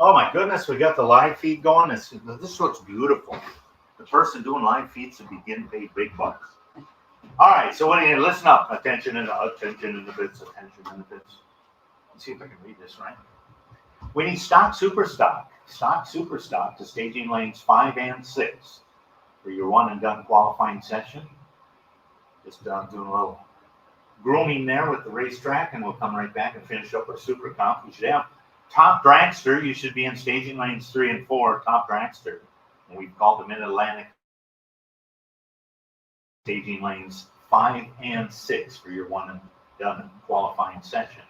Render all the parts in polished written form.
Oh my goodness, we got the live feed going. This looks beautiful. The person doing live feeds should be getting paid big bucks. All right, so what do you listen up? Attention in the bits. Let's see if I can read this right. We need stock, super stock to staging lanes 5 and 6 for your one and done qualifying session. Just doing a little grooming there with the racetrack, and we'll come right back and finish up our super comp. We should have top dragster. You should be in staging lanes 3 and 4. Top dragster, and we've called the Mid-Atlantic staging lanes 5 and 6 for your one and done qualifying session.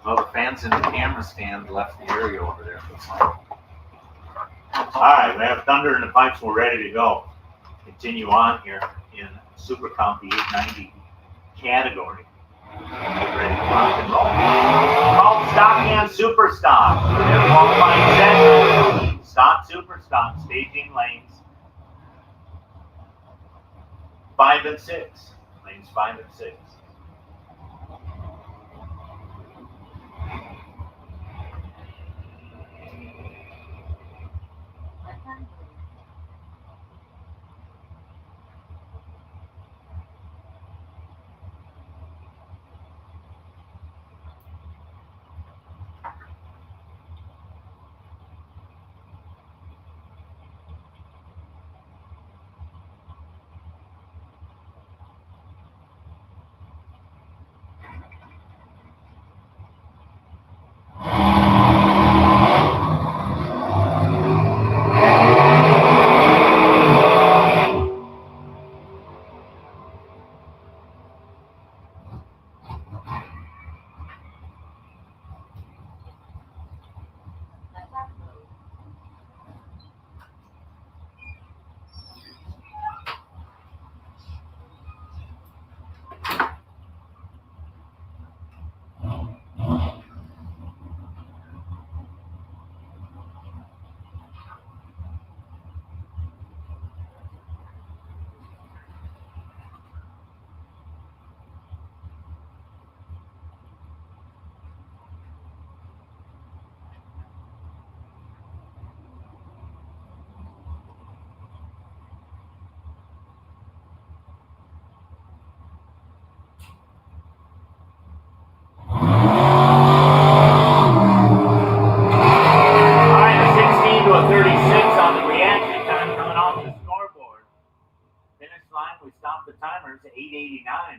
Well, the fans in the camera stand left the area over there. All right, we have Thunder in the pipes. We're ready to go. Continue on here in Super Comp, the 890 category. Get ready to rock and roll. Called stock and super stock. Their qualifying session. Stock, super stock, staging lanes 5 and 6. Lanes 5 and 6.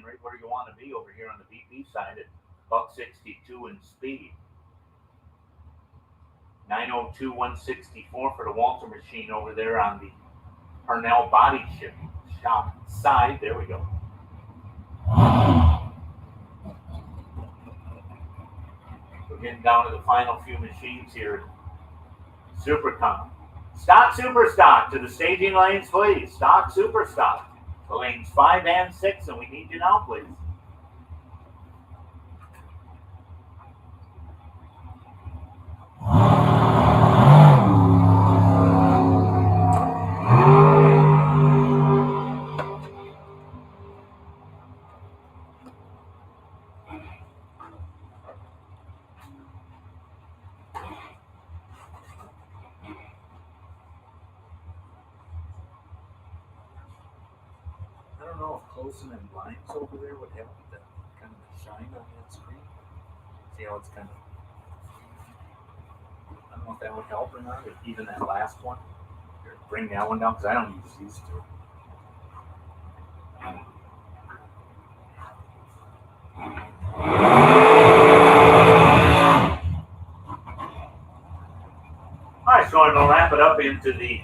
Right where you want to be over here on the VP side at $162 in speed. 902 164 for the Walter machine over there on the Parnell body shop side. There we go. We're getting down to the final few machines here. Super Comp. Stock, super stock to the staging lanes, please. Stock, super stock. The lanes 5 and 6, and we need you now, please. I don't know if closing in blinds over there would help the kind of shine on that screen. See how it's kind of, I don't know if that would help or not, or even that last one. Here, bring that one down, because I don't use these two. Alright, so I'm going to wrap it up into the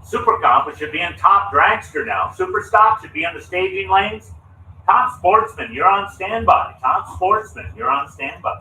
Super Comp. It should be in top dragster now. Super stock should be on the staging lanes. Top sportsman, you're on standby. Top sportsman, you're on standby.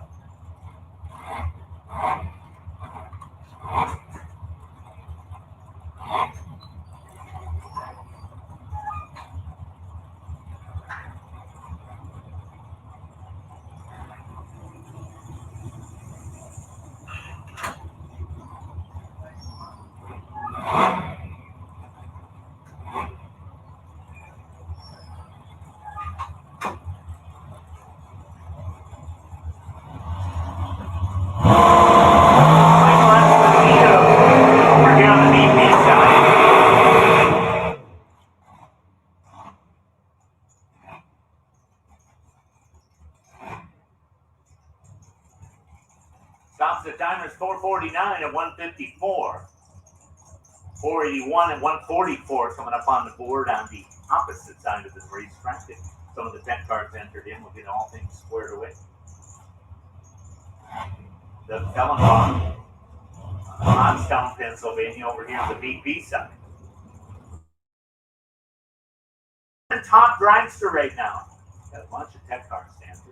Stops the timers 449 at 154. 481 and 144 coming up on the board on the opposite side of the racetrack. Some of the 10 cars entered in. We'll get all things squared away. The Telephone, Pottstown, Pennsylvania, over here on the BP side. The top dragster right now. Got a bunch of 10 car standards.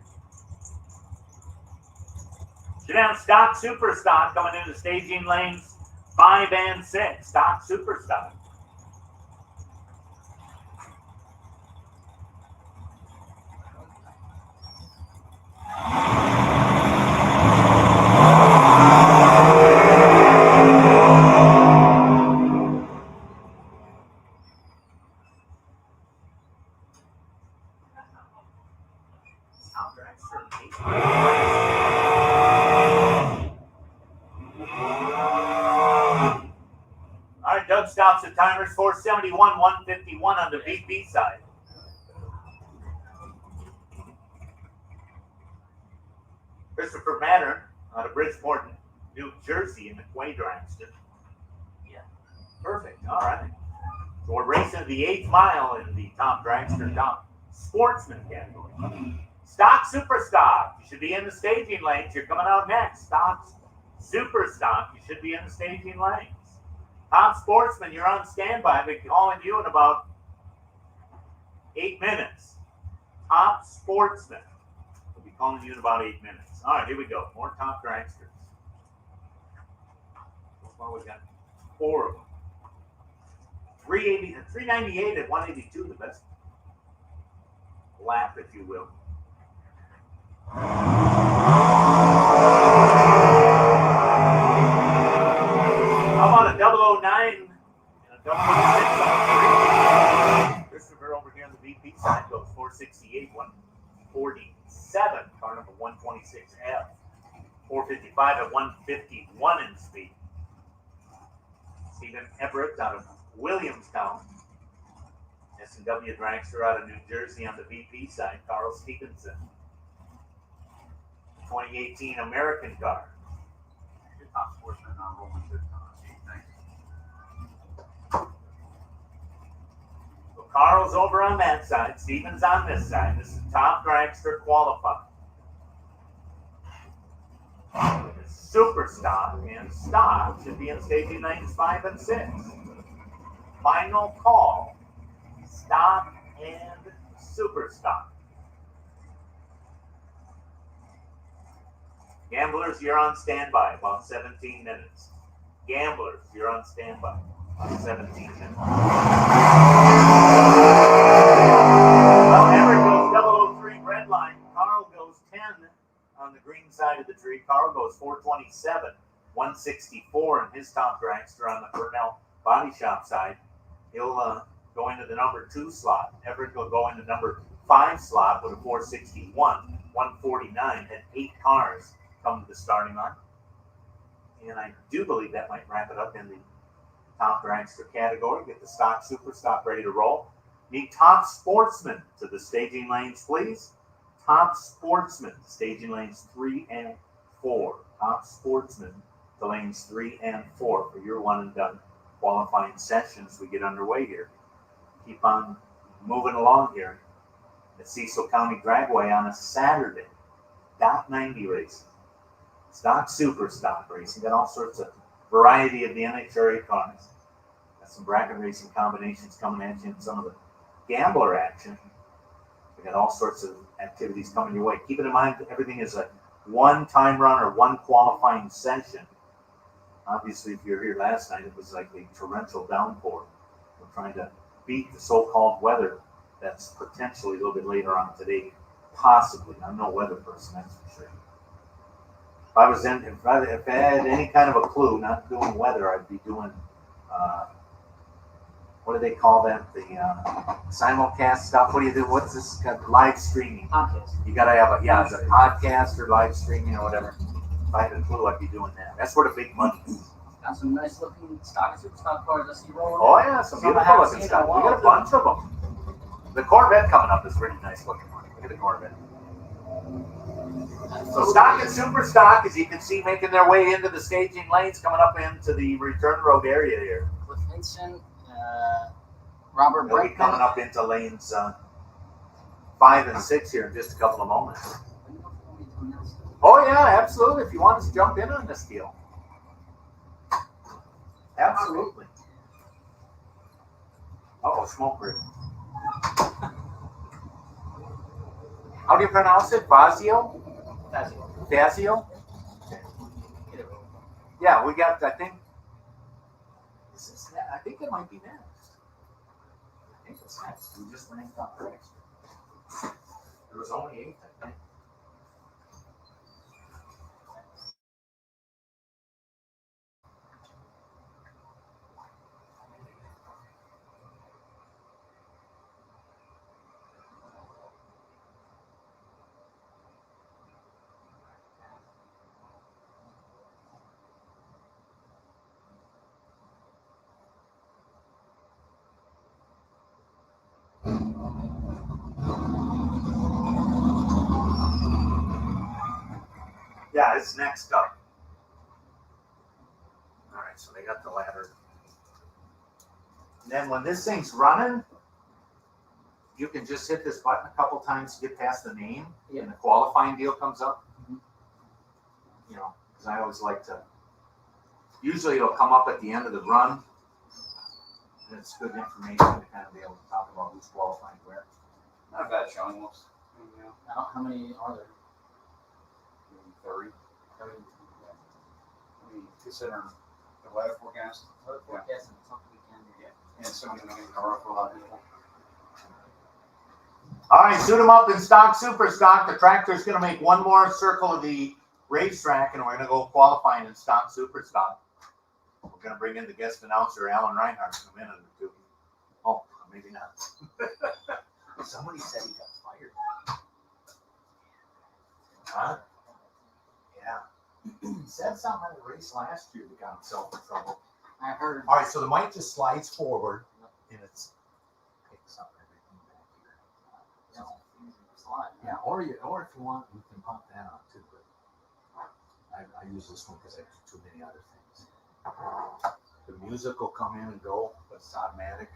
Should have stock, super stock coming into staging lanes 5 and 6. Stock, super stock. Stops the timers 471, 151 on the VP side. Christopher Mattern out of Bridgeport, New Jersey in the Quay dragster. Yeah, perfect. All right. So we're racing the 8th mile in the top dragster, top sportsman category. Stock, super stock. You should be in the staging lanes. You're coming out next. Stock, super stock. You should be in the staging lanes. Top sportsman, you're on standby. I'll be calling you in about 8 minutes. Top sportsman. We'll be calling you in about 8 minutes. All right, here we go. More top dragsters. So far, we've got 4 of them. 380, 398 at 182, the best lap, if you will. How about a 009 and a 006 on 3? Christopher over here on the VP side goes 468, 147. Car number 126F. 455 at 151 in speed. Stephen Everett out of Williamstown. S&W dragster out of New Jersey on the VP side. Carl Stevenson. 2018 American car. Top sportsman on Roman 15. So Carl's over on that side. Stevens on this side. This is top dragster qualified. Super stock and stock should be in staging lanes 5 and 6. Final call. Stock and super stock. Gamblers, you're on standby about 17 minutes. Gamblers, you're on standby about 17 minutes. Well, Everett goes 003 red line. Carl goes 10 on the green side of the tree. Carl goes 427, 164 in his top dragster on the Burnell Body Shop side. He'll go into the number 2 slot. Everett will go into number 5 slot with a 461, 149, and 8 cars come to the starting line. And I do believe that might wrap it up in the top dragster category. Get the stock, super stock ready to roll. Need top sportsmen to the staging lanes, please. Top sportsmen, staging lanes 3 and 4. Top sportsmen to lanes 3 and 4 for your one and done qualifying sessions. We get underway here. Keep on moving along here at Cecil County Dragway on a Saturday. .90 racing. Stock, super stock racing. Got all sorts of variety of the NHRA cars. Got some bracket racing combinations coming at you and some of the gambler action. We got all sorts of activities coming your way. Keep it in mind that everything is a one-time run or one qualifying session. Obviously, if you were here last night, it was like a torrential downpour. We're trying to beat the so-called weather that's potentially a little bit later on today. Possibly. I'm no weather person, that's for sure. If I had any kind of a clue, not doing weather, I'd be doing, what do they call that? The simulcast stuff. What do you do? What's this? Live streaming. Podcast. You got to have it's a podcast or live streaming or whatever. If I had a clue, I'd be doing that. That's where the big money is. Got some nice looking stock, super stock cars I see rolling. Oh, yeah, some beautiful looking stuff. We got a bunch of them. The Corvette coming up is a really nice looking one. Look at the Corvette. So stock and super stock, as you can see, making their way into the staging lanes, coming up into the return road area here. Cliff Hinson, Robert They'll be coming Brakeman. up into lanes 5 and 6 here in just a couple of moments. Oh yeah, absolutely. If you want us to jump in on this deal. Absolutely. Uh-oh, smoke ring. How do you pronounce it? Fazio? Fazio? Yeah, we got, I think it might be next. I think it's next. We just ranked up next. There was only 8, I think. Yeah, it's next up. All right, so they got the ladder. And then when this thing's running, you can just hit this button a couple times to get past the name, and the qualifying deal comes up. You know, because I always like to. Usually, it'll come up at the end of the run, and it's good information to kind of be able to talk about who's qualifying where. Not bad showing most. How many are there? Maybe 30. I mean, considering the weather forecast. Weather forecast and tough weekend. Yeah. And some of them are for a lot of people. All right, suit them up in stock, super stock. The tractor's going to make one more circle of the racetrack, and we're going to go qualifying in stock, super stock. We're going to bring in the guest announcer, Alan Reinhardt, in a minute or two. Oh, maybe not. Somebody said he got fired. Huh? Yeah. He said something at the race last year that got himself in trouble. I heard. All right, so the mic just slides forward, and it's picks up everything back here. Yeah, or if you want, you can pop that on too. But I use this one because I do too many other things. The music will come in and go, but it's automatic.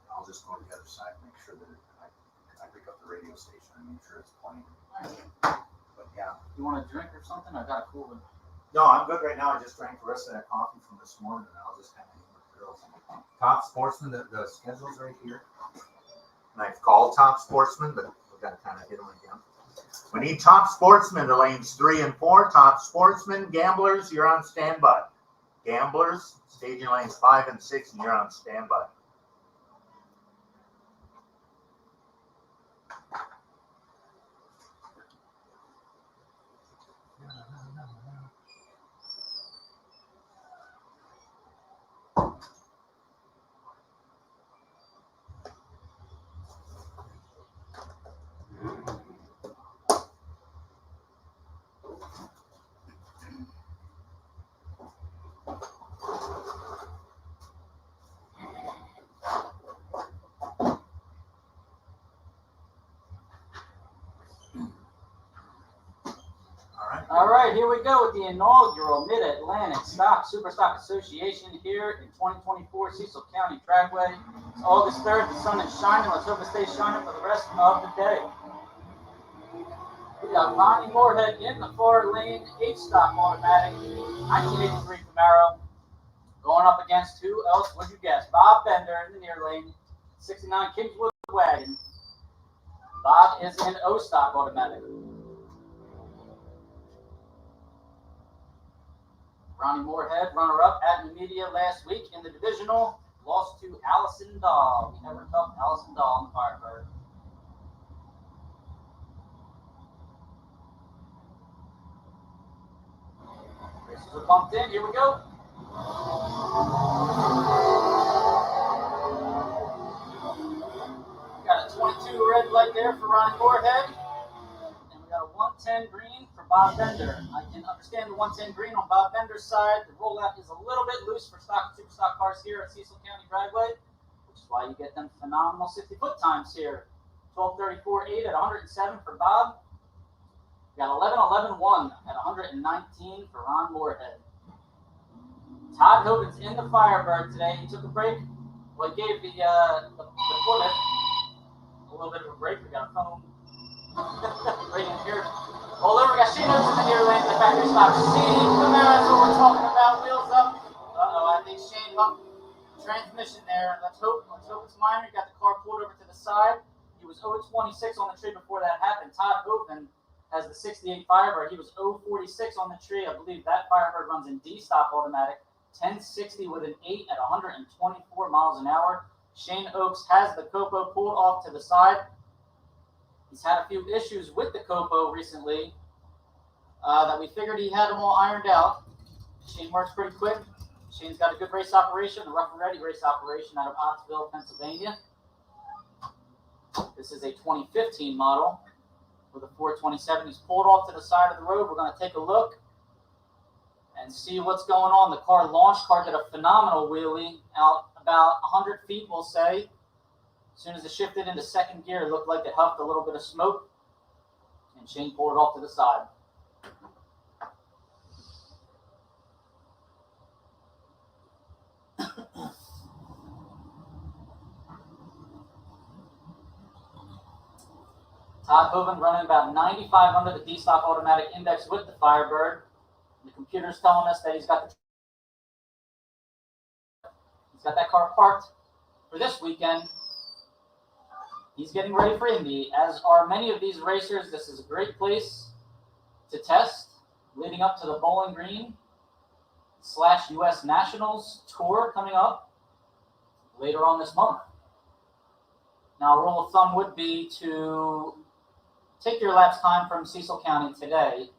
I'll just go to the other side and make sure that I pick up the radio station and make sure it's playing. But yeah. You want a drink or something? I got a cool one. No, I'm good right now. I just drank the rest of that coffee from this morning, and I'll just kind of hang with the girls. Top Sportsman, the schedule's right here. And I've called Top Sportsman, but we've got to kind of hit them again. We need Top Sportsman to lanes 3 and 4. Top Sportsman, Gamblers, you're on standby. Gamblers, staging lanes 5 and 6, and you're on standby. All right, here we go with the inaugural Mid-Atlantic Stock Super Stock Association here in 2024 Cecil County Dragway. It's August 3rd. The sun is shining. Let's hope it stays shining for the rest of the day. We got Ronnie Moorhead in the far lane, H-Stock automatic, 1983 Camaro. Going up against who else would you guess? Bob Bender in the near lane, 69 Kingswood wagon. Bob is in O-Stock automatic. Ronnie Moorhead, runner-up at the media last week in the divisional, lost to Allison Dahl. We never tough Allison Dahl in the Firebird. Races are pumped in. Here we go. Got a 22 red light there for Ronnie Moorhead. And we got a 110 green for Bob Bender. I can understand the 110 green on Bob Bender's side. The rollout is a little bit loose for stock and super stock cars here at Cecil County Dragway, which is why you get them phenomenal 60-foot times here. 12:34.8 at 107 for Bob. We got 11-11-1 at 119 for Ron Moorhead. Todd Hogan's in the Firebird today. He took a break. Well, he gave the Plymouth a little bit of a break. We got a phone right in here. Well, over, we got Shane Oaks in the near lane in the factory spot. Shane Camara, that's what we're talking about. Wheels up. I think Shane up transmission there. Let's hope it's minor. Got the car pulled over to the side. He was 0-26 on the tree before that happened. Todd Hogan has the 68 Firebird. He was 0-46 on the tree. I believe that Firebird runs in D-stop automatic. 1060 with an 8 at 124 miles an hour. Shane Oaks has the Copo pulled off to the side. He's had a few issues with the Copo recently that we figured he had them all ironed out. Shane works pretty quick. Shane's got a good race operation, a rough and ready race operation out of Ottsville, Pennsylvania. This is a 2015 model with a 427. He's pulled off to the side of the road. We're going to take a look and see what's going on. The car launched. Car did a phenomenal wheelie out about 100 feet, we'll say. As soon as it shifted into second gear, it looked like it huffed a little bit of smoke, and Shane pulled it off to the side. Todd Hogan running about 95 under the D-Stock automatic index with the Firebird. The computer's telling us that he's got that car parked for this weekend. He's getting ready for Indy, as are many of these racers. This is a great place to test leading up to the Bowling Green / US Nationals tour coming up later on this month. Now, a rule of thumb would be to take your lapse time from Cecil County today.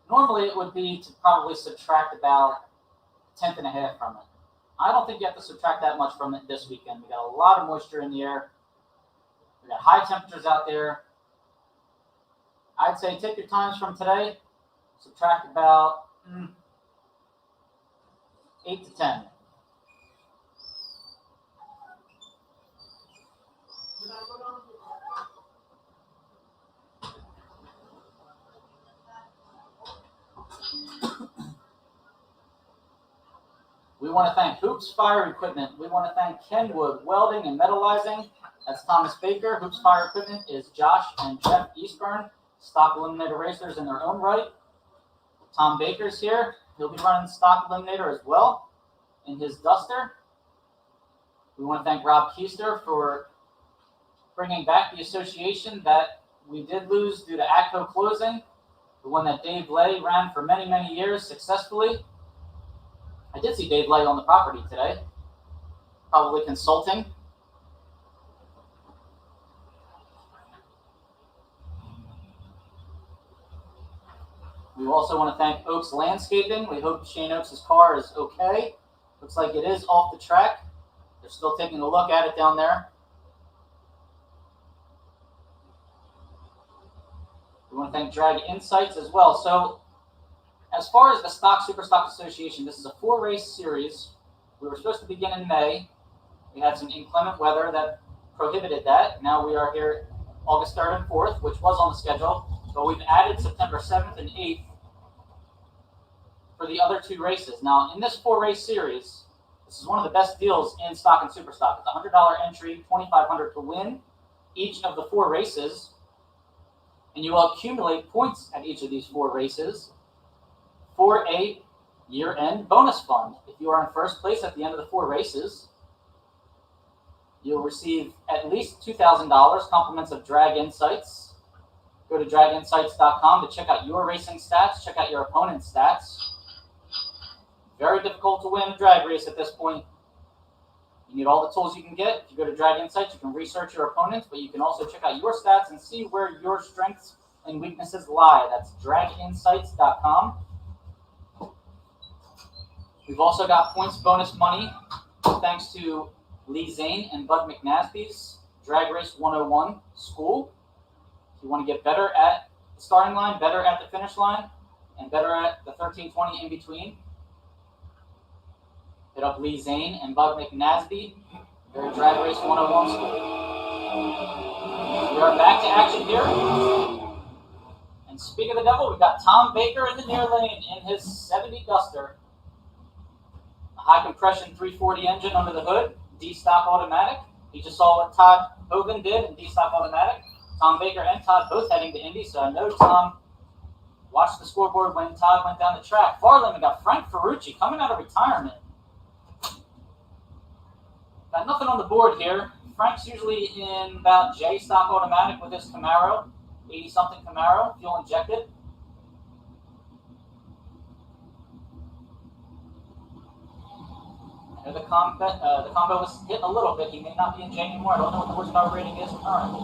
Normally, it would be to probably subtract about a tenth and a half from it. I don't think you have to subtract that much from it this weekend. We got a lot of moisture in the air. We got high temperatures out there. I'd say take your times from today, subtract about 8 to 10. We want to thank Hoops Fire Equipment. We want to thank Kenwood Welding and Metallizing. That's Thomas Baker. Hoops Fire Equipment is Josh and Jeff Eastburn, stock eliminator racers in their own right. Tom Baker's here. He'll be running stock eliminator as well in his Duster. We want to thank Rob Keister for bringing back the association that we did lose due to ACCO closing, the one that Dave Lay ran for many, many years successfully. I did see Dave Lay on the property today, probably consulting. We also want to thank Oaks Landscaping. We hope Shane Oaks' car is okay. Looks like it is off the track. They're still taking a look at it down there. We want to thank Drag Insights as well. So, as far as the Stock Super Stock Association, this is a 4-race series. We were supposed to begin in May. We had some inclement weather that prohibited that. Now we are here August 3rd and 4th, which was on the schedule, but we've added September 7th and 8th for the other 2 races. Now, in this 4-race series, this is one of the best deals in Stock and Super Stock. It's a $100 entry, $2,500 to win each of the 4 races, and you will accumulate points at each of these 4 races for a year-end bonus fund. If you are in first place at the end of the 4 races, you'll receive at least $2,000 compliments of Drag Insights. Go to draginsights.com to check out your racing stats, check out your opponent's stats. Very difficult to win a drag race at this point. You need all the tools you can get. If you go to Drag Insights, you can research your opponents, but you can also check out your stats and see where your strengths and weaknesses lie. That's draginsights.com. We've also got points bonus money thanks to Lee Zane and Bud McNasby's Drag Race 101 school. If you want to get better at the starting line, better at the finish line, and better at the 1320 in between, hit up Lee Zane and Bud McNasby, their Drag Race 101 school. We are back to action here. And And speaking of the devil, we've got Tom Baker in the near lane in his 70 Duster. A high compression 340 engine under the hood, D-stock automatic. You just saw what Todd Hogan did in D-stock automatic. Tom Baker and Todd both heading to Indy, so I know Tom watched the scoreboard when Todd went down the track. Far lane, we got Frank Ferrucci coming out of retirement. Got nothing on the board here. Frank's usually in about J-stock automatic with his Camaro, 80-something Camaro, fuel injected. I know the combo was hitting a little bit. He may not be in J anymore. I don't know what the horsepower rating is currently.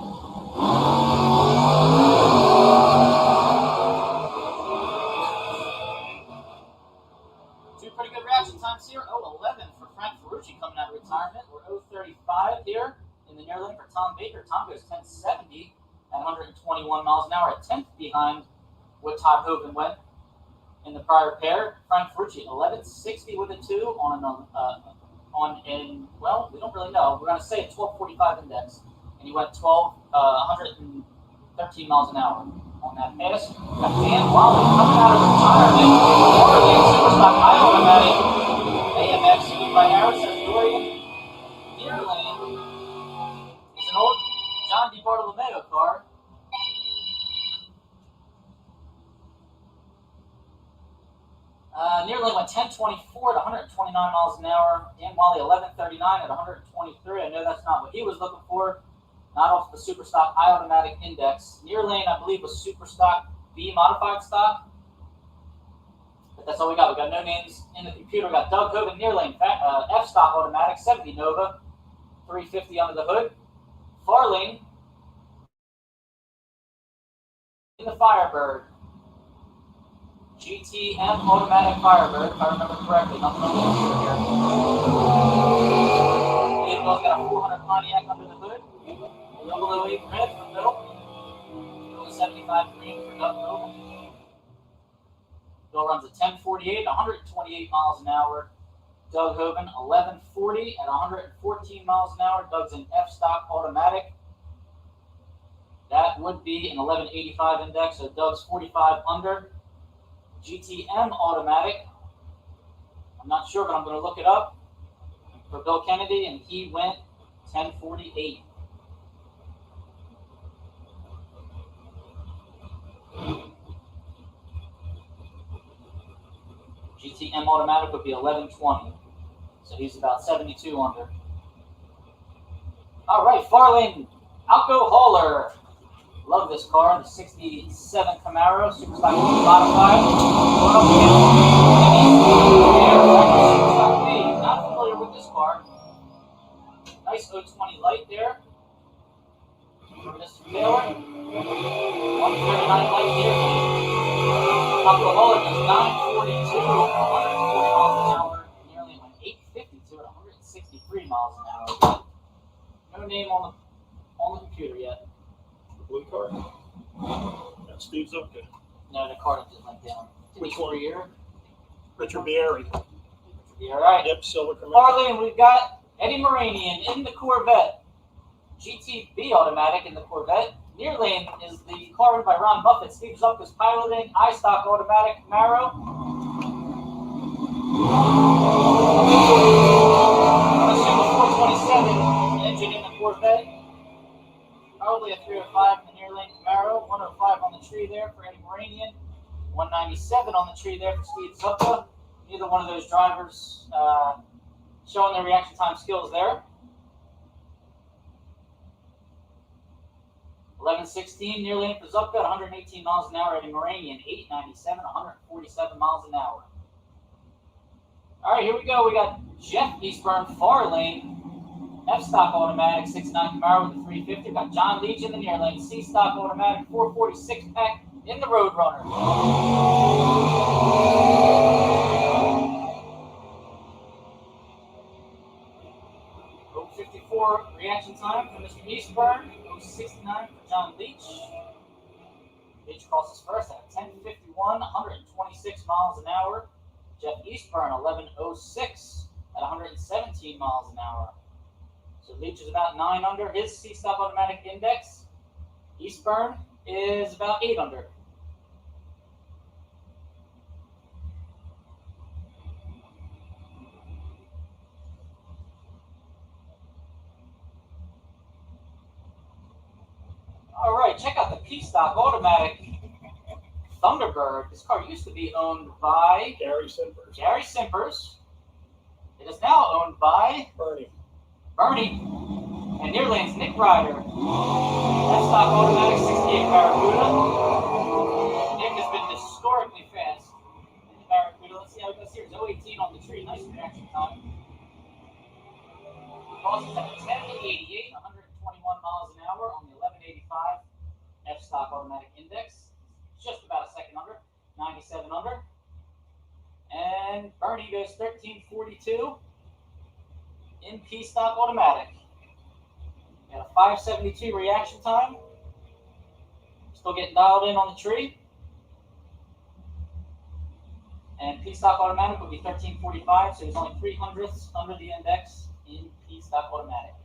Two pretty good reaction times here. 0:11 for Frank Ferrucci coming out of retirement. We're 0:35 here in the near lane for Tom Baker. Tom goes 1070 at 121 miles an hour, a tenth behind what Todd Hogan went in the prior pair. Frank Ferrucci 1160 with a 2 on well, we don't really know. We're going to say a 1245 index, and he went 113 miles an hour on that pass. Got Dan Wally coming out of retirement. Harley Superstock high automatic. AMX by Harrison Dorian. Near lane is an old John DiBartolomeo car. Near lane went 1024 at 129 miles an hour. Dan Wally 1139 at 123. I know that's not what he was looking for. Not off the Superstock high automatic index. Near lane, I believe, was Superstock B modified stock. But that's all we got. We got no names in the computer. We got Doug Hogan near lane, F stock automatic, 70 Nova, 350 under the hood. Far lane in the Firebird. GTM automatic Firebird, if I remember correctly. Nothing on the computer here. Vehicle's got a 400 Pontiac under the hood. 008 red for Bill. 75 green for Doug Hogan. Bill runs a 1048, 128 miles an hour. Doug Hogan 1140 at 114 miles an hour. Doug's an F stock automatic. That would be an 1185 index, so Doug's 45 under. GTM automatic. I'm not sure, but I'm going to look it up for Bill Kennedy, and he went 1048. GTM automatic would be 1120. So he's about 72 under. All right, far lane, Alco Hauler. Love this car, the 67 Camaro, Superstock modified. Going up against not familiar with this car. Nice 020 light there. For Mr. Taylor. 139 light here. Alco Hauler is 942 at 140 miles an hour. Nearly went 852 at 163 miles an hour. No name on the computer yet. Blue car? That's Steve Zupka. No, the car just went down. Which one? Year? Richard Bieri. All right. Yep, silver Camaro. Harley, and we've got Eddie Moranian in the Corvette. GTB automatic in the Corvette. Near lane is the car run by Ron Buffett. Steve Zupka's piloting. I-stock automatic Camaro. Assume a 427 engine in the Corvette. Probably a 305 in the near lane Camaro. 105 on the tree there for Eddie Moranian. 197 on the tree there for Steve Zupka. Neither one of those drivers showing their reaction time skills there. 1116 near lane for Zupka, 118 miles an hour. Eddie Moranian, 897, 147 miles an hour. All right, here we go. We got Jeff Eastburn, far lane. F-stock automatic, 69 Camaro with the 350. We got John Leach in the near lane. C-stock automatic, 446 pack in the Roadrunner. 054 reaction time for Mr. Eastburn. 069 for John Leach. Leach crosses first at 1051, 126 miles an hour. Jeff Eastburn, 1106 at 117 miles an hour. So Leach is about 9 under his C-stop automatic index. Eastburn is about 8 under. All right, check out the P-Stock automatic Thunderbird. This car used to be owned by Gary Simpers. Gary Simpers. It is now owned by Bernie. Bernie and Near Lane's Nick Ryder. F-Stock automatic 68 Barracuda. Nick has been historically fast in the Barracuda. Let's see how it goes here. 018 on the tree. Nice reaction time. Crosses at 1088, 121 miles an hour on the 1185 F-Stock automatic index. Just about a second under, 97 under. And Bernie goes 1342 in P-Stock automatic. Got a 572 reaction time. Still getting dialed in on the tree. And P-Stock automatic would be 1345, so he's only 300ths under the index in P-Stock automatic.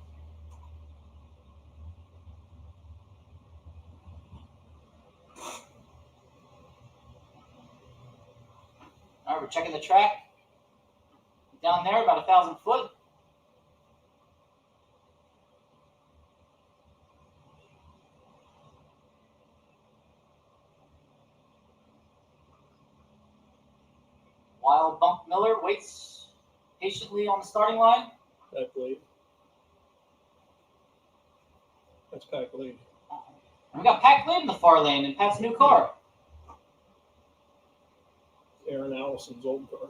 All right, we're checking the track. Down there, about 1,000 foot. While Bunk Miller waits patiently on the starting line. Pack lead. That's pack lead. And we got Pat Glade in the far lane in Pat's new car. Aaron Allison's old car.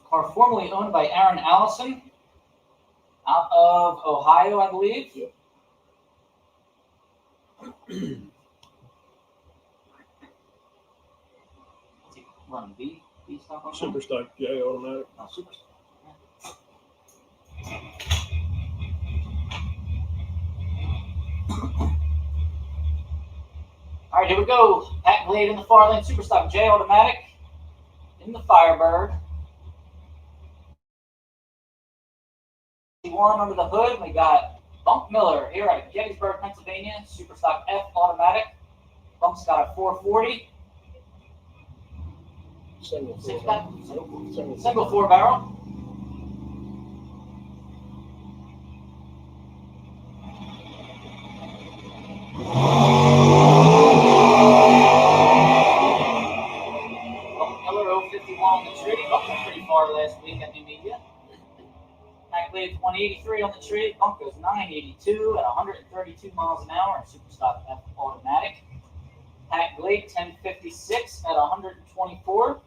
Car formerly owned by Aaron Allison out of Ohio, I believe. Yep. What's he running? B stock on Super Stock J automatic. Oh, super. All right, here we go. Pat Glade in the far lane, Superstock J automatic in the Firebird. One under the hood, we got Bunk Miller here out of Gettysburg, Pennsylvania, Superstock F automatic. Bunk's got a 440. Single Six four. back, single 4 barrel. Miller 051 on the tree. Bunk was pretty far last week at New Media. Pat Glade 183 on the tree. Bunk goes 982 at 132 miles an hour in Superstock F automatic. Pat Glade 1056 at 124.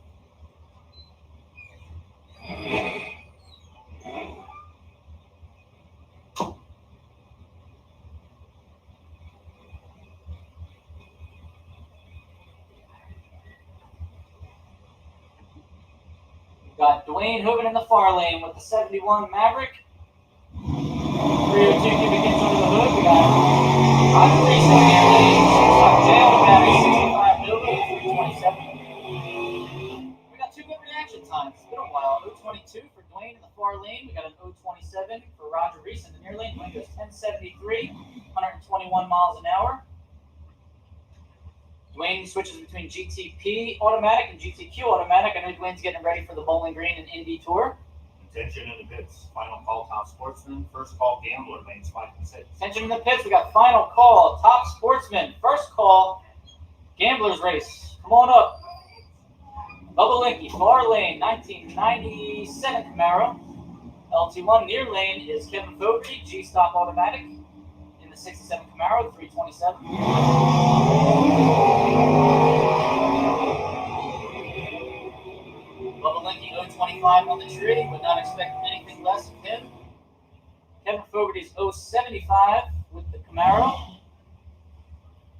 We've got Dwayne Hooven in the far lane with the 71 Maverick. 302 cubic inch under the hood. We got Roger Reese in the near lane. Superstock J automatic 65 Nova 327. We got two good reaction times. It's been a while. 022 for Dwayne in the far lane. We got an 027 for Roger Reese in the near lane. Dwayne goes 1073, 121 miles an hour. Dwayne switches between GTP automatic and GTQ automatic. I know Dwayne's getting ready for the Bowling Green and Indy Tour. Attention in the pits. Final call, top sportsman. First call, gambler. Lanes 5 and 6. Attention in the pits. We got final call, top sportsman. First call, gamblers race. Come on up. Bubba Linky, far lane, 1997 Camaro. LT1 near lane is Kevin Fogarty, G-Stock automatic in the 67 Camaro, 327. Bubba Linky 025 on the tree. Would not expect anything less of him. Kevin Fogarty's 075 with the Camaro.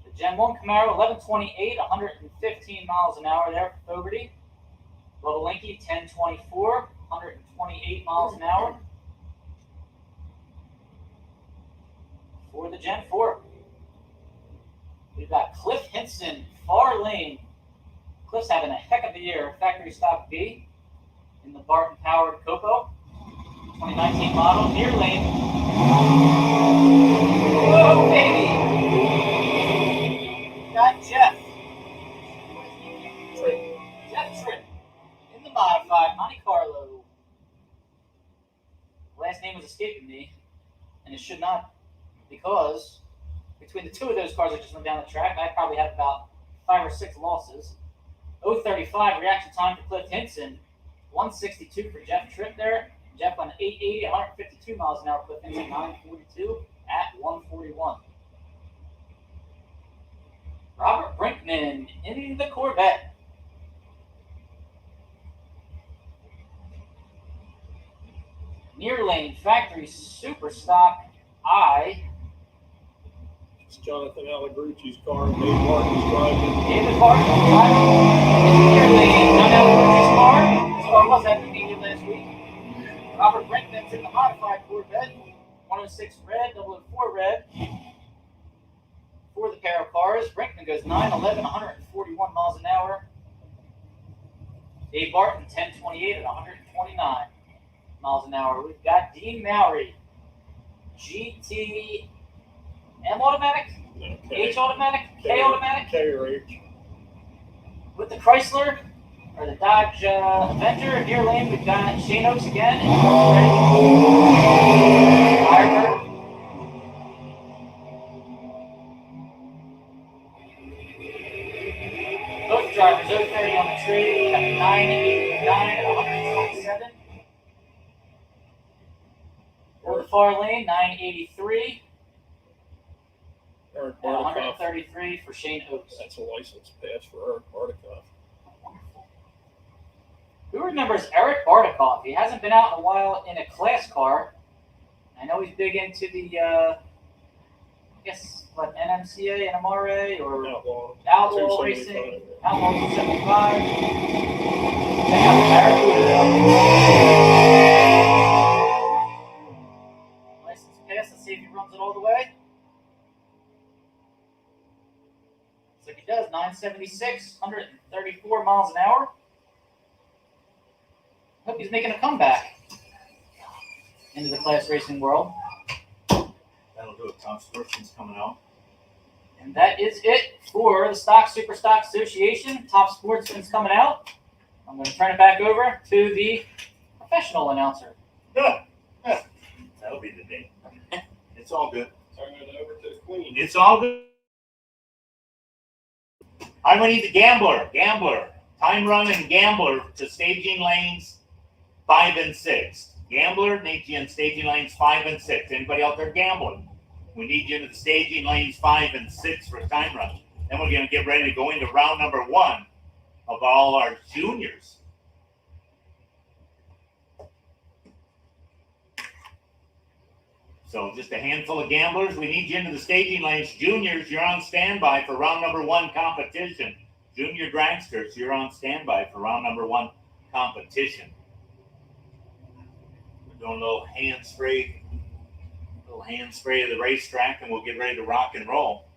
The Gen 1 Camaro, 1128, 115 miles an hour there for Fogarty. Bubba Linky, 1024, 128 miles an hour. For the Gen 4. We've got Cliff Hinson, far lane. Cliff's having a heck of a year. Factory stock B in the Barton powered Copo. 2019 model, near lane. Whoa, baby! Got Jeff. Jeff Tripp in the modified Monte Carlo. Last name was escaping me, and it should not, because we between the two of those cars that just went down the track, I probably have about 5 or 6 losses. 035 reaction time for Cliff Hinson. 162 for Jeff Tripp there. Jeff on 880, 152 miles an hour. Cliff Hinson 942 at 141. Robert Brinkman in the Corvette. Near lane factory super stock I. It's Jonathan Allegrucci's car. Dave Martin's driving. David Barton driving in the near lane. John Allegrucci's car. His car was at the media last week. Robert Brinkman's in the modified Corvette. 106 red, 004 red. For the pair of cars, Brinkman goes 911, 141 miles an hour. Dave Barton 1028 at 129 miles an hour. We've got Dean Mowry, GT M automatic, Okay. H automatic, K automatic. K or H. With the Chrysler or the Dodge Avenger near lane, we've got Shane Oaks again. Firebird. Both drivers 030 on the tree. We've got 989 and 127. For the far lane, 983 Eric and Bartikoff. 133 for Shane Oaks. That's a license pass for Eric Bartikoff. Who remembers Eric Bartikoff? He hasn't been out in a while in a class car. I know he's big into the, I guess, what, NMCA, NMRA, or Outlaw. Outlaw Racing, 275. Outlaw 275. Check out the Barracuda. License pass. Let's see if he runs it all the way. Looks like he does. 976, 134 miles an hour. Hope he's making a comeback into the class racing world. That'll do it. Tom Sportsman's coming out. And that is it for the Stock Super Stock Association. Top Sportsman's coming out. I'm going to turn it back over to the professional announcer. That'll be the day. It's all good. Turn it over to the Queen. It's all good. I'm going to need the gambler. Time run and gambler to staging lanes 5 and 6. Gambler needs you in staging lanes 5 and 6. Anybody out there gambling? We need you in the staging lanes 5 and 6 for time run. Then we're going to get ready to go into round number 1 of all our juniors. So just a handful of gamblers. We need you into the staging lanes. Juniors, you're on standby for round number 1 competition. Junior dragsters, you're on standby for round number 1 competition. We're doing a little hand spray of the racetrack, and we'll get ready to rock and roll.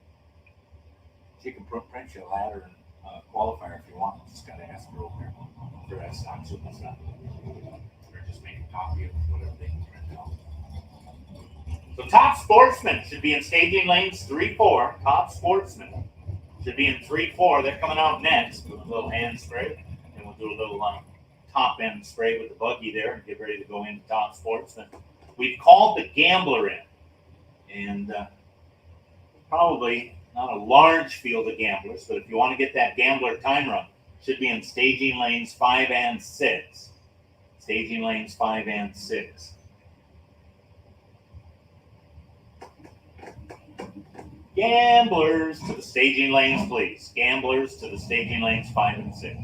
You can print your ladder and qualifier if you want. Just got to ask them real here. They're at stock super stuff. Or just make a copy of whatever they can print out. So Top Sportsman should be in staging lanes 3-4. Top Sportsman should be in 3-4. They're coming out next with a little hand spray. And we'll do a little top end spray with the buggy there and get ready to go into Top Sportsman. We've called the gambler in. And probably not a large field of gamblers, but if you want to get that gambler time run, should be in staging lanes 5 and 6. Staging lanes 5 and 6. Gamblers to the staging lanes, please. Gamblers to the staging lanes 5 and 6.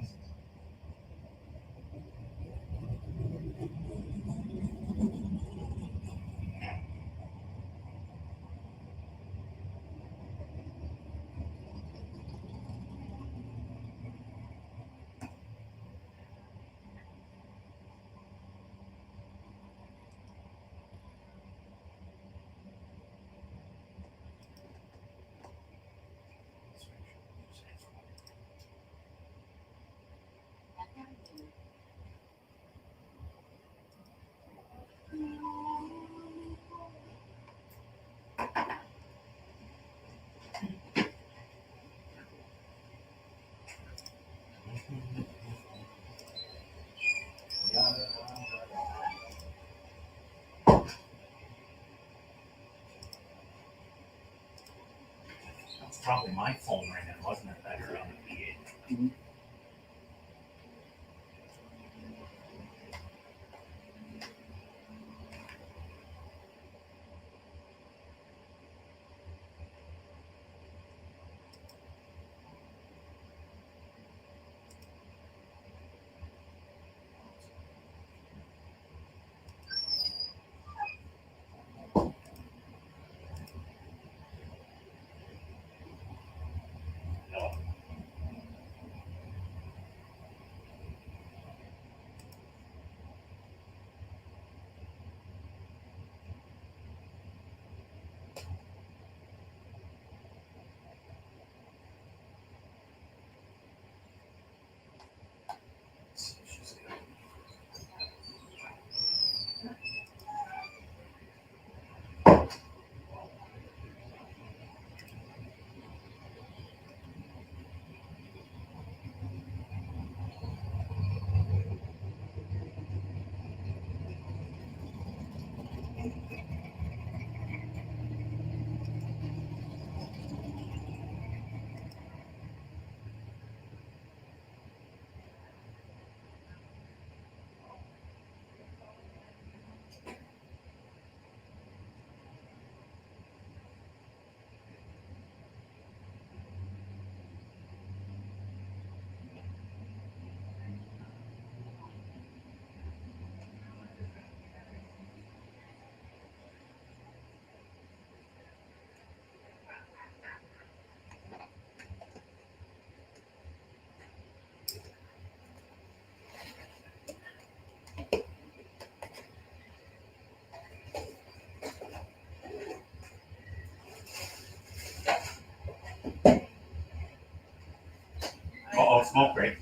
probably my phone right now, wasn't it? Better on the P8. Mhm. Uh-oh, smoke break.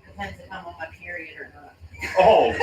Depends if I'm on my period or not. Oh,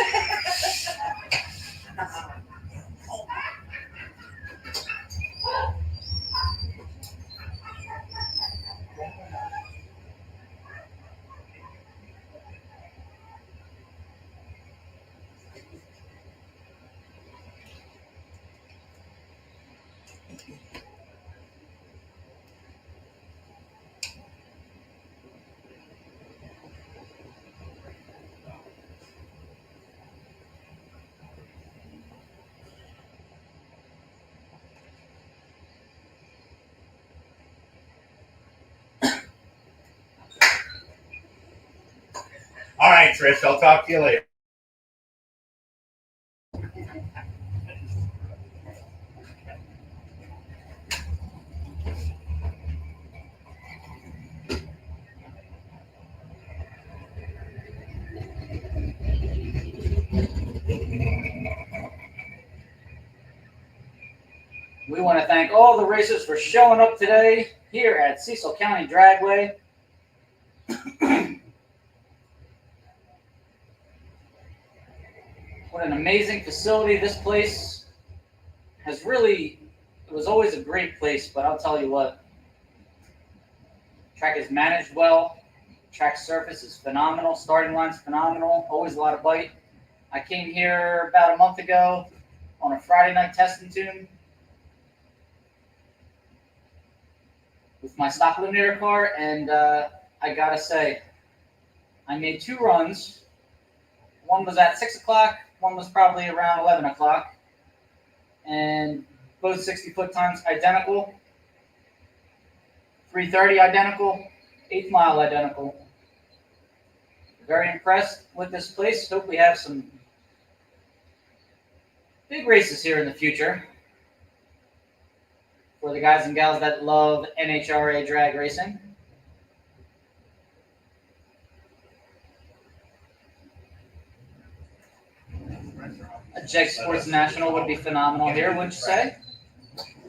all right, Trish. I'll talk to you later. We want to thank all the racers for showing up today here at Cecil County Dragway. What an amazing facility this place has really, it was always a great place, but I'll tell you what, track is managed well, track surface is phenomenal, starting line's phenomenal, always a lot of bite. I came here about a month ago on a Friday night testing tune with my stock eliminator car, and I gotta say, I made 2 runs. One was at 6 o'clock, one was probably around 11 o'clock, and both 60-foot times identical, 3:30 identical, 8th mile identical. Very impressed with this place. Hope we have some big races here in the future for the guys and gals that love NHRA drag racing. A Jag Sports National would be phenomenal here, wouldn't you say?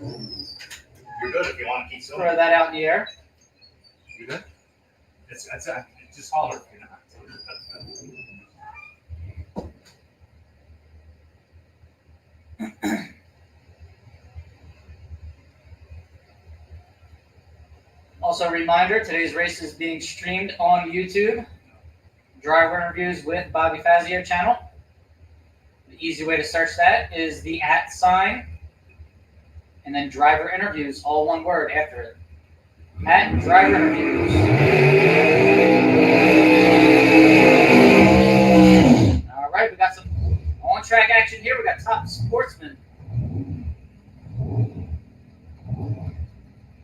You're good if you want to keep Throw going. that out in the air. You good? It's just holler if you're not. Also, a reminder, today's race is being streamed on YouTube. Driver interviews with Bobby Fazio channel. The easy way to search that is the @ sign and then driver interviews, all one word after it. at Dragway. All right, we got some on-track action here. We got Top Sportsman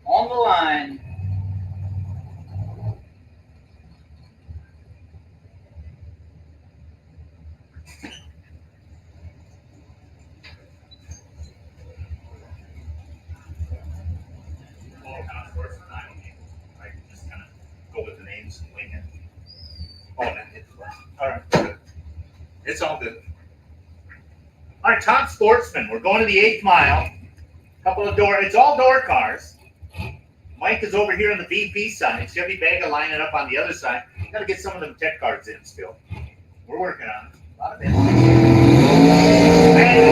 on the line. I can just kind of go with the names and wing it. Oh, that hit the button. All right, good. It's all good. All right, Top Sportsman. We're going to the 8th mile. Couple of it's all door cars. Mike is over here on the VP side. Chevy Vega lining up on the other side. Got to get some of them tech cards in still. We're working on it. A lot of it. And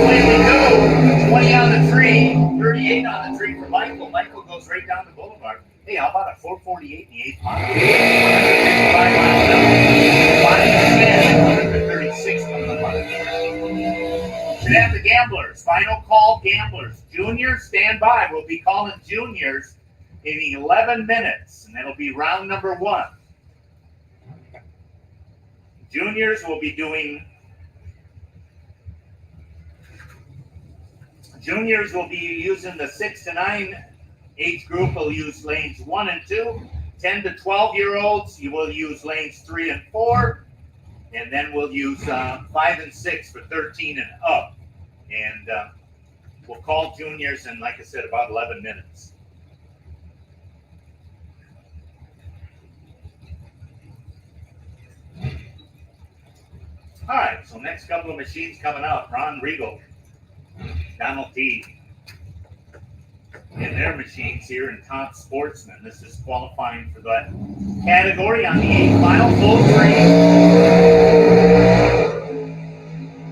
away we go. 20 on the tree, 38 on the tree for Michael. Michael goes right down the boulevard. Hey, how about a 448 in the 8th mile? 155 miles an hour. 136 on the mile. Should have the gamblers. Final call, gamblers. Juniors, stand by. We'll be calling juniors in 11 minutes, and that'll be round number 1. Juniors will be using the 6 to 9 age group. Will use lanes 1 and 2. 10 to 12-year-olds, you will use lanes 3 and 4, and then we'll use 5 and 6 for 13 and up. And we'll call juniors in, like I said, about 11 minutes. All right, so next couple of machines coming up. Ron Regal, Donald T. And their machines here in Top Sportsman. This is qualifying for that category on the 8th mile, full free.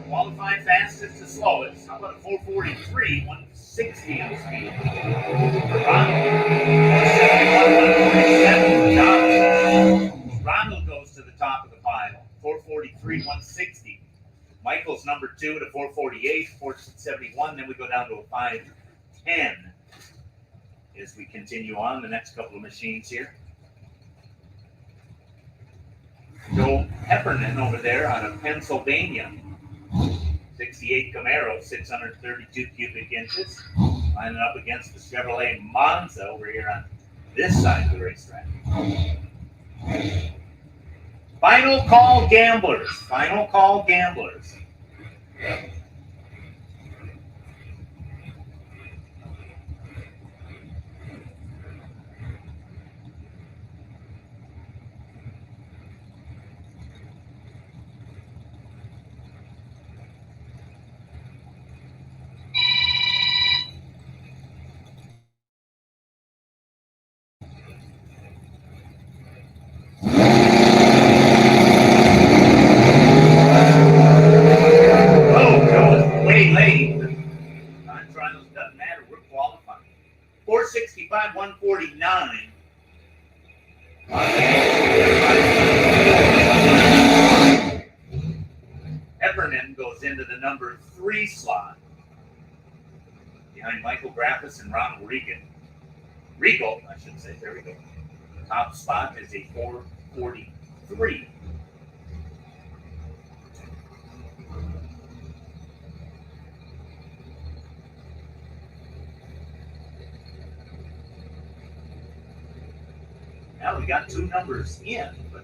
Qualifying fastest to slowest. How about a 443, 160 on speed? For Ronald, 171, 147 for Donald. Ronald goes to the top of the pile, 443, 160. Michael's number 2 to 448, 471. Then we go down to a 510 as we continue on the next couple of machines here. Joe Heffernan over there out of Pennsylvania. 68 Camaro, 632 cubic inches. Lining up against the Chevrolet Monza over here on this side of the racetrack. Final call, gamblers. Final call, gamblers. Way late. Time trials doesn't matter. We're qualifying. 465, 149. Heffernan goes into the number 3 slot behind Michael Graffis and Ronald Regal, I should say. There we go. The top spot is a 443. Now we got 2 numbers in, but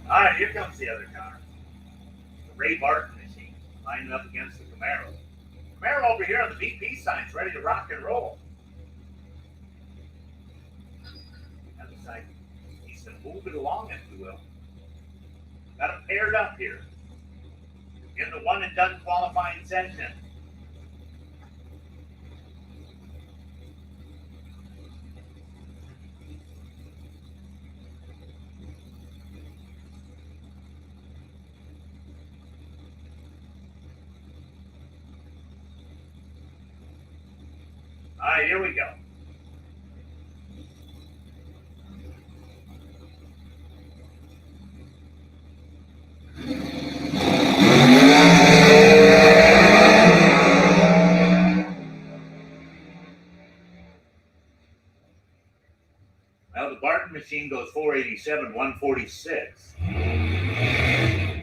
all right, here comes the other car. The Ray Barton machine lining up against the Camaro. Camaro over here on the VP signs, ready to rock and roll. That looks like he's going to move it along, if you will. Got him paired up here in the one and done qualifying session. All right, here we go. Well, the Barton machine goes 487, 146.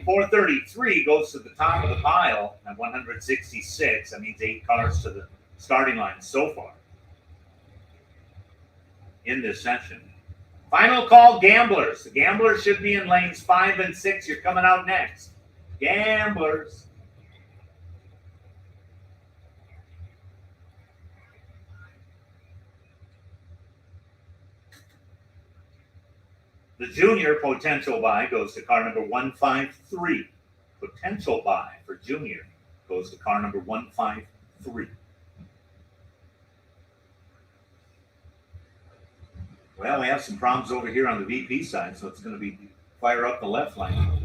433 goes to the top of the pile at 166. That means 8 cars to the starting line so far in this session. Final call, gamblers. The gamblers should be in lanes 5 and 6. You're coming out next. Gamblers. The junior potential buy goes to car number 153. Potential buy for junior goes to car number 153. Well, we have some problems over here on the VP side, so it's going to be fire up the left lane.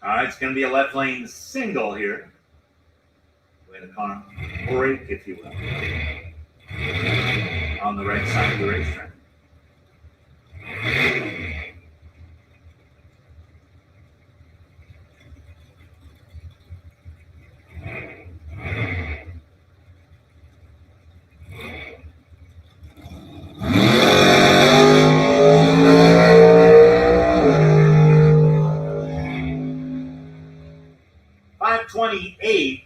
All right, it's going to be a left lane single here. Way to car break, if you will, on the right side of the racetrack. .528.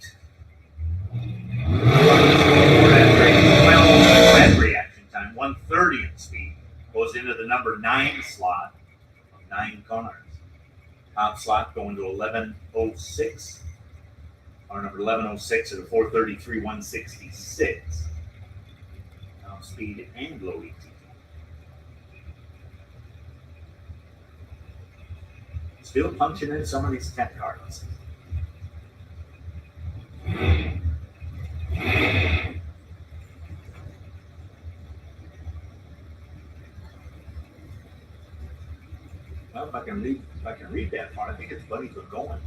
Well, reaction time. 130 in speed. Goes into the number 9 slot of 9 cars. Top slot going to 1106. Car number 1106 at a 433, 166. Top speed and low ET. Still punching in some of these 10 cards. Well, if I can read that part, I think it's Buddy's going.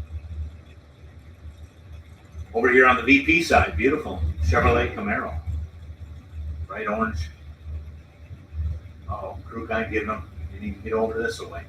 Over here on the VP side, beautiful Chevrolet Camaro. Bright orange. Oh, crew guy giving him. You need to get over this way.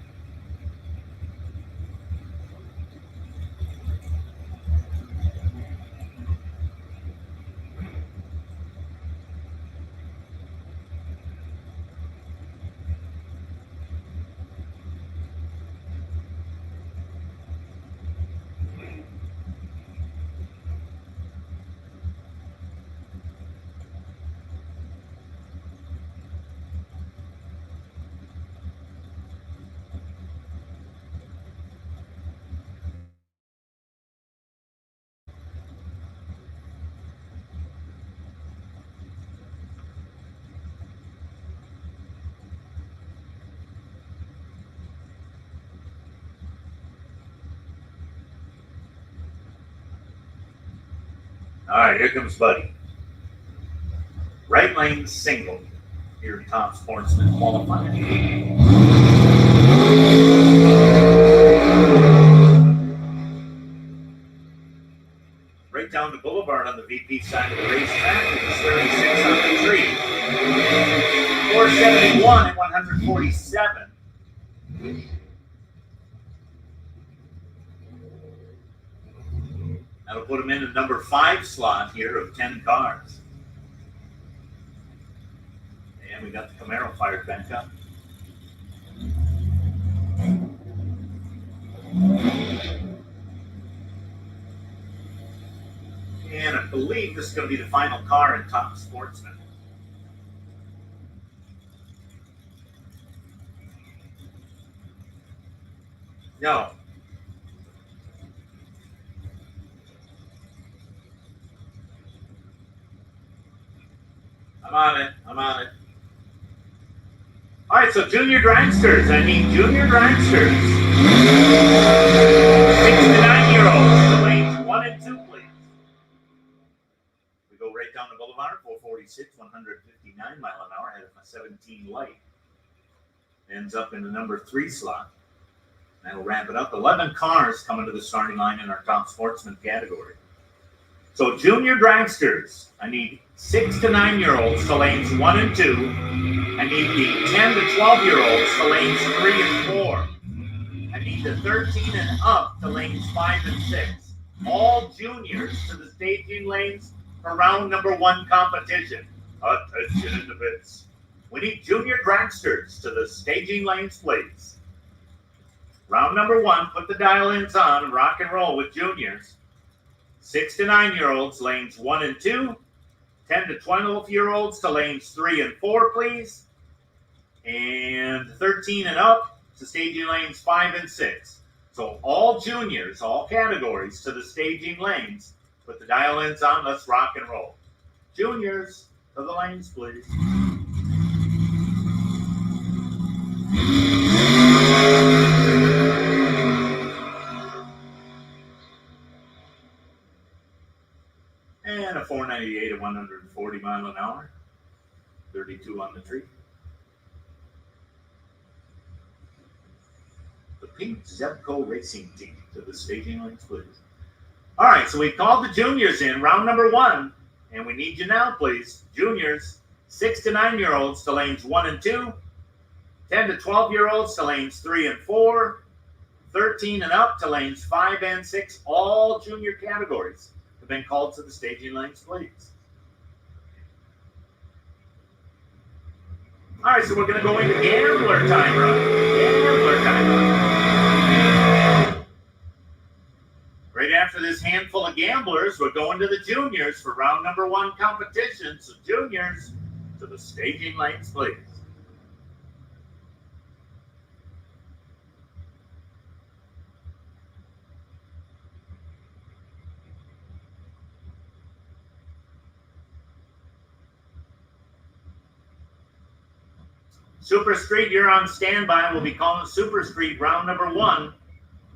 All right, here comes Buddy. Right lane single here in Tom Sportsman qualifying. Right down the boulevard on the VP side of the racetrack. It's 36 on the tree. 471 at 147. That'll put him in the number 5 slot here of 10 cars. And we got the Camaro fired back up. And I believe this is going to be the final car in Top Sportsman. No. I'm on it. All right, so junior dragsters. I need junior dragsters. 6 to 9-year-olds. The lanes 1 and 2, please. We go right down the boulevard. 446, 159 mile an hour. Ahead of my 17 light. Ends up in the number 3 slot. That'll wrap it up. 11 cars coming to the starting line in our top sportsman category. So junior dragsters, I need 6 to 9-year-olds to lanes 1 and 2. I need the 10 to 12-year-olds to lanes 3 and 4. I need the 13 and up to lanes 5 and 6. All juniors to the staging lanes for round number 1 competition. Attention in the bits. We need junior dragsters to the staging lanes, please. Round number 1, put the dial-ins on and rock and roll with juniors. 6 to 9-year-olds, lanes 1 and 2. 10 to 12-year-olds to lanes 3 and 4, please. And 13 and up to staging lanes 5 and 6. So all juniors, all categories to the staging lanes. Put the dial-ins on, let's rock and roll. Juniors to the lanes, please. And a 498 at 140 mile an hour. 32 on the tree. The pink Zebco Racing Team to the staging lanes, please. All right, so we called the juniors in, round number 1, and we need you now, please. Juniors, 6 to 9-year-olds to lanes 1 and 2, 10 to 12-year-olds to lanes 3 and 4, 13 and up to lanes 5 and 6. All junior categories have been called to the staging lanes, please. All right, so we're going to go into gambler time run. Gambler time run. Right after this handful of gamblers, we're going to the juniors for round number 1 competition. So juniors to the staging lanes, please. Super Street, you're on standby. We'll be calling Super Street round number 1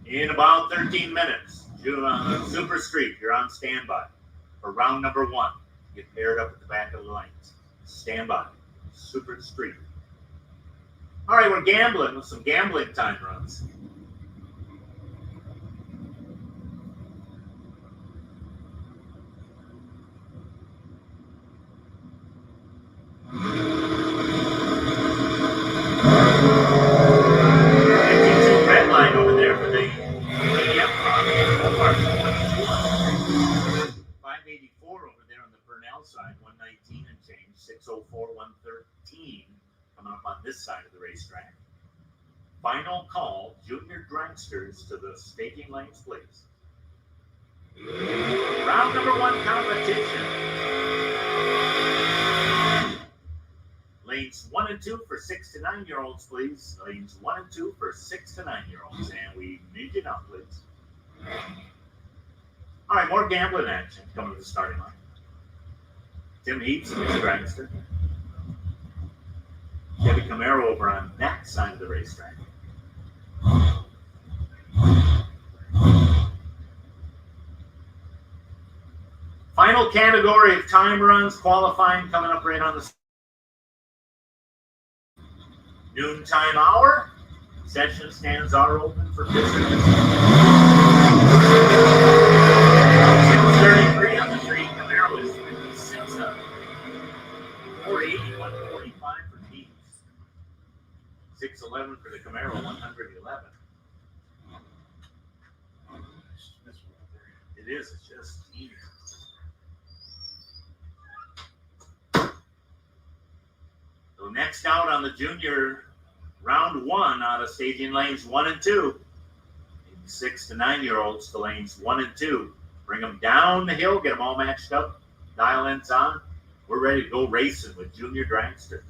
in about 13 minutes. Super Street, you're on standby for round number 1. Get paired up at the back of the lanes. Standby. Super Street. All right, we're gambling with some gambling time runs. Red line over there for the 584 over there on the Burnell side, 119 and change, 604, 113 coming up on this side of the racetrack. Final call, junior dragsters to the staging lanes, please. Round number 1 competition. Lanes 1 and 2 for 6 to 9-year-olds, please. Lanes 1 and 2 for 6 to 9-year-olds. And we need you now, please. All right, more gambling action coming to the starting line. Tim Heaps and his dragster. Chevy Camaro over on that side of the racetrack. Final category of time runs, qualifying coming up right on the noontime hour. Session stands are open for business. 633 on the tree. Camaro is 56 up. 480, 145 for Keys. 611 for the Camaro, 111. It is, it's just easy. So next out on the junior round 1 out of staging lanes 1 and 2. 6 to 9-year-olds to lanes 1 and 2. Bring them down the hill, get them all matched up, dial ins on. We're ready to go racing with junior dragsters.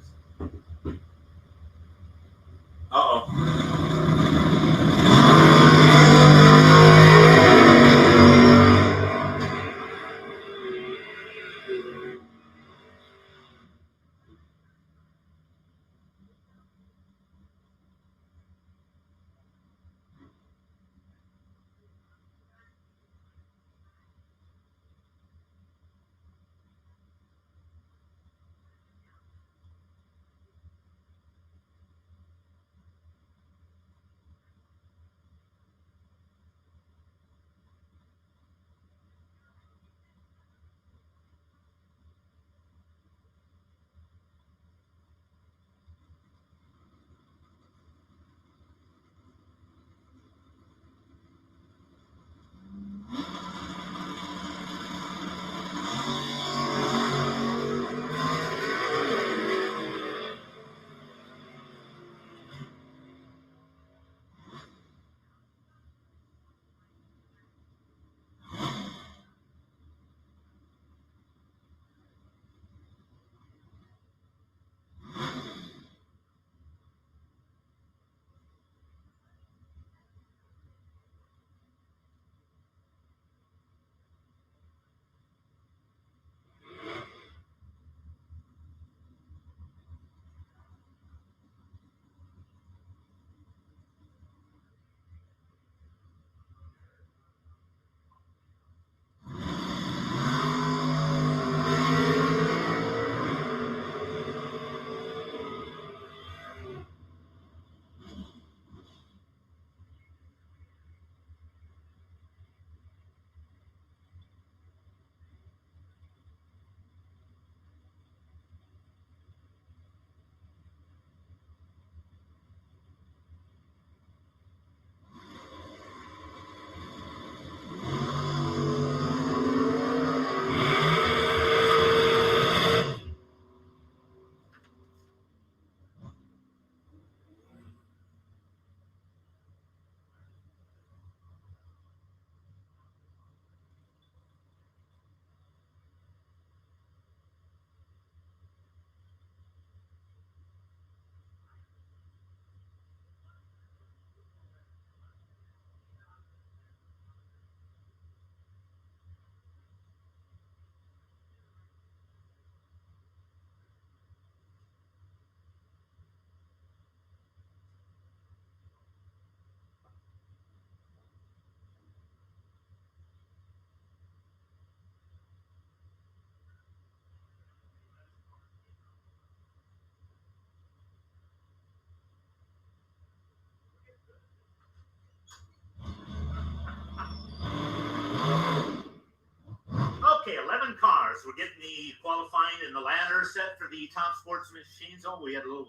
we're getting the qualifying and the ladder set for the top sports machines. Oh, we had a little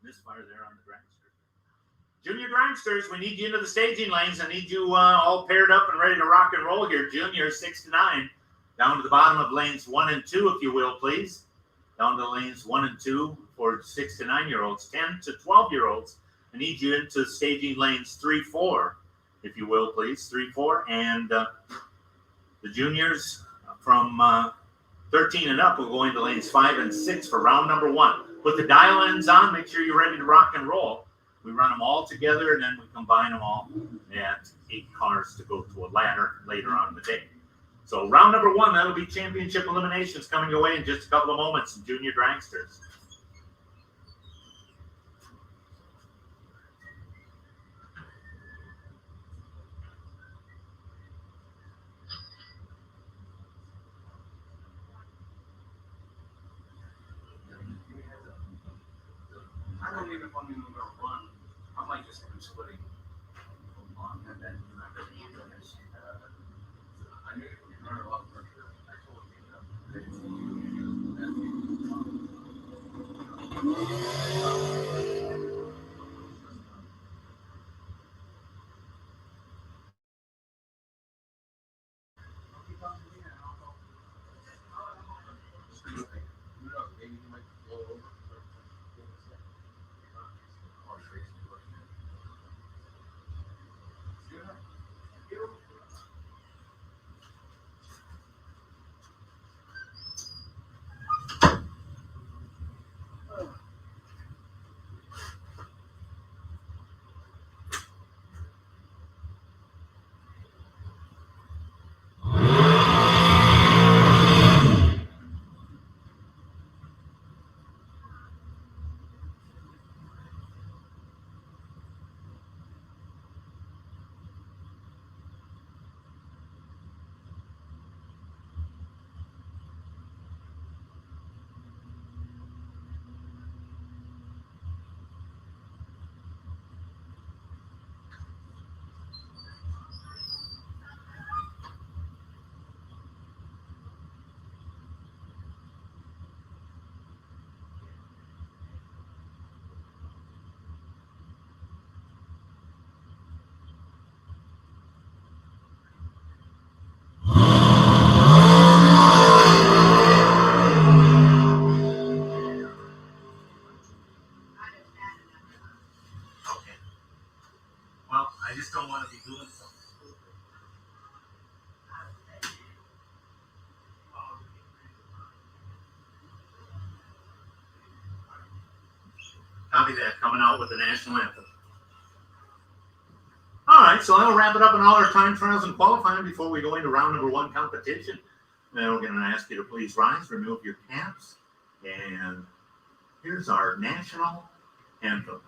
misfire there on the dragsters. Junior dragsters, we need you into the staging lanes. I need you all paired up and ready to rock and roll here. Juniors 6 to 9, down to the bottom of lanes 1 and 2, if you will, please. Down to lanes 1 and 2 for 6 to 9-year-olds. 10 to 12-year-olds, I need you into staging lanes 3, 4, if you will, please. 3, 4, and the juniors from 13 and up will go into lanes 5 and 6 for round number 1. Put the dial-ins on. Make sure you're ready to rock and roll. We run them all together, and then we combine them all at 8 cars to go to a ladder later on in the day. So round number 1, that'll be championship eliminations coming your way in just a couple of moments in junior dragsters. I don't even want to run. I might just do splitting on and then I knew you could run a lot for sure. I told Okay. Well, I just don't want to be doing something stupid. Copy that. Coming out with the national anthem. All right, so that'll wrap it up in all our time trials and qualifying before we go into round number 1 competition. Then we're going to ask you to please rise, remove your caps, and here's our national anthem.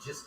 Just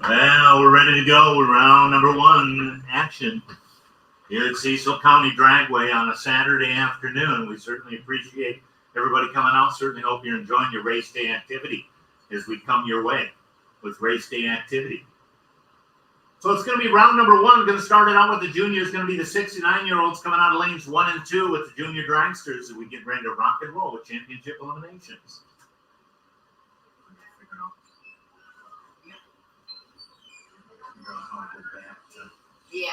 Well, we're ready to go with round number one action here at Cecil County Dragway on a Saturday afternoon. We certainly appreciate everybody coming out. Certainly hope you're enjoying your race day activity as we come your way with race day activity. So it's going to be round number one. Going to start it out with the juniors. Going to be the 69-year-olds coming out of lanes 1 and 2 with the junior dragsters as we get ready to rock and roll with championship eliminations. Yeah.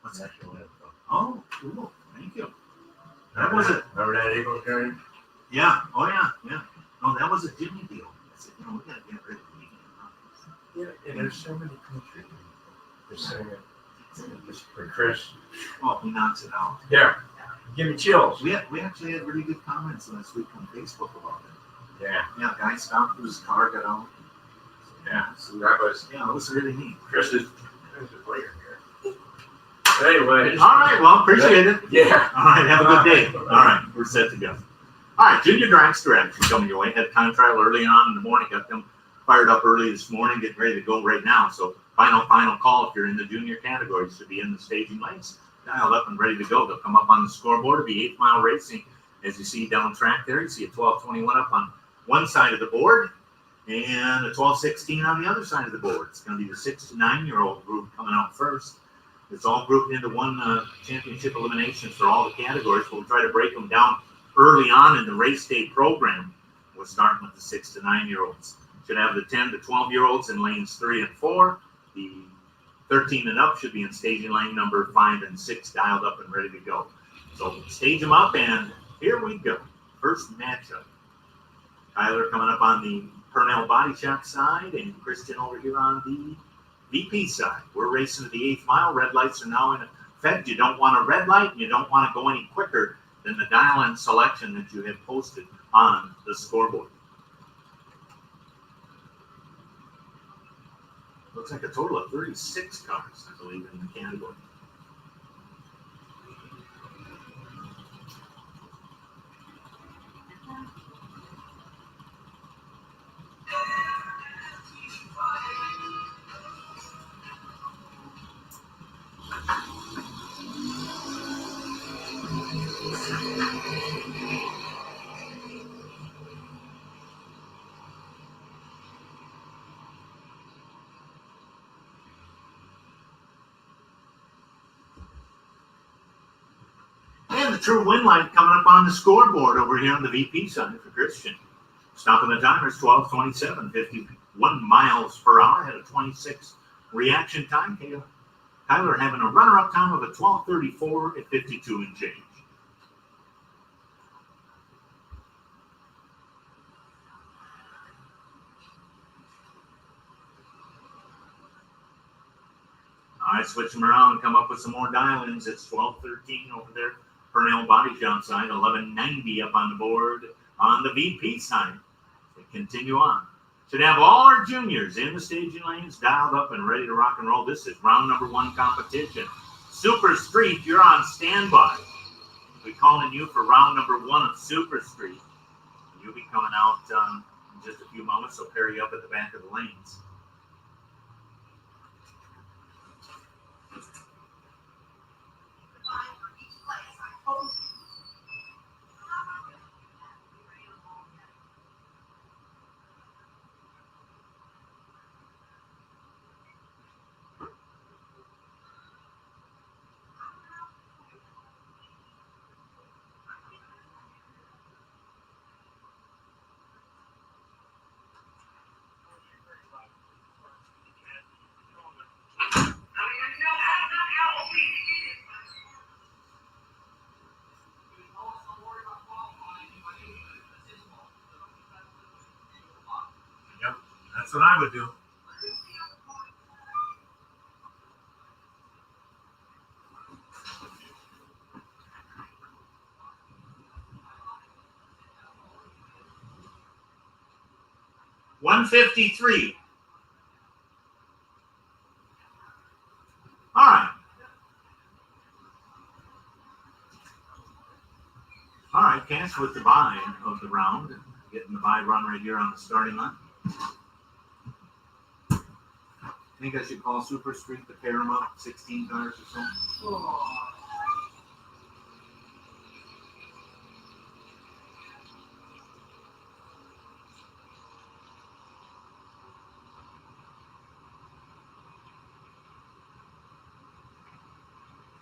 What's that? Oh, cool. Thank you. That was it. Remember that April carry? Yeah. Oh, yeah. Yeah. No, that was a Jimmy deal. I said, we got to get rid of the Yeah, and there's so many country people just saying it. Just for Chris. Well, he knocks it out. Yeah. Give me chills. We actually had really good comments last week on Facebook about it. Yeah. Yeah, guy stopped his car, got out. Yeah. So That was yeah, it was really neat. Chris is a player here. But anyway. All right, well, appreciate it. Yeah. All right, have a good day. All right, we're set to go. All right, junior dragster action coming your way. Had a time trial early on in the morning. Got them fired up early this morning, getting ready to go right now. So final call if you're in the junior category. You should be in the staging lanes, dialed up and ready to go. They'll come up on the scoreboard. It'll be 8 Mile Racing. As you see down track there, you see a 12:21 up on one side of the board and a 12:16 on the other side of the board. It's going to be the 6 to 9-year-old group coming out first. It's all grouped into one championship elimination for all the categories. We'll try to break them down early on in the race day program. We're starting with the 6 to 9-year-olds. Should have the 10 to 12-year-olds in lanes 3 and 4. The 13 and up should be in staging lane number 5 and 6, dialed up and ready to go. So stage them up, and here we go. First matchup. Tyler coming up on the Purnell Body Shop side, and Christian over here on the VP side. We're racing to the 8th mile. Red lights are now in effect. You don't want a red light, and you don't want to go any quicker than the dial-in selection that you have posted on the scoreboard. Looks like a total of 36 cars, I believe, in the category. And the true win light coming up on the scoreboard over here on the VP side for Christian. Stopping the timer is 12:27, 51 miles per hour. Had a 26 reaction time. Tyler having a runner-up time of a 12:34 at 52 and change. All right, switch them around and come up with some more dial-ins. It's 12:13 over there. Purnell Body Shop side, 11:90 up on the board on the VP side. We continue on. Should have all our juniors in the staging lanes, dialed up and ready to rock and roll. This is round number 1 competition. Super Street, you're on standby. We're calling you for round number 1 of Super Street. You'll be coming out in just a few moments, so pair you up at the back of the lanes. That's what I would do. $153. All right. All right, Cass with the bye of the round. Getting the bye run right here on the starting line. I think I should call Super Street to pair them up, 16 cars or something.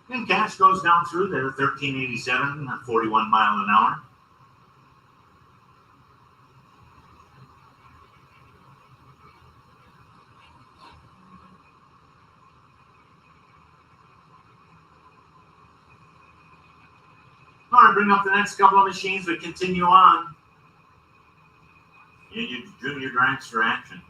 And Cash goes down through there, 1387, 41 mile an hour. All right, bring up the next couple of machines. We continue on. In your junior dragster action.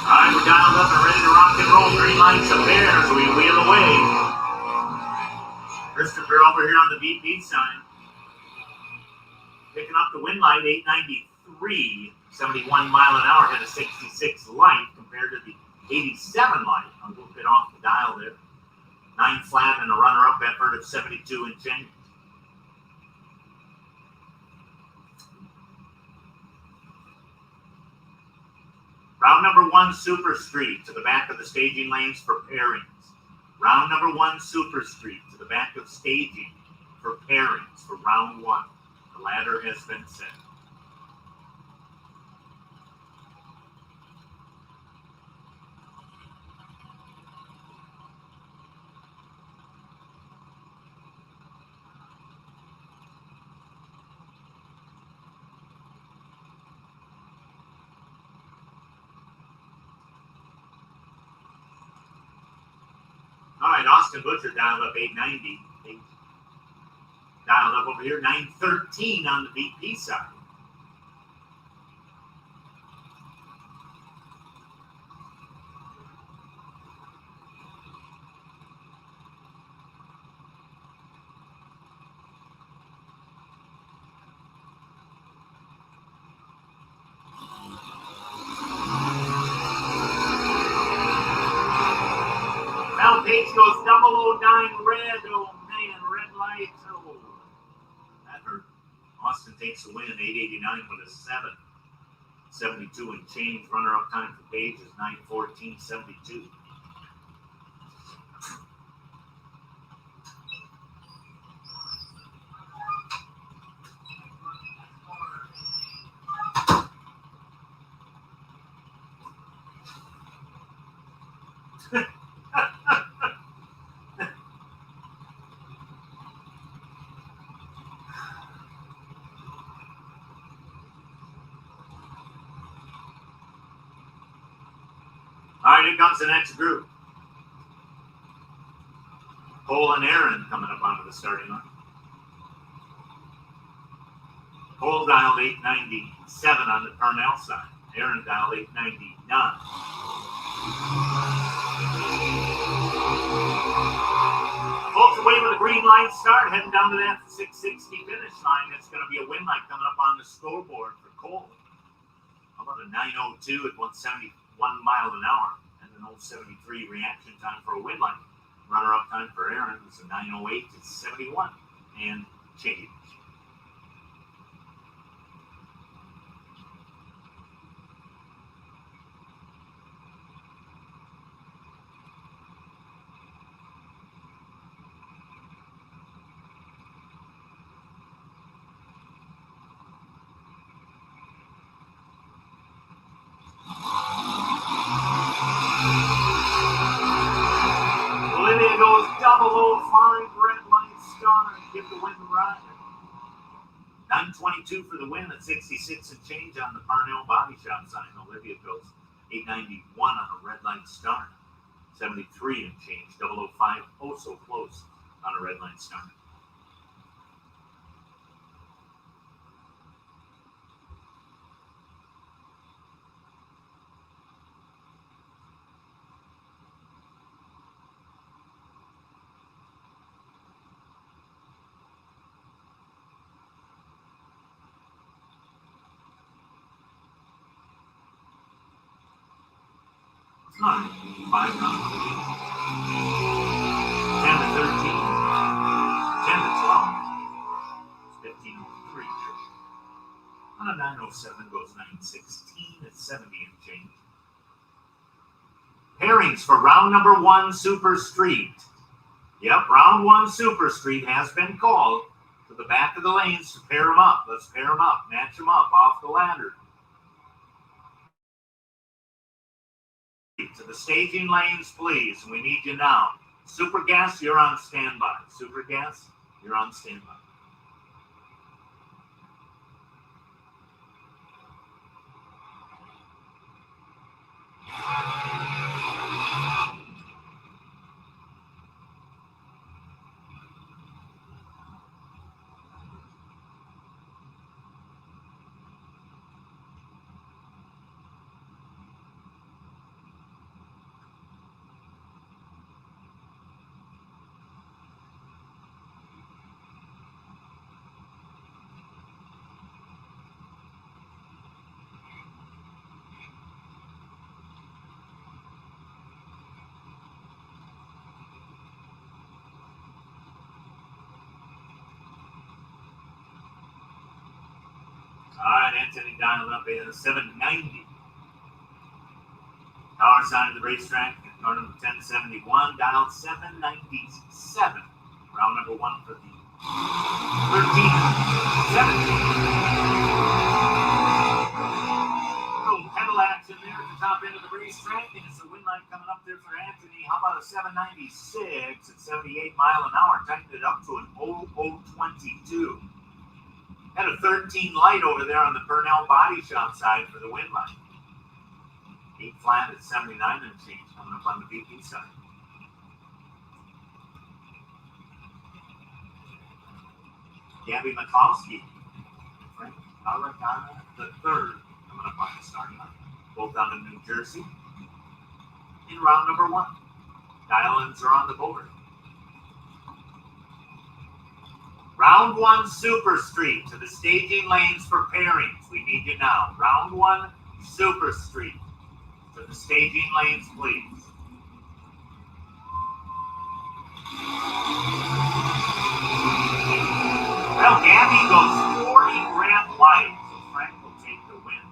All right, we're dialed up and ready to rock and roll. Green lights up there as we wheel away. Christopher over here on the VP side. Picking up the wind light, 893, 71 mile an hour, had a 66 light compared to the 87 light. A little bit off the dial there. 9 flat and a runner-up effort of 72 and change. Round number 1, Super Street to the back of the staging lanes for pairings. Round number 1, Super Street to the back of staging for pairings for round 1. The ladder has been set. All right, Austin Butcher dialed up 890. Dialed up over here, 913 on the VP side. Now Page goes 009 red. Oh man, red light. Oh, that hurt. Austin takes the win, 889 with a 7. 72 and change. Runner up time for Page is 9:14.72. All right, here comes the next group. Cole and Aaron coming up onto the starting line. Cole dialed 897 on the Parnell side. Aaron dialed 899. Both away with a green line start, heading down to that 660 finish line. It's going to be a win light coming up on the scoreboard for Cole. How about a 9:02 at 171 mile an hour, and an 0:73 reaction time for a win light. Runner-up time for Aaron is a 9:08 at 71 and change. Olivia goes 005 red light star and give the win to Ryan. 9:22 for the win at 66 and change on the Parnell Body Shop sign. Olivia goes 891 on a red light star. 73 and change. 005, oh so close on a red light star. Nine, 5 rounds. 10 to 13. 10 to 12. It's 15:03 here. On a 9:07 goes 9:16 at 70 and change. Pairings for round number 1 Super Street. Yep, round 1 Super Street has been called to the back of the lanes to pair them up. Let's pair them up, match them up off the ladder. To the staging lanes, please. We need you now. Super Gas, you're on standby. Super Gas, you're on standby. All right, Anthony dialed up at a 790. Power sign of the racetrack, car number 1071, dialed 797. Round number 1 for the 13, 17. Little pedal action there at the top end of the racetrack, and it's a win line coming up there for Anthony. How about a 796 at 78 mile an hour? Tightened it up to an 0022. Had a 13 light over there on the Purnell Body Shop side for the win line. 8 flat at 79 and change coming up on the VP side. Gabby McCloskey, Frank Aragana the third coming up on the starting line. Both out of New Jersey. In round number 1. Dial-ins are on the board. Round 1 Super Street to the staging lanes for pairings. We need you now. Round 1 Super Street to the staging lanes, please. Well, Gabby goes 40 red light, so Frank will take the win.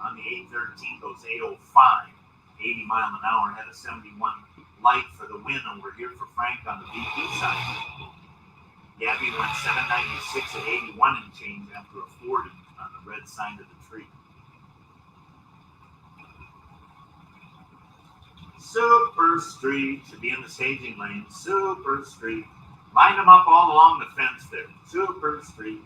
On the 813 goes 805, 80 mile an hour, had a 71 light for the win over here for Frank on the VP side. Gabby went 796 at 81 and change after a 40 on the red side of the tree. Super Street should be in the staging lane. Super Street. Line them up all along the fence there. Super Street.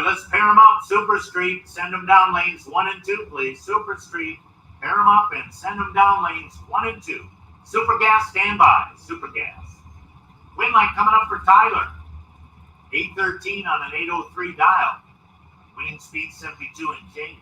let's pair them up. Super Street, send them down lanes 1 and 2, please. Super Street, pair them up and send them down lanes 1 and 2. Super Gas, stand by. Super Gas. Win line coming up for Tyler. 813 on an 803 dial. Winning speed 72 and change.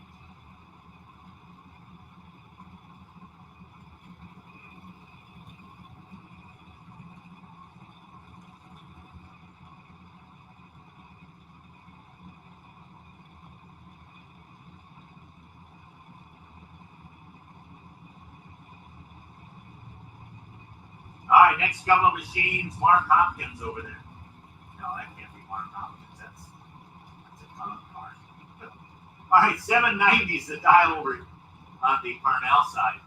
All right, next couple of machines. Mark Hopkins over there. No, that can't be Mark Hopkins. That's a ton of cars. All right, 790 is the dial over on the Parnell side.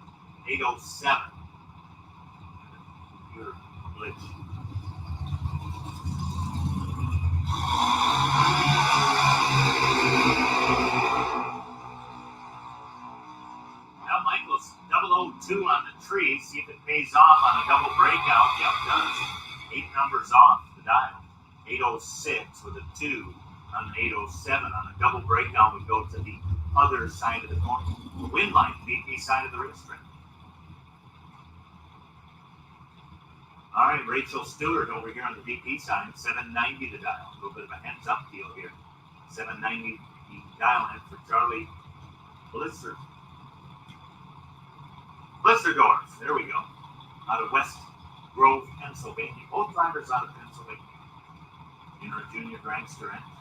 807. Computer glitch. Now Michael's 002 on the tree. See if it pays off on a double breakout. Yep, it does. 8 numbers off the dial. 806 with a 2 on an 807. On a double breakout, we go to the other side of the coin. The win line, VP side of the racetrack. All right, Rachel Stewart over here on the VP side, 790 the dial. A little bit of a heads up deal here. 790 the dial in for Charlie Blisserdorf. There we go. Out of West Grove, Pennsylvania. Both drivers out of Pennsylvania. In our junior dragster engine.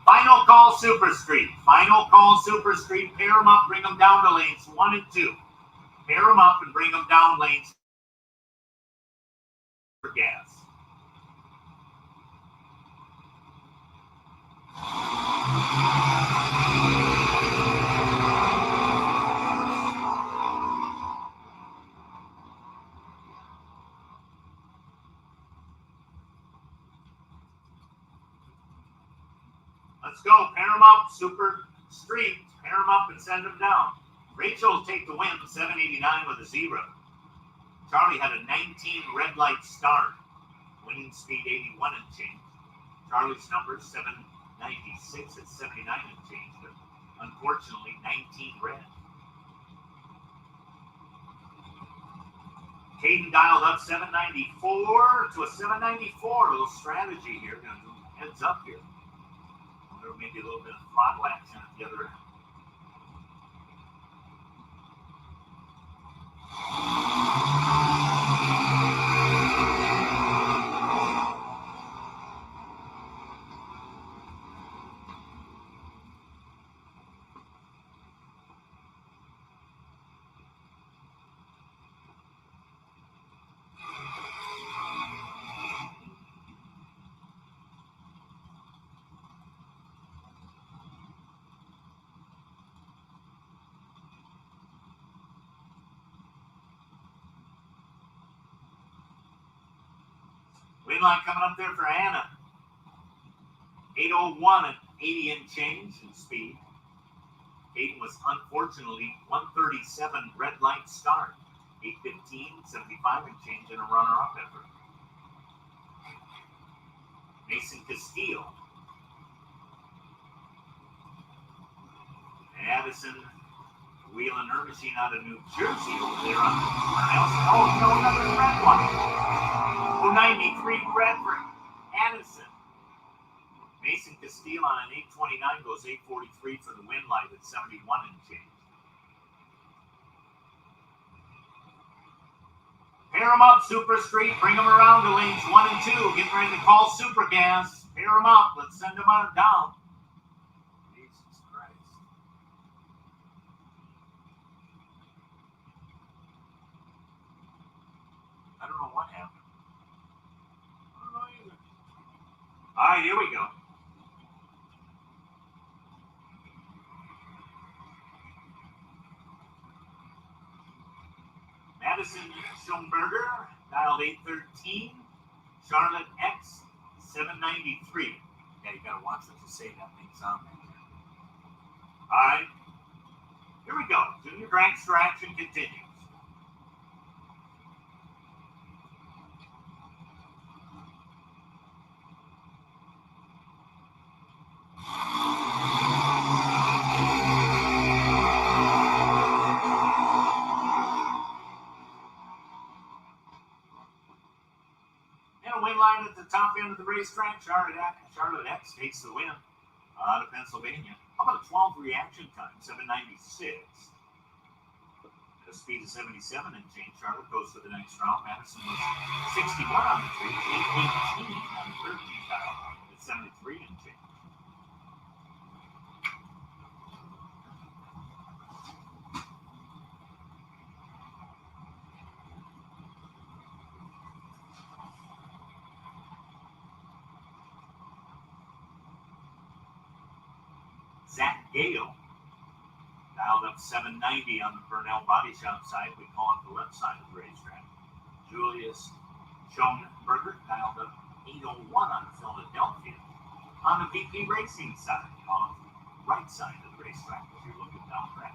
Final call Super Street. Final call Super Street. Pair them up, bring them down to lanes 1 and 2. Pair them up and bring them down lanes for gas. Let's go. Pair them up. Super Street. Pair them up and send them down. Rachel will take the win. 789 with a 0. Charlie had a 19 red light start. Winning speed 81 and change. Charlie's number 796 at 79 and change. But unfortunately, 19 red. Caden dialed up 794 to a 794. A little strategy here. Gonna do heads up here. Or maybe a little bit of throttle action at the other end. Win line coming up there for Anna. 801 and 80 and change in speed. Hayden was unfortunately 137 red light start. 815, 75 and change in a runner-up effort. Mason Castile. Addison wheeling her machine out of New Jersey over there on oh no, another red one. 93 red for Addison. Mason Castile on an 829 goes 843 for the win light at 71 and change. Pair them up, Super Street. Bring them around to lanes 1 and 2. Getting ready to call Super Gas. Pair them up. Let's send them on down. Jesus Christ. I don't know what happened. I don't know either. All right, here we go. Madison Schomberger, dialed 813. Charlotte X, 793. Yeah, you gotta watch what you say. That makes sound right there. All right. Here we go. Junior dragster action continues. And a win line at the top end of the racetrack. Charlotte X takes the win out of Pennsylvania. How about a 12 reaction time? 796. At a speed of 77 and change. Charlotte goes to the next round. Madison was 61 on the tree. 818 on the 13 tile. At 73 and change. Zach Gale dialed up 790 on the Burnell Body Shop side. We call it the left side of the racetrack. Julius Schoenberger dialed up 801 on Philadelphia. On the VP Racing side, on the right side of the racetrack as you're looking down track.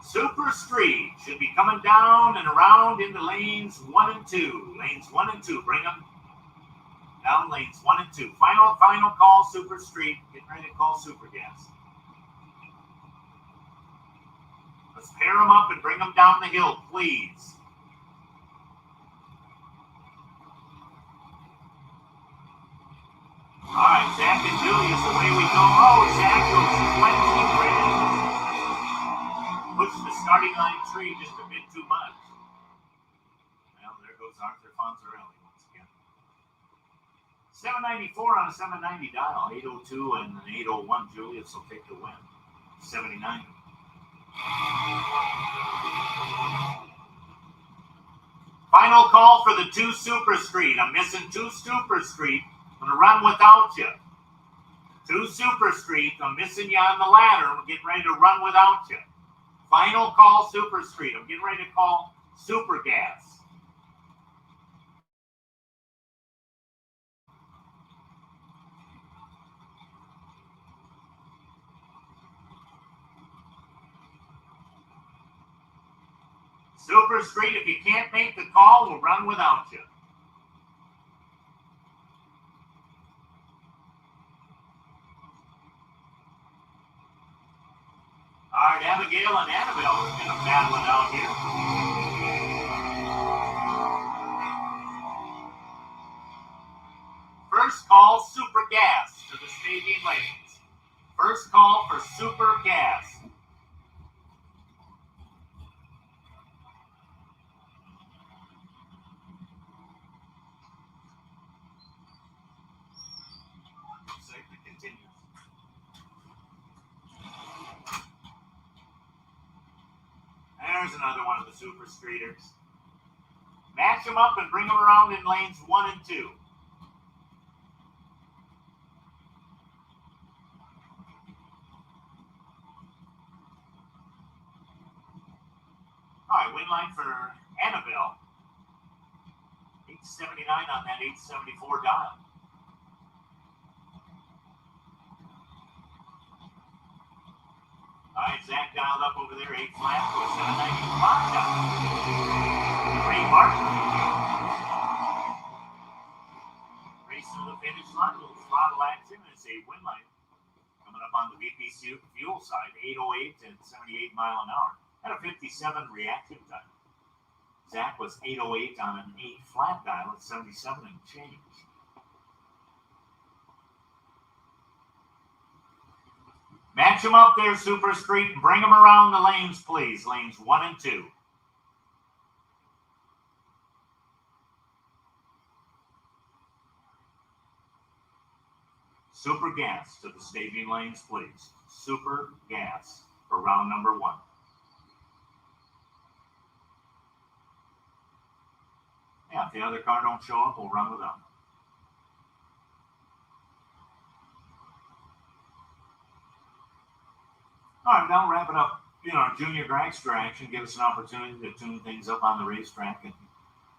Super Street should be coming down and around into lanes 1 and 2. Lanes 1 and 2. Bring them down lanes 1 and 2. Final call, Super Street. Get ready to call Super Gas. Let's pair them up and bring them down the hill, please. All right, Zach and Julius, away we go. Oh, Zach goes 20 red. Push the starting line tree just a bit too much. Well, there goes Arthur Fonzarelli once again. 794 on a 790 dial. 802 and an 801. Julius will take the win. 79. Final call for the 2 Super Street. I'm missing 2 Super Street. I'm going to run without you. 2 Super Street. I'm missing you on the ladder. I'm getting ready to run without you. Final call, Super Street. I'm getting ready to call Super Gas. Super Street, if you can't make the call, we'll run without you. All right, Abigail and Annabelle are going to battle it out here. First call, Super Gas to the staging lanes. First call for Super Gas. Segment continues. There's another one of the Super Streeters. Match them up and bring them around in lanes 1 and 2. All right, win line for Annabelle. 879 on that 874 dial. All right, Zach dialed up over there, 8 flat to a 795 dial. Ray Martin. Race to the finish line, little throttle action as a win line. Coming up on the VP fuel side, 808 and 78 mile an hour. Had a 57 reactive time. Zach was 808 on an 8 flat dial at 77 and change. Match them up there, Super Street, and bring them around the lanes, please. Lanes 1 and 2. Super Gas to the staging lanes, please. Super Gas for round number 1. Yeah, if the other car don't show up, we'll run with them. All right, now wrap it up. Junior dragster action, give us an opportunity to tune things up on the racetrack and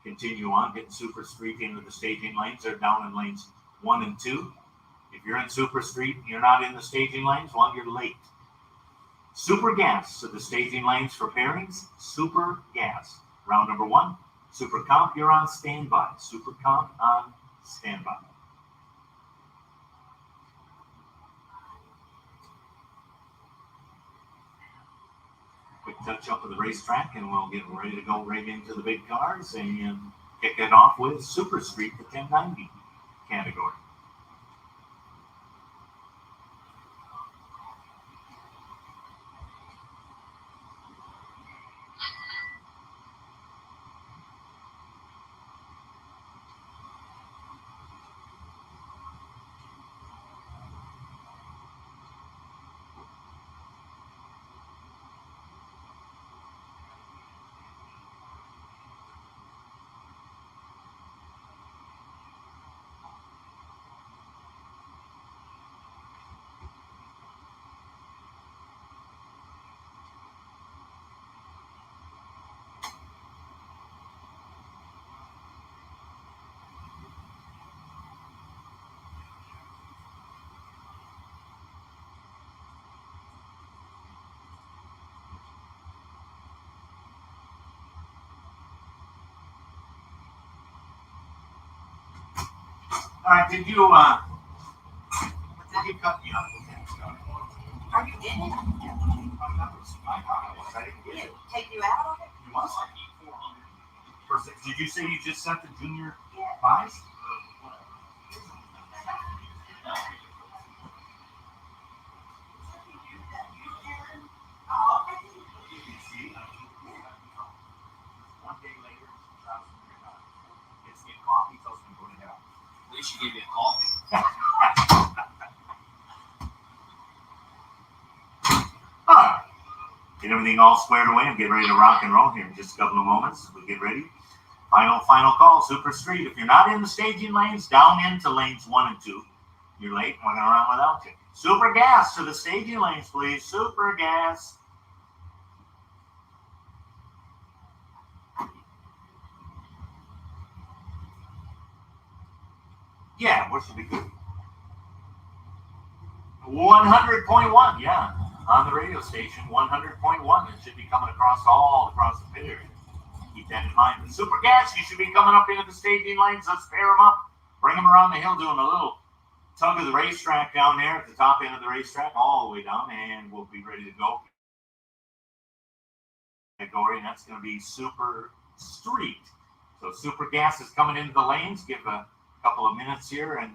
continue on, getting Super Street into the staging lanes. They're down in lanes 1 and 2. If you're in Super Street and you're not in the staging lanes, well, you're late. Super Gas to the staging lanes for pairings. Super Gas. Round number 1. Super Comp, you're on standby. Super Comp on standby. We quick touch up of the racetrack, and we'll get ready to go right into the big cars and kick it off with Super Street, the 1090 category. All right, did you cut me off? Are you in it? I thought I was. I didn't get Did it. it take you out of it? You must have. Did you say you just sent the junior buys? Oh, One day later, gets me coffee, tells me to go to hell. At least you gave me a coffee. All right. Get everything all squared away and get ready to rock and roll here in just a couple of moments. We'll get ready. Final call, Super Street. If you're not in the staging lanes, down into lanes 1 and 2. You're late, we're going to run without you. Super gas to the staging lanes, please. Super gas. Yeah, we should be good. 100.1, yeah. On the radio station, 100.1. It should be coming across the pit area. Keep that in mind. The super gas, you should be coming up into the staging lanes. Let's pair them up. Bring them around the hill, doing a little tug of the racetrack down there at the top end of the racetrack, all the way down, and we'll be ready to go. Category, and that's going to be Super Street. So super gas is coming into the lanes. Give a couple of minutes here, and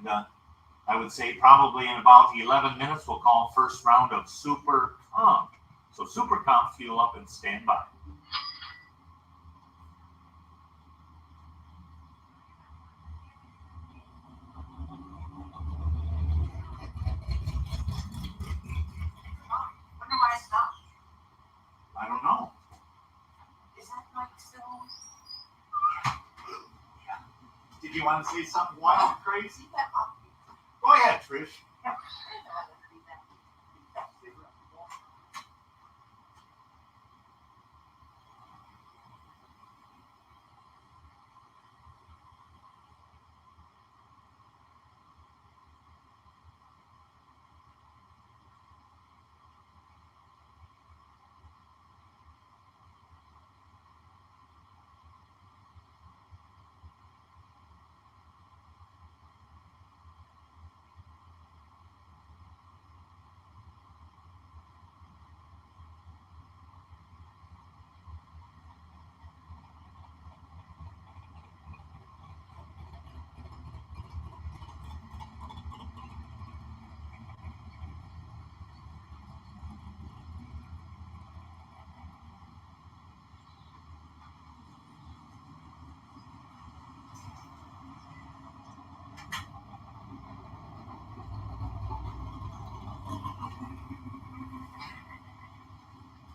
I would say probably in about 11 minutes we'll call first round of Super Comp. So Super Comp, fuel up and stand by. wonder why I stopped. I don't know. Is that mic still on? Did you want to say something wild and crazy? Yeah, I'll Go ahead, Trish. be back.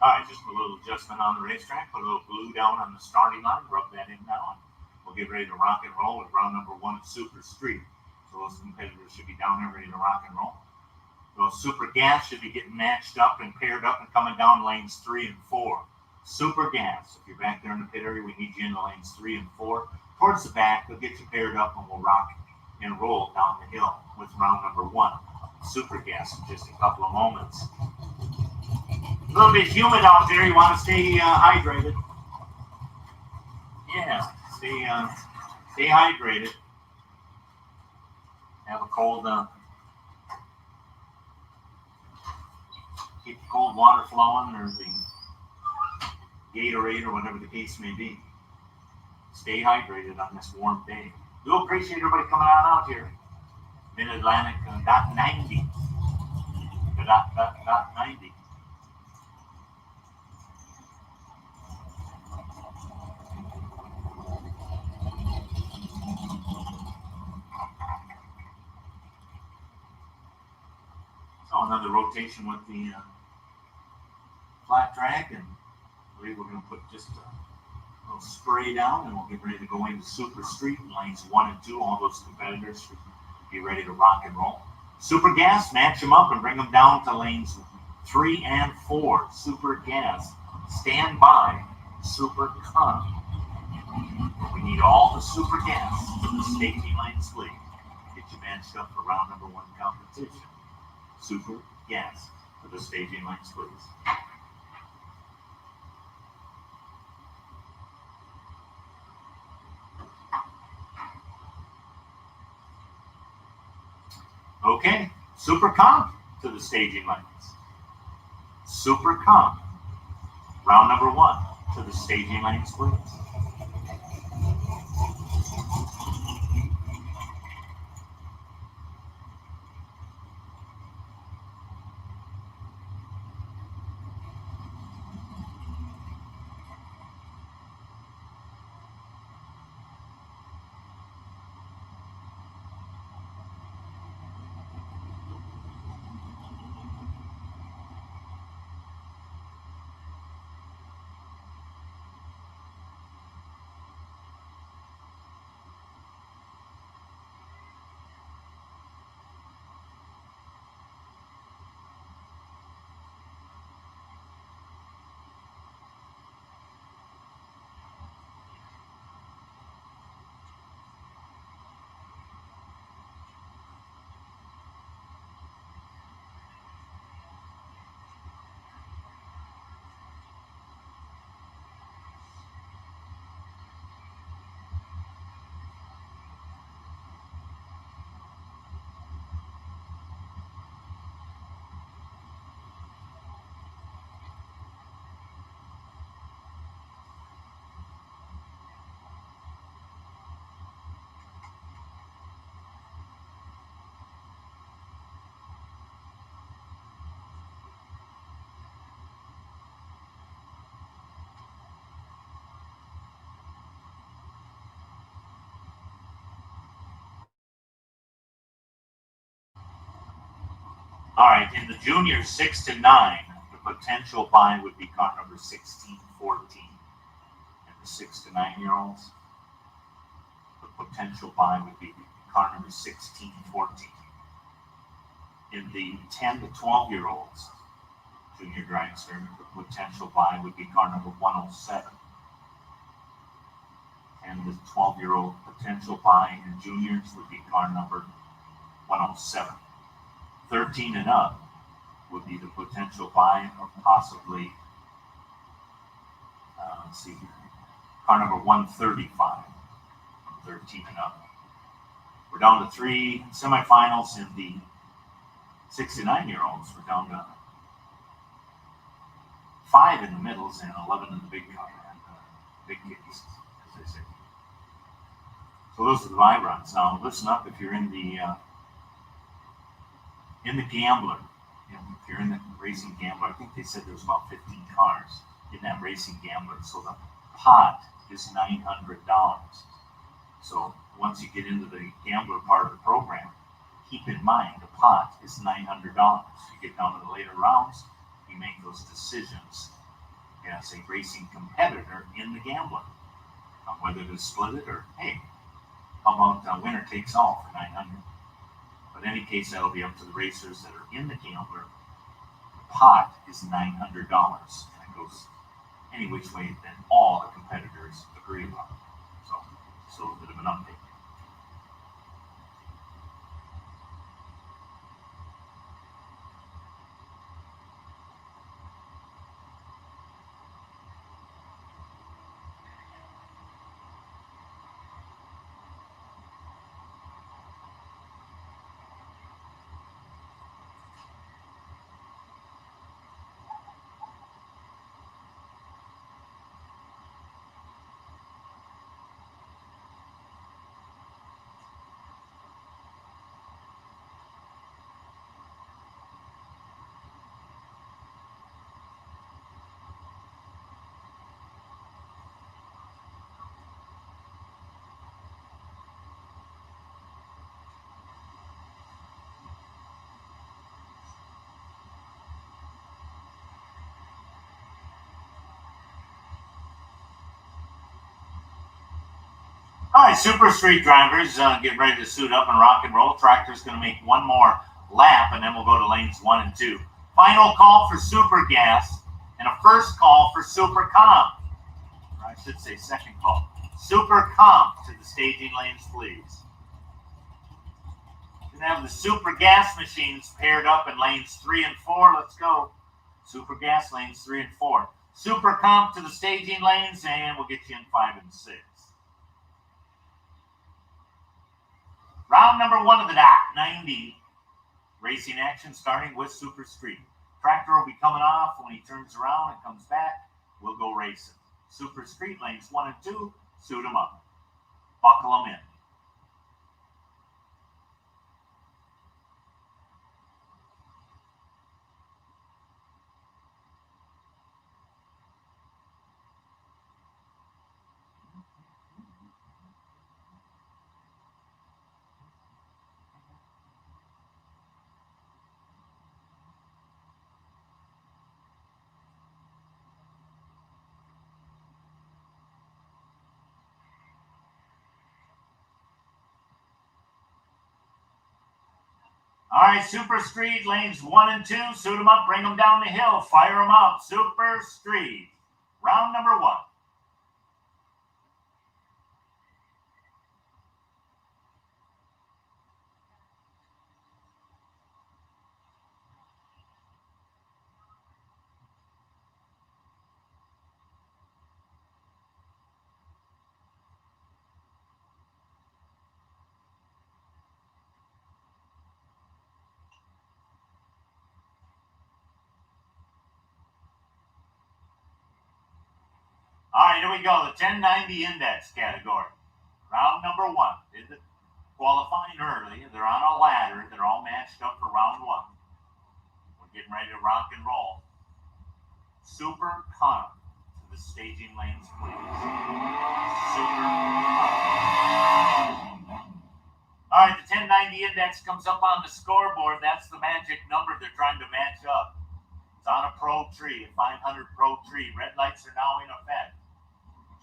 All right, just a little adjustment on the racetrack. Put a little glue down on the starting line. Rub that in now. We'll get ready to rock and roll with round number 1 at Super Street. So those competitors should be down there ready to rock and roll. Those super gas should be getting matched up and paired up and coming down lanes 3 and 4. Super gas. If you're back there in the pit area, we need you in the lanes 3 and 4. Towards the back, we'll get you paired up and we'll rock and roll down the hill with round number 1. Super gas in just a couple of moments. A little bit humid out there. You want to stay hydrated. Yeah, stay hydrated. Have a cold, keep the cold water flowing, or the Gatorade, or whatever the case may be. Stay hydrated on this warm day. Do appreciate everybody coming on out here. Mid-Atlantic, dot 90. Dot 90. So another rotation with the flat drag, and I believe we're going to put just a little spray down, and we'll get ready to go into Super Street in lanes 1 and 2. All those competitors should be ready to rock and roll. Super Gas, match them up and bring them down to lanes 3 and 4. Super Gas, stand by. Super Con. We need all the Super Gas for the staging lanes, please. Get you matched up for round number 1 competition. Super Gas for the staging lanes, please. Okay, Super Comp to the staging lanes. Super Comp, round number 1 to the staging lanes, please. All right, in the juniors 6 to 9, the potential buy would be car number 1614. And the 6 to 9-year-olds, the potential buy would be car number 1614. In the 10 to 12-year-olds, junior dragster, the potential buy would be car number 107. And the 12-year-old potential buy in juniors would be car number 107. 13 and up would be the potential buy of possibly, let's see here, car number 135, 13 and up. We're down to 3 semifinals in the 6 to 9-year-olds. We're down to 5 in the middles and 11 in the big car and big kids, as they say. So those are the buy runs. Now listen up if you're in the gambler, if you're in the racing gambler, I think they said there's about 15 cars in that racing gambler. So the pot is $900. So once you get into the gambler part of the program, keep in mind the pot is $900. You get down to the later rounds, you make those decisions as a racing competitor in the gambler on whether to split it or, hey, how about winner takes all for $900. But in any case, that'll be up to the racers that are in the gambler. The pot is $900, and it goes any which way that all the competitors agree upon. So a bit of an update. All right, Super Street drivers, get ready to suit up and rock and roll. Tractor's going to make one more lap, and then we'll go to lanes 1 and 2. Final call for Super Gas, and a first call for Super Comp. Or I should say second call. Super Comp to the staging lanes, please. We're going to have the Super Gas machines paired up in lanes 3 and 4. Let's go. Super Gas lanes 3 and 4. Super Comp to the staging lanes, and we'll get you in 5 and 6. Round number 1 of the dot 90. Racing action starting with Super Street. Tractor will be coming off. When he turns around and comes back, we'll go racing. Super Street lanes 1 and 2. Suit them up. Buckle them in. All right, Super Street, lanes 1 and 2, suit them up, bring them down the hill, fire them up. Super Street, round number 1. All right, here we go, the 1090 index category. Round number 1. Did the qualifying early. They're on a ladder. They're all matched up for round 1. We're getting ready to rock and roll. Super Comp to the staging lanes, please. Super Comp. All right, the 1090 index comes up on the scoreboard. That's the magic number they're trying to match up. It's on a pro tree, a 500 pro tree. Red lights are now in effect.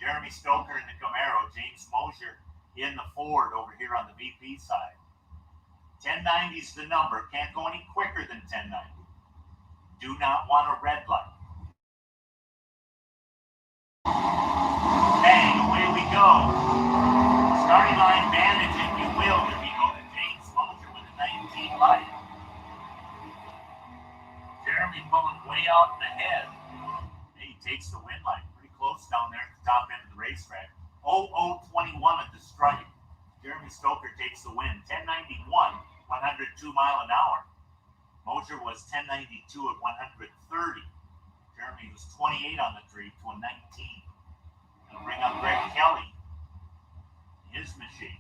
Jeremy Stoker in the Camaro, James Mosier in the Ford over here on the VP side. 1090 is the number. Can't go any quicker than 1090. Do not want a red light. Bang, away we go. Starting line bandage, if you will, if you go to James Mosier with a 19 light. Jeremy pulling way out in the head. He takes the win line. Close down there at the top end of the racetrack. 0021 at the stripe. Jeremy Stoker takes the win. 1091, 102 mile an hour. Mosier was 1092 at 130. Jeremy was 28 on the tree to a 19. Gonna bring up Greg Kelly. His machine.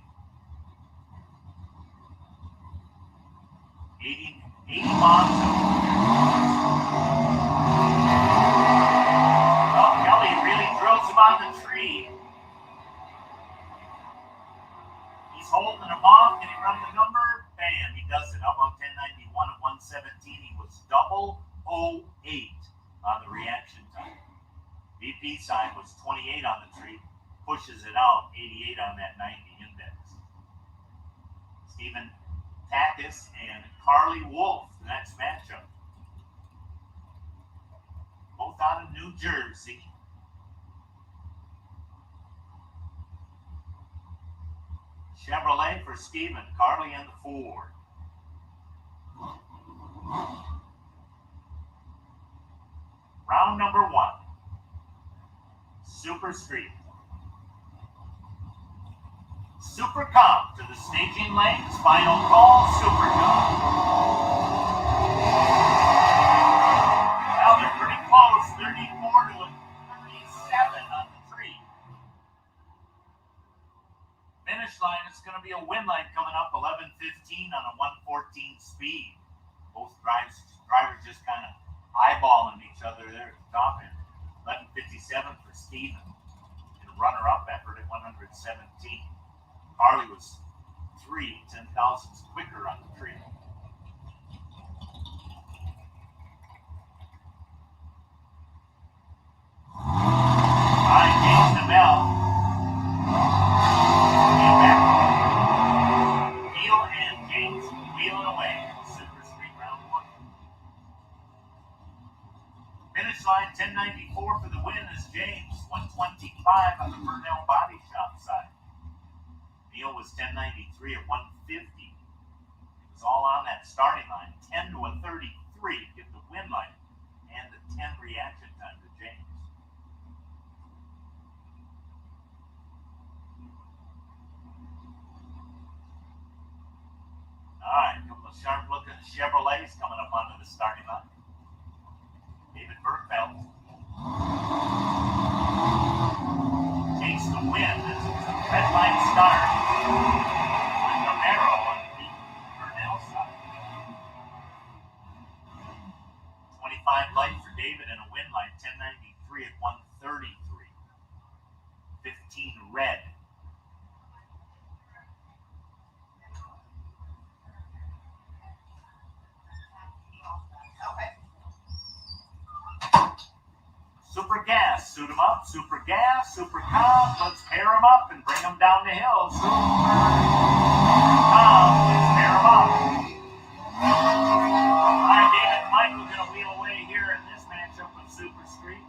80 miles. On the tree. He's holding him off. Can he run the number? Bam, he does it. How about 1091 at 117? He was 008 on the reaction time. VP side was 28 on the tree. Pushes it out, 88 on that 90 index. Stephen Takis and Carly Wolf, the next matchup. Both out of New Jersey. Chevrolet for Stephen, Carly and the Ford. Round number 1. Super Street. Super Comp to the staging lanes. Final call, Super Comp. Now they're pretty close, 34 to 37 on the tree. Finish line, it's going to be a win line coming up, 11:15 on a 114 speed. Both drivers just kind of eyeballing each other there at the top end. 11:57 for Steven. And a runner-up effort at 117. Carly was 3 10,000ths quicker on the tree. All right, James DeMel. 93 at 150. It was all on that starting line. 10 to a 33, get the win line, and the 10 reaction time to James. All right, a couple of sharp-looking Chevrolets coming up onto the starting line. David Bergfeld takes the win. This is a red line start with Romero on the Burnell side. 25 light for David and a win line, 1093 at 133. 15 red. Super gas, suit them up. Super gas, super calm. Let's pair them up and bring them down the hill. Super calm, let's pair them up. All right, David and Michael going to wheel away here in this matchup with Super Street.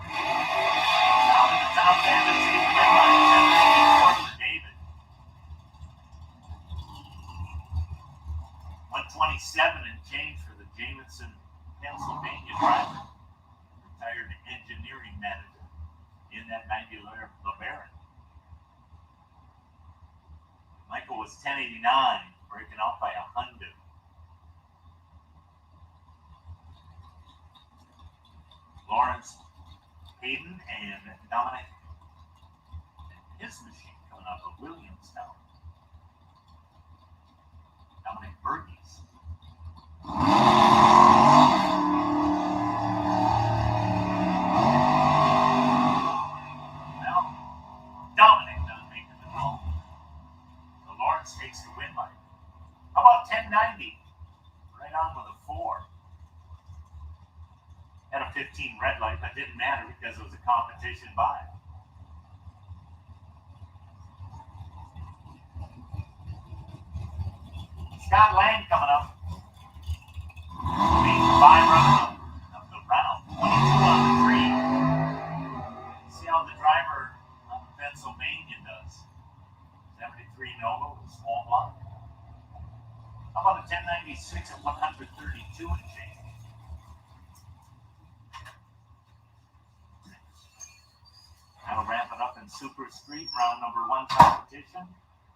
Down to the top end of the win line, 1094 for David. 127 and change for the Jamison, Pennsylvania driver. Retired engineering manager in that 90 LeBaron. Michael was 1089, breaking off by 100. Lawrence Hayden and Dominic, his machine coming out of Williamstown. Dominic Berges. Dominic doesn't make it at all. So Lawrence takes the win line. How about 1090? Right on with a 4. Had a 15 red light, but didn't matter because it was a competition buy. Scott Lang coming up. Leading by runner of the round. 22 on the green. See how the driver Pennsylvania does. 73 Nova with a small block. How about a 1096 at 132 and change? Now wrap it up in Super Street, round number 1 competition.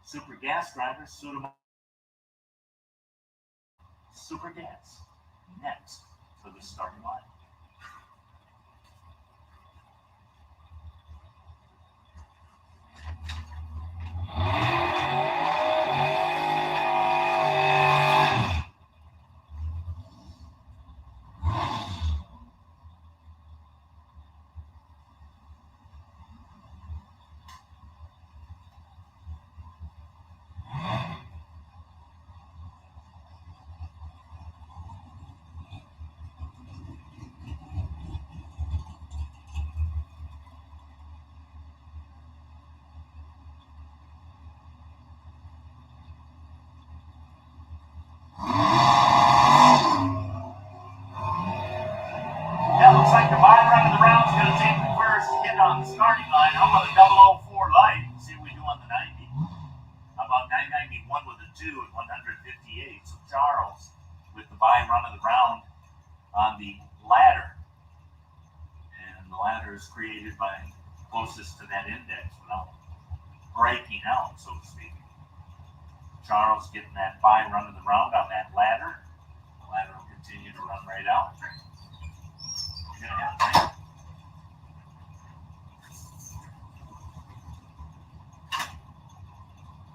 Super gas drivers, suit 'em up. Super gas next for the starting line. Looks like the buy run of the round is going to take the first hit on the starting line. How about a 004 light? See what we do on the 90. How about 991 with a 2 at 158? So Charles with the buy run of the round on the ladder. And the ladder is created by closest to that index without breaking out, so to speak. Charles getting that buy run of the round on that ladder. The ladder will continue to run right out.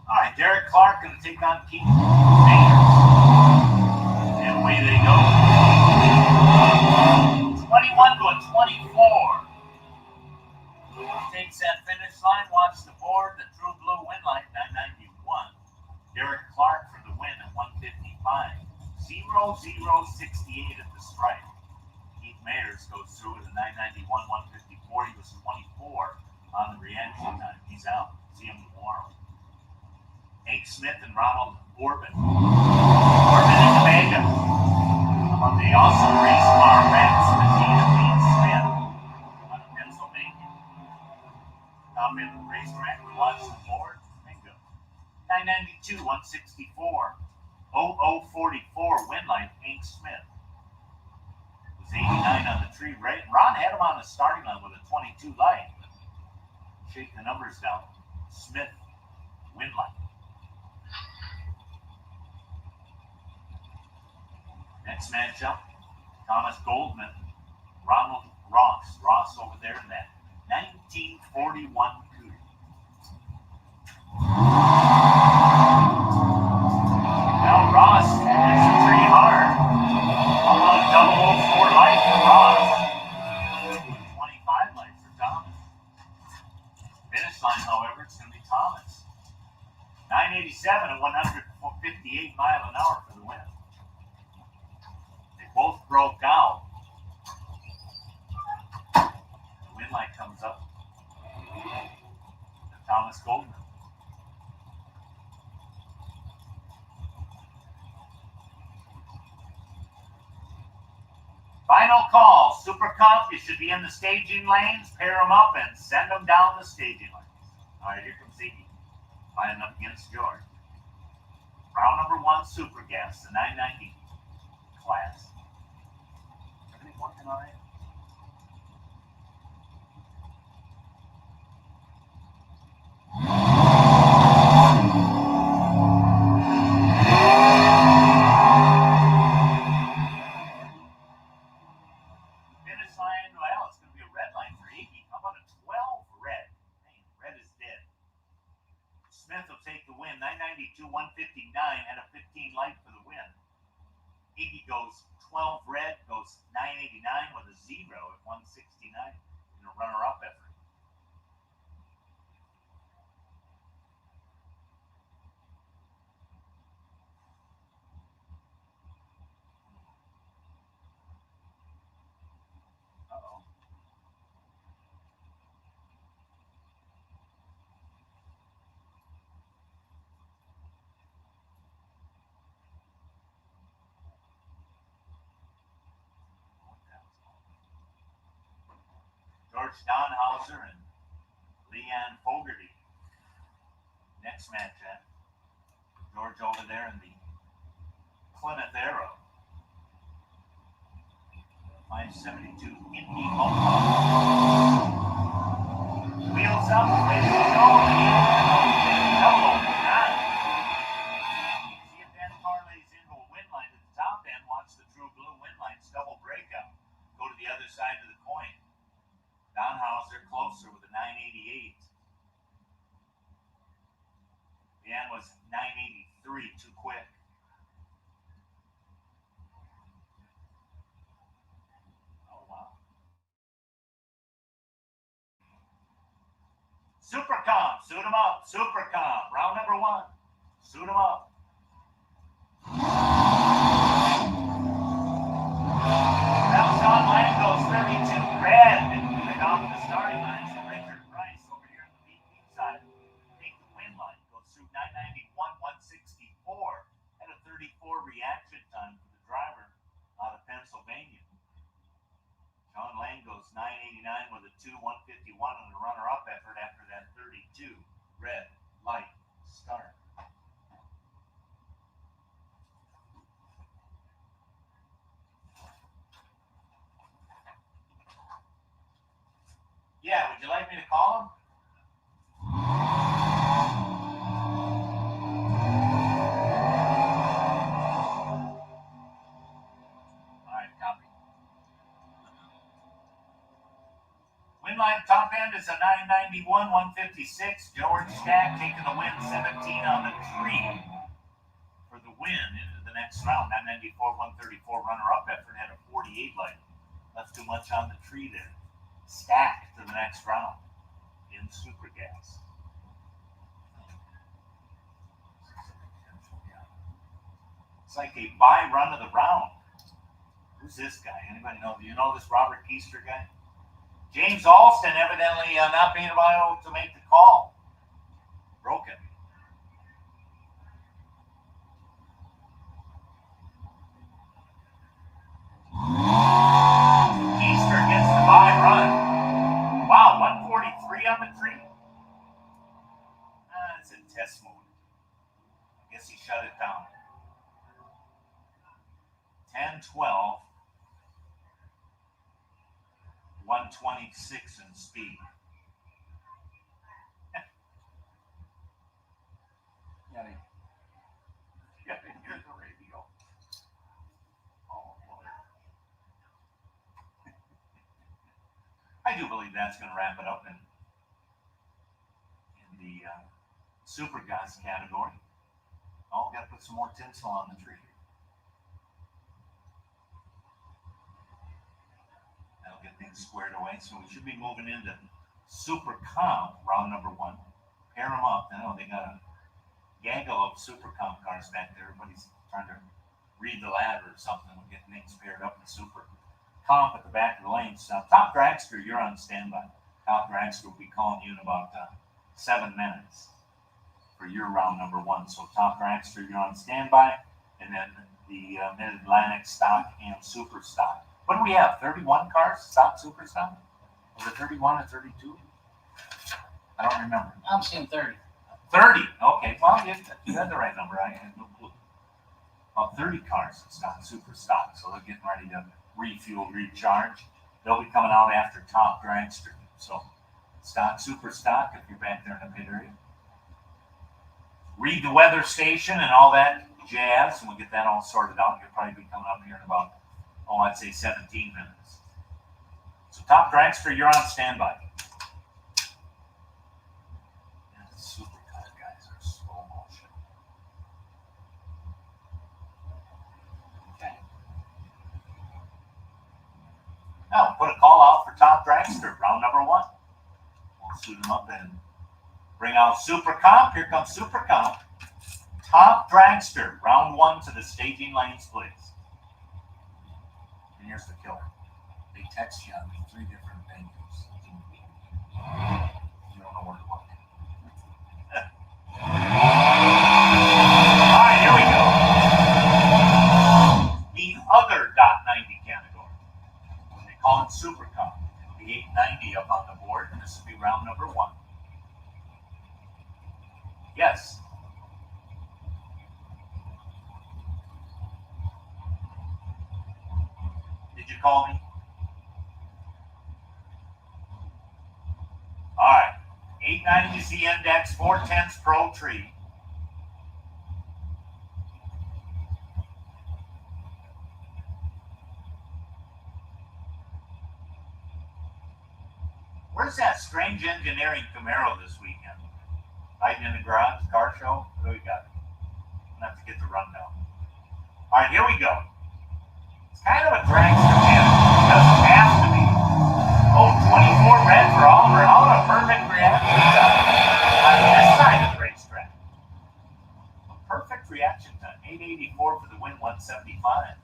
All right, Derek Clark going to take on Keith Sanders. And away they go. 21 to a 24. Takes that finish line, watch the board, the True Blue win line, 991. Derek Clark for the win at 155. 0-0-68 at the stripe. Keith Mayers goes through with a 991, 154. He was 24 on the reaction time. He's out. See him tomorrow. Hank Smith and Ronald Orban. Orban and Omega. They also race car Rex, Medina, Pete Smith out of Pennsylvania. Top end of the racetrack. We watch the board. Bingo. 992, 164. 0044 wind line, Hank Smith. It was 89 on the tree. Right? Ron had him on the starting line with a 22 light. Shake the numbers down. Smith, wind line. Next matchup, Thomas Goldman, Ronald Ross. Ross over there in that 1941 Cougar. Now Ross is pretty hard. Almost double 04 light for Ross. 25 light for Thomas. Finish line, however, it's going to be Thomas. 987 and 158 mile an hour for the win. They both broke out. The wind light comes up. And Thomas Goldman. Final call. Super Cup, you should be in the staging lanes. Pair them up and send them down the staging lanes. All right, here comes Ziggy. Lining up against George. Round number 1, Super Gas, the 990 class. Everything working all right? Finish line, well, it's going to be a red line for Iggy. How about a 12 red? Man, red is dead. Smith will take the win, 992, 159, and a 15 light for the win. Iggy goes 12 red, goes 989 with a 0 at 169 in a runner-up effort. Uh-oh. George Donhauser and Leanne Fogarty. Next match, George over there in the Plymouth Arrow. 572 Indy Mohawk. Wheels up, ready to go. Double overtime. See if Dan parlays into a wind line at the top end. Watch the True Blue wind lines double breakout. Go to the other side of the coin. Donhauser closer with a 988. Dan was 983, too quick. Oh, wow. Supercom, suit him up. Supercom, round number 1. Suit him up. Now Sean Lang goes 32 red. Off the starting line, so Richard Price over here on the VP side. Take the win line, goes through 991, 164, and a 34 reaction time for the driver out of Pennsylvania. Sean Lang goes 989 with a 2, 151 on the runner-up effort after that 32 red light start. Yeah, would you like me to call him? All right, copy. Win line top end is a 991, 156. George Stack taking the win, 17 on the tree for the win into the next round. 994, 134 runner-up effort had a 48 light. Left too much on the tree there. Stack to the next round in Super Gas. It's like a buy run of the round. Who's this guy? Anybody know? Do you know this Robert Keister guy? James Alston evidently not being able to make the call. Broken. Keister gets the buy run. Wow, 143 on the tree. It's in test mode. 126 in speed. Yeah, here's the radio. Oh, boy. I do believe that's going to wrap it up in the super gas category. Oh, got to put some more tinsel on the tree. That'll get things squared away. So we should be moving into super comp round number 1. Pair them up. I know they got a gaggle of super comp cars back there. Everybody's trying to read the ladder or something. We're getting things paired up in super comp at the back of the lane. So Top Dragster, you're on standby. Top Dragster will be calling you in about 7 minutes for your round number 1. So Top Dragster, you're on standby. And then the Mid-Atlantic stock and super stock. What do we have? 31 cars, stock, super stock? Was it 31 or 32? I don't remember. I'm seeing 30. 30. Okay, well, you had the right number. I had no clue. About 30 cars in stock, super stock. So they're getting ready to refuel, recharge. They'll be coming out after Top Dragster. So stock, super stock, if you're back there in the pit area. Read the weather station and all that jazz, and we'll get that all sorted out. You'll probably be coming up here in about, I'd say 17 minutes. So Top Dragster, you're on standby. Supercar guys are slow motion. Okay. Now, put a call out for Top Dragster, round number 1. We'll suit them up and bring out Super Comp. Here comes Super Comp. Top Dragster, round 1 to the staging lanes, please. And here's the killer. They text you on 3 different venues. You don't know where to look. All right, here we go. The other .90 category. They call it Super Comp. It'll be 890 up on the board, and this will be round number 1. Yes. Did you call me? All right. 890 Z Index, 410s Pro Tree. Where's that strange engineering Camaro this weekend? Hiding in the garage, car show? What do we got? I'm gonna have to get the rundown. All right, here we go. It's kind of a dragster, man. It doesn't have to be. Oh, 24 red for Oliver. All a perfect reaction on this side of the racetrack. A perfect reaction time. 884 for the win, 175.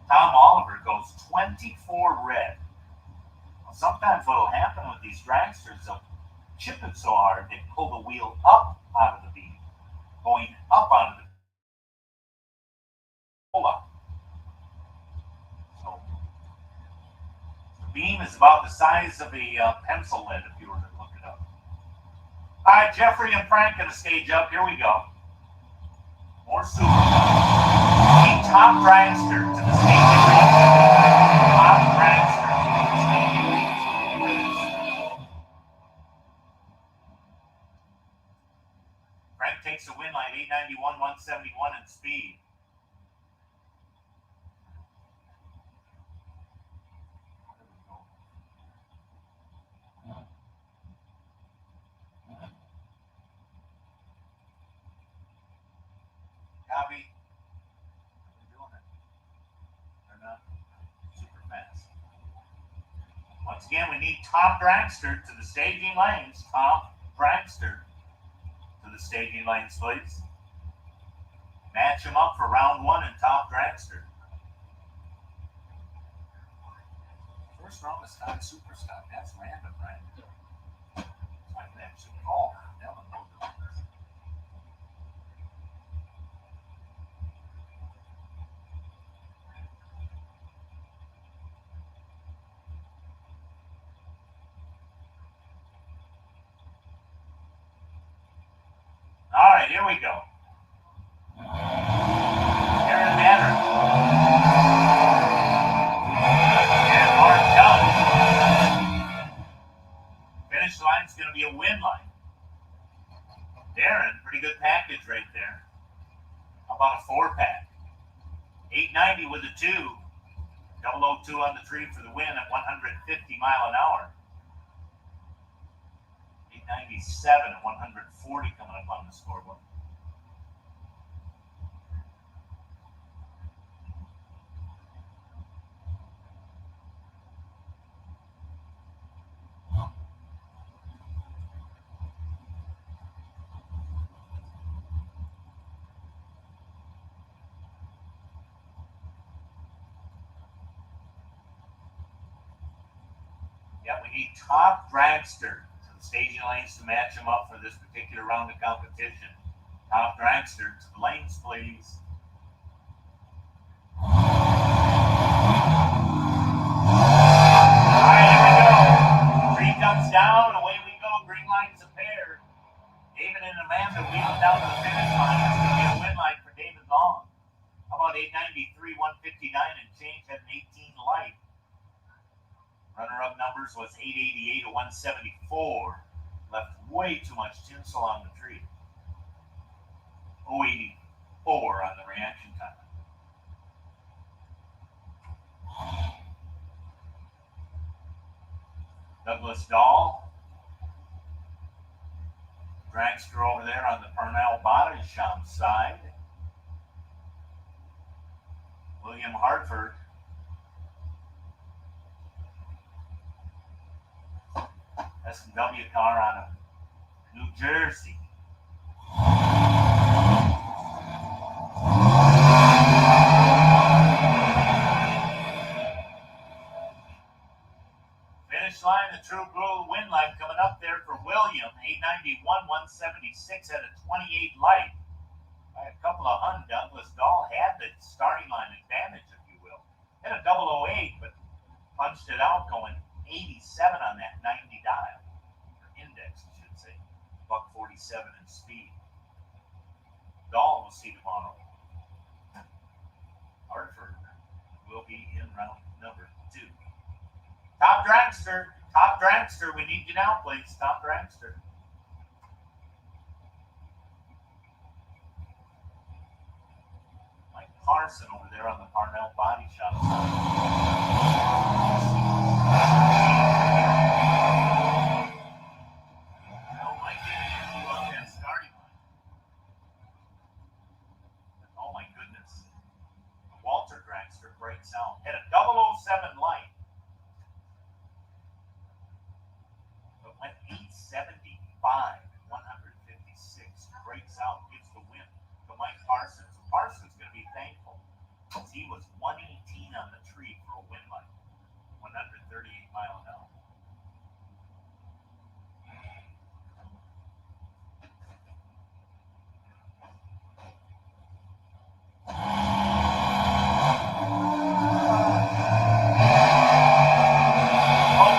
Tom Oliver goes 24 red. Well, sometimes what will happen with these dragsters, they'll chip it so hard they pull the wheel up out of the beam, going up out of the pull up. So the beam is about the size of a pencil lead if you were to look it up. All right, Jeffrey and Frank going to stage up. Here we go. More super. The Top Dragster to the stage. Top Dragster. Frank takes a win line, 891, 171 in speed. Copy. They're doing it. They're not super fast. Once again, we need Top Dragster to the staging lanes. Top Dragster to the staging lanes, please. Match them up for round 1 in Top Dragster. First round of stock, super stock. That's random, right? So I can actually call that one. All right, here we go. Aaron Manner. And Mark Young. line's going to be a win line. Darren, pretty good package right there. How about a 4-pack? 890 with a 2. 002 on the tree for the win at 150 mile an hour. 897 at 140 coming up on the scoreboard. Yeah, we need top dragster to the staging lanes to match them up for this particular round of competition. Top dragster to the lanes, please. All right, here we go. Tree comes down, away we go. Green line's a pair. David and Amanda wheel down to the finish line. It's going to be a win line for David Long. How about 893, 159 and change at an 18 light? Runner-up numbers was 888 to 174. Left way too much tinsel on the tree. 084 on the reaction time. Douglas Dahl. Dragster over there on the Purnell body shop side. William Hartford. S&W car out of New Jersey. Finish line, the True Blue win line coming up there for William. 891, 176 at a 28 light. By a couple of hun, Douglas Dahl had the starting line advantage, if you will. Hit a 008, but punched it out going 87 on that 90 dial. Or index, I should say. Buck 47 in speed. Dahl will see tomorrow. Hartford will be in round number 2. Top dragster. Top dragster. We need you now, please. Top dragster. Mike Carson over there on the Parnell body shop. Walter Dragster breaks out. Hit a 007 light. But went 875 at 156. Breaks out, gives the win to Mike Parsons. Parsons going to be thankful because he was 118 on the tree for a win light. 138 mile an hour.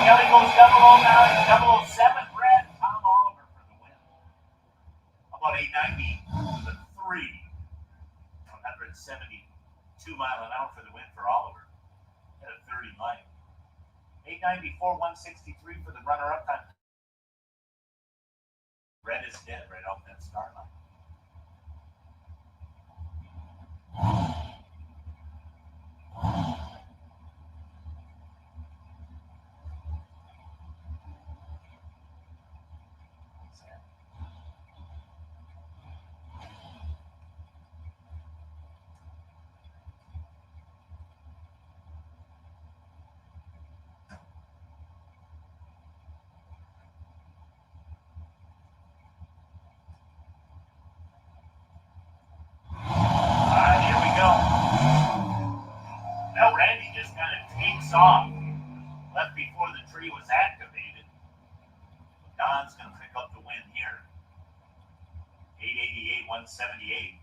Kelly goes 009, 007, Brad, Tom Oliver for the win. How about 890 to the 3? 172 mile an hour for the win for Oliver. At a 30 line. 894, 163 for the runner-up time. Red is dead right off that start line. Off left before the tree was activated. Don's going to pick up the win here. 888, 178.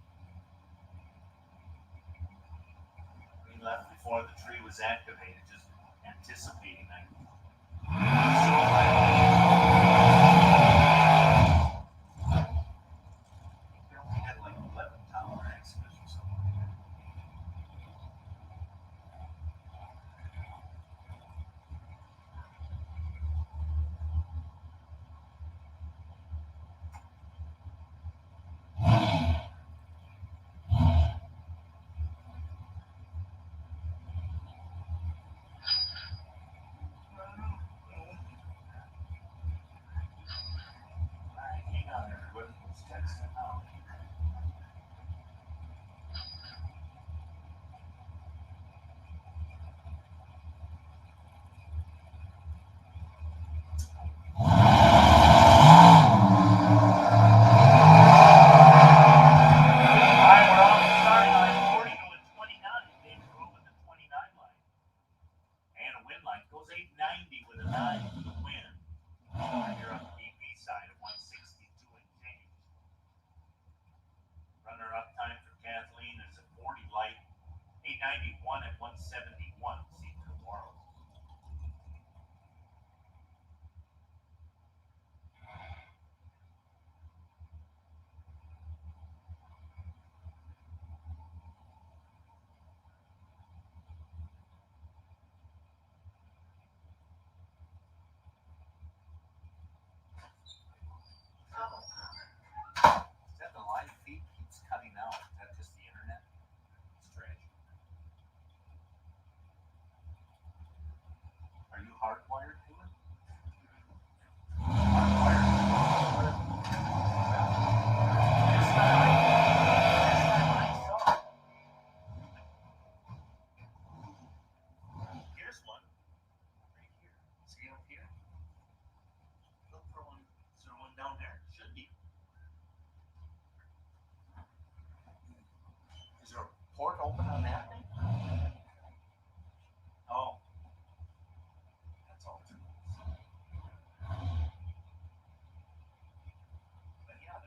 He left before the tree was activated, just anticipating that. They only had like 11 tower accidents or something. Is that the live feed keeps cutting out? Is that just the internet? Strange. Are you hardwired to it? Hardwired. Here's one. Right here. See up here? Look for one. Is there one down there? Should be. Is there a port open on that thing? Oh. That's all. But yeah,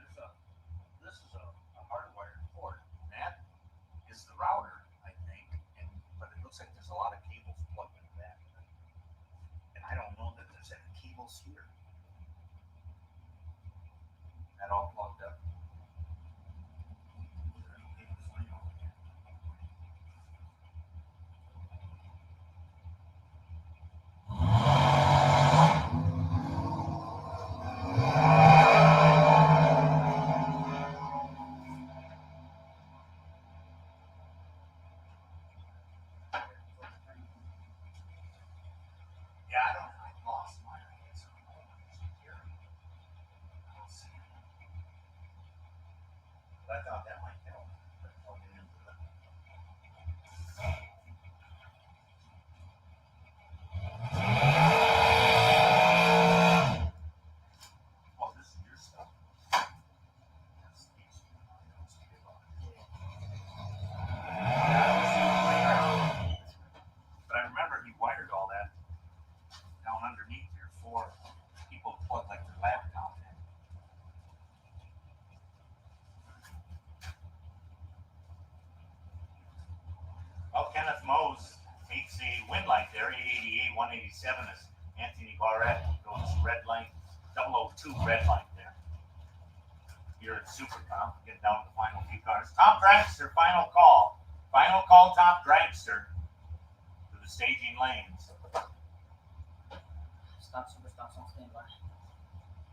this is a hardwired port. And that is the router, I think. But it looks like there's a lot of cables plugged into that. And I don't know that there's any cables here. That all plugged up. Is there any cables laying over here? Yeah, I lost mine. I guess I don't know. Here. I don't see it. But I thought that might help. But plug it into the. Oh, this is your stuff. That's these. I don't see it on it. Yeah, I don't see it laying around. But I remember he wired all that down underneath here for people to plug like their laptop in. Well, Kenneth Mose makes a win light there, 888, 187 is Anthony Barrett goes red light, 002 red light there. Here at Supercom, getting down to the final few cars. Top Dragster, final call. Final call, Top Dragster to the staging lanes. Stop, super stops on standby.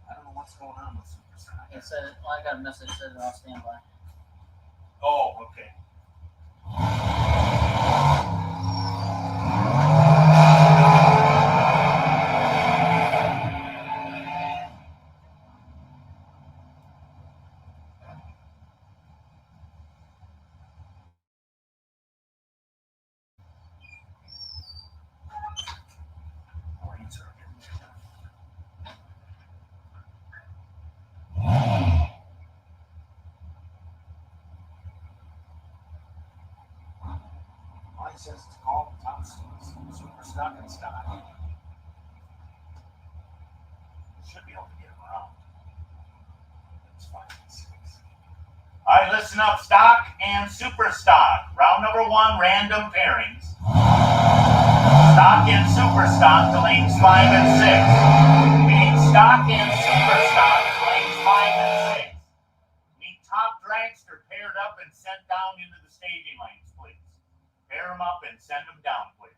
I don't know what's going on with Superstar. It said, well, I got a message that said it on standby. Oh, okay. Mine says it's called Top Super Stock and Stock. Should be able to get them around. That's fine. All right, listen up. Stock and Super Stock. Round number 1, random pairings. Stock and Super Stock to lanes 5 and 6. We need Stock and Super Stock to lanes 5 and 6. We need Top Dragster paired up and sent down into the staging lanes, please. Pair them up and send them down, please.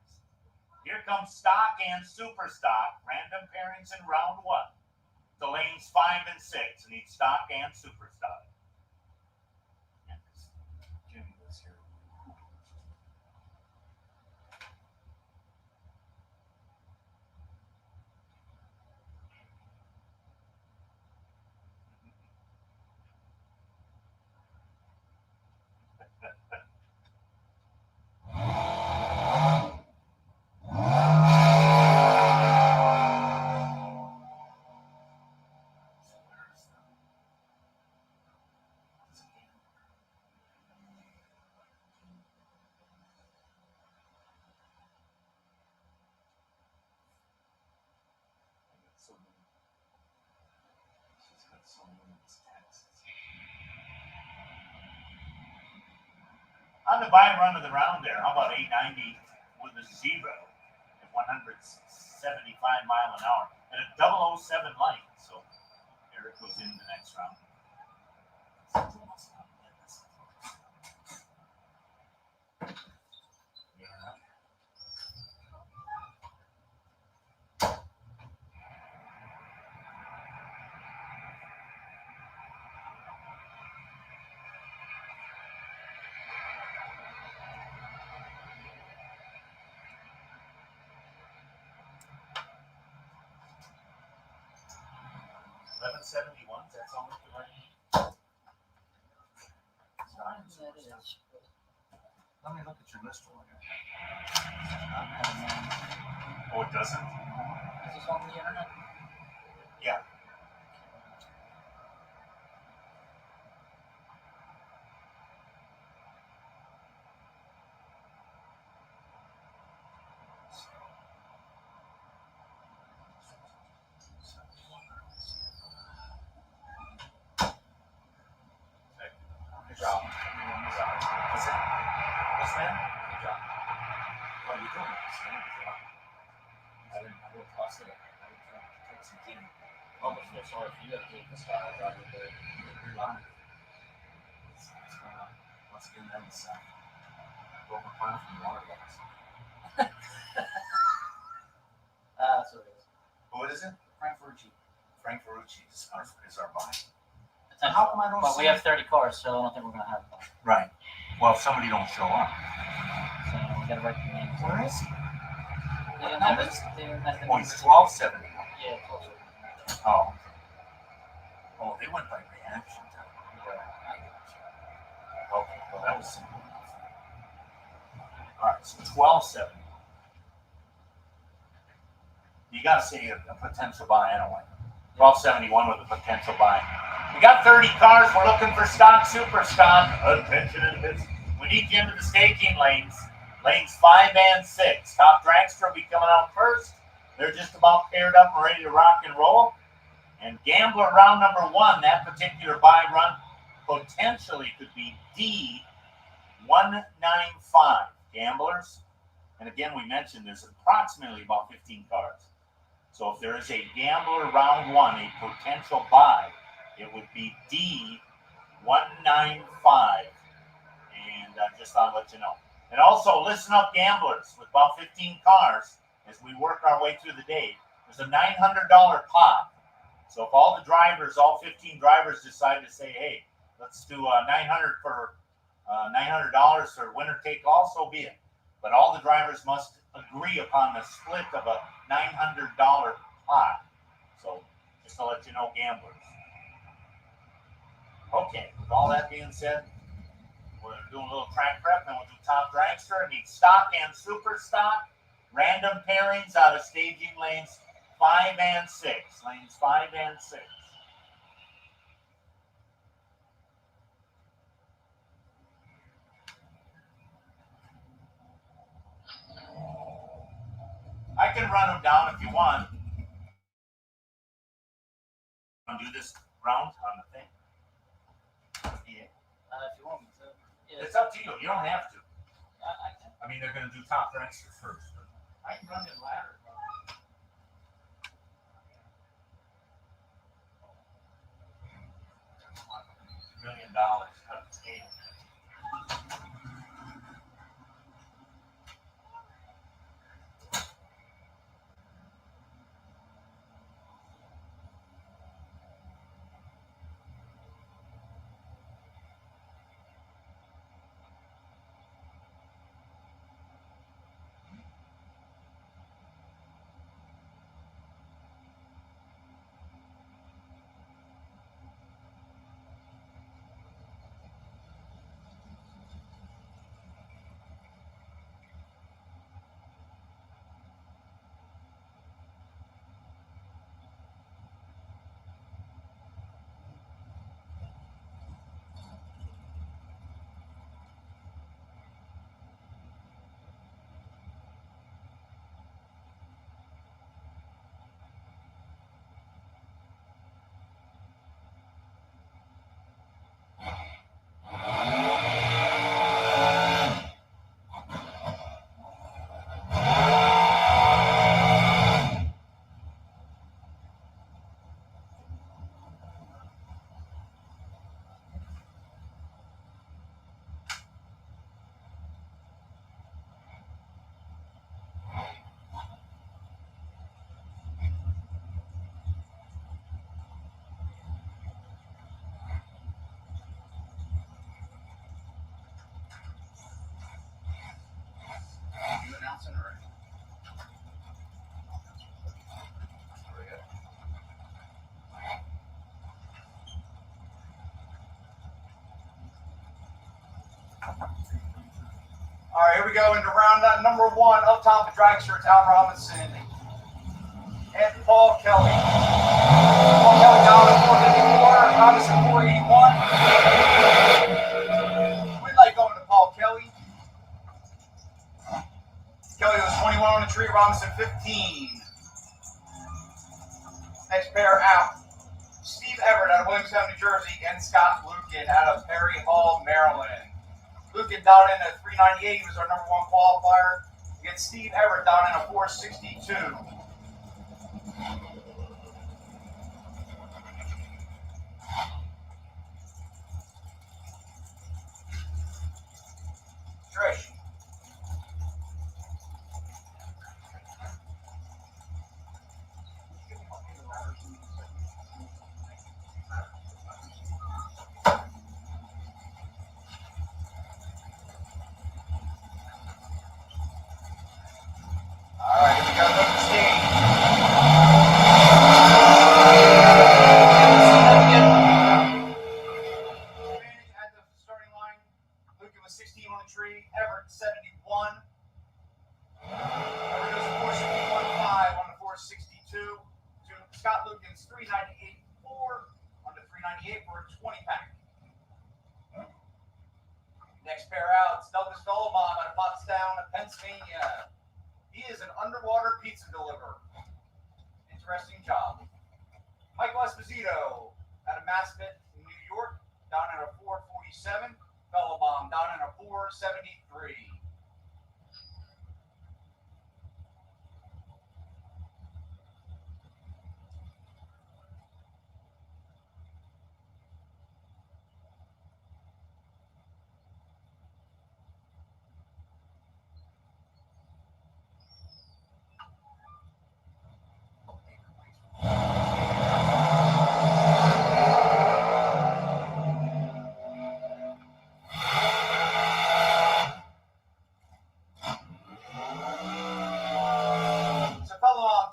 Here comes Stock and Super Stock. Random pairings in round 1. The lanes 5 and 6. We need Stock and Super Stock. Jimmy was here. On the buy run of the round there, how about 890 with a 0 at 175 mile an hour at a 007 light. So Eric goes in the next round. 1171. That sound like the right name? Let me look at your list over here. Oh, it doesn't? Is this on the internet? Yeah. Good job. What's that? What's that? Good job. What are you doing? I didn't toss it. I didn't take some team. Almost feel sorry for you. I think this guy driving the line. Once again, that was broken plan from the water glass. That's what it is. What is it? Frank Ferrucci. Frank Ferrucci is our buy. Potential. How come I don't But see we have 30 cars, so I don't think we're gonna have that. Right. Well, if somebody don't show up. So we gotta write the names. Where is he? They didn't have this. They didn't have the Oh, he's 1270. Yeah, closer. Oh. Oh, they went by reaction time. Okay, well that was simple enough. All right, so 1270. You got to say a potential buy anyway. 1271 with a potential buy. We got 30 cars. We're looking for stock, super stock. Attention in this. We need you into the staking lanes. Lanes 5 and 6. Top dragster will be coming out first. They're just about paired up and ready to rock and roll. And gambler round number 1, that particular buy run potentially could be D195 gamblers. And again, we mentioned there's approximately about 15 cards. So if there is a gambler round 1, a potential buy, it would be D195. And I just thought I'd let you know. And also, listen up, gamblers, with about 15 cars, as we work our way through the day, there's a $900 pot. So if all the drivers, all 15 drivers decide to say, hey, let's do $900 for $900 for winner take all, so be it. But all the drivers must agree upon the split of a $900 pot. So just to let you know, gamblers. Okay, with all that being said, we're doing a little track prep, then we'll do top dragster. I need stock and super stock. Random pairings out of staging lanes 5 and 6. Lanes 5 and 6. I can run them down if you want. Want to do this round on the thing? Yeah. If you want me to. Yeah. It's up to you. You don't have to. I can. I mean, they're going to do top dragster first. But I can run it ladder. $1 million cut the scale. All right, here we go into round number 1. Up top, the dragster, it's Al Robinson and Paul Kelly. Paul Kelly down at 454, Robinson 481. We'd like going to Paul Kelly. Kelly was 21 on the tree, Robinson 15. Next pair out. Steve Everett out of Williamstown, New Jersey, and Scott Lukin out of Perry Hall, Maryland. Lukin down in at 398. He was our number 1 qualifier. Against Steve Everett down in a 462. Trish. All right, here we go. Look at the stage. At the starting line, Lukin was 16 on the tree. Everett 71. Everett goes 461.5 on the 462. To Scott Lukin's 398.4 on the 398 for a 20 pack. Next pair out, it's Douglas Dolomon out of Pottstown, Pennsylvania. He is an underwater pizza deliverer. Interesting job. Michael Esposito out of MASCA, New York, down at a 447. Fellow bomb down at a 473.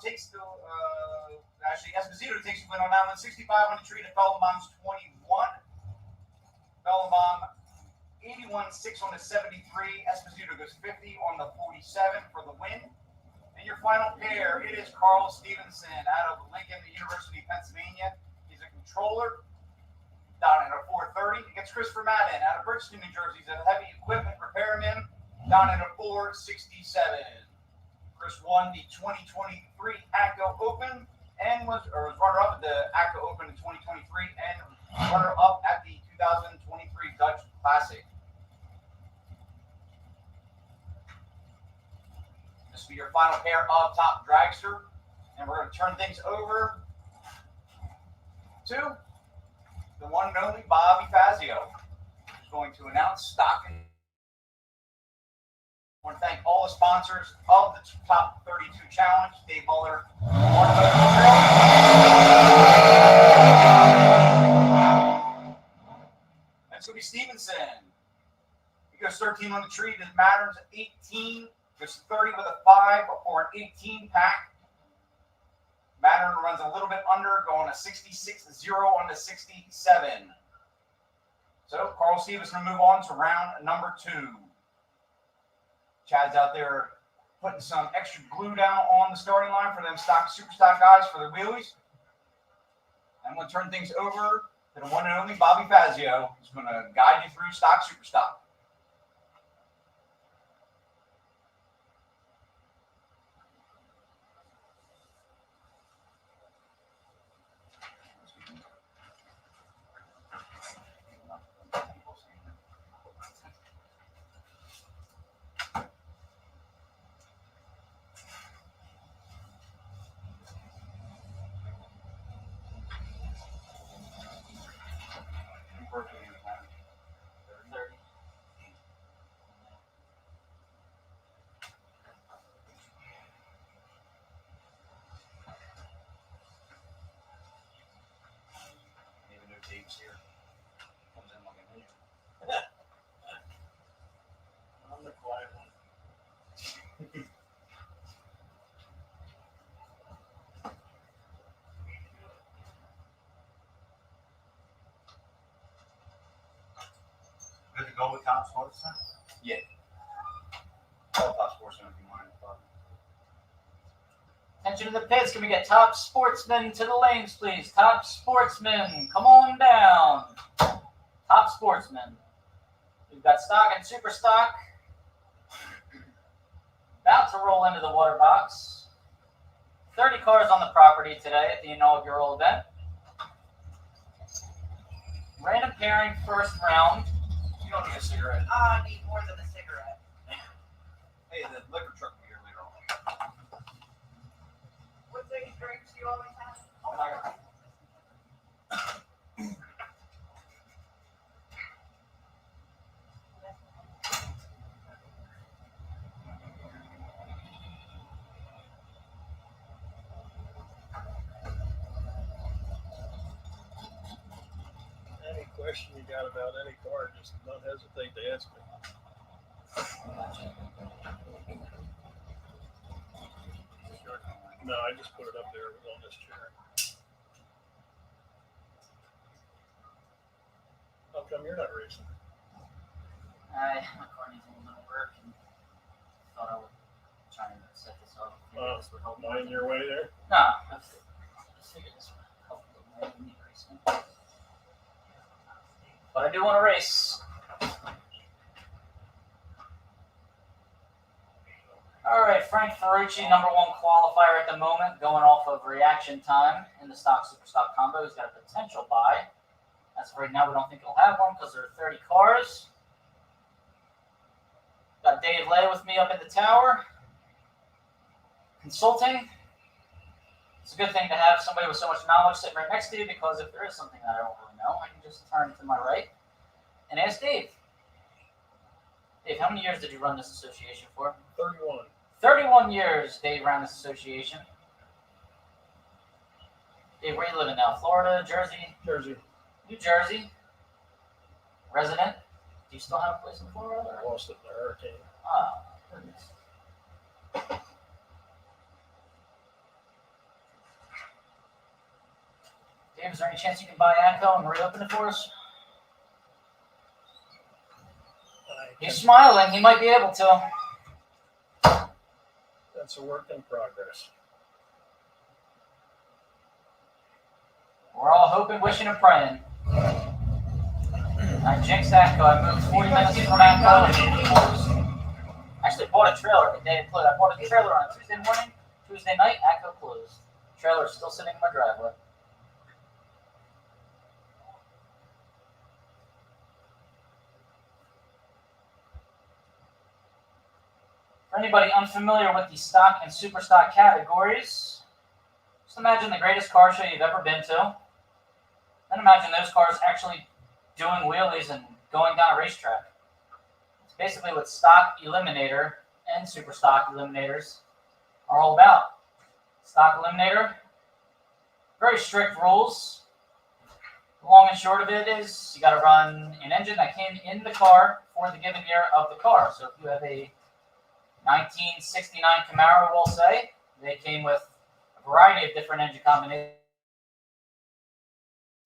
Takes the actually Esposito takes the win on that one. 65 on the tree to Fellenbaum's 21. Fellenbaum 81.6 on the 73. Esposito goes 50 on the 47 for the win. And your final pair, it is Carl Stevenson out of Lincoln University, Pennsylvania. He's a controller down at a 430. Against Christopher Madden out of Bridgeton, New Jersey. He's a heavy equipment repairman down at a 467. Chris won the 2023 ACCO Open and was runner-up at the ACCO Open in 2023 and runner-up at the 2023 Dutch Classic. This will be your final pair of top dragster, and we're going to turn things over to the one and only Bobby Fazio, who's going to announce stock. I want to thank all the sponsors of the Top 32 Challenge. Dave Muller, that's going to be Stevenson. He goes 13 on the tree. Doesn't matter. It's 18. Goes 30 with a 5 or an 18 pack. Matter runs a little bit under, going a 66-0 on the 67. So Carl Stevenson will move on to round number 2. Chad's out there putting some extra glue down on the starting line for them super stock guys for their wheelies. I'm going to turn things over to the one and only Bobby Fazio, who's going to guide you through stock, super stock. Dave's here. Comes in like a minute. I'm the quiet one. Good to go with top sports, huh? Yeah. if you mind. But Attention to the pits. Can we get top sportsmen to the lanes, please? Top sportsmen, come on down. Top sportsmen. We've got stock and super stock. About to roll into the water box. 30 cars on the property today at the inaugural event. Random pairing first round. you don't need a cigarette. I need more than a cigarette. Hey, the liquor truck will be here later on. What these drinks you always have? Any question you got about any car, just don't hesitate to ask me. No, I just put it up there. It was on this chair. How come you're not racing? My car needs a little bit of work and thought I would try and set this up. Maybe this would help. Mind your way there? No, I figured this would help a little more than me racing. But I do want to race. All right, Frank Ferrucci, number one qualifier at the moment, going off of reaction time in the stock super stock combo. He's got a potential buy. As of right now, we don't think he'll have one because there are 30 cars. Got Dave Lay with me up at the tower, consulting. It's a good thing to have somebody with so much knowledge sitting right next to you, because if there is something that I don't really know, I can just turn to my right and ask Dave. Dave, how many years did you run this association for? 31. 31 years Dave ran this association. Dave, where are you living now? Florida, Jersey? Jersey. New Jersey. Resident. Do you still have a place in Florida? I lost it in a hurricane. Oh, goodness. Dave, is there any chance you can buy ACO and reopen it for us? He's smiling. He might be able to. That's a work in progress. We're all hoping, wishing, and praying. I jinxed ACO. I moved 40 minutes from ACO and it closed. Actually bought a trailer the day it closed. I bought a trailer on Tuesday morning. Tuesday night, ACO closed. Trailer's still sitting in my driveway. For anybody unfamiliar with the stock and super stock categories, just imagine the greatest car show you've ever been to. Then imagine those cars actually doing wheelies and going down a racetrack. It's basically what stock eliminator and super stock eliminators are all about. Stock eliminator, very strict rules. The long and short of it is you got to run an engine that came in the car for the given year of the car. So if you have a 1969 Camaro, we'll say, they came with a variety of different engine combinations.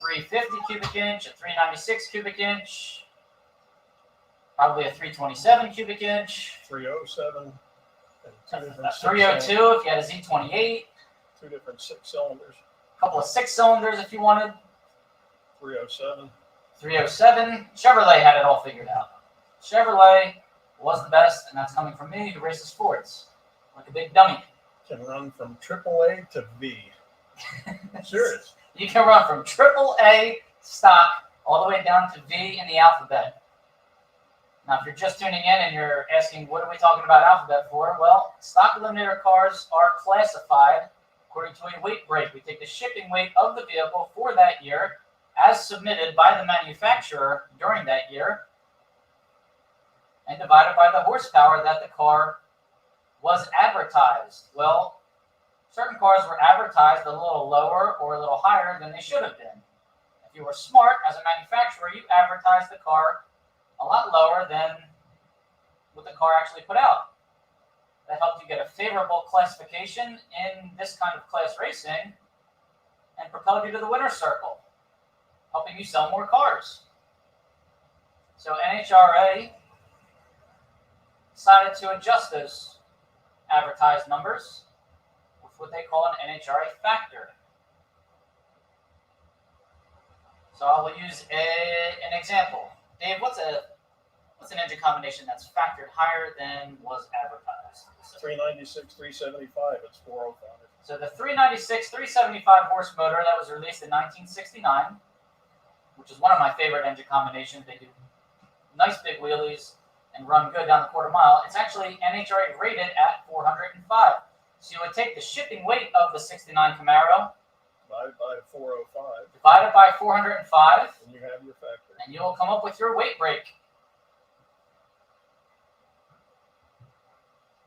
350 cubic inch, a 396 cubic inch, probably a 327 cubic inch, 307. And two different a 302 if you had a Z28, two different 6 cylinders. a couple of 6 cylinders if you wanted, 307. 307. Chevrolet had it all figured out. Chevrolet was the best, and that's coming from me who races Fords like a big dummy. Can run from AAA to V. Serious. You can run from AAA stock all the way down to V in the alphabet. Now, if you're just tuning in and you're asking, what are we talking about alphabet for? Well, stock eliminator cars are classified according to a weight break. We take the shipping weight of the vehicle for that year as submitted by the manufacturer during that year and divided by the horsepower that the car was advertised. Well, certain cars were advertised a little lower or a little higher than they should have been. If you were smart as a manufacturer, you advertised the car a lot lower than what the car actually put out. That helped you get a favorable classification in this kind of class racing and propelled you to the winner's circle, helping you sell more cars. So NHRA decided to adjust those advertised numbers with what they call an NHRA factor. So I will use an example. Dave, what's an engine combination that's factored higher than was advertised? 396, 375. It's 405. So the 396, 375 horse motor that was released in 1969, which is one of my favorite engine combinations. They do nice big wheelies and run good down the quarter mile. It's actually NHRA rated at 405. So you would take the shipping weight of the 69 Camaro, Divided by 405. divided by 405, And you have your factor. and you will come up with your weight break.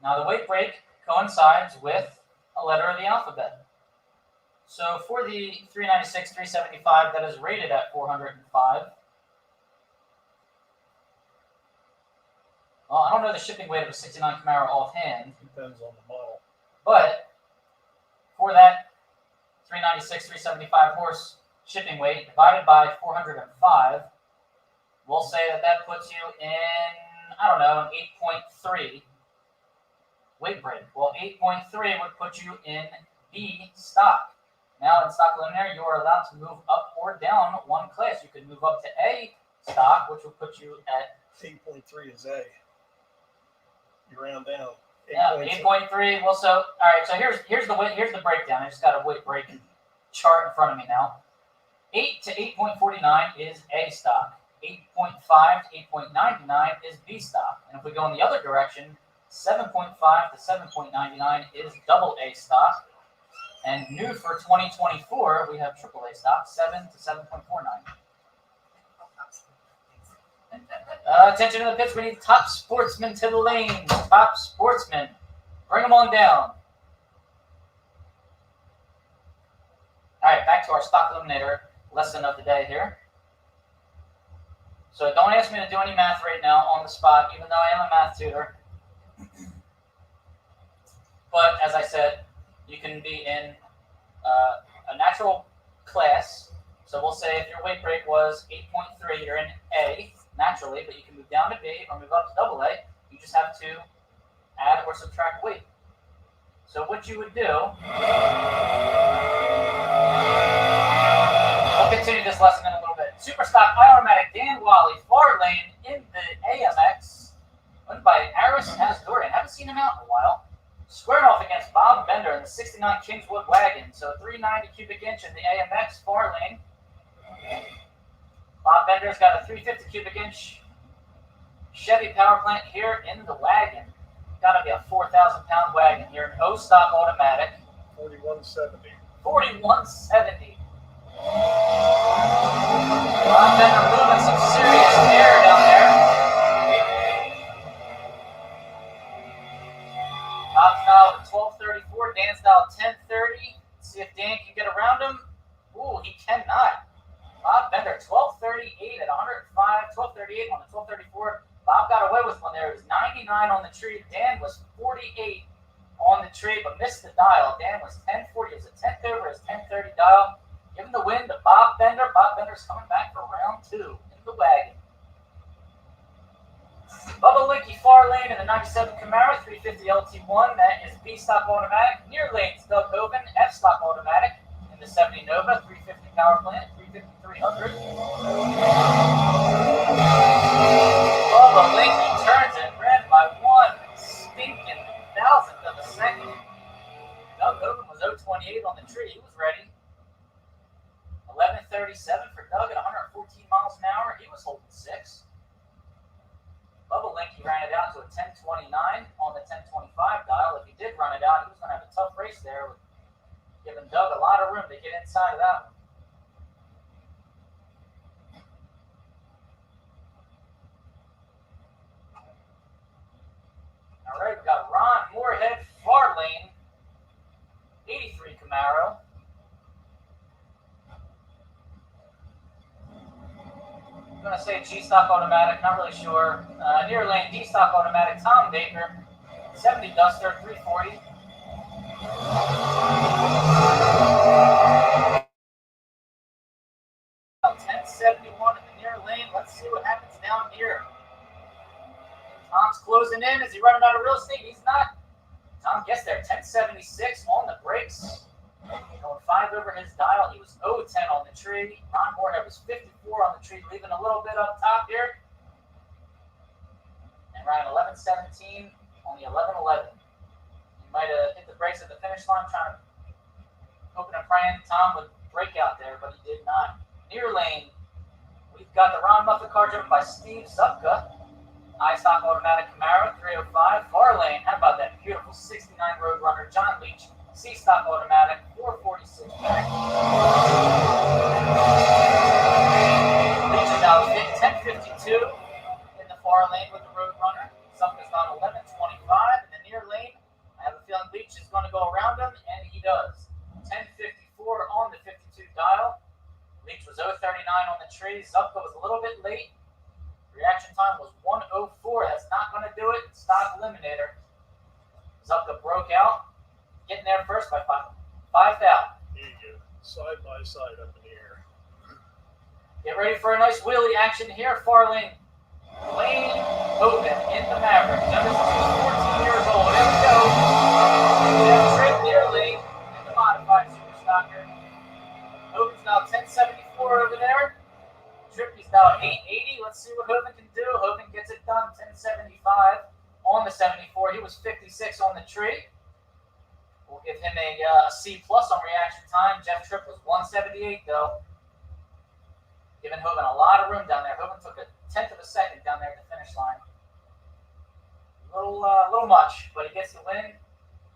Now the weight break coincides with a letter of the alphabet. So for the 396, 375 that is rated at 405, well, I don't know the shipping weight of a 69 Camaro offhand, Depends on the model. but for that 396, 375 horse shipping weight divided by 405, we'll say that puts you in, I don't know, an 8.3 weight break. Well, 8.3 would put you in B stock. Now in stock preliminary, you are allowed to move up or down one class. You could move up to A stock, which will put you at 8.3 is A. You round down. 8.3. Well, so all right. So here's the breakdown. I just got a weight break chart in front of me now. 8 to 8.49 is A stock. 8.5 to 8.99 is B stock. And if we go in the other direction, 7.5 to 7.99 is double A stock. And new for 2024, we have triple A stock, 7 to 7.49. Attention to the pits. We need top sportsmen to the lane. Top sportsmen. Bring them on down. All right, back to our stock eliminator lesson of the day here. So don't ask me to do any math right now on the spot, even though I am a math tutor. But as I said, you can be in a natural class. So we'll say if your weight break was 8.3, you're in A naturally, but you can move down to B or move up to double A. You just have to add or subtract weight. So what you would do, we'll continue this lesson in a little bit. Super stock automatic Dan Wally, far lane in the AMX, owned by Aris Hasdorian. Haven't seen him out in a while. Squaring off against Bob Bender in the 69 Kingswood wagon. So 390 cubic inch in the AMX far lane. Bob Bender's got a 350 cubic inch Chevy power plant here in the wagon. Got to be a 4,000 pound wagon here. O stock automatic. 4170. 4170. Bob Bender moving some serious air down there. Bob style at 1234, Dan style 1030. See if Dan can get around him. Ooh, he cannot. Bob Bender 1238 at 105, 1238 on the 1234. Bob got away with one there. It was 99 on the tree. Dan was 48 on the tree, but missed the dial. Dan was 1040. It was a 10th over his 1030 dial. Giving the win to Bob Bender. Bob Bender's coming back for round 2 in the wagon. Bubba Linky far lane in the 97 Camaro, 350 LT1. That is B stock automatic. Near lane's Doug Hogan, F stock automatic in the 70 Nova, 350 power plant, 350-300. Bubba Linky turns it red by 1 stinking thousandth of a second. Doug Hogan was 028 on the tree. He was ready. 11:37 for Doug at 114 miles an hour. He was holding 6. Bubba Linky ran it out to a 10:29 on the 10:25 dial. If he did run it out, he was going to have a tough race there, with giving Doug a lot of room to get inside of that one. All right, we've got Ron Moorhead, far lane, 83 Camaro. I'm going to say G-Stock automatic, not really sure. Near lane, D-Stock automatic, Tom Baker, 70 Duster, 340. About 1071 in the near lane. Let's see what happens down here. Tom's closing in. Is he running out of real estate? He's not. Tom gets there, 1076 on the brakes. Going 5 over his dial. He was 0-10 on the tree. Ron Moorhead was 54 on the tree, leaving a little bit up top here. And Ryan 1117 on the 1111. He might have hit the brakes at the finish line, trying to hoping and praying Tom would break out there, but he did not. Near lane, we've got the Ron Muffet car driven by Steve Zupka. I-Stock automatic Camaro, 305. Far lane, how about that beautiful 69 Roadrunner, John Leach. C-Stock automatic, 446 back. Leach is now fit 1052 in the far lane with the Roadrunner. Zupka's on 1125 in the near lane. I have a feeling Leach is going to go around him, and he does. 1054 on the 52 dial. Leach was 039 on the tree. Zupka was a little bit late. Reaction time was 104. That's not going to do it. Stock eliminator. Zupka broke out. Getting there first by 5,000. Here you go. Side by side up in the air. Get ready for a nice wheelie action here. Far lane. Lane Hogan in the Maverick. Ever since he was 14 years old. There we go. Jeff Tripp nearly in the modified super stocker. Hogan's now 1074 over there. Trippy's now 880. Let's see what Hogan can do. Hogan gets it done. 1075 on the 74. He was 56 on the tree. We'll give him a C+ on reaction time. Jeff Tripp was 178 though. Giving Hogan a lot of room down there. Hogan took a 1/10 of a second down there at the finish line. Little much, but he gets the win.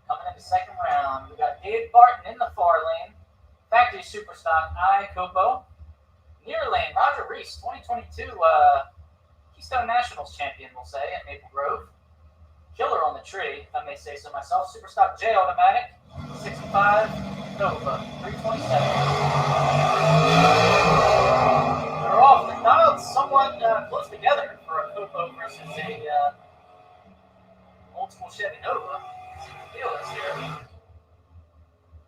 Coming in the second round, we got Dave Barton in the far lane. Factory Superstock I Copo. Near lane, Roger Reese, 2022 Keystone Nationals champion, we'll say, at Maple Grove. Killer on the tree, if I may say so myself. Superstock J automatic, 65 Nova, 327. They're off. The dials somewhat close together for a Copo versus a old school Chevy Nova. See what the deal is here.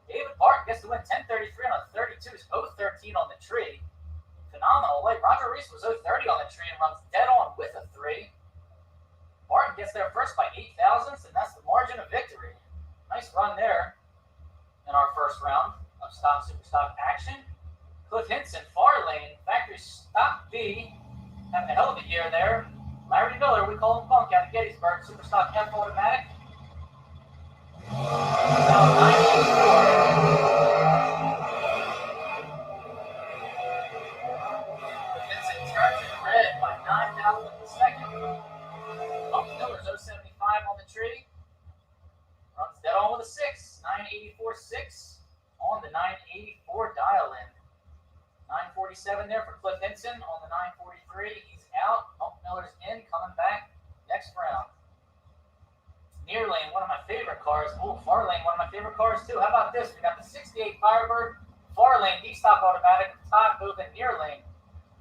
David Barton gets the win, 1033 on a 32. He's 013 on the tree. Phenomenal late. Roger Reese was 030 on the tree and runs dead on with a 3. Barton gets there first by 8 thousandths, and that's the margin of victory. Nice run there in our first round of stock super stock action. Cliff Hinson, far lane, factory stock B, having a hell of a year there. Larry Miller, we call him Bunk out of Gettysburg, super stock F automatic. Now 94. Cliff Hinson turns it red by 9 thousandths of a second. Bunk Miller's 075 on the tree. Runs dead on with a 6. 984.6 on the 984 dial in. 947 there for Cliff Hinson on the 943. He's out. Bunk Miller's in, coming back next round. Near lane, one of my favorite cars. Oh, far lane, one of my favorite cars too. How about this? We got the 68 Firebird. Far lane, D-Stock automatic. Todd moving near lane.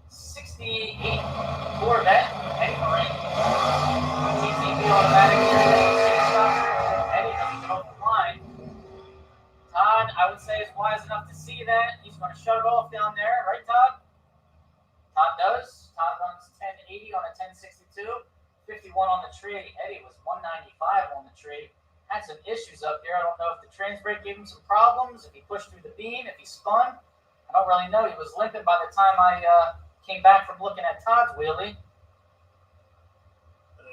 68 Corvette, Eddie Marine. TTV automatic Eddie doesn't get off the line. Todd, I would say, is wise enough to see that. He's going to shut it off down there, right, Todd? Todd does. Todd runs 1080 on a 1062. 51 on the tree. Eddie was 195 on the tree. Had some issues up here. I don't know if the trans brake gave him some problems, if he pushed through the beam, if he spun. I don't really know. He was limping by the time I came back from looking at Todd's wheelie.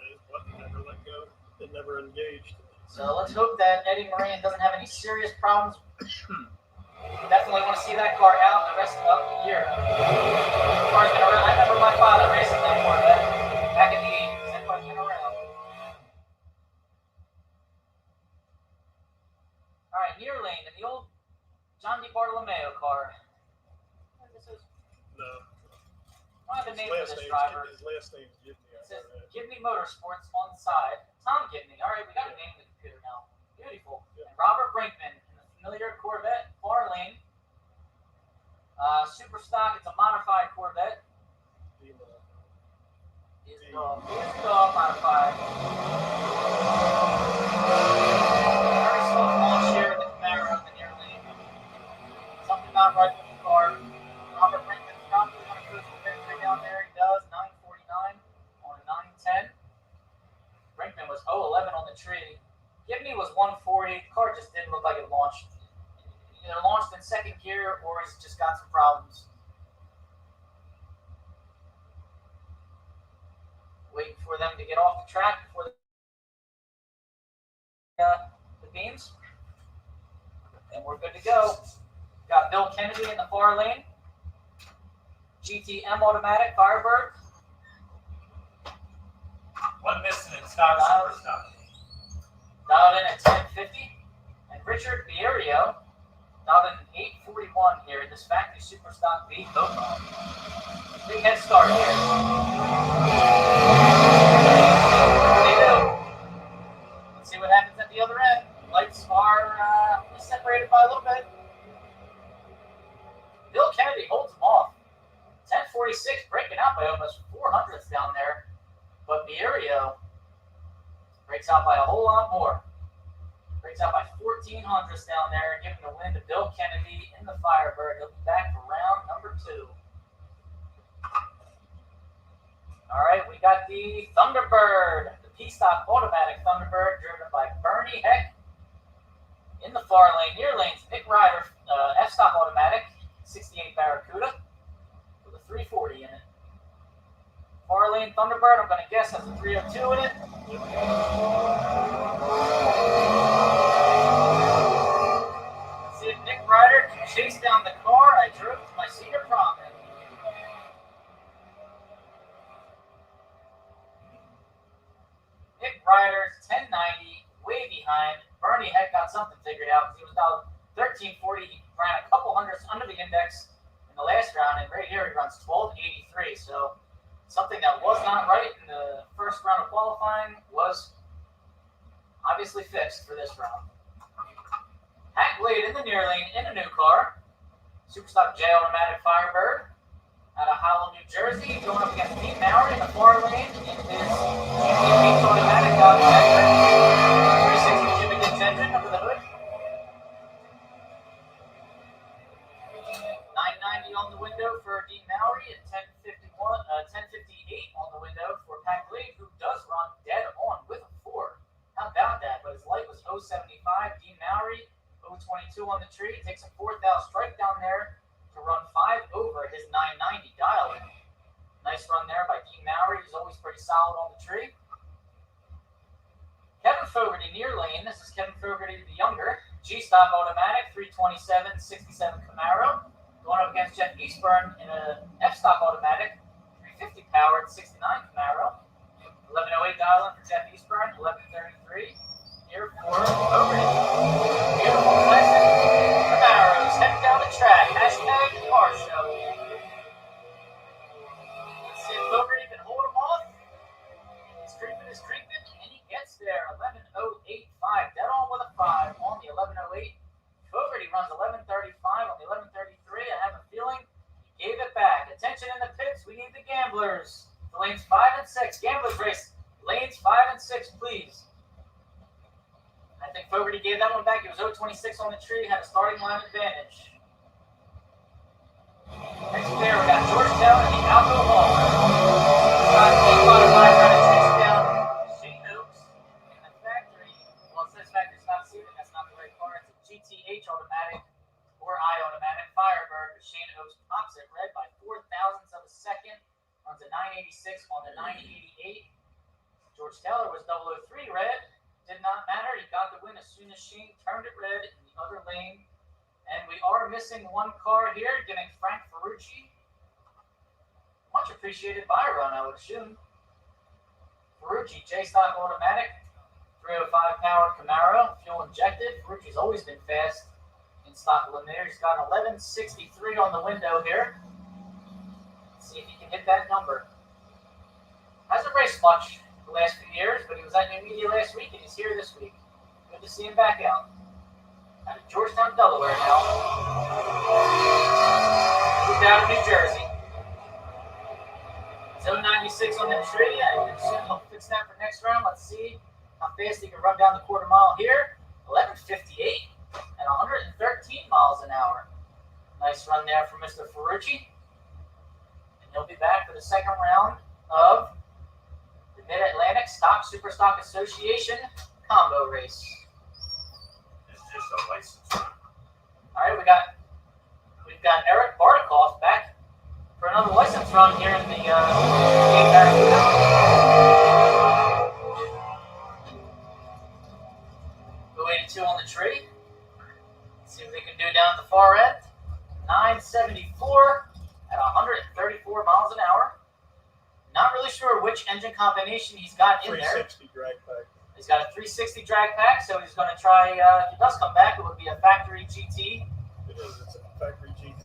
His button never let go. It never engaged. So let's hope that Eddie Moran doesn't have any serious problems. Definitely want to see that car out the rest of the year. The car's been around. I remember my father racing that Corvette back in the 80s. That car's been around. All right, near lane in the old John DiBartolomeo car. This is. No. I don't have a name for this driver. His last name's Gibney. It says Gibney Motorsports on the side. Tom Gibney. All right, we got a name in the computer now. Beautiful. Yeah. And Robert Brinkman in the familiar Corvette, far lane. Super stock. It's a modified Corvette. Is the modified. Very slow launch here in the Camaro in the near lane. Something not right with the car. Robert Brinkman's probably going to cruise for victory down there. He does. 949 on a 910. Brinkman was 011 on the tree. Gibney was 150 brakes just got some problems. Waiting for them to get off the track before the beams. And we're good to go. Got Bill Kennedy in the far lane. GTM automatic, Firebird. One missing in stock, super stock. Dialed in at 1050. And Richard Bierio dialed in at 841 here in this factory super stock B Copa. Big head start here. They do. Let's see what happens at the other end. Lights are separated by a little bit. Bill Kennedy holds them off. 1046 breaking out by almost 400ths down there. But Bierio breaks out by a whole lot more. Breaks out by 1400ths down there, giving the win to Bill Kennedy in the Firebird. He'll be back for round number 2. All right, we got the Thunderbird, the P-Stock automatic Thunderbird, driven by Bernie Heck. In the far lane, near lanes, Nick Ryder, F-Stock automatic, 68 Barracuda, with a 340 in it. Far lane Thunderbird, I'm going to guess has a 302 in it. Let's see if Nick Ryder can chase down the car I drove to my senior prom in. Nick Ryder, 1090, way behind. Bernie Heck got something figured out because he was down 1340. He ran a couple hundredths under the index in the last round, and right here he runs 1283. So something that was not right in the first round of qualifying was obviously fixed for this round. Hack Blade in the near lane in a new car. Superstock J automatic Firebird out of Hollow, New Jersey, going up against Pete Maury in the far lane in his GT8 automatic Dodge Vector. 360 cubic inch engine under the hood. 990 on the window for Dean Maury and 1058 on the window for Pat Blade, who does run dead on with a 4. How about that? But his light was 075. Dean Maury, 022 on the tree. Takes a 4th out strike down there to run 5 over his 990 dial in. Nice run there by Dean Maury. He's always pretty solid on the tree. Kevin Fogarty near lane. This is Kevin Fogarty the younger. G-Stock automatic, 327, 67 Camaro. Going up against Jeff Eastburn in a F-Stock automatic, 350 powered, 69 Camaro. 1108 dial in for Jeff Eastburn, 1133. Here for Fogarty. Beautiful, classic Camaros heading down the track. Hashtag car show. Let's see if Fogarty can hold him off. He's creeping, and he gets there. 11085, dead on with a 5 on the 1108. Fogarty runs 1135 on the 1133. I have a feeling he gave it back. Attention in the pits. We need the gamblers. The lanes 5 and 6. Gamblers race. Lanes 5 and 6, please. I think Fogarty gave that one back. He was 026 on the tree. Had a starting line advantage. Next player, we got George Taylor and the Alco Hall. Got trying to chase down Shane Oaks in the factory. Well, it says factory's not seated. That's not the right car. It's a GTH automatic or I automatic Firebird. Shane Oaks pops it red by 0.004 of a second. Runs a 986 on the 988. George Taylor was 003 red. Did not matter. He got the win as soon as Shane turned it red in the other lane. And we are missing one car here, getting Frank Ferrucci. Much appreciated buy run, I would assume. Ferrucci, J-Stock automatic, 305 powered Camaro, fuel injected. Ferrucci's always been fast in stock eliminator. He's got an 1163 on the window here. Let's see if he can hit that number. Hasn't raced much the last few years, but he was at New Media last week, and he's here this week. Good to see him back out. Out of Georgetown, Delaware now. Moved out of New Jersey. 096 on the tree. I assume he'll fix that for next round. Let's see how fast he can run down the quarter mile here. 11:58 at 113 miles an hour. Nice run there for Mr. Ferrucci. And he'll be back for the second round of the Mid-Atlantic Stock Super Stock Association combo race. It's just a license. All right, we've got Eric Bartikoff back for another license run here in the Barracuda. 282 on the tree. Let's see what they can do down at the far end. 974 at 134 miles an hour. Not really sure which engine combination he's got in there. 360 drag pack. He's got a 360 drag pack, so he's going to try, if he does come back, it would be a factory GT. It is. It's a factory GT.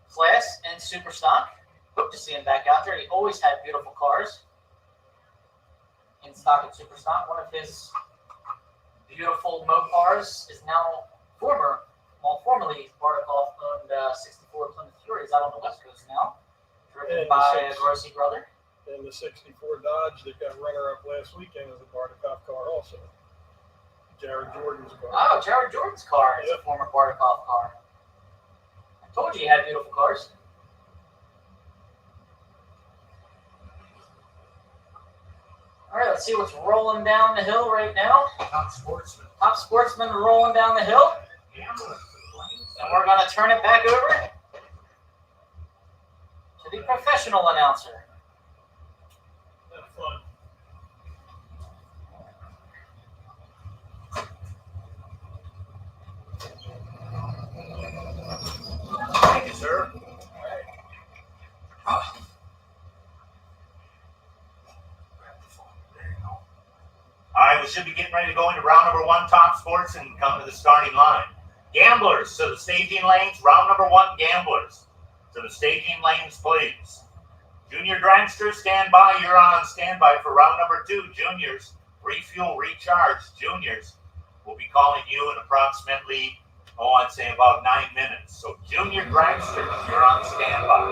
Class and super stock. Hope to see him back out there. He always had beautiful cars in stock and super stock. One of his beautiful Mopars is now formerly Bartikoff owned 64 Plymouth Furies out on the West Coast now, driven And by a Grossi brother. And the 64 Dodge that got runner-up last weekend is a Bartikoff car also. Jared Jordan's car. Oh, Jared Jordan's car is Yep. a former Bartikoff car. I told you he had beautiful cars. All right, let's see what's rolling down the hill right now. Top sportsman. Top sportsman rolling down the hill. And we're going to turn it back over to the professional announcer. Have fun. Thank you, sir. All right, we should be getting ready to go into round number 1, top sports, and come to the starting line. Gamblers to the staging lanes. Round number 1, gamblers to the staging lanes, please. Junior dragsters, stand by. You're on standby for round number 2. Juniors, refuel, recharge. Juniors, we'll be calling you in approximately, I'd say about 9 minutes. So junior dragsters, you're on standby.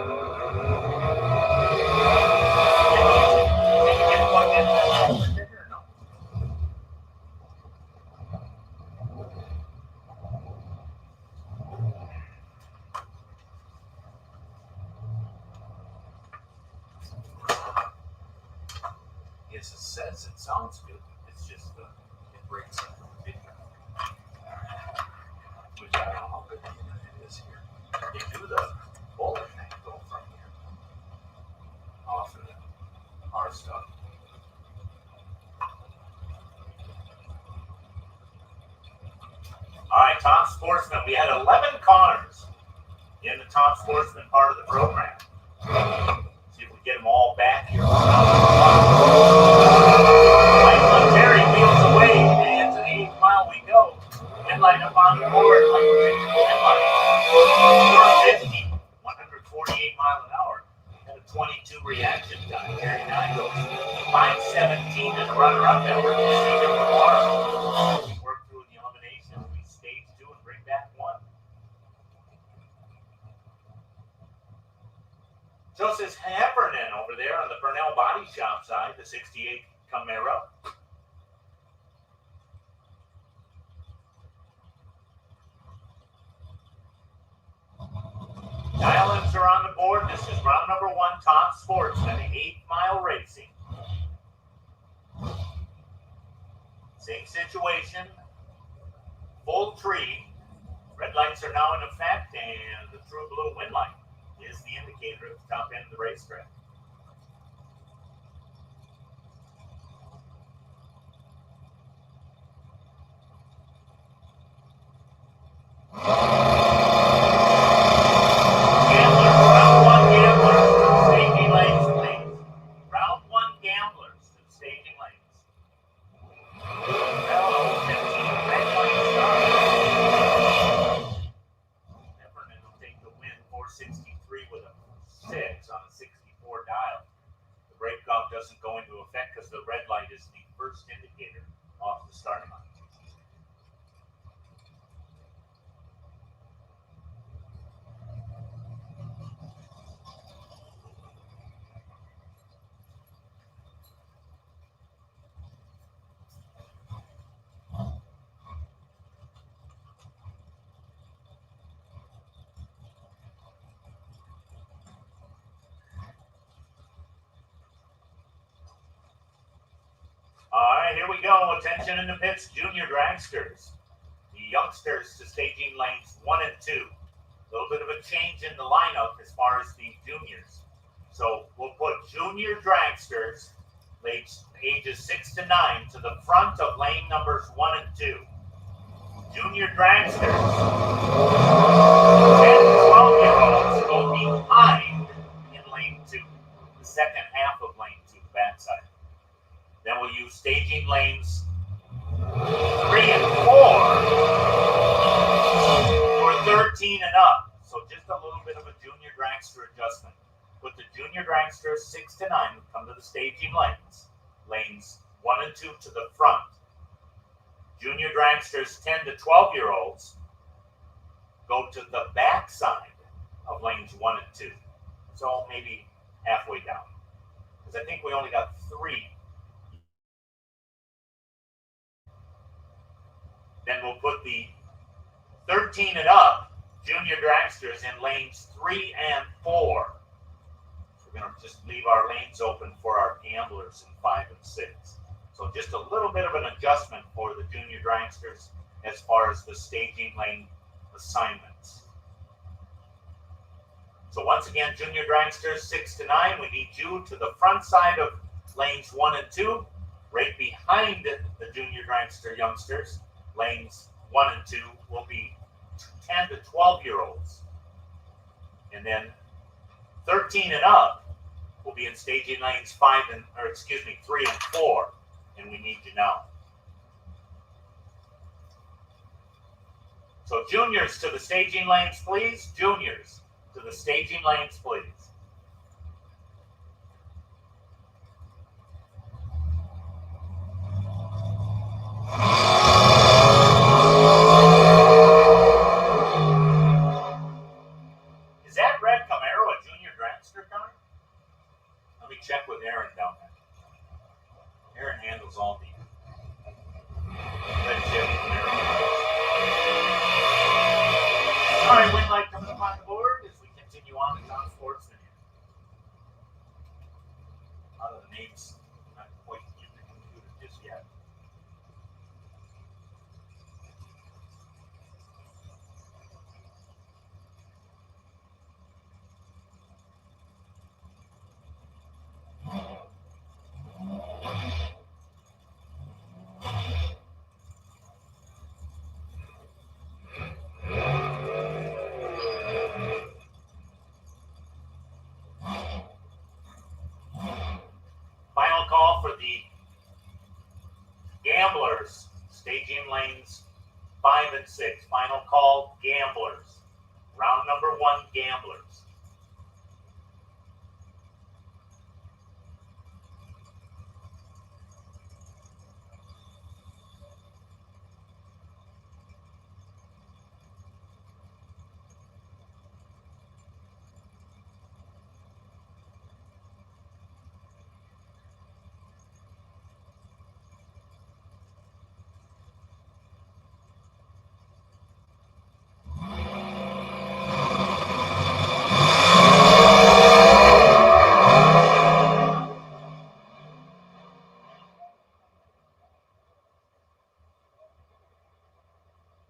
Can you get plugged in? Yes, it says it sounds good. It's just it breaks up the video. Which I don't know how good the internet is here. They do the bullet thing go from here. Off of our stuff. All right, top sportsman. We had 11 cars in the top sportsman part of the program. See if we get them all back here. Terry wheels away, and to the 8th mile we go. Headlight up on the board, like headlight. 450, 148 mile an hour, and a 22 reaction time. Terry 9 goes 517 and a runner-up that we're going to see him tomorrow. We work through the elimination. We stage 2 and bring back 1. Joseph Heffernan over there on the Burnell Body Shop side, the 68 Camaro. Dial-ins are on the board. This is round number 1, top sports, and 8-mile racing. Same situation. Full tree. Red lights are now in effect, and the true blue wind light is the indicator at the top end of the racetrack. Doesn't go into effect because the red light is the first indicator off the starting line. All right, here we go. Attention in the pits, junior dragsters. The youngsters to staging lanes 1 and 2. A little bit of a change in the lineup as far as the juniors. So we'll put junior dragsters, ages 6 to 9, to the front of lane numbers 1 and 2. Junior dragsters, 10 to 12-year-olds, go behind in lane 2, the second half of lane 2, the backside. Then we'll use staging lanes 3 and 4 for 13 and up. So just a little bit of a junior dragster adjustment. Put the junior dragsters 6 to 9 come to the staging lanes 1 and 2 to the front. Junior dragsters 10 to 12-year-olds go to the back side of lanes 1 and 2. So maybe halfway down. Because I think we only got 3. Then we'll put the 13 and up junior dragsters in lanes 3 and 4. So we're going to just leave our lanes open for our gamblers in 5 and 6. So just a little bit of an adjustment for the junior dragsters as far as the staging lane assignments. So once again, junior dragsters 6 to 9, we need you to the front side of lanes 1 and 2, right behind the junior dragster youngsters. Lanes 1 and 2 will be 10 to 12-year-olds. And then 13 and up will be in staging lanes 3 and 4. And we need you now. So juniors to the staging lanes, please. Juniors to the staging lanes, please. Is that red Camaro a junior dragster car? Let me check with Aaron down there. Aaron handles all the red Chevy Camaro. All right, win light coming up on the board as we continue on to Tom Sportsman here. A lot of the names not quite in the computer just yet. Final call for the gamblers, staging lanes 5 and 6. Final call, gamblers. Round number 1, gamblers.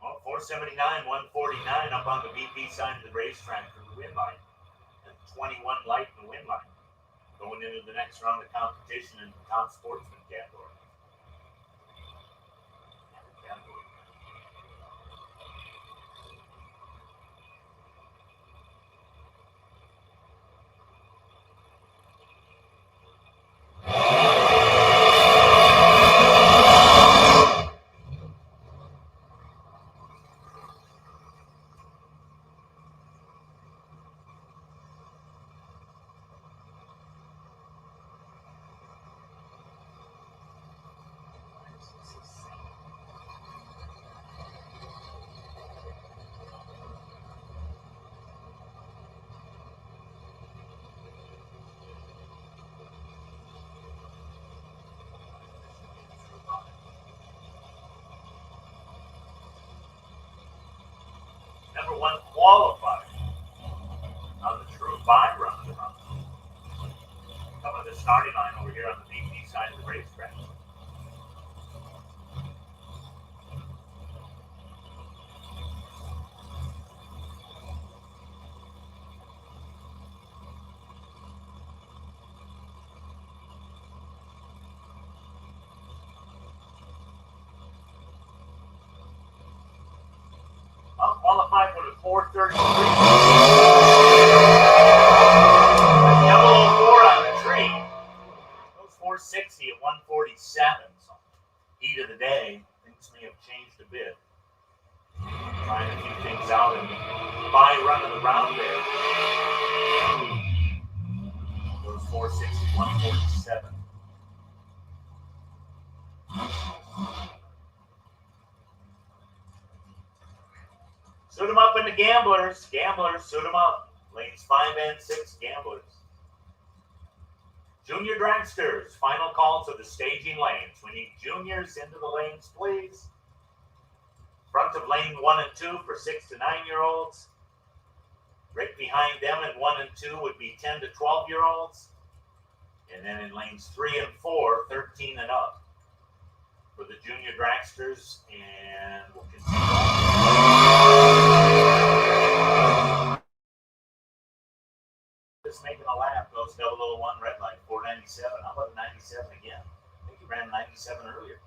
Well, 479, 149 up on the VP side of the racetrack for the win line. And 21 light in the win line. Going into the next round of competition in the Tom Sportsman category. Number 1 qualified on the True 5 round. Coming to the starting line over here on the VP side of the racetrack. 433. Double 04 on the tree. Goes 460 at 147. So heat of the day, things may have changed a bit. Trying a few things out and by run of the round there. Goes 460, 147. Suit them up in the gamblers. Gamblers, suit them up. Lanes 5 and 6, gamblers. Junior dragsters, final call to the staging lanes. We need juniors into the lanes, please. Front of lane 1 and 2 for 6 to 9-year-olds. Right behind them in 1 and 2 would be 10 to 12-year-olds. And then in lanes 3 and 4, 13 and up for the junior dragsters. And we'll continue on. Just making a lap, goes 001 red light, 497. How about a 97 again? I think he ran 97 earlier.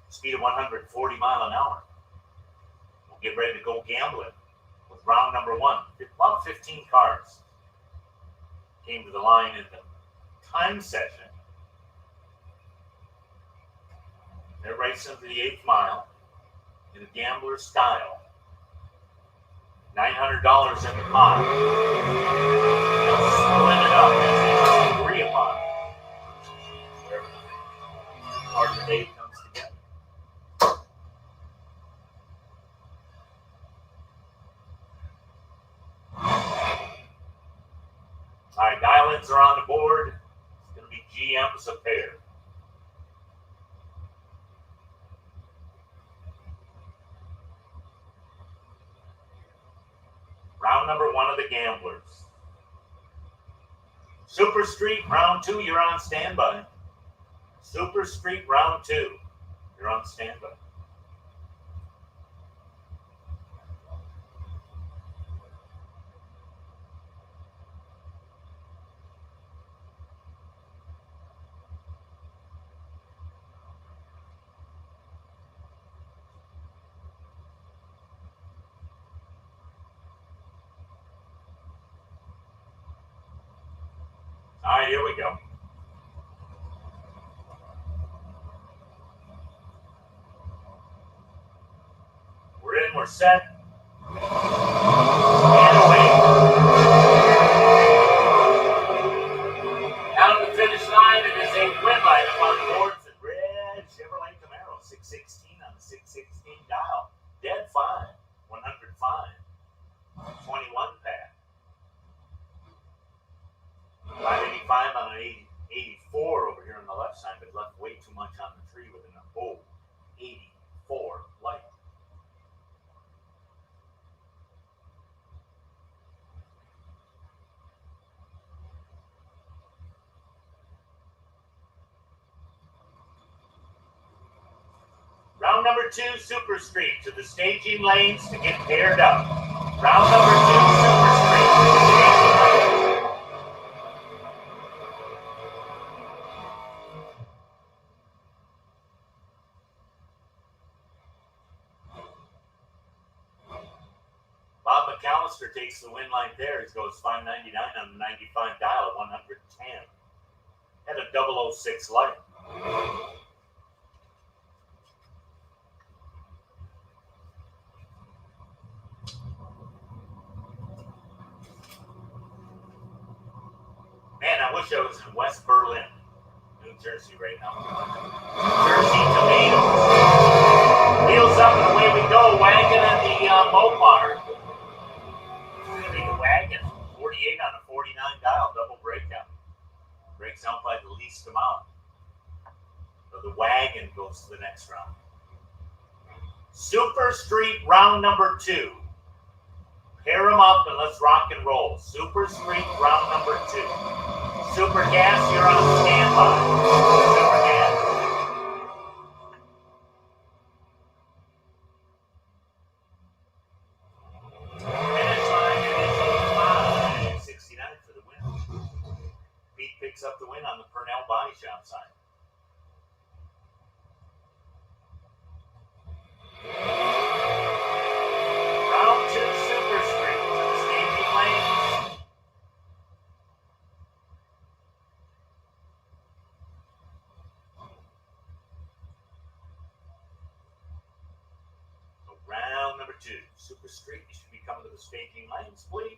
Speed of 140 mile an hour. We'll get ready to go gambling with round number 1. About 15 cars came to the line in the time session. They're racing to the 8th mile in a gambler style. $900 in the pot. They'll split it up as they agree upon. Whatever the part of the day comes together. All right, dial-ins are on the board. It's going to be GMs a pair. Round number 1 of the gamblers. Super Street, round 2, you're on standby. Super Street, round 2, you're on standby. All right, here we go. We're in, we're set. And away. Down the finish line, it is a win light up on the boards in red Chevrolet Camaro, 616 on the 616 dial. Dead fine, 105. 21 pad. 585 on an 84 over here on the left side, but left way too much on the tree with an 84 light. Round number 2, Super Street to the staging lanes to get paired up. Round number 2, Super Street to the staging lanes. Bob McAllister takes the win line there. He goes 599 on the 95 dial at 110. Had a 006 light. Man, I wish I was in West Berlin, New Jersey right now. Jersey tomatoes. Wheels up and away we go. Wagon and the Mopar. It's going to be the wagon. 48 on a 49 dial, double breakout. Breaks out by the least amount. So the wagon goes to the next round. Super Street round number 2. Pair them up and let's rock and roll. Super Street round number 2. Super Gas, you're on standby. Super Gas. Finish line, it is 569 for the win. Pete picks up the win on the Purnell Body Shop side. Round 2, Super Street. 2, Super Street. You should be coming to the staging lanes, please.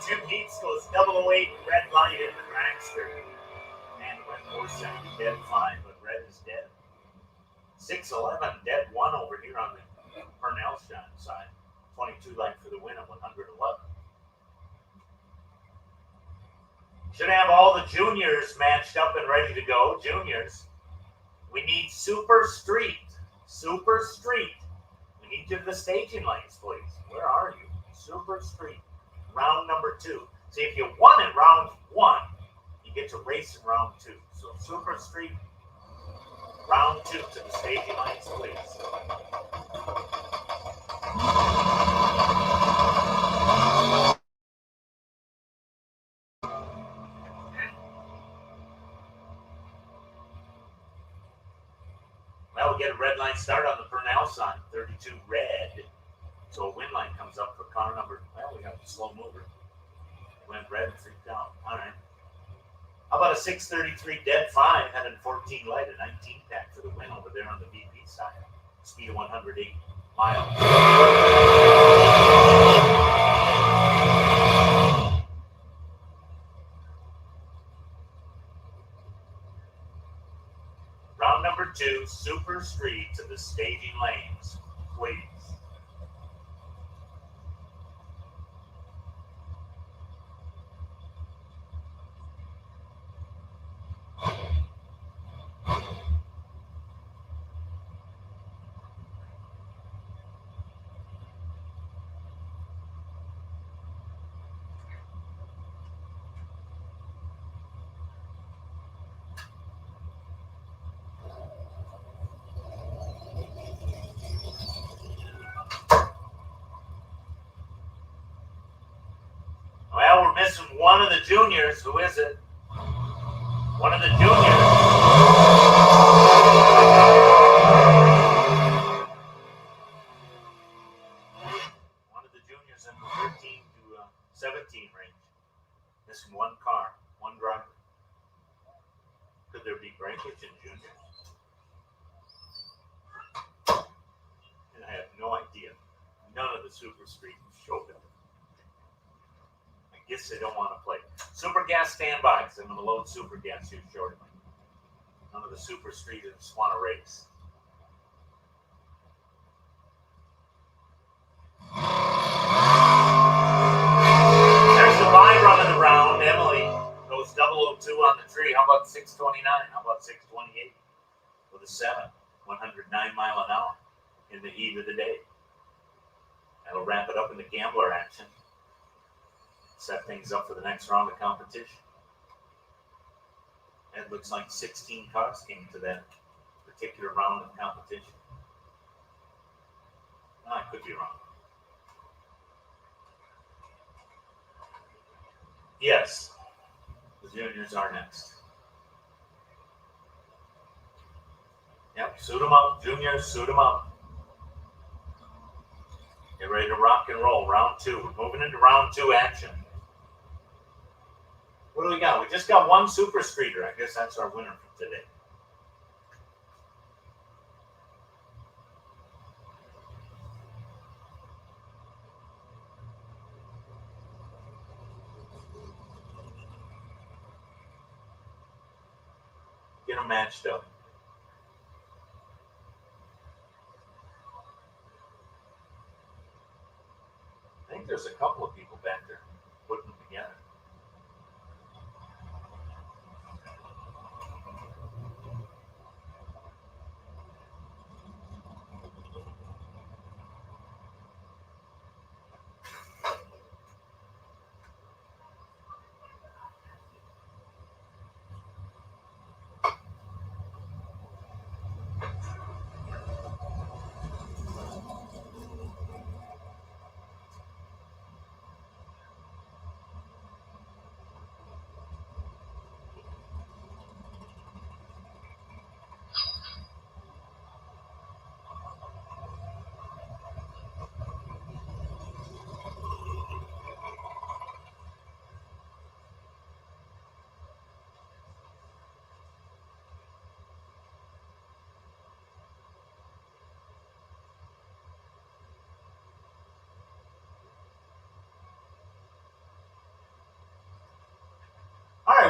Tim Heats goes 008, red light in the dragster. And went 470, dead 5, but red is dead. 611, dead 1 over here on the Purnell side. 22 light for the win at 111. Should have all the juniors matched up and ready to go. Juniors, we need Super Street. Super Street. We need you to the staging lanes, please. Where are you? Super Street. Round number 2. See, if you won in round 1, you get to race in round 2. So Super Street, round 2 to the staging lanes, please. Well, we get a red line start on the Purnell side, 32 red. So a win line comes up for car number, well, we got the slow mover. It went red and freaked out. All right. How about a 633 dead 5, heading 14 light, a 19 pack for the win over there on the VP side. Speed of 108 miles. Round number 2, Super Street to the staging lanes, please. Well, we're missing one of the juniors. Who is it? One of the juniors. One of the juniors in the 13 to 17 range. Missing one car, one driver. Could there be breakage in juniors? And I have no idea. None of the Super Street showed up. I guess they don't want to play. Super Gas standby, because I'm going to load Super Gas here shortly. None of the Super Streeters want to race. There's the buy run of the round. Emily goes 002 on the tree. How about 629? How about 628? With a 7, 109 mile an hour in the heat of the day. That'll wrap it up in the gambler action. Set things up for the next round of competition. It looks like 16 cars came to that particular round of competition. I could be wrong. Yes, the juniors are next. Yep, suit them up, juniors, suit them up. Get ready to rock and roll. Round 2. We're moving into round 2 action. What do we got? We just got one Super Streeter. I guess that's our winner for today. Get them matched up. I think there's a couple of people back there putting them together.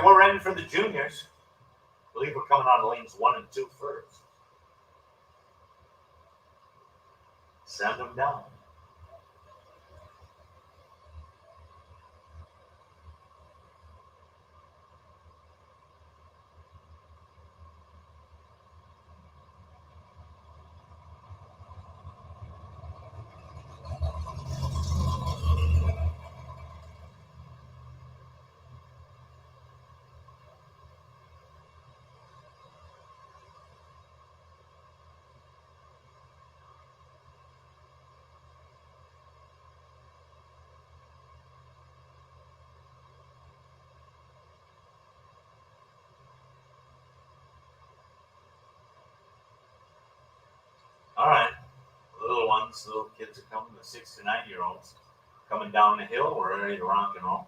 we're ready for the juniors. I believe we're coming on lanes 1 and 2 first. Send them down. All right, little kids are coming, the 6 to 9-year-olds coming down the hill. We're ready to rock and roll.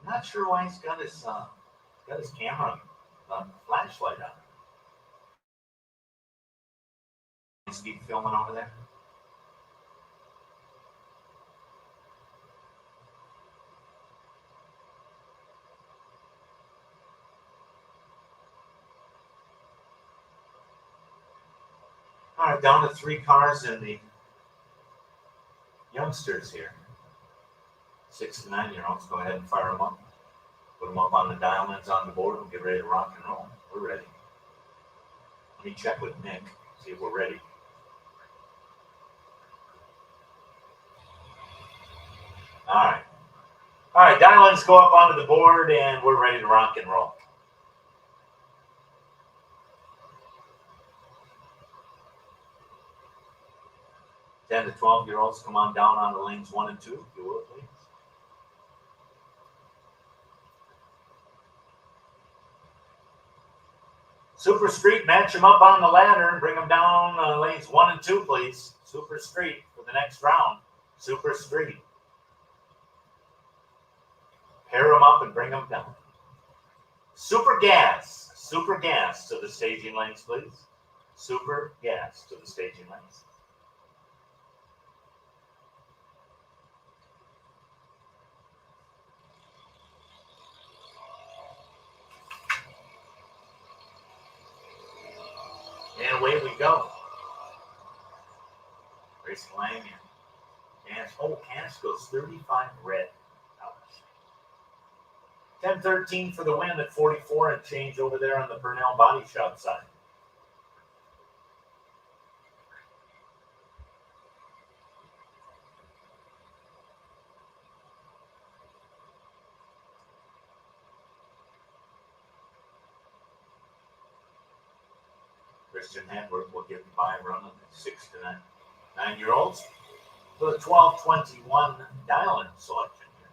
I'm not sure why he's got his camera flashlight on. Is he filming over there? All right, down to 3 cars in the youngsters here. 6 to 9-year-olds, go ahead and fire them up. Put them up on the dial-ins on the board and get ready to rock and roll. We're ready. Let me check with Nick, see if we're ready. All right, dial-ins go up onto the board and we're ready to rock and roll. 10 to 12-year-olds, come on down onto lanes 1 and 2, if you will, please. Super Street, match them up on the ladder and bring them down lanes 1 and 2, please. Super Street for the next round. Super Street. Pair them up and bring them down. Super Gas to the staging lanes, please. Super Gas to the staging lanes. And away we go. Racing lane and Cass goes 35 red. 10-13 for the win at 44 and change over there on the Burnell Body Shop side. Christian Edward will get by running at 6 to 9-year-olds. For the 12-21 dial-in selection here.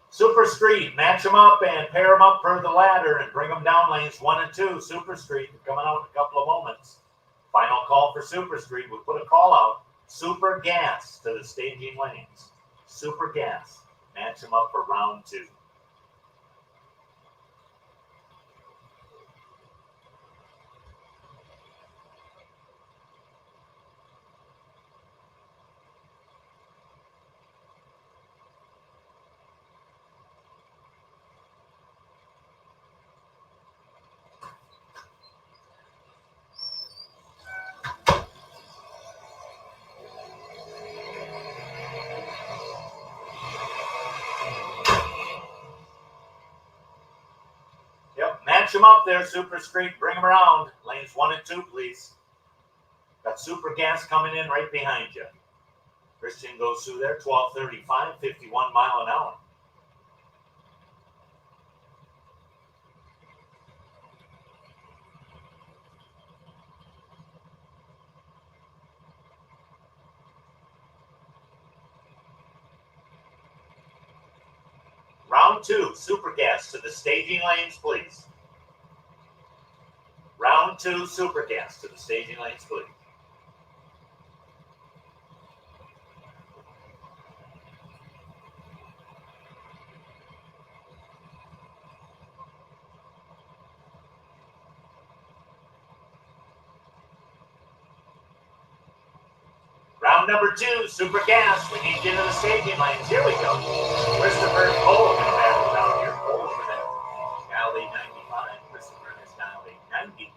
Super Street, match them up and pair them up per the ladder and bring them down lanes 1 and 2. Super Street coming out in a couple of moments. Final call for Super Street. We'll put a call out. Super Gas to the staging lanes. Super Gas, match them up for round 2. Match them up there, Super Street. Bring them around. Lanes 1 and 2, please. Got Super Gas coming in right behind you. Christian goes through there, 12:35, 51 mile an hour. Round 2, Super Gas to the staging lanes, please. Round 2, Super Gas to the staging lanes, please. Round Round number 2, Super Gas. We need to get into the staging lanes. Here we go. Christopher Cole going to battle down here. Cole for that. Dial 895. Christopher has dialed 890.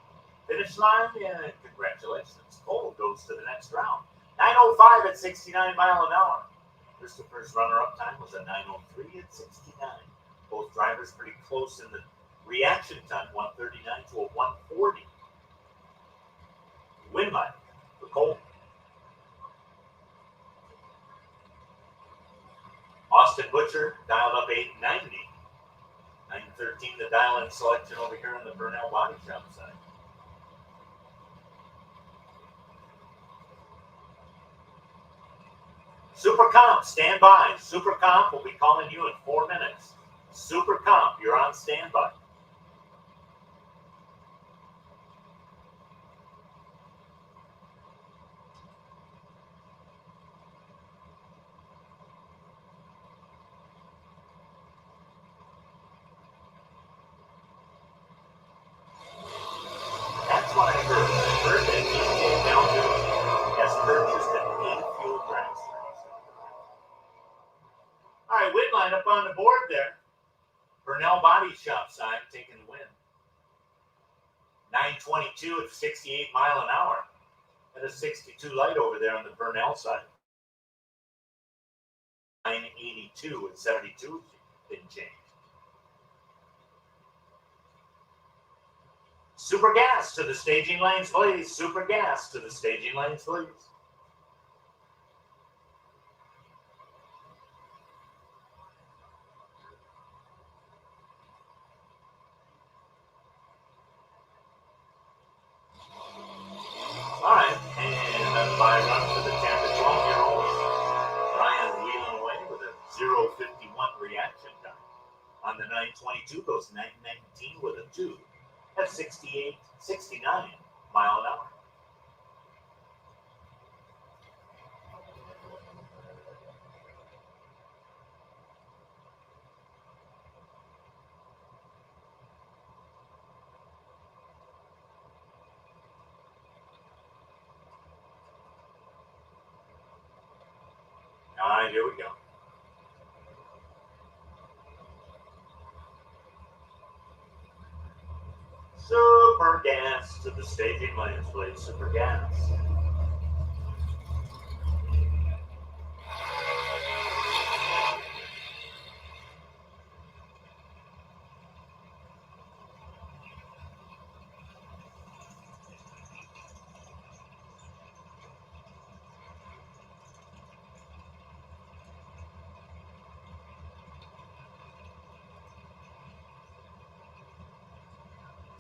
Finish line, yeah, congratulations. Cole goes to the next round. 9:05 at 69 miles an hour. Christopher's runner-up time was a 9:03 at 69. Both drivers pretty close in the reaction time, 139 to a 140. Win by for Cole. Austin Butcher dialed up 890. 913 the dial-in selection over here on the Burnell Body Shop side. Super Comp, stand by. Super Comp will be calling you in 4 minutes. Super Comp, you're on standby. That's what I heard. I heard that EJ Melvin has purchased an 8-fuel dragster. All right, win line up on the board there. Burnell Body Shop side taking the win. 922 at 68 mile an hour. And a 62 light over there on the Burnell side. 982 at 72 didn't change. Super Gas to the staging lanes, please. Super Gas to the staging lanes, please. All right, and then by run for the 10 to 12-year-olds. Brian wheeling away with a 0:51 reaction time. On the 922 goes 919 with a 2 at 68, 69 mile an hour. All right, here we go. Super Gas to the staging lanes, please. Super Gas.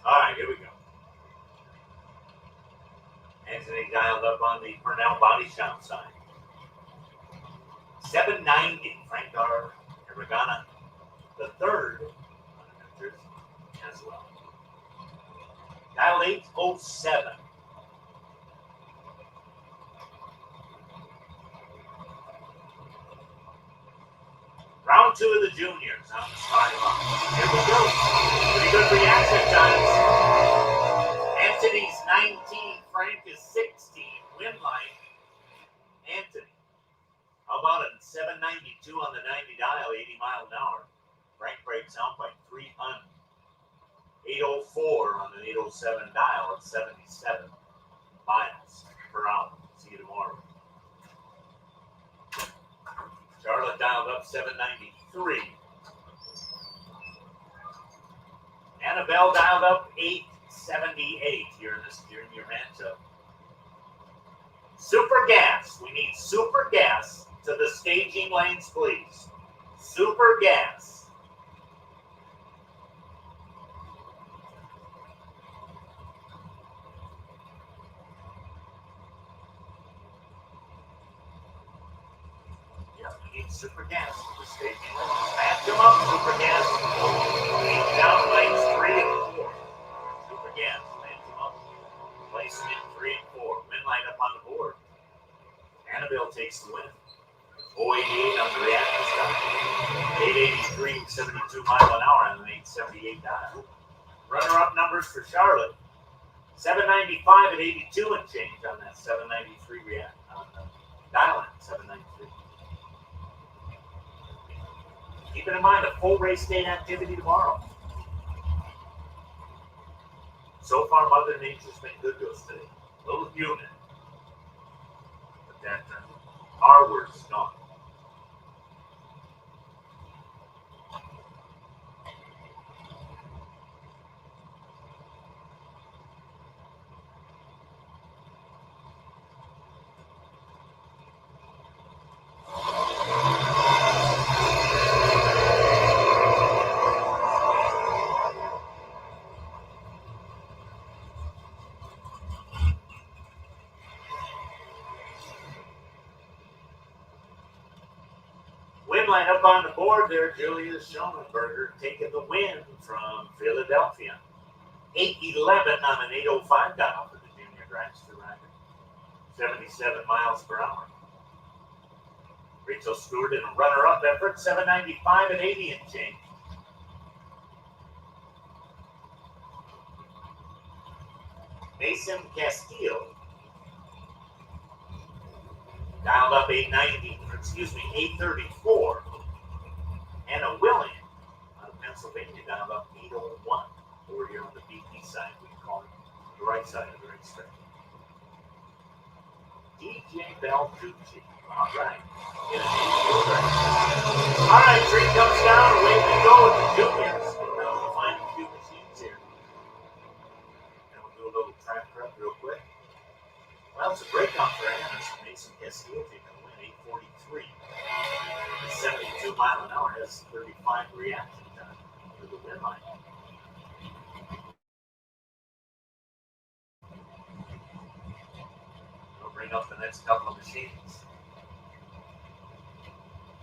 All right, here we go. Anthony dialed up on the Burnell Body Shop side. 790, Frank R. Aragana, the third as well. Dial 807. Round 2 of the juniors on the sideline. Here we go. Pretty good reaction times. Anthony's 19, Frank is 16. Win line, Anthony. How about a 792 on the 90 dial, 80 mile an hour? Frank breaks out by 300. 804 on the 807 dial at 77 miles per hour. See you tomorrow. Charlotte dialed up 793. Annabelle dialed up 878 here in your matchup. Super Gas. We need Super Gas to the staging lanes, please. Super Gas. Super Gas to the staging lanes. Match them up, Super Gas. Down lanes 3 and 4. Super Gas, match them up. Placement 3 and 4. Win line up on the board. Annabelle takes the win. 088 on the reaction side. 883, 72 mile an hour on an 878 dial. Runner-up numbers for Charlotte. 795 at 82 and change on that 793 react on the Dial in 793. Keeping in mind a full race day activity tomorrow. So far, Mother Nature's been good to us today. A little humid. But that R word's gone. Win line up on the board there, Julius Schoenberger taking the win from Philadelphia. 8:11 on an 8:05 dial for the junior dragster rider. 77 miles per hour. Rachel Stewart in a runner-up effort, 795 at 80 and change. Mason Castillo dialed up 834. Anna William out of Pennsylvania dialed up 801. Over here on the BP side, we call it the right side of the racetrack. DJ Beltucci. All right. All right, tree comes down. Away we go with the juniors. Now we'll find a few machines here. And we'll do a little track prep real quick. Well, it's a breakout for Anna. Mason Castillo taking a win, 8:43. At 72 mile an hour has 35 reaction time for the win line. We'll bring up the next couple of machines.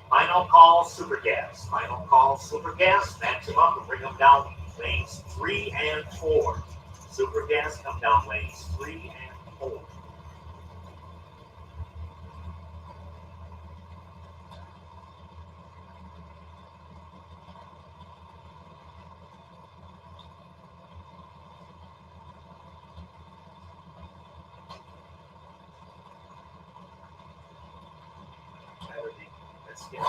Final call, super gas. Final call, super gas. Match them up and bring them down lanes 3 and 4. Super gas come down lanes 3 and 4. Let's get it.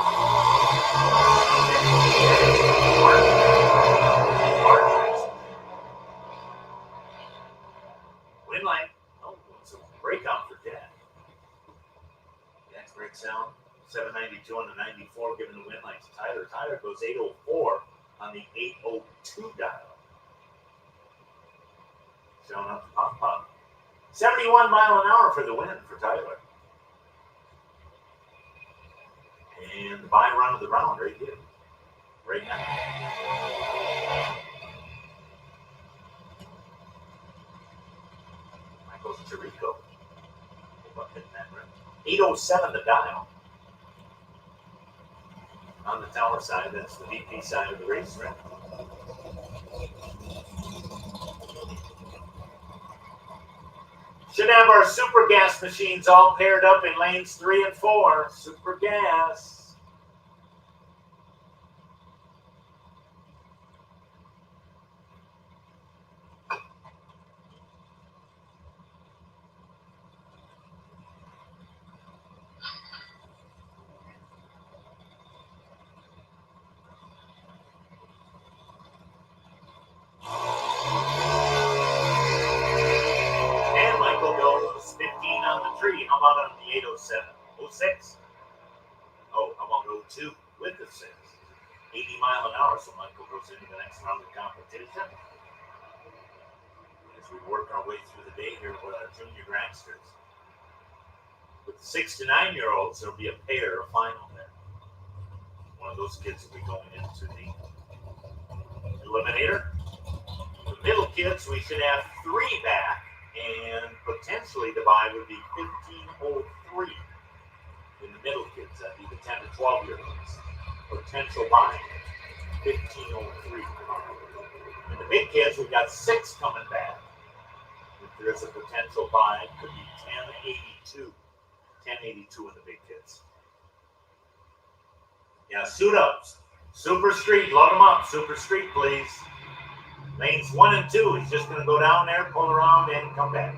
Win line. Oh, it's a breakout for Jack. Jack breaks down 792 on the 94, giving the win line to Tyler. Tyler goes 804 on the 802 dial. Showing up the pop. 71 mile an hour for the win for Tyler. And the by run of the round right here. Right now. Michael Chirico. 807 the dial. On the tower side, that's the VP side of the racetrack. Should have our super gas machines all paired up in lanes 3 and 4. Super gas. And Michael goes 15 on the tree. How about on the 807? 06? Oh, how about 02 with the 6? 80 mile an hour, so Michael goes into the next round of competition. As we work our way through the day here with our junior dragsters. With the 6 to 9 year olds, there'll be a pair, a final there. One of those kids will be going into the eliminator. The middle kids, we should have 3 back, and potentially the bye would be 1503 in the middle kids. That'd be the 10 to 12 year olds. Potential bye, 1503. In the big kids, we've got 6 coming back. If there's a potential bye, it could be 1082. 1082 in the big kids. Yeah, suit ups. Super Street, load them up. Super Street, please. Lanes 1 and 2. He's just going to go down there, pull around, and come back.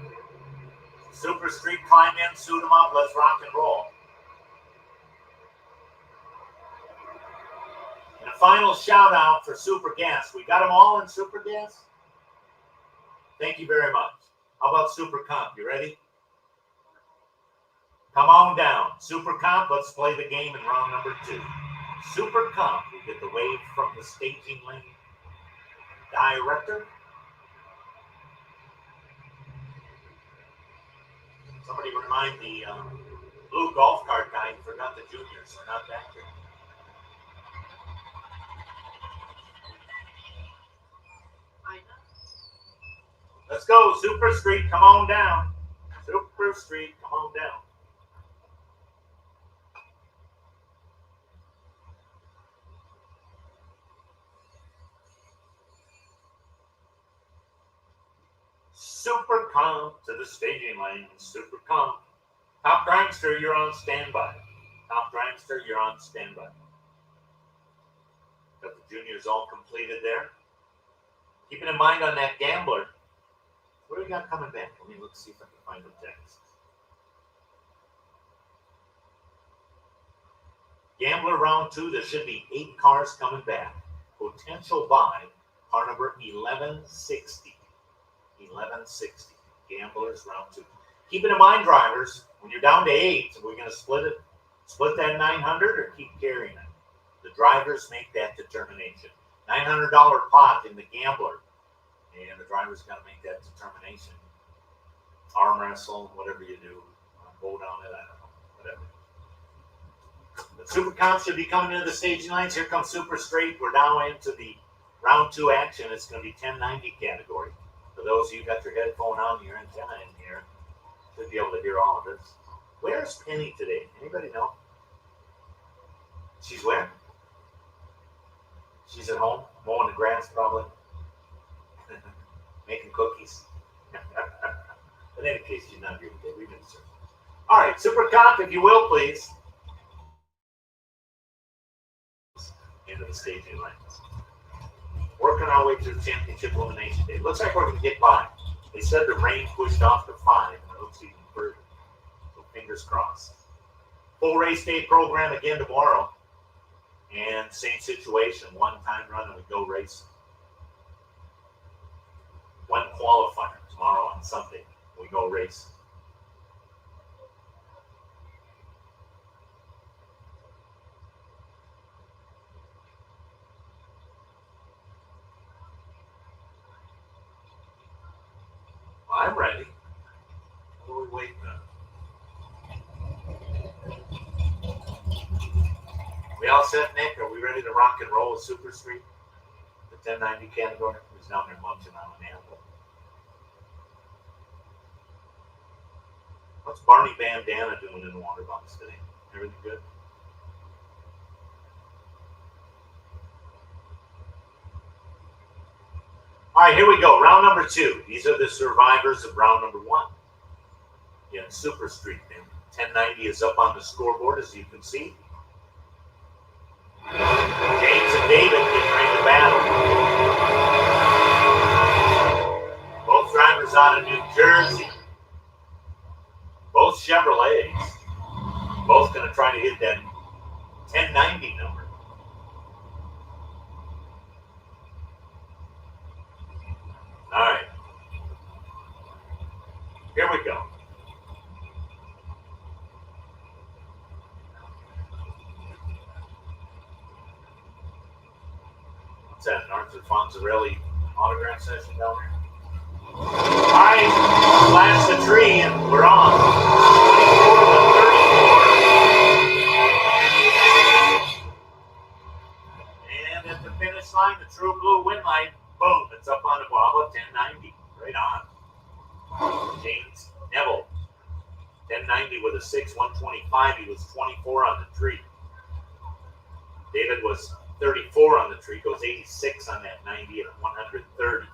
Super Street, climb in, suit them up, let's rock and roll. And a final shout out for Super Gas. We got them all in Super Gas? Thank you very much. How about Super Comp? You ready? Come on down. Super Comp, let's play the game in round number 2. Super Comp, we get the wave from the staging lane director. Somebody remind the blue golf cart guy who forgot the juniors. They're not back here. Let's go, Super Street, come on down. Super Street, come on down. Super Comp to the staging lane. Super Comp. Top Dragster, you're on standby. Top Dragster, you're on standby. Got the juniors all completed there. Keeping in mind on that gambler, what do we got coming back? Let me look, see if I can find the text. Gambler round 2, there should be 8 cars coming back. Potential buy, car number 1160. 1160. Gamblers round 2. Keeping in mind, drivers, when you're down to 8, we're going to split that 900 or keep carrying it. The drivers make that determination. $900 pot in the gambler. And the driver's got to make that determination. Arm wrestle, whatever you do. Vote on it, I don't know. Whatever. The Super Comp should be coming into the staging lines. Here comes Super Straight. We're now into the round 2 action. It's going to be 1090 category. For those of you who got your headphone on, your antenna in here, should be able to hear all of this. Where's Penny today? Anybody know? She's where? She's at home, mowing the grass probably. Making cookies. But in any case, she's not here today. We've been searching. All right, Super Comp, if you will, please. Into the staging lanes. Working our way through the championship elimination day. Looks like we're going to get by. They said the rain pushed off to 5, and it looks even further. So fingers crossed. Full race day program again tomorrow. And same situation, 1 time run and we go racing. 1 qualifier tomorrow on Sunday. We go racing. I'm ready. What are we waiting on? We all set, Nick? Are we ready to rock and roll with Super Street? The 1090 category? Who's down there munching on an apple? What's Barney Bandana doing in the water box today? Everything good? All right, here we go. Round number 2. These are the survivors of round number 1. Yeah, Super Street. 1090 is up on the scoreboard, as you can see. James and David getting ready to battle. Both drivers out of New Jersey. Both Chevrolets. Both going to try to hit that 1090 number. All right. Here we go. What's that? An Arthur Fonzarelli autograph session down there? All right. Flash the tree and we're on. 24 to 34. And at the finish line, the true blue win light. Boom, it's up on the ball, 1090, right on. James Neville, 1090 with a 6, 125. He was 24 on the tree. David was 34 on the tree, goes 86 on that 90 at 130.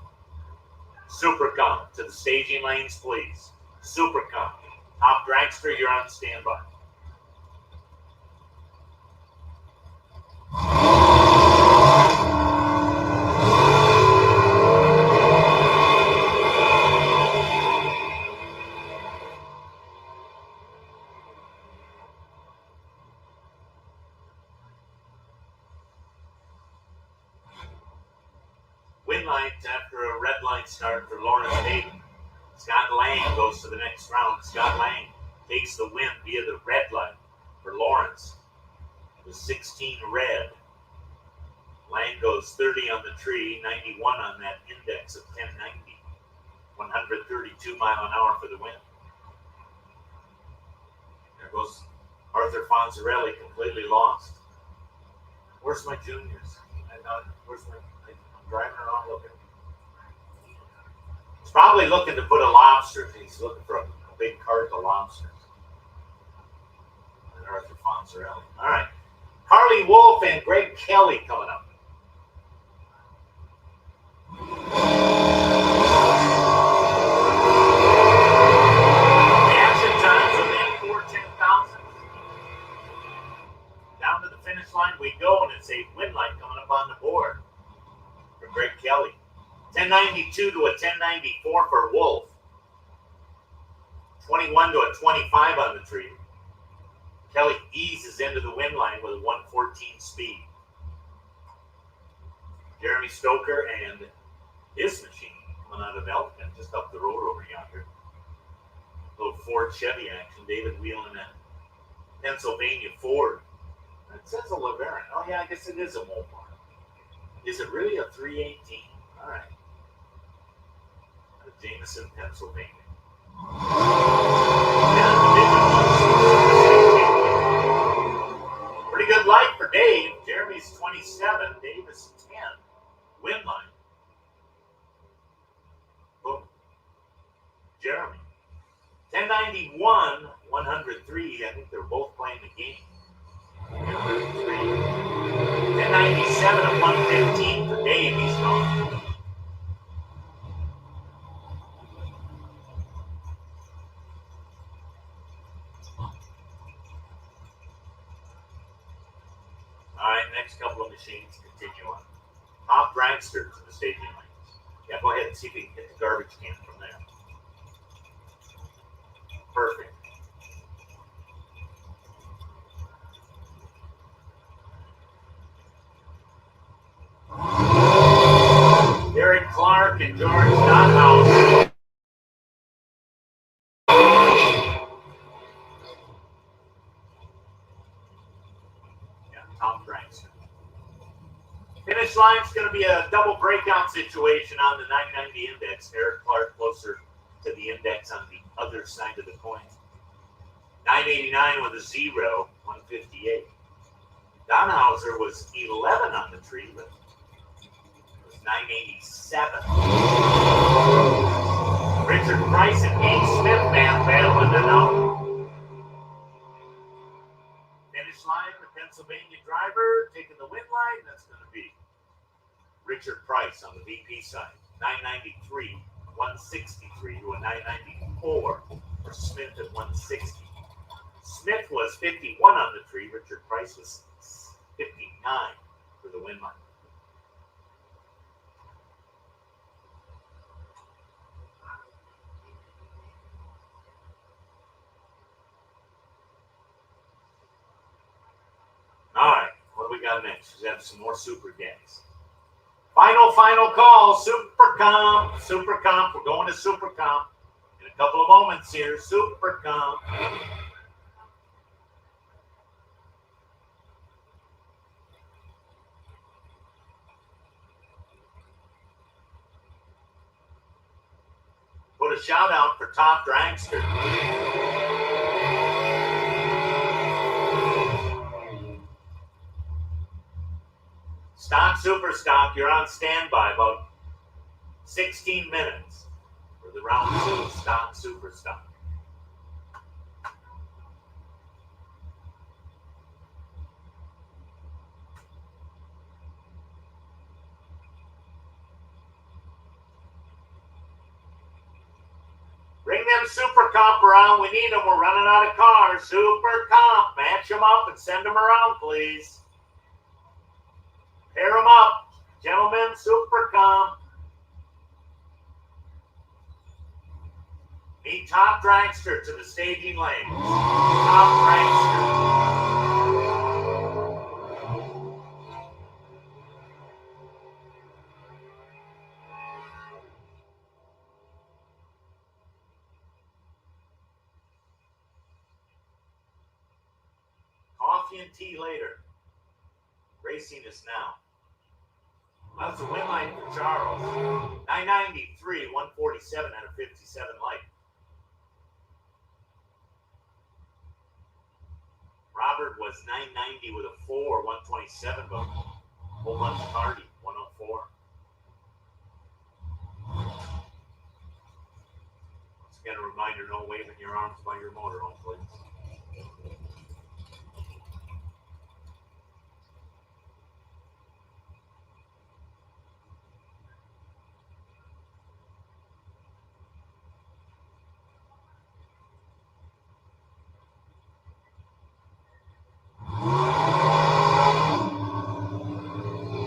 Super Comp to the staging lanes, please. Super Comp. Top Dragster, you're on standby. win line after a red line start for Lawrence Hayden. Scott Lang goes to the next round. Scott Lang takes the win via the red line for Lawrence. It was 16 red. Lang goes 30 on the tree, 91 on that index of 1090. 132 mile an hour for the win. There goes Arthur Fonzarelli, completely lost. Where's my juniors? I'm driving around looking. He's probably looking to put a lobster. He's looking for a big cart of lobsters. And Arthur Fonzarelli. All right. Harley Wolf and Greg Kelly coming up. Action time from that 410,000. Down to the finish line we go, and it's a win line coming up on the board for Greg Kelly. 1092 to a 1094 for Wolf. 21 to a 25 on the tree. Kelly eases into the win line with a 114 speed. Jeremy Stoker and his machine coming out of Elkton, just up the road over yonder. Little Ford Chevy action. David wheeling that Pennsylvania Ford. It says a LeBaron. Oh yeah, I guess it is a Mopar. Is it really a 318? All right. Jameson, Pennsylvania. Pretty good light for Dave. Jeremy's 27. Dave is 10. Win line. Boom. Jeremy. 1091, 103. I think they're both playing the game. 1097 and 115 for Dave. He's gone. All right, next couple of machines continue on. Top dragster to the staging lanes. Yeah, go ahead and see if you can hit the garbage can from there. Perfect. Derek Clark and George Nothouse. Yeah, top dragster. Finish line's going to be a double breakout situation on the 990 index. Eric Clark closer to the index on the other side of the coin. 989 with a 0, 158. Donhauser was 11 on the tree, but it was 987. Richard Price and Gene Smith battling it out. Finish line, the Pennsylvania driver taking the win line. That's going to be Richard Price on the VP side. 993, 163 to a 994 for Smith at 160. Smith was 51 on the tree. Richard Price was 59 for the win line. All right, what do we got next? We have some more super gas. Final call. Super comp. We're going to super comp in a couple of moments here. Super comp. Put a shout out for Top Dragster. Stock Super Stock, you're on standby about 16 minutes for the round 2 Stock Super Stock. Bring them super comp around. We need them. We're running out of cars. Super comp. Match them up and send them around, please. Pair them up. Gentlemen, super comp. Meet Top Dragster to the staging lane. Top Dragster. coffee and tea later. Racing is now. That's a win line for Charles. 993, 147 and a 57 light. Robert was 990 with a 4, 127, but whole bunch of Hardy, 104. Once again, a reminder, no waving your arms by your motorhome, please.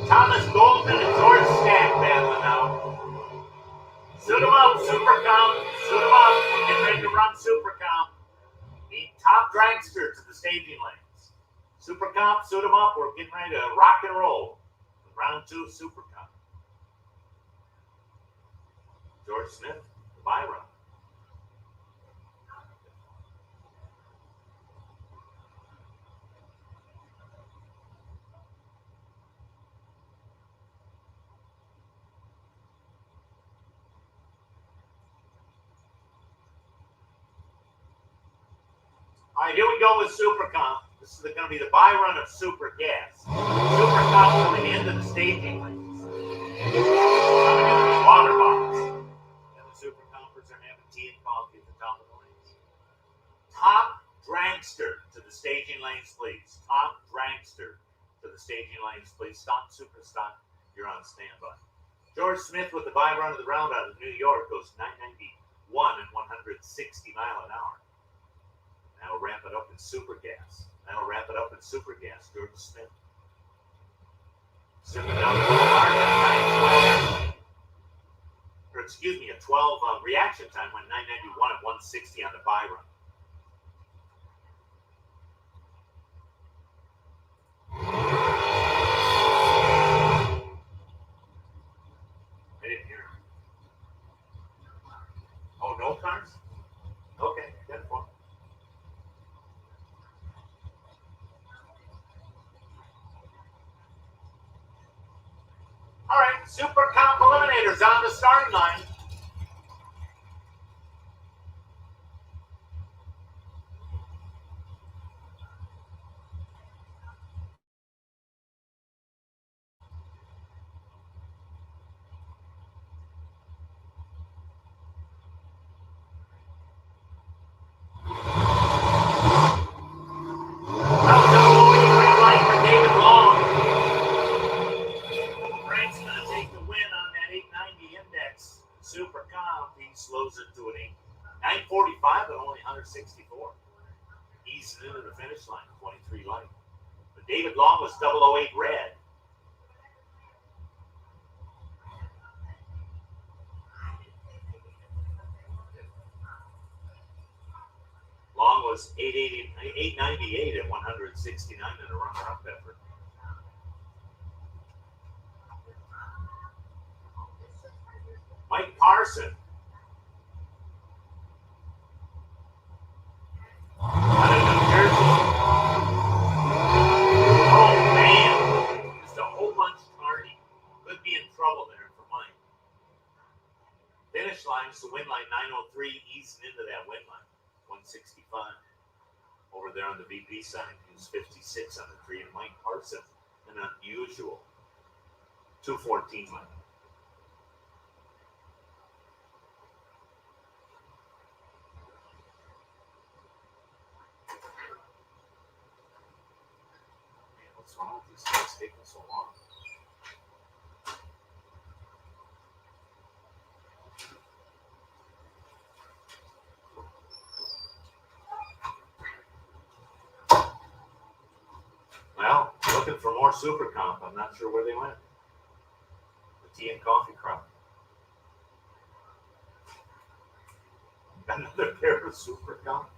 Thomas Goldman and George Stack battling now. Suit 'em up, Super Comp. Suit 'em up. We're getting ready to run Super Comp. Need top dragster to the staging lanes. Super Comp, suit 'em up. We're getting ready to rock and roll. Round 2 of Super Comp. George Smith, the bye run. All right, here we go with Super Comp. This is going to be the bye run of Super Gas. Super Comp coming into the staging lanes. Coming into the water box. And the Super Compers are having tea and coffee at the top of the lanes. Top dragster to the staging lanes, please. Top dragster to the staging lanes, please. Stock, Super Stock, you're on standby. George Smith with the bye run of the round out of New York goes 991 and 160 mile an hour. That'll wrap it up in Super Gas. That'll wrap it up in Super Gas. George Smith. Super down the boulevard. Or excuse me, a 12 reaction time went 991 and 160 on the bye run. I didn't hear him. Oh, no cars? Okay, good one. All right, Super Comp Eliminators on the starting line. Super Comp, he slows it to an 945 at only 164. He's into the finish line, 23 light. But David Long was 008 red. Long was 898 at 169 in a runner-up effort. Mike Parson. Out of New Jersey. Oh, man. Just a whole bunch tardy. Could be in trouble there for Mike. Finish line is the win line 903, easing into that win line. 165. Over there on the VP side, he was 56 on the tree. And Mike Parson, an unusual 214 line. What's wrong with these guys taking so long? Well, looking for more Super Comp. I'm not sure where they went. The tea and coffee crowd. Another pair of Super Comp.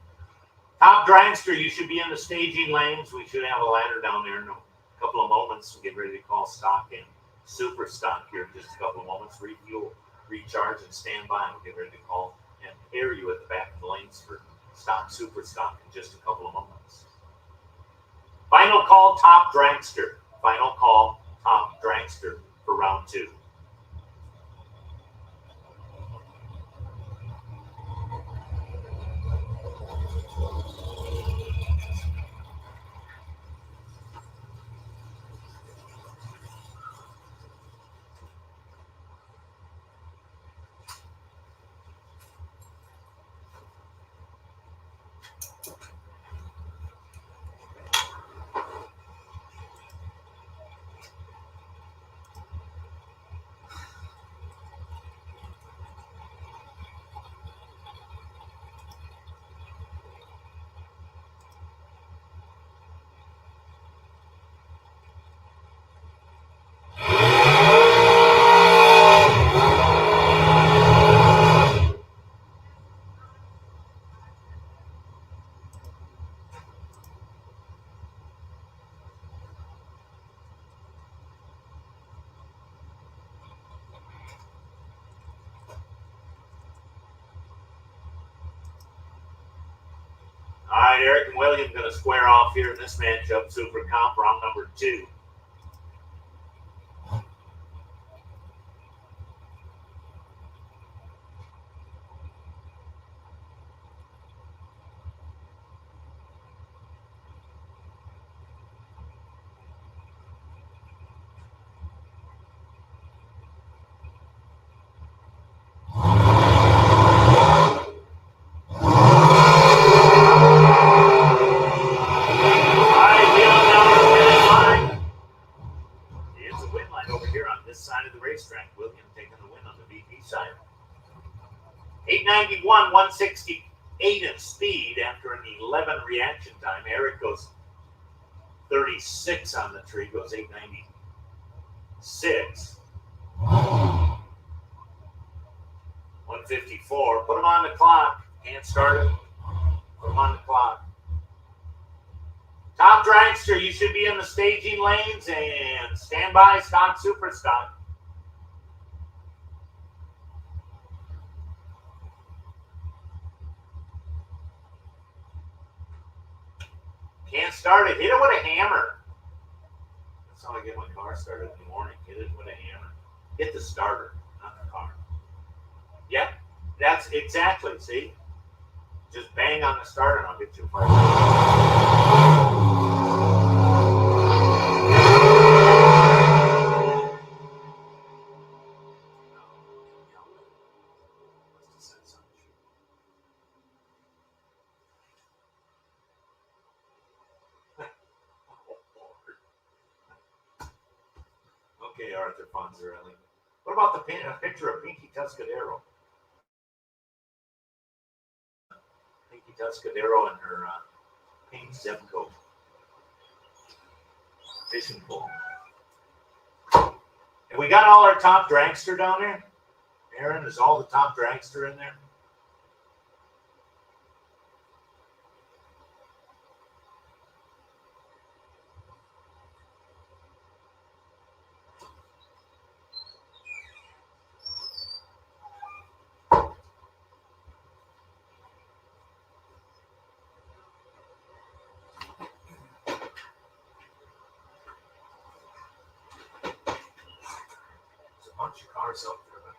Top dragster, you should be in the staging lanes. We should have a ladder down there in a couple of moments. We'll get ready to call stock in Super Stock here in just a couple of moments. Refuel, recharge, and stand by. We'll get ready to call and pair you at the back of the lanes for stock, Super Stock in just a couple of moments. Final Final call, top dragster. Final call, top dragster for round 2. All right, Eric and William going to square off here in this matchup. Super Comp, round number 2. Side of the racetrack. William taking the win on the VP side. 891, 168 in speed after an 11 reaction time. Eric goes 36 on the tree, goes 896. 154. Put him on the clock. Can't start it. Put him on the clock. Top dragster, you should be in the staging lanes and stand by, stock, super stock. Can't start it. Hit it with a hammer. That's how I get my car started in the morning. Hit it with a hammer. Hit the starter, not the car. Yep, that's exactly. See? Just bang on the starter and I'll get you fired. Okay, Arthur Fonzarelli. What about the picture of Pinky Tuscadero? Pinky Tuscadero and her pink zip coat. Fishing pole. And we got all our top dragster down there? Aaron, is all the top dragster in there? Bunch of cars up there, but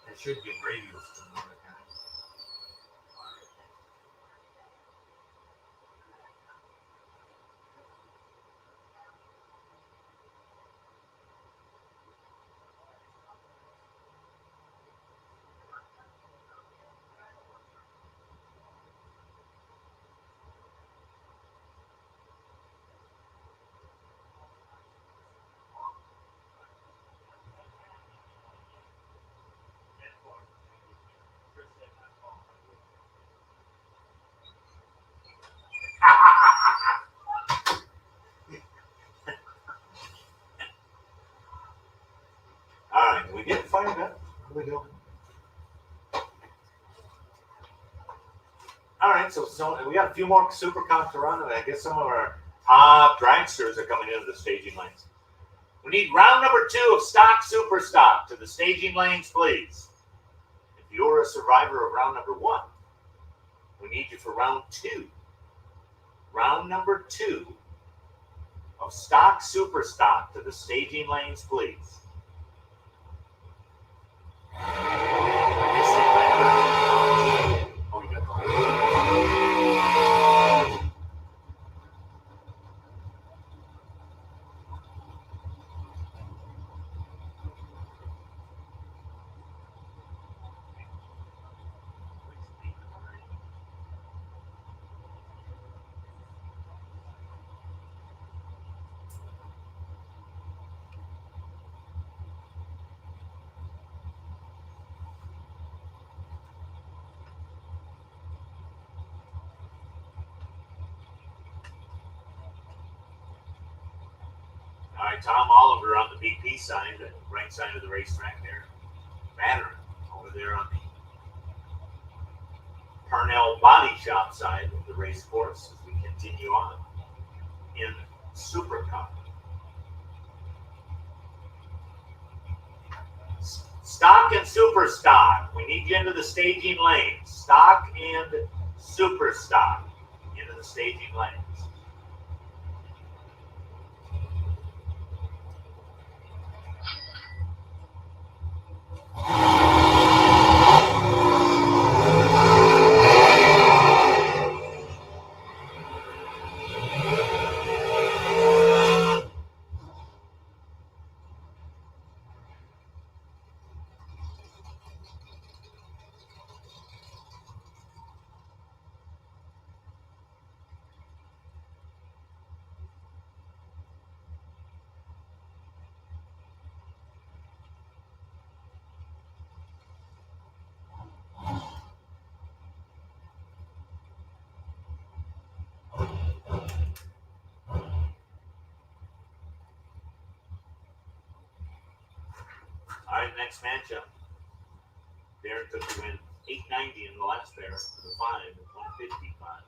there should be radios to know that kind of. All right, we get fired up. Here we go. All right, so we got a few more super comps to run, and I guess some of our top dragsters are coming into the staging lanes. We need round number 2 of stock, super stock to the staging lanes, please. If you're a survivor of round number 1, we need you for round 2. round number 2 of stock super stock to the staging lanes, please. Oh, you got the All right, Tom Oliver on the BP side, the right side of the racetrack there. Mattern over there on the Parnell Body Shop side of the race course as we continue on in Super Cup. Stock and super stock. We need you into the staging lanes. Stock and super stock into the staging lanes. All right, next matchup. Darren took the win 890 in the last pair for the 5 at 155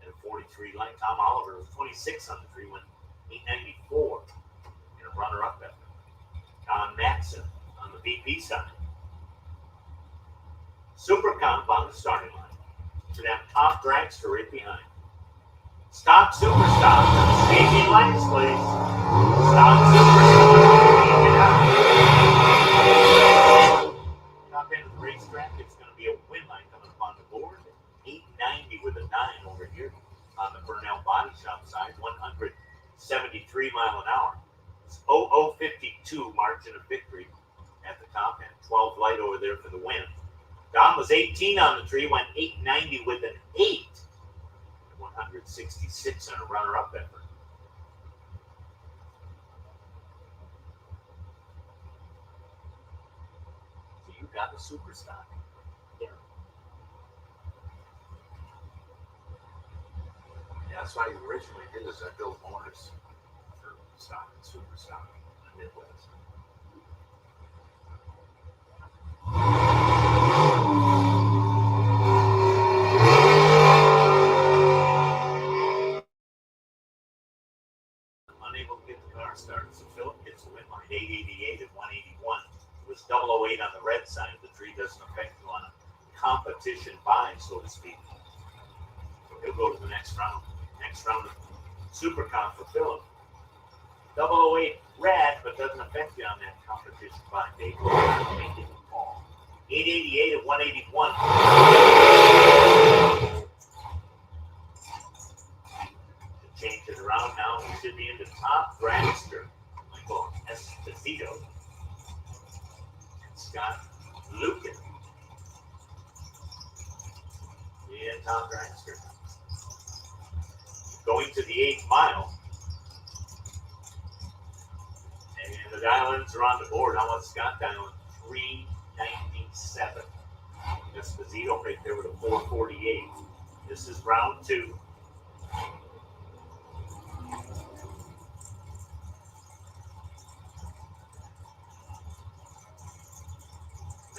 and a 43 line. Tom Oliver was 26 on the 3, went 894 in a runner-up effort. Don Maxson on the VP side. Super Comp on the starting line. Should have top dragster right behind. Stock Super Stock to the staging lanes, please. Stock Super Stock. Top end of the racetrack, it's going to be a win line coming up on the board. 890 with a 9 over here on the Burnell Body Shop side. 173 mile an hour. It's 0052 margin of victory at the top end. 12 light over there for the win. Don was 18 on the tree, went 890 with an 8. 166 on a runner-up effort. So you got the super stock. Yeah. Yeah, that's why you originally did this. I built motors for stock and super stock in the Midwest. Unable to get the car started, so Philip gets a win line 888 at 181. It was 008 on the red side of the tree, doesn't affect you on a competition buy, so to speak. So he'll go to the next round. Next round of Super Comp for Philip. 008 red, but doesn't affect you on that competition buy. Dave, make it fall. 888 at 181. Change it around now. We should be into top dragster. Michael Esposito and Scott Lucan. Yeah, top dragster. Going to the 8th mile. And the dial-ins are on the board. How about Scott dialing? 397. Esposito right there with a 448. This is round 2.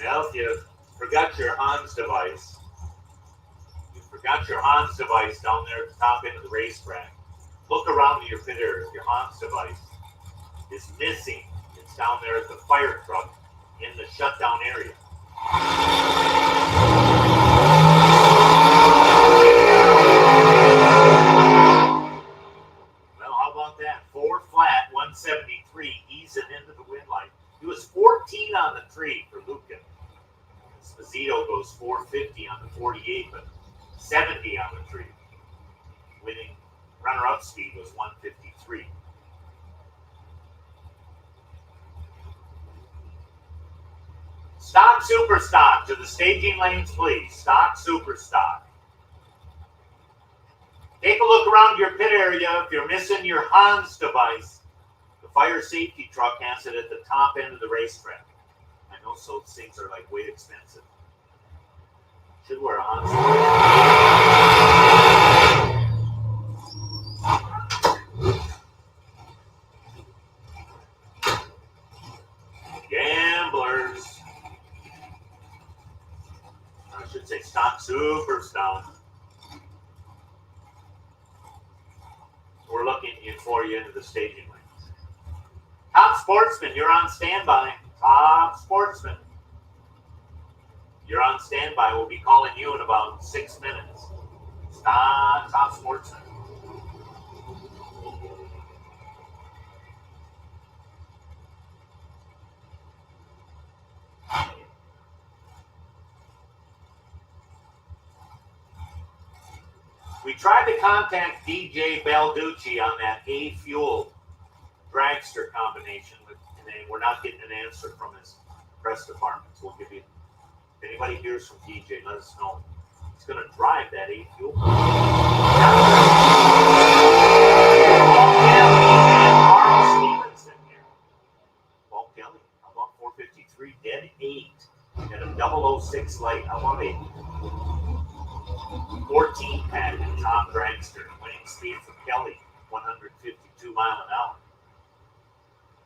Now, if you forgot your Hans device, down there at the top end of the racetrack, look around to your pit area. If your Hans device is missing, it's down there at the fire truck in the shutdown area. tree for Lucan. Esposito goes 450 on the 48, but 70 on the tree. Winning runner-up speed was 153. Stock, super stock. To the staging lanes, please. Stock, super stock. Take a look around your pit area. If you're missing your Hans device, the fire safety truck has it at the top end of the racetrack. I know so things are like way expensive. Should wear a Hans device. Gamblers. I should say stock, super stock. We're looking for you into the staging lanes. Top Sportsman, you're on standby. Top Sportsman. You're on standby. We'll be calling you in about 6 minutes. Stop, Top Sportsman. We tried to contact DJ Balducci on that A-Fuel dragster combination, and we're not getting an answer from his press department. So we'll give you, if anybody hears from DJ, let us know. He's going to drive that A-Fuel. Paul Kelly and Carl Stevenson here. Paul Kelly, how about 453, dead 8, and a 006 light. How about a 14 pad in Tom Dragster, winning speed from Kelly, 152 mile an hour.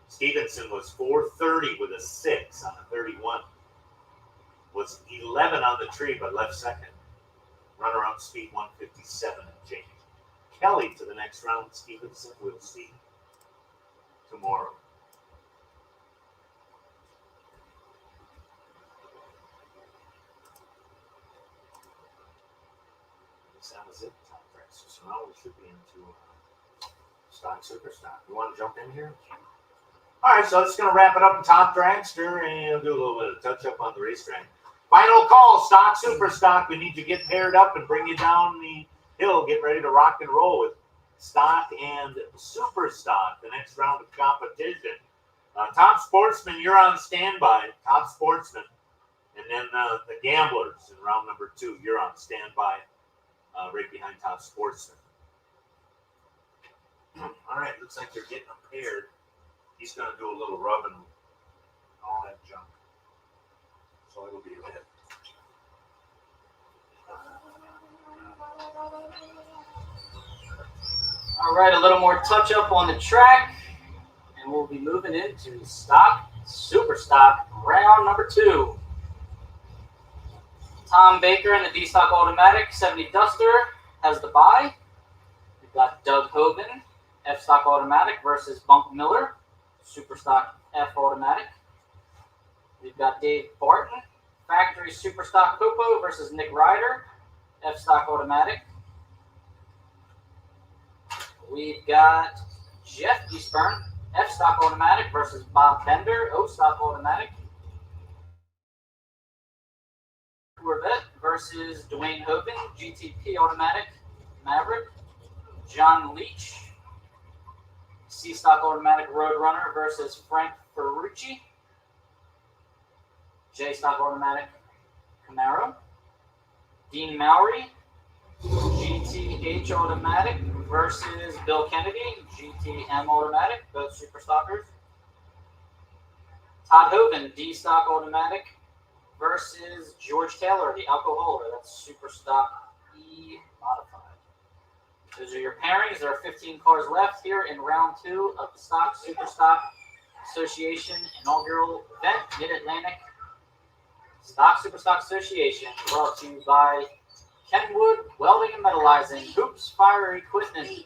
Stevenson was 430 with a 6 on a 31. Was 11 on the tree, but left second. Runner-up speed 157 and change. Kelly to the next round. Stevenson we'll see tomorrow. That was it, Tom Dragster. So now we should be into stock, super stock. You want to jump in here? All right, so that's going to wrap it up in Top Dragster, and we'll do a little bit of touch-up on the racetrack. Final call, stock, super stock. We need to get paired up and bring you down the hill. Get ready to rock and roll with stock and super stock, the next round of competition. Top Sportsman, you're on standby. Top Sportsman. And then the Gamblers in round number 2, you're on standby. Right behind Top Sportsman. All right, looks like they're getting them paired. He's going to do a little rubbing, all that junk. So it'll be a bit. All right, a little more touch up on the track, and we'll be moving into stock, super stock, round number 2. Tom Baker in the D-Stock Automatic 70 Duster has the bye. We've got Doug Hogan, F-Stock Automatic versus Bunk Miller, Super Stock F Automatic. We've got Dave Barton, Factory Super Stock Copo versus Nick Ryder, F-Stock Automatic. We've got Jeff Eastburn, F-Stock Automatic versus Bob Bender, O-Stock Automatic. Corvette versus Dwayne Hogan, GTP Automatic Maverick. John Leach, C-Stock Automatic Roadrunner versus Frank Ferrucci. J-Stock Automatic Camaro. Dean Mowry, GTH Automatic versus Bill Kennedy, GTM Automatic, both Super Stockers. Todd Hogan, D-Stock Automatic versus George Taylor, the alcoholic. That's Super Stock E Modified. Those are your pairings. There are 15 cars left here in round 2 of the Stock Super Stock Association inaugural event, Mid-Atlantic Stock Super Stock Association, brought to you by Kenwood Welding and Metallizing, Hoops Fire Equipment,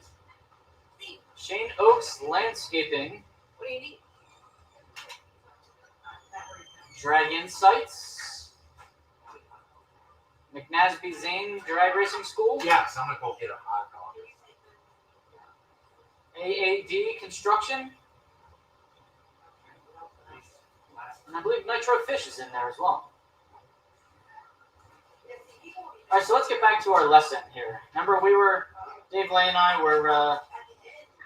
Shane Oaks Landscaping, What do you need? Drag Insights, McNasby Zane Drag Racing School, Yes, I'm going to go get a hot dog. AAD Construction, and I believe Nitro Fish is in there as well. All right, so let's get back to our lesson here. Remember, Dave Lay and I were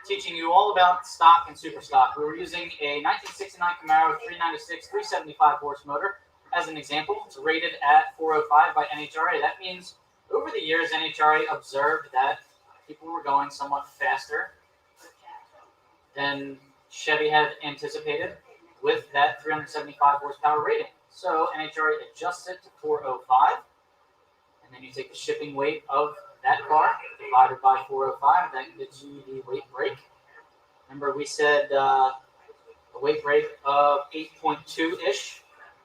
teaching you all about stock and super stock. We were using a 1969 Camaro 396 375 horse motor as an example. It's rated at 405 by NHRA. That means over the years, NHRA observed that people were going somewhat faster than Chevy had anticipated with that 375 horsepower rating. So NHRA adjusts it to 405, and then you take the shipping weight of that car divided by 405. That gives you the weight break. Remember, we said a weight break of 8.2-ish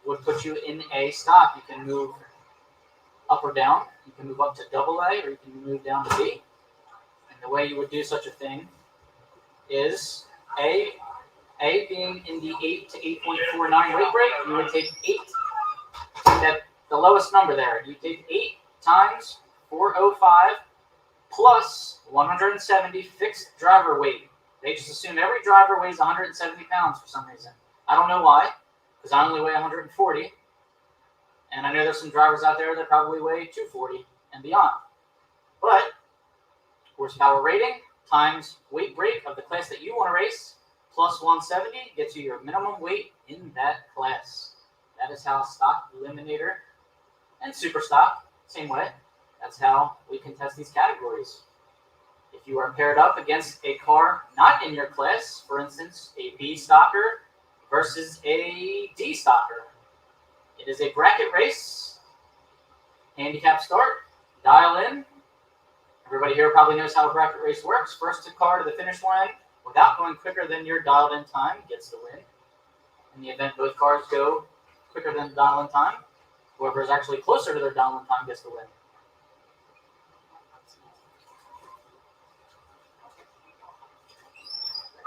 would put you in A stock. You can move up or down. You can move up to AA, or you can move down to B. And the way you would do such a thing is A being in the 8 to 8.49 weight break, you would take 8, the lowest number there. You take 8 times 405 plus 170 fixed driver weight. They just assume every driver weighs 170 pounds for some reason. I don't know why, because I only weigh 140. And I know there's some drivers out there that probably weigh 240 and beyond. But horsepower rating times weight break of the class that you want to race plus 170 gets you your minimum weight in that class. That is how stock, eliminator, and super stock, same way. That's how we can test these categories. If you are paired up against a car not in your class, for instance, a B stocker versus a D stocker, it is a bracket race, handicap start, dial in. Everybody here probably knows how a bracket race works. First car to the finish line without going quicker than your dialed in time gets the win. In the event both cars go quicker than the dial in time, whoever is actually closer to their dial in time gets the win.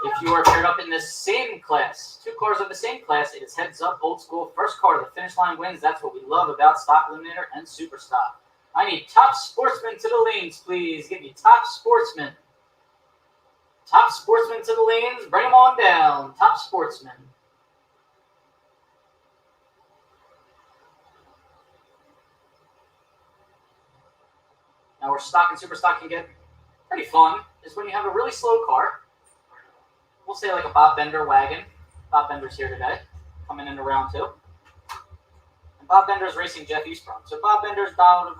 If you are paired up in the same class, 2 cars of the same class, it is heads up, old school. First car to the finish line wins. That's what we love about stock, eliminator, and super stock. I need top sportsmen to the lanes, please. Give me top sportsmen. Top sportsmen to the lanes. Bring them on down. Top sportsmen. Now, where stock and super stock can get pretty fun is when you have a really slow car. We'll say like a Bob Bender wagon. Bob Bender's here today, coming into round 2. And Bob Bender's racing Jeff Eastburn. So Bob Bender's dialed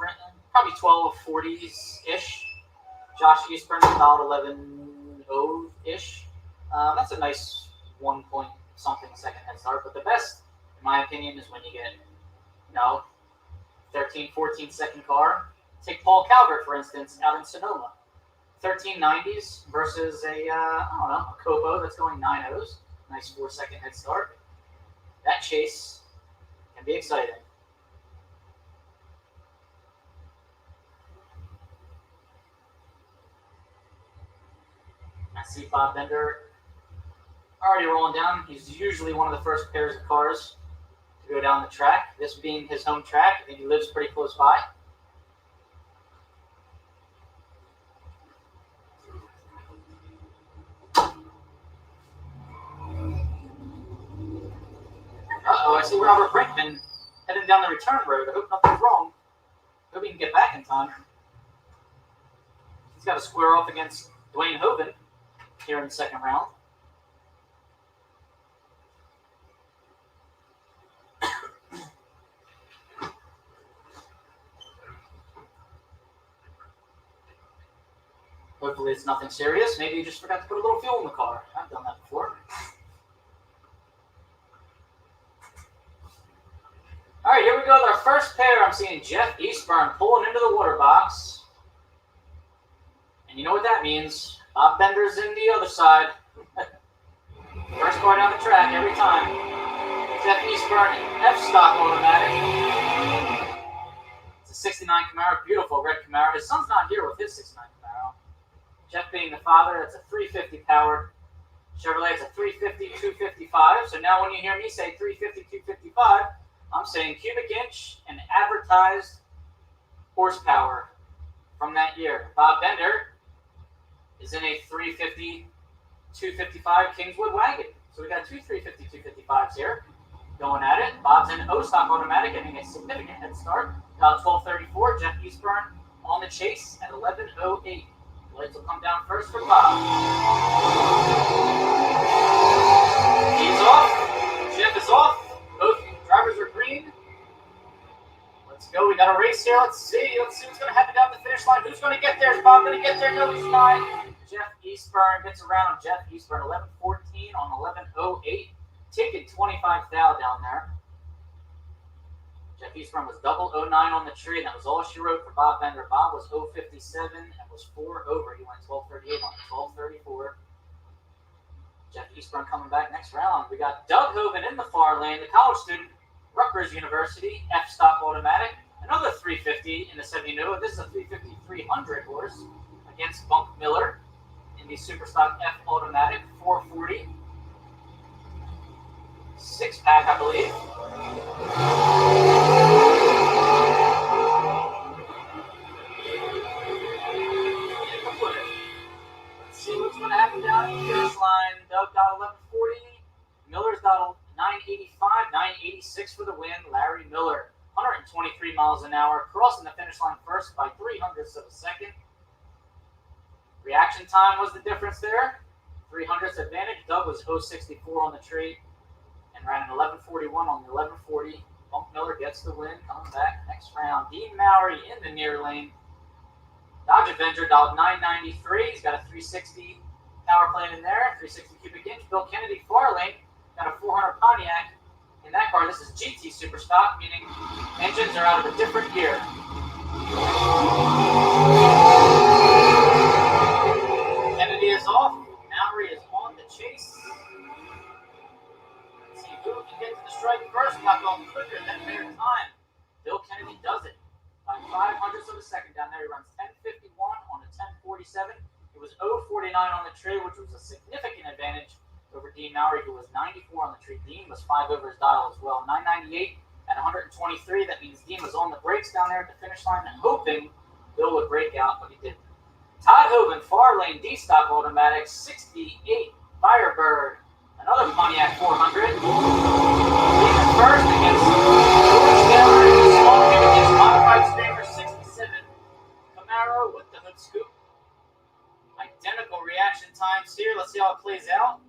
probably 1240s-ish. Josh Eastburn is dialed 11.0-ish. That's a nice 1 point something second head start. But the best, in my opinion, is when you get, 13, 14 second car. Take Paul Calvert, for instance, out in Sonoma. 1390s versus a Copo that's going 9.0s. Nice 4 second head start. That chase can be exciting. I see Bob Bender already rolling down. He's usually one of the first pairs of cars to go down the track. This being his home track, I think he lives pretty close by. I see Robert Brinkman heading down the return road. I hope nothing's wrong. Hope he can get back in time. He's got to square off against Dwayne Hoven here in the second round. Hopefully it's nothing serious. Maybe you just forgot to put a little fuel in the car. I've done that before. All right, here we go with our first pair. I'm seeing Jeff Eastburn pulling into the water box. And you know what that means. Bob Bender's in the other side. First car down the track every time. Jeff Eastburn, F-stock automatic. It's a 69 Camaro, beautiful red Camaro. His son's not here with his 69 Camaro. Jeff being the father, it's a 350 powered Chevrolet. It's a 350 255. So now when you hear me say 350 255, I'm saying cubic inch and advertised horsepower from that year. Bob Bender is in a 350 255 Kingswood wagon. So we got 2 350 255s here going at it. Bob Bob's in O-Stock Automatic, getting a significant head start. About 12:34, Jeff Eastburn on the chase at 11:08. Lights will come down first for Bob. He's off. Jeff is off. Both drivers are green. Let's go. We got a race here. Let's see what's going to happen down the finish line. Who's going to get there? Is Bob going to get there? No, he's not. Jeff Eastburn gets around. Jeff Eastburn, 11:14 on 11:08. Taking 25 thou down there. Jeff Eastburn was double 09 on the tree, and that was all she wrote for Bob Bender. Bob was 057 and was 4 over. He went 12:38 on 12:34. Jeff Eastburn coming back next round. We got Doug Hoven in the far lane, the college student, Rutgers University, F-Stock Automatic. Another 350 in the 70 Nova. This is a 350-300 horse against Bunk Miller in the Superstock F Automatic, 440. 6-pack, I believe. Let's see what's going to happen down the finish line. Doug got 1140. Miller's got 985, 986 for the win. Larry Miller, 123 miles an hour, crossing the finish line first by 0.03 of a second. Reaction time was the difference there. 0.03 advantage. Doug was 064 on the tree and ran an 1141 on the 1140. Bunk Miller gets the win, coming back next round. Dean Mowry in the near lane. Dodge Avenger, dialed 993. He's got a 360 power plant in there, 360 cubic inch. Bill Kennedy, far lane, got a 400 Pontiac. In that car, this is GT Super Stock, meaning engines are out of a different gear. Kennedy is off. Mowry is on the chase. Let's see who can get to the strike first. Not going quicker than fair time. Bill Kennedy does it by 0.05 of a second down there. He runs 10:51 on a 10:47. It was 0:49 on the tree, which was a significant advantage over Dean Mowry, who was 94 on the tree. Dean was 5 over his dial as well. 998 at 123. That means Dean was on the brakes down there at the finish line, hoping Bill would break out, but he didn't. Todd Hoven, far lane, D-Stock Automatic, 68 Firebird. Another Pontiac 400. Leading first against George Taylor in the small against modified Screamer 67. Camaro with the hood scoop. Identical reaction times here. Let's see how it plays out.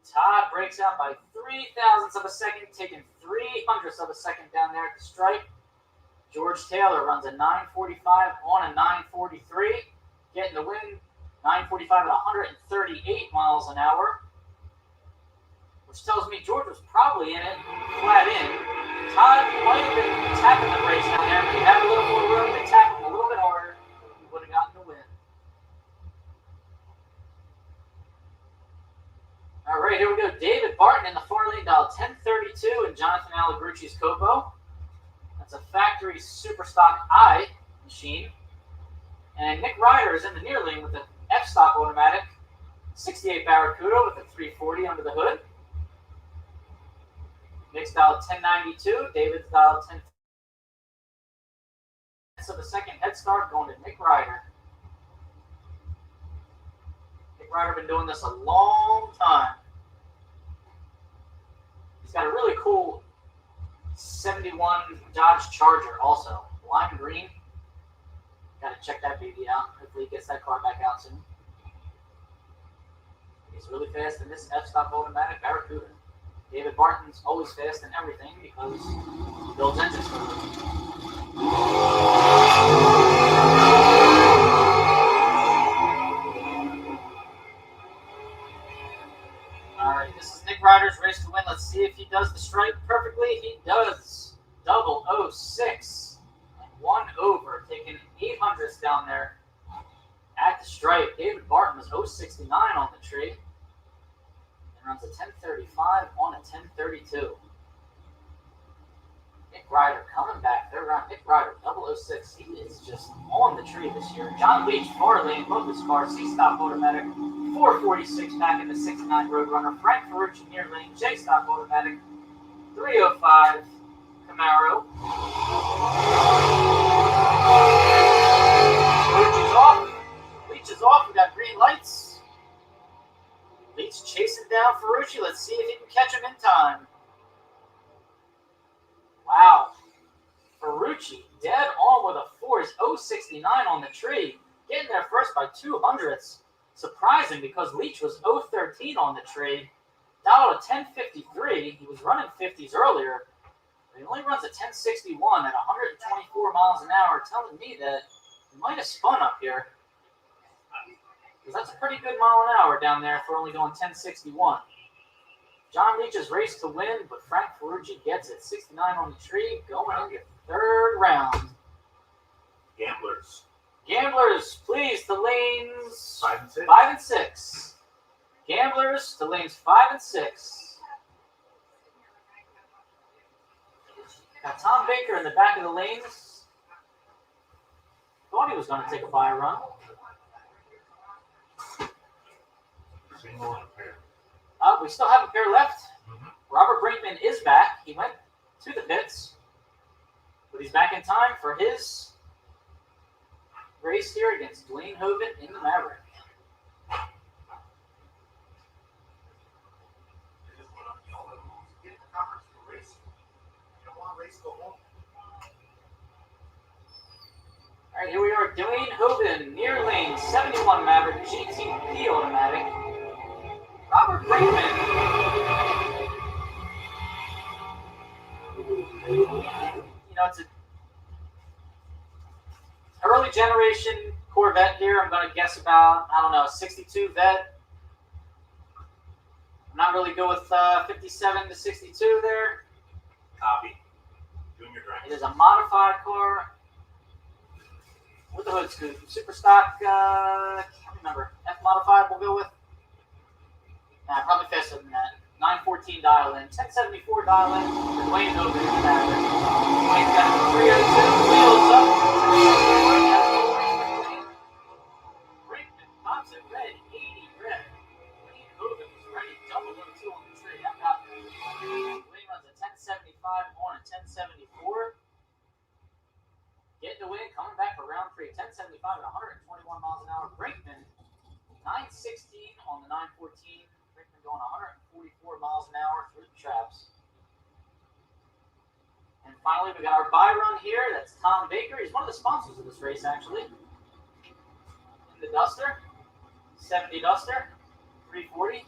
Todd breaks out by 0.03 of a second, taking 0.03 of a second down there at the stripe. George Taylor runs a 9:45 on a 9:43, getting the win. 9:45 at 138 miles an hour, which tells me George was probably in it, flat in. Todd might have been tapping the brakes down there, but he had a little more room to tap him a little bit harder. He would have gotten the win. All right, here we go. David Barton in the far lane, dial 1032, and Jonathan Allegrucci's Copo. That's a factory Superstock I machine. And Nick Ryder is in the near lane with the F-Stock Automatic, 68 Barracuda with a 340 under the hood. Nick's dialed 1092, David's dialed 10. So the second head start going to Nick Ryder. Nick Ryder been doing this a long time. He's got a really cool 71 Dodge Charger also, lime green. Got to check that baby out. Hopefully he gets that car back out soon. He's really fast in this F-Stock Automatic Barracuda. David Barton's always fast in everything because he builds engines for them. All right, this is Nick Ryder's race to win. Let's see if he does the stripe perfectly. He does. 006 and 1 over, taking 0.08 down there at the stripe. David Barton was 069 on the tree and runs a 1035 on a 1032. Nick Ryder coming back. Third round. Nick Ryder, 006. He is just on the tree this year. John Leach, far lane, both his cars, C-Stock Automatic, 446 back in the 69 Roadrunner. Frank Ferrucci near lane, J-Stock Automatic, 305 Camaro. Ferrucci's off. Leach is off. We got green lights. Leach chasing down Ferrucci. Let's see if he can catch him in time. Ferrucci dead on with a 4. He's 069 on the tree. Getting there first by 200ths. Surprising because Leach was 013 on the tree. Down to 1053. He was running 50s earlier. But he only runs a 1061 at 124 miles an hour, telling me that he might have spun up here. Because that's a pretty good mile an hour down there for only going 1061. John Leach's race to win, but Frank Ferrucci gets it. 69 on the tree, going into third round. Gamblers. Gamblers, please, to lanes 5 and 6. 5 and 6. Gamblers to lanes 5 and 6. Got Tom Baker in the back of the lanes. Thought he was going to take a bye run. Single and a pair. We still have a pair left. Robert Brinkman is back. He went to the pits, but he's back in time for his race here against Dwayne Hogan in the Maverick. All right, here we are. Dwayne Hogan, near lane 71 Maverick, GTP automatic. Robert Brinkman. You know, it's an early generation Corvette here. I'm going to guess about, 62 vet. I'm not really good with 57 to 62 there. Copy. Junior Dragster. It is a modified car with the hood scoop. Super stock, I can't remember. F modified we'll go with. Nah, probably faster than that. 914 dial in. 1074 dial in. For Dwayne Hogan in the Maverick. Dwayne's got a 302. Wheels up. Brinkman pops it red. 80 red. Dwayne Hogan was ready. Double 1-2 on the tree. I got that. Dwayne runs a 1075 on a 1074. Getting the win. Coming back for round 3. 1075 at 121 miles an hour. Brinkman 916 on the 914. Brinkman going 144 miles an hour through the traps. And finally, we got our bye run here. That's Tom Baker. He's one of the sponsors of this race, actually. In the Duster. 70 Duster. 340.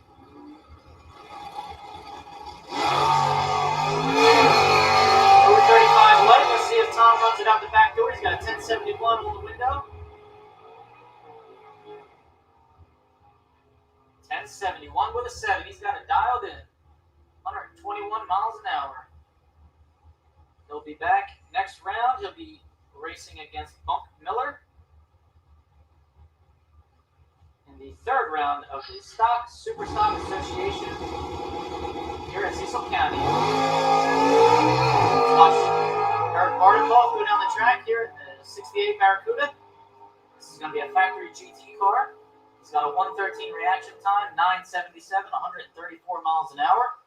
Over 35 light. Let's see if Tom runs it out the back door. He's got a 1071 on the window. 1071 with a 7. He's got it dialed in. 121 miles an hour. He'll be back next round. He'll be racing against Bunk Miller in the third round of the Super Stock Association here at Cecil County. Watch Eric Bartikoff go down the track here at the 68 Barracuda. This is going to be a factory GT car. He's got a 113 reaction time, 977, 134 miles an hour.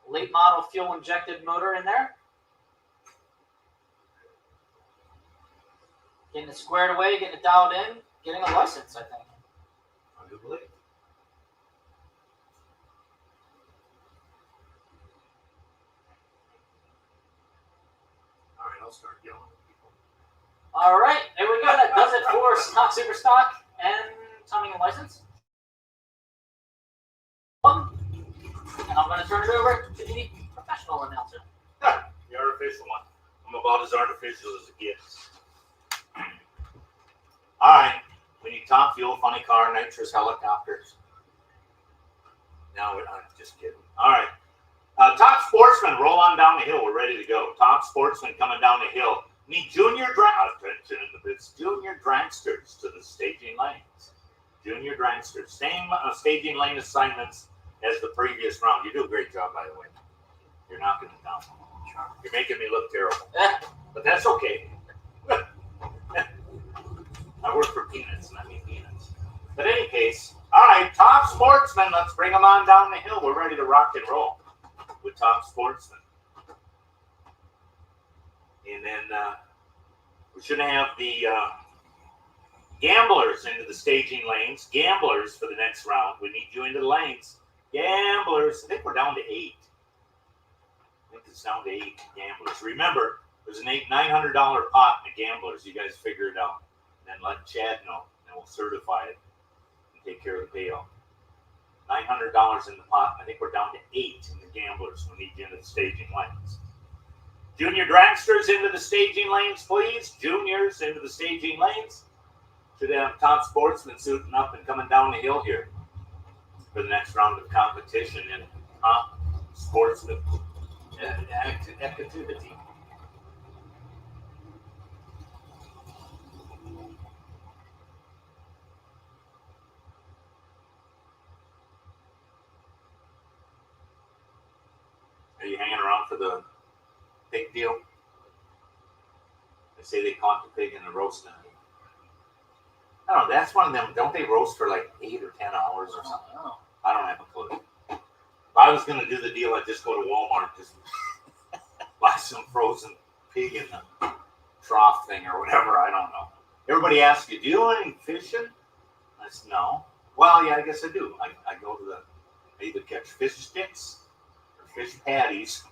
Late model fuel injected motor in there. Getting it squared away, getting it dialed in, getting a license, I think. I do believe. All right, I'll start yelling at people. All right, there we go. That does it for Stock Super Stock and timing and license. And I'm going to turn it over to the professional announcer. The artificial one. I'm about as artificial as it gets. All right, we need top fuel, funny car, nitrous helicopters. No, I'm just kidding. All right. Top Sportsman, roll on down the hill. We're ready to go. Top Sportsman coming down the hill. Need junior dragsters to the staging lanes. Junior dragsters. Same staging lane assignments as the previous round. You do a great job, by the way. You're knocking it down. You're making me look terrible. But that's okay. I work for peanuts, and I mean peanuts. But in any case, all right, Top Sportsman, let's bring them on down the hill. We're ready to rock and roll with Top Sportsman. And then we should have the gamblers into the staging lanes. Gamblers for the next round. We need you into the lanes. Gamblers. I think we're down to 8. I think the It's down to 8 gamblers. Remember, there's an $900 pot in the gamblers. You guys figure it out. And then let Chad know, and we'll certify it and take care of the payout. $900 in the pot. I think we're down to 8 in the gamblers. We need you into the staging lanes. Junior dragsters into the staging lanes, please. Juniors into the staging lanes. Should have top sportsmen suiting up and coming down the hill here for the next round of competition in top sportsman activity. Are you hanging around for the pig deal? They say they caught the pig in the roast now. I don't know, that's one of them. Don't they roast for like 8 or 10 hours or something? I don't have a clue. If I was going to do the deal, I'd just go to Walmart, just buy some frozen pig in the trough thing or whatever. I don't know. Everybody asks you, do you do any fishing? I said, no. Well, yeah, I guess I do. I go to I either catch fish sticks or fish patties.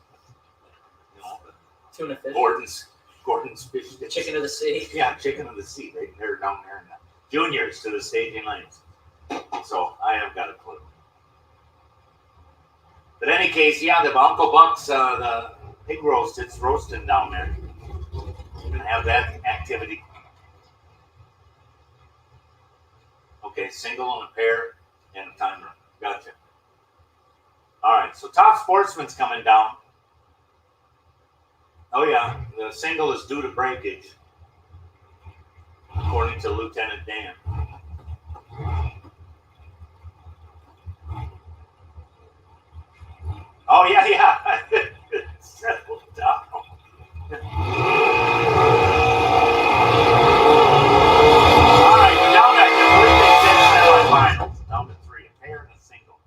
You know, Tuna fish. Gordon's fish sticks. Chicken of the sea. Yeah, chicken of the sea. They're down there now. Juniors to the staging lanes. So I haven't got a clue. But in any case, yeah, the Uncle Buck's the pig roast, it's roasting down there. We're gonna have that activity. Okay, single and a pair and a timer. Gotcha. All right, so top sportsman's coming down. Oh yeah, the single is due to breakage, according to Lieutenant Dan. Oh yeah. Settle down. All right, we're down to semifinals. Down to 3, a pair and a single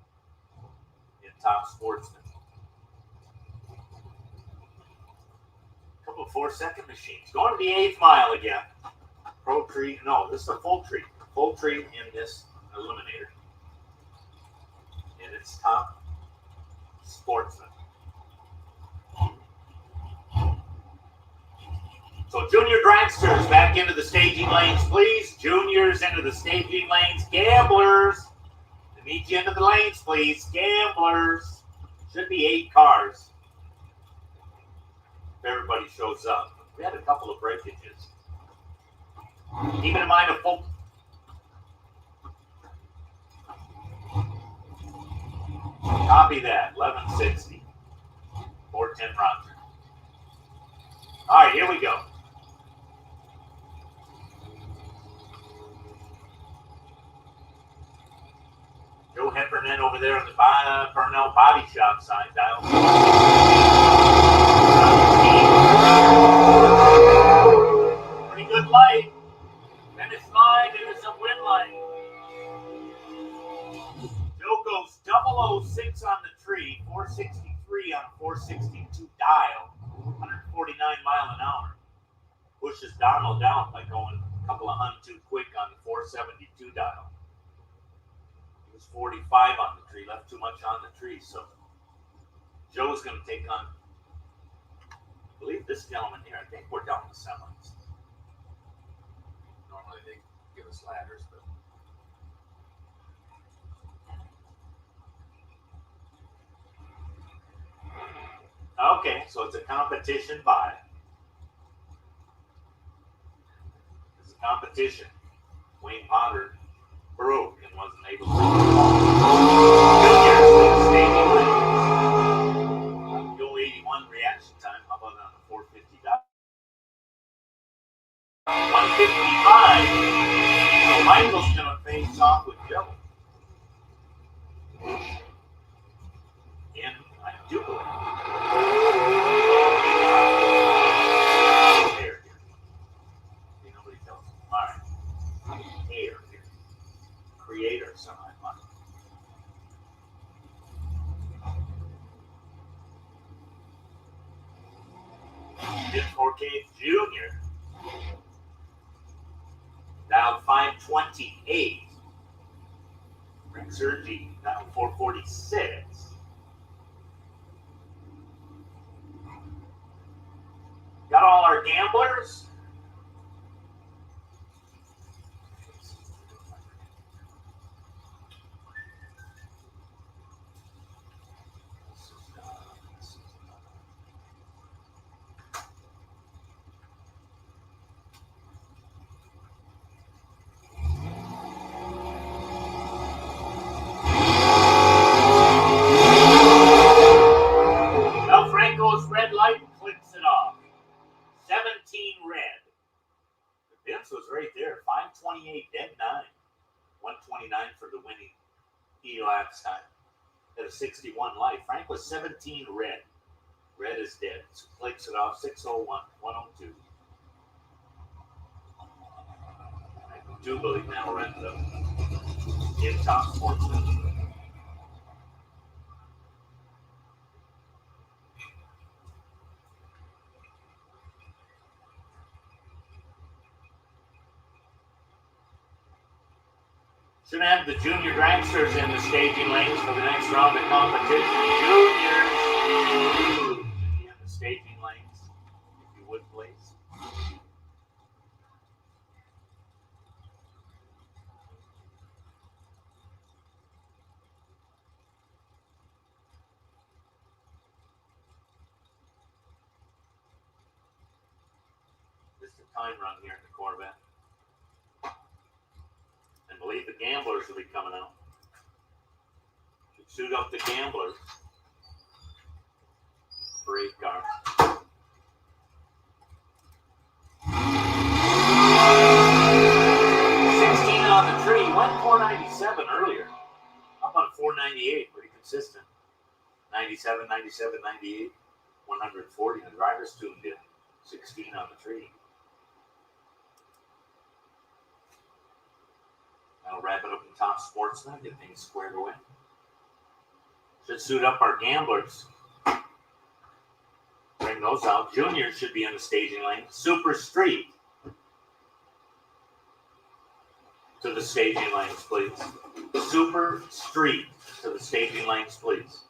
in top sportsman. A couple of 4-second machines. Going to the 8th mile again. Pro tree. No, this is a full tree. Full tree in this eliminator. And it's top sportsman. So junior dragsters back into the staging lanes, please. Juniors into the staging lanes. Gamblers, to meet you into the lanes, please. Gamblers. Should be 8 cars if everybody shows up. We had a couple of breakages. Keeping in mind a full. Copy that. 1160. 410 Roger. All right, here we go. Joe Heffernan over there on the Purnell Body Shop side dial. Pretty good light. Finish line, there's a win line. Joe goes 006 on the tree, 463 on a 462 dial, 149 mile an hour. Pushes Donald down by going a couple of hun too quick on the 472 dial. He was 45 on the tree, left too much on the tree, so Joe's going to take on, I believe this gentleman here. I think we're down to semis. Normally they give us ladders, but. Okay, so it's a competition by. It's a competition. Wayne Potter broke and wasn't able to. Go 81 reaction time. How about on the 450? 155. So Michael's going to face off with Joe. And I do believe. Air here. See, nobody tells me. All right. Air here. Creator semi-final. Jim 4K Junior. Dial 528. Rick Sergi, dial 446. our gamblers. Now Franco's red light clicks it off. 17 red. The Vince was right there. 528 dead 9. 129 for the winning elapsed time. At a 61 life. Frank was 17 red. Red is dead. So clicks it off. 601. 102. I do believe now we're at the in top sportsman. Should have the junior dragsters in the staging lanes for the next round of competition. Juniors in the staging lanes, if you would please. Just a time run here in the Corvette. I believe the gamblers will be coming out. Should suit up the gamblers for 8 cars. On the tree, went 497 earlier. Up on 498, pretty consistent. 97, 97, 98, 140. The drivers tuned in. 16 on the tree. That'll wrap it up in top sportsman, get things squared away. Should suit up our gamblers. Bring those out. Juniors should be in the staging lane. Super Street to the staging lanes, please. Super Street to the staging lanes, please.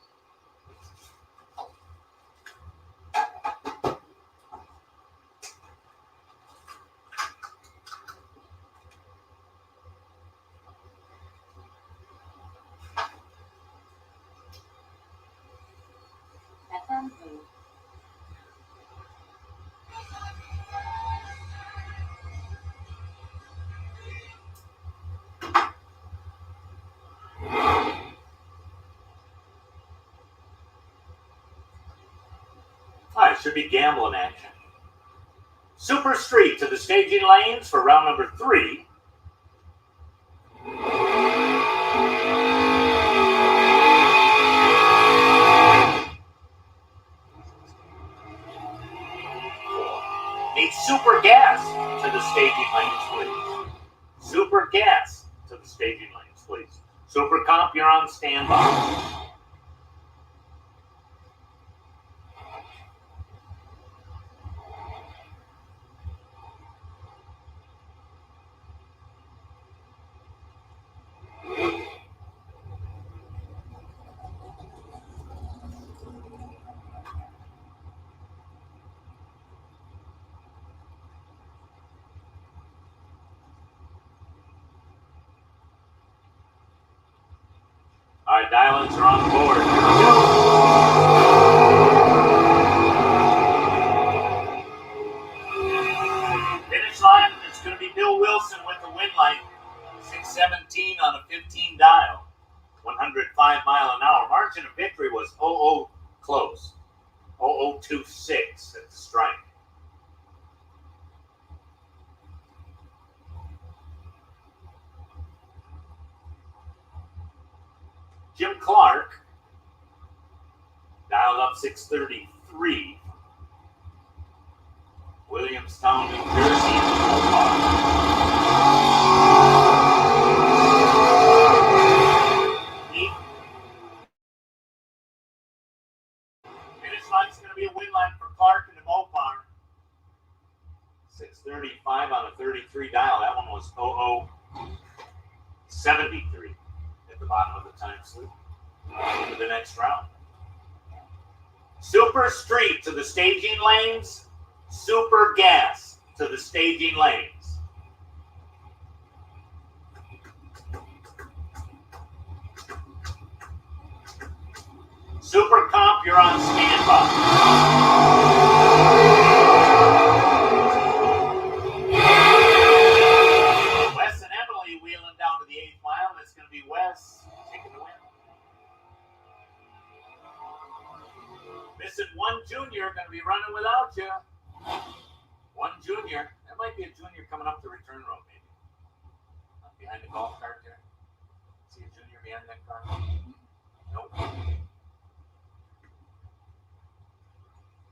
All right, should be gambling action. Super Street to the staging lanes for round number 3. Need Super Gas to the staging lanes, please. Super Gas to the staging lanes, please. Super Comp, you're on standby. All right, dial-ins are on board. Finish line, it's going to be Bill Wilson with the win light. 617 on a 15 dial. 105 mile an hour. Margin of victory was 00 close. 0026 at the strike. Jim Clark dialed up 633. Williamstown, New Jersey. Finish line's going to be a win line for Clark and the Mopar. 635 on a 33 dial. That one was 0073 at the bottom of the time slip. To the next round. Super Street to the staging lanes Super gas to the staging lanes. Super comp, you're on standby. Wes and Emily wheeling down to the 8th mile, and it's going to be Wes taking the win. Missing one junior, going to be running without you. One junior. That might be a junior coming up the return road, maybe. Behind the golf cart there. See a junior behind that car? Nope.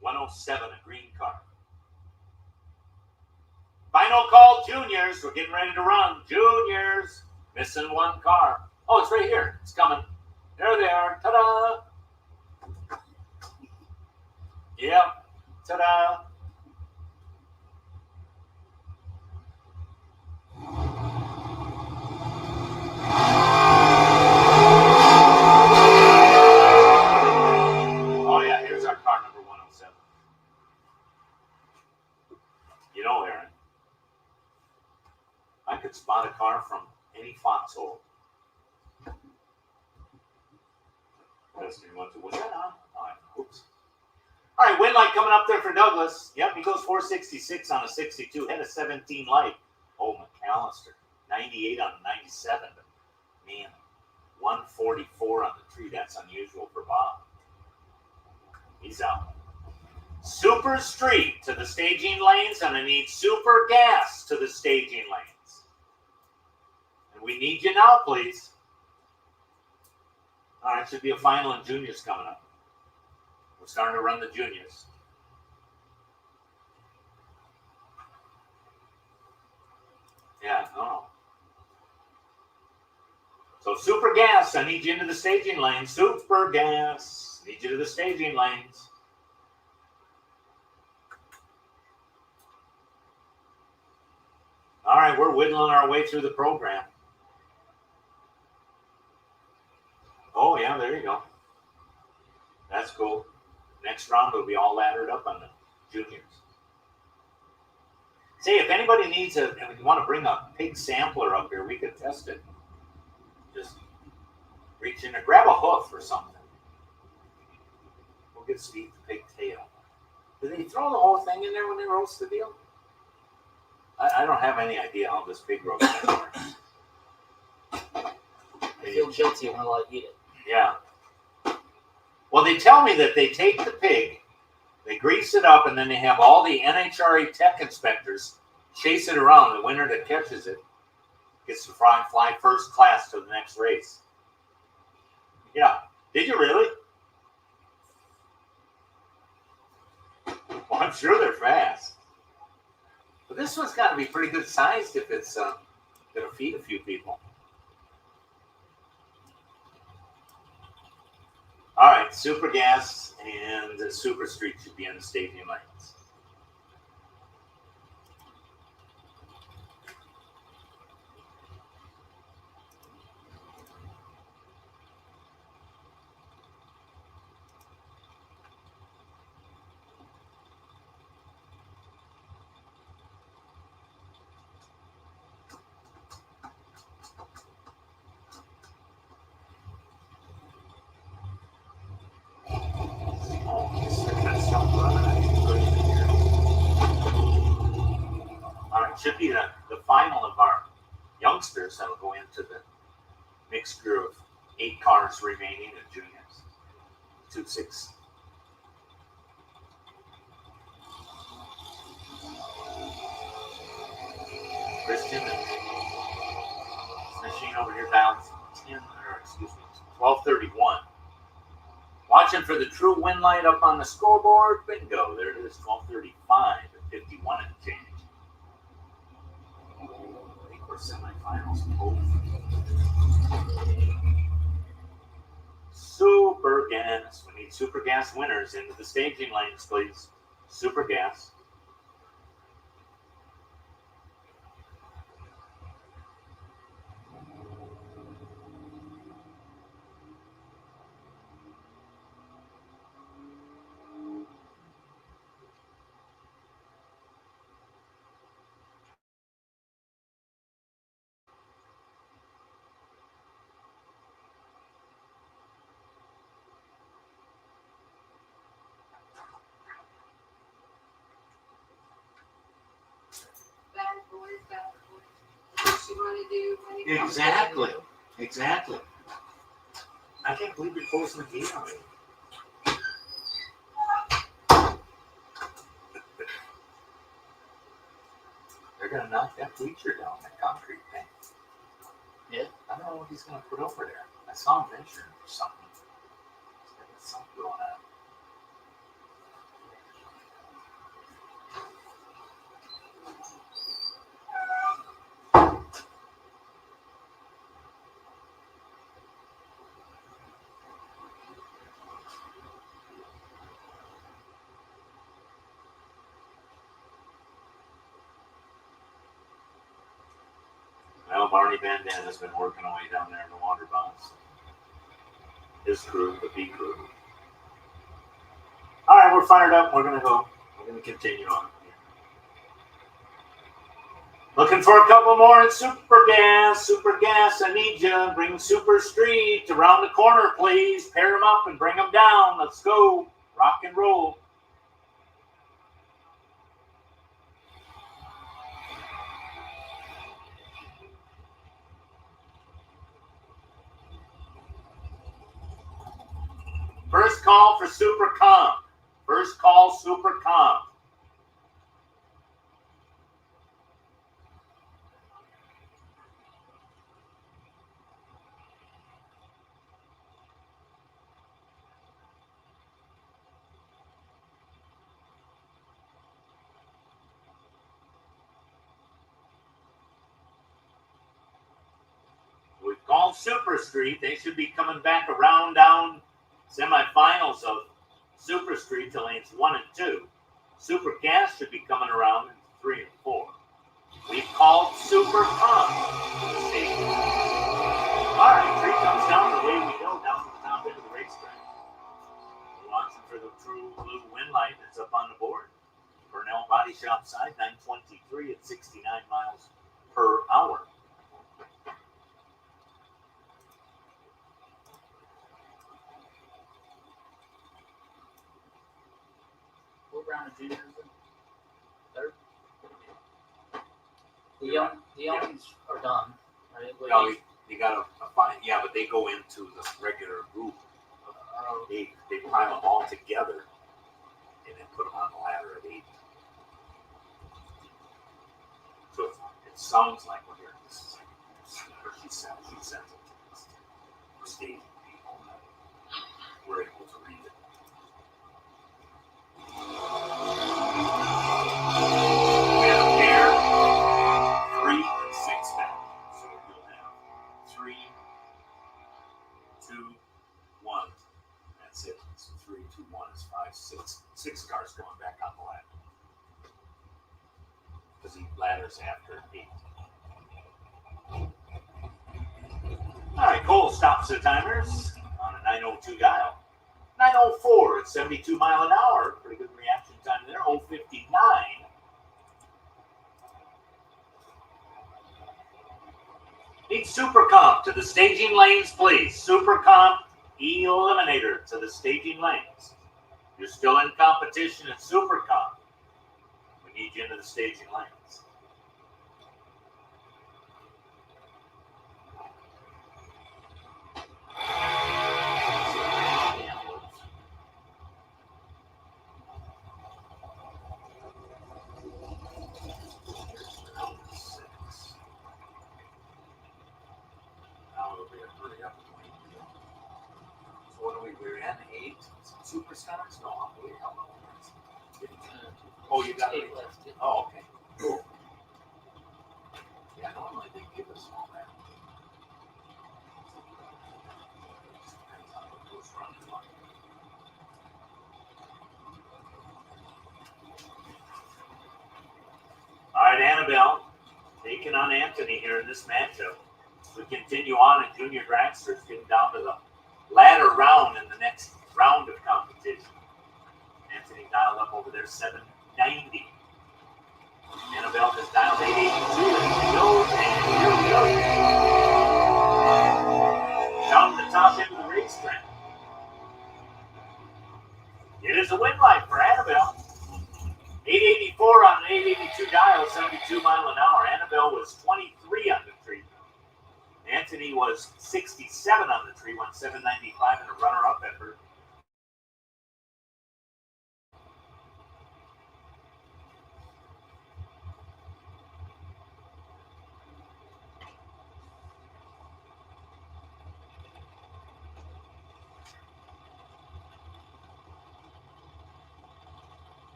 107, a green car. Final call, juniors. We're getting ready to run. Juniors. Missing one car. Oh, it's right here. It's coming. There they are. Ta-da. Yeah. Ta-da. Oh, yeah. Here's our car number 107. You know, Aaron, I could spot a car from any foxhole. Was that on? Oh, oops. All right, win light coming up there for Douglas. Yep, he goes 466 on a 62. Had a 17 light. Oh, McAllister. 98 on a 97. But man, 144 on the tree. That's unusual for Bob. He's out. Super street to the staging lanes, and I need super gas to the staging lanes. And we need you now, please. All right, should be a final in juniors coming up. We're starting to run the juniors. Yeah, no. So super gas, I need you into the staging lanes. Super gas, need you to the staging lanes. All right, we're whittling our way through the program. Oh, yeah, there you go. That's cool. Next round will be all laddered up on the juniors. Say, if anybody needs if you want to bring a pig sampler up here, we could test it. Just reach in there, grab a hoof or something. We'll get Steve the pig tail. Did they throw the whole thing in there when they roast the deal? I don't have any idea how this pig roast thing works. I feel guilty when I eat it. Yeah. Well, they tell me that they take the pig, they grease it up, and then they have all the NHRA tech inspectors chase it around. The winner that catches it gets to fly first class to the next race. Yeah. Did you really? Well, I'm sure they're fast. But this one's got to be pretty good sized if it's going to feed a few people. All right, super gas and the super street should be in the stadium lanes. Should be the final of our youngsters that will go into the mixed crew of 8 cars remaining in juniors. 2-6. Christian and machine over here down 12:31. Watching for the true win light up on the scoreboard. Bingo, there it is, 12:35 at 51 and change. I think we're semifinals. Super gas. We need super gas winners into the staging lanes, please. Super gas. Exactly. Exactly. I can't believe you're closing the gate already. They're gonna knock that bleacher down, that concrete thing. Yeah. I don't know what he's gonna put over there. I saw him measuring or something. He's got something going on. Well, Barney Bandana's been working away down there in the water box. His crew, the B crew. All right, we're fired up. We're gonna go. We're gonna continue on. Looking for a couple more in Super Gas. Super Gas, I need you. Bring Super Street around the corner, please. Pair them up and bring them down. Let's go. Rock and roll. First call for Super Comp. First call, Super Comp. We've called Super Street. They should be coming back around down semifinals of Super Street to lanes 1 and 2. Super Gas should be coming around in 3 and 4. We've called Super Comp. All right, tree comes down the way we go, down to the top end of the racetrack. We're watching for the true blue wind light that's up on the board. Burnell Body Shop side, 923 at 69 miles per hour. What round of juniors is it? Third? The youngs are done, right? No, you got to find, yeah, but they go into the regular group. They pile them all together and then put them on the ladder at 8. So it sounds like we're hearing this is like she sends it to us. We're staging people. We're able to read it. We have a pair, 3 and 6 back. So you'll have 3, 2, 1. That's it. So 3, 2, 1 is 5, 6. 6 cars going back on the ladder. Because he ladders after 8. All right, Cole stops the timers on a 902 dial. 904 at 72 mile an hour. Pretty good reaction time there. 059. Need Super Comp to the staging lanes, please. Super Comp Eliminator to the staging lanes. You're still in competition at Super Comp. We need you into the staging lanes. Superstars? No, I'm way out. Oh, you got it. Oh, okay. Cool. Yeah, normally they give us all that. All right, Annabelle, taking on Anthony here in this matchup. We continue on in junior dragsters, getting down to the ladder round in the next round of competition. Anthony dialed up over there 790. Annabelle has dialed 882. Here we go. Down to the top end of the racetrack. It is a win light for Annabelle. 884 on an 882 dial, 72 mile an hour. Annabelle was 23 on the tree. Anthony was 67 on the tree, won 795 and a runner-up effort.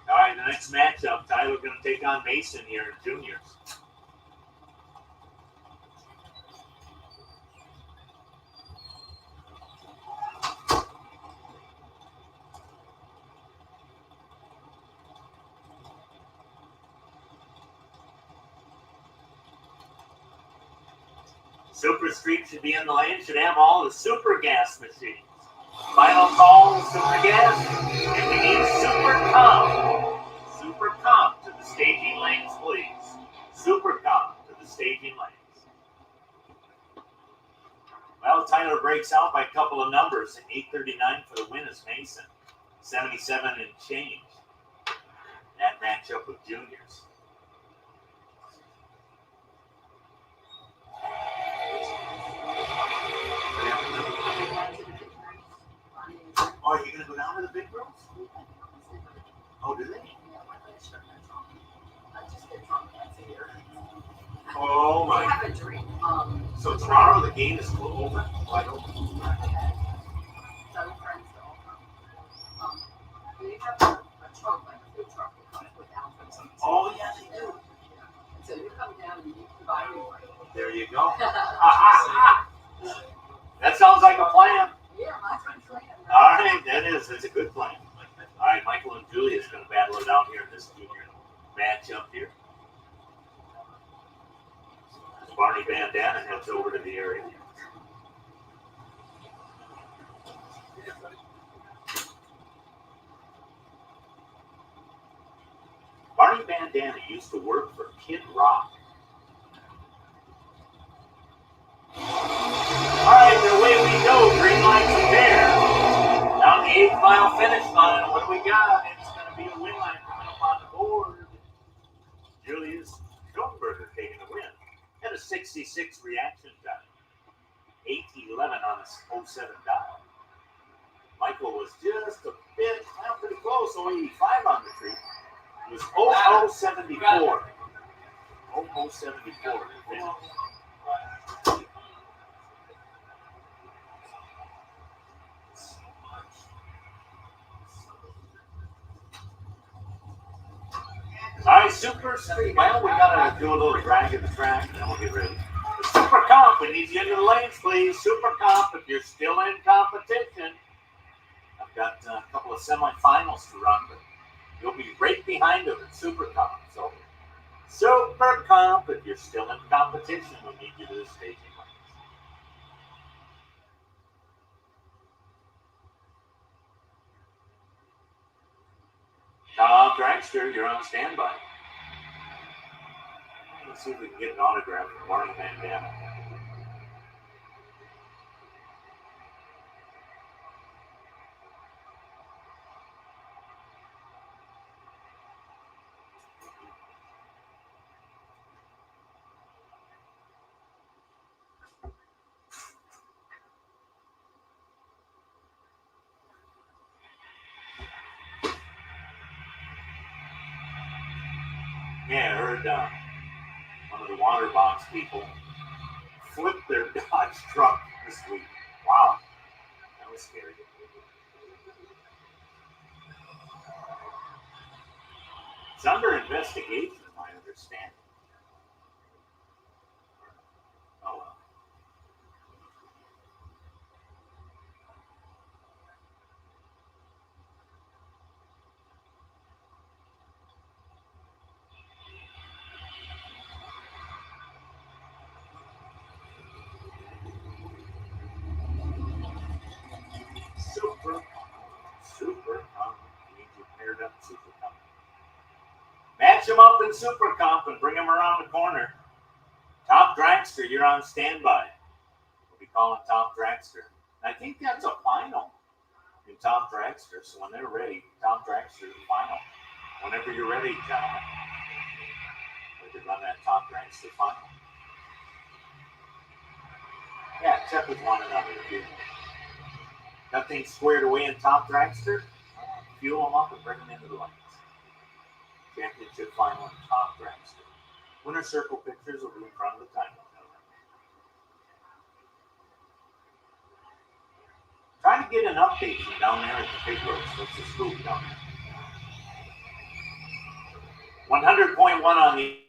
All right, the next matchup, Tyler going to take on Mason here in juniors. Super Street should be in the lane, should have all the super gas machines. Final call, super gas, and we need super comp. Super comp to the staging lanes, please. Super comp to the staging lanes. Well, Tyler breaks out by a couple of numbers. 839 for the win is Mason. 77 and change. That matchup with juniors. Oh, are you going to go down to the big girls? Oh, do they? Oh, my. Have a drink. So tomorrow the game is open? Wide open? Some friends all come. They have a truck, like a food truck that comes with alcohol. Oh, yeah, they do. So you come down and you can buy me one. There you go. That sounds like a plan. Yeah, my friend's plan. All right, that is. That's a good plan. All right, Michael and Julia is going to battle it out here in this junior matchup here. Barney Bandana heads over to the area. Barney Bandana used to work for Kid Rock. All right, the way we go, green lights are there. Down the 8th mile finish line, what do we got? It's going to be a win line coming up on the board. Julius Schoenberger taking the win. Had a 66 reaction time. 811 on a 07 dial. Michael was just a bit, well, pretty close, 085 on the tree. It was 0074. 0074 finish. All right, Super Street. Well, we got to do a little drag of the track, and then we'll get ready. The Super Comp, we need you into the lanes, please. Super Comp, if you're still in competition. I've got a couple of semifinals to run, but you'll be right behind them at Super Comp. So, Super Comp, if you're still in competition, we'll need you to the staging lanes. Tom Dragster, you're on standby. Let's see if we can get an autograph from Barney Bandana. Yeah, I heard one of the water box people flipped their Dodge truck this week. Wow, that was scary. It's under investigation, my understanding. Oh well. Super Comp. You need you paired up Super Comp. Match them up in Super Comp and bring them around the corner. Top Dragster, you're on standby. We'll be calling Top Dragster. I think that's a final in Tom Dragster. So when they're ready, Tom Dragster, the final. Whenever you're ready, gentlemen, we could run that Tom Dragster final. Yeah, check with one another. If you got things squared away in Tom Dragster, fuel them up and bring them into the lanes. Championship final in Tom Dragster. Winner circle pictures will be in front of the time. Trying to get an update from down there at the Big Roast. What's the scoop down there? 100.1 on the.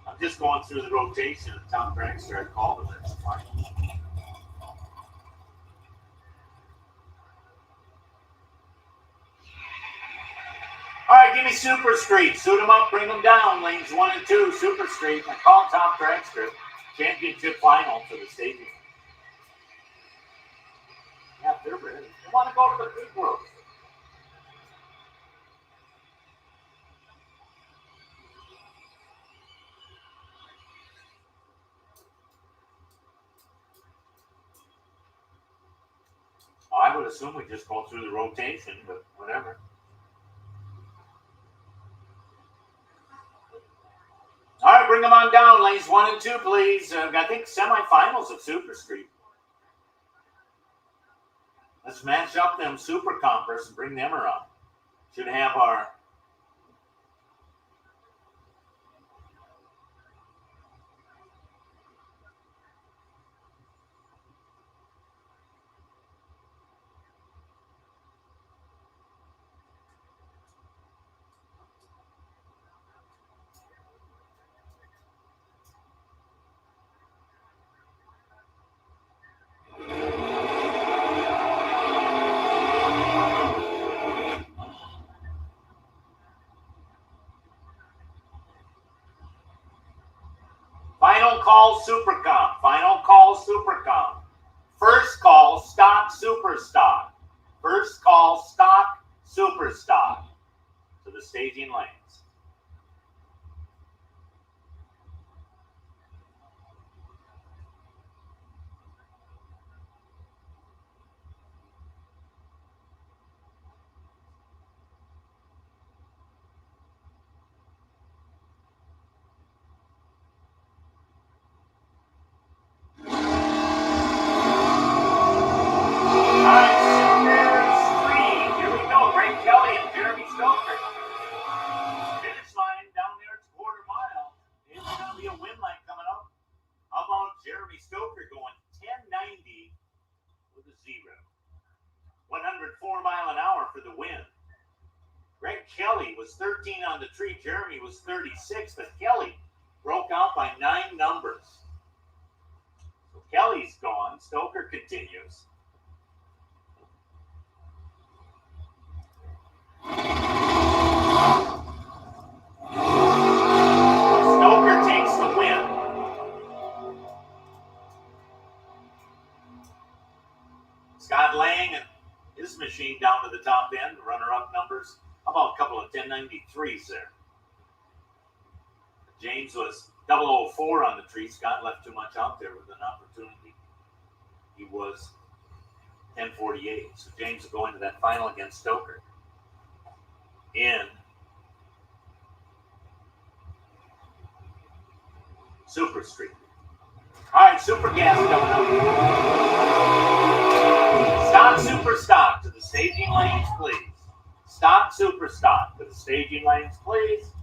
I'm just going through the rotation of Tom Dragster. I called him. That's fine. All right, give me Super Street. Suit them up, bring them down. Lanes 1 and 2, Super Street. I call Tom Dragster. Championship final for the stadium. Yeah, they're ready. They want to go to the Big Roast. I would assume we just go through the rotation, but whatever. All right, bring them on down. Lanes 1 and 2, please. I think semifinals of Super Street. Let's match up them Super Compers and bring them around. Should have our final call Supercom. Final call Supercom. First call stock super stock. First call stock super stock to the staging lanes. Kelly was 13 on the tree. Jeremy was 36, but Kelly broke out by 9 numbers. So Kelly's gone. Stoker continues. Stoker takes the win. Scott Lang and his machine down to the top end, runner-up numbers. How about a couple of 1093s there? James was 004 on the tree. Scott left too much out there with an opportunity. He was 1048. So James will go into that final against Stoker in Super Street. All right, Super Gas coming up. Stock Super Stock to the staging lanes, please. Stock Super Stock to the staging lanes, please.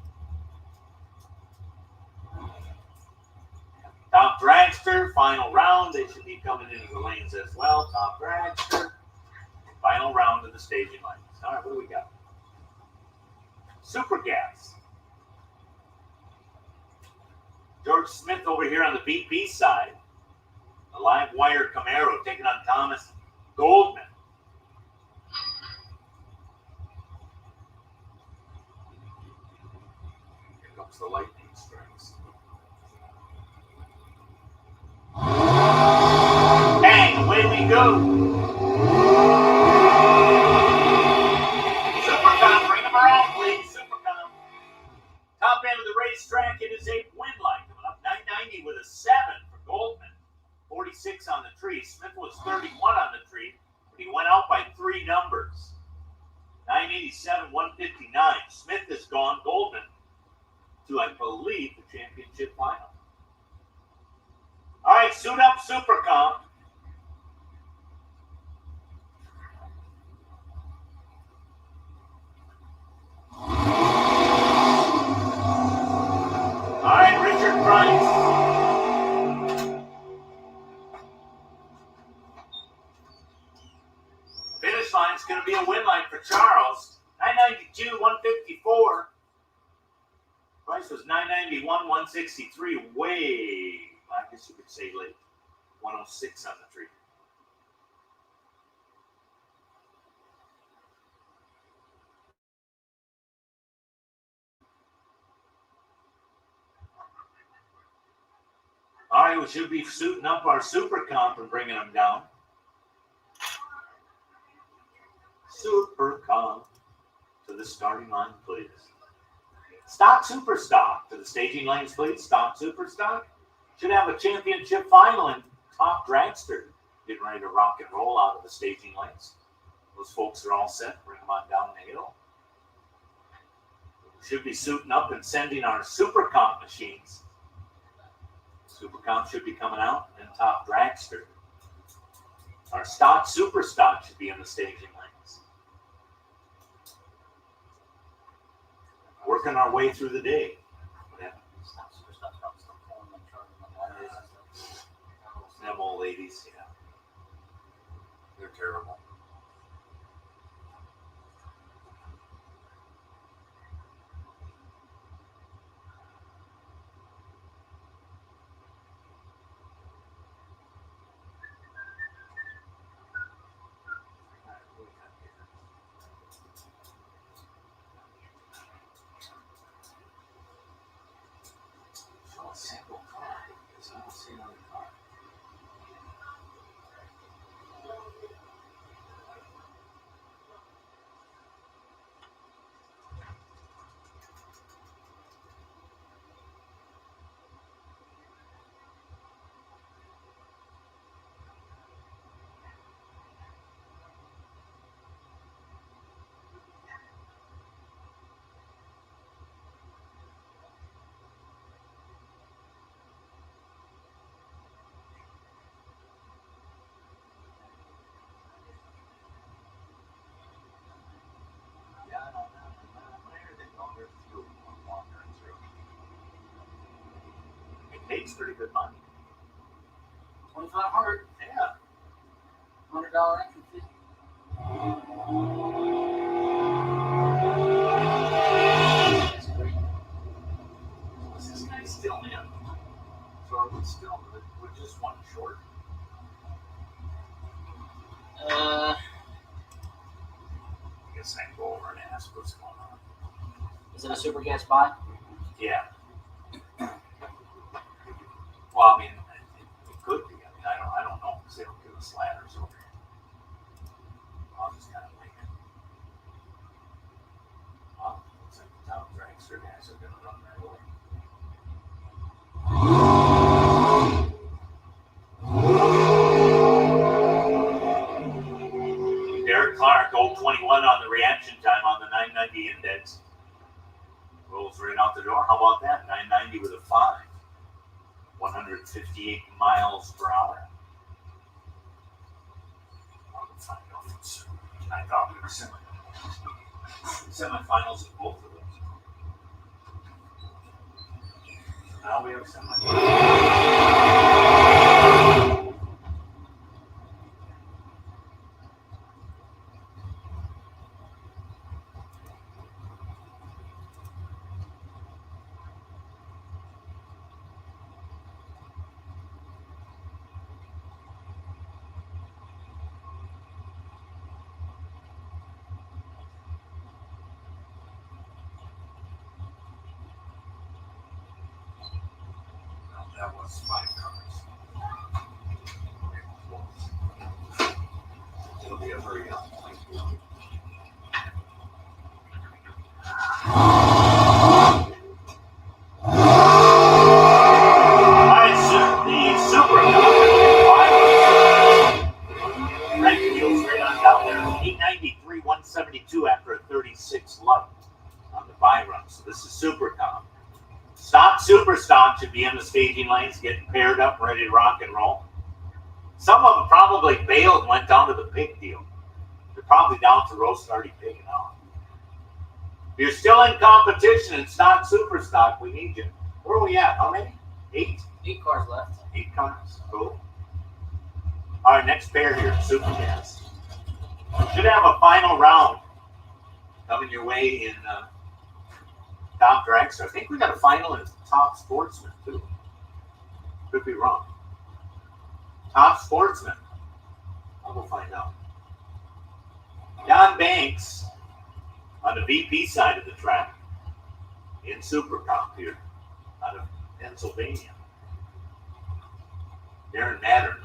Top Dragster, final round. They should be coming into the lanes as well. Top Dragster, final round of the staging lanes. All right, what do we got? Super Gas. George Smith over here on the VP side. The live wire Camaro taking on Thomas Goldman. Here comes the lightning strikes. Bang, away we go. Supercom, bring them around, please. Supercom. top end of the racetrack, it is a win line. Coming up 990 with a 7 for Goldman. 46 on the tree. Smith was 31 on the tree, but he went out by 3 numbers. 987, 159. Smith is gone. Goldman to, I believe, the championship final. All right, suit up, Super Comp. All right, Richard Price. Finish line is going to be a win line for Charles. 992, 154. Price was 991, 163. Way, I guess you could say late. 106 on the tree. All right, we should be suiting up our Super Comp and bringing them down. Super Comp to the starting line, please. Stock Super Stock to the staging lanes, please. Stock Super Stock should have a championship final in Top Dragster. Getting ready to rock and roll out of the staging lanes. Those folks are all set. Bring them on down the hill. We should be suiting up and sending our Super Comp machines. Super Comp should be coming out in Top Dragster. Our Stock Super Stock should be in the staging lanes. Working our way through the day. Them old ladies, yeah. They're terrible. Sample car, because I don't see another car. Yeah, I don't know. Where they go, there's fuel wandering through. It pays pretty good money. 2,500. Yeah. $100 entry fee. That's great. What's this guy still in? So are we still, we're just one short. I guess I can go over and ask what's going on. Is it a super gas buy? Yeah. Well, I mean, it could be. I mean, I don't know because they don't give us ladders over here. I'll just kind of wing it. Well, looks like the top dragster guys are going to run their way. Derek Clark, 021 on the reaction time on the 990 index. Rolls right out the door. How about that? 990 with a 5. 158 miles per hour. I'll find out soon. I thought we were semifinals of both of those. Now we have semifinals. That was 5 cars. It'll be a hurry up. So this is super comp. Stock, super stock should be in the staging lanes, getting paired up, ready to rock and roll. Some of them probably bailed and went down to the pig deal. They're probably down to roast already taken out. If you're still in competition in stock, super stock, we need you. Where are we at? How many? 8? 8 cars left. 8 cars. Cool. All right, next pair here, super gas. Should have a final round coming your way in top dragster. I think we got a final in top sportsman too. Could be wrong. Top sportsman. I'll go find out. Don Banks on the VP side of the track in Super Comp here out of Pennsylvania. Darren Mattern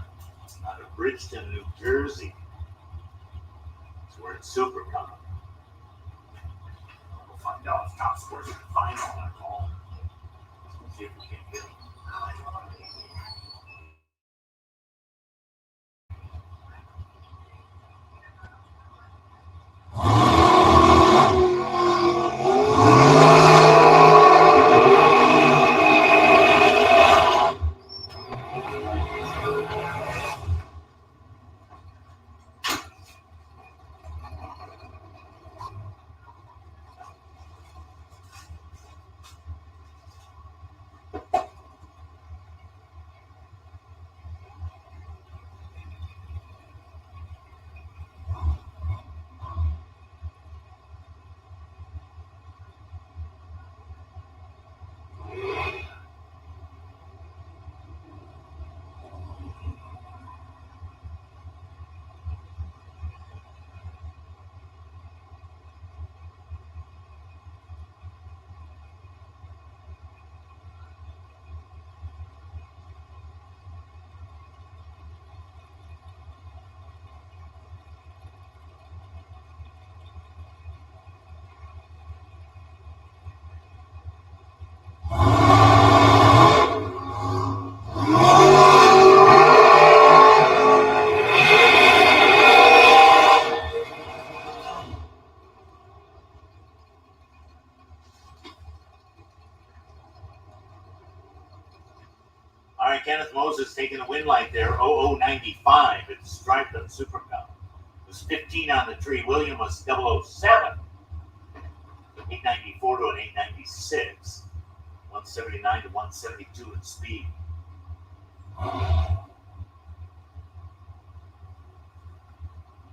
out of Bridgeton, New Jersey. So we're in Super Comp. We'll find out if top sportsman final at all. See if we can get him. All right, Kenneth Moses taking a win light there, 0095. It's striped on Super Cup. It was 15 on the tree. William was 007. 894 to an 896. 179 to 172 in speed.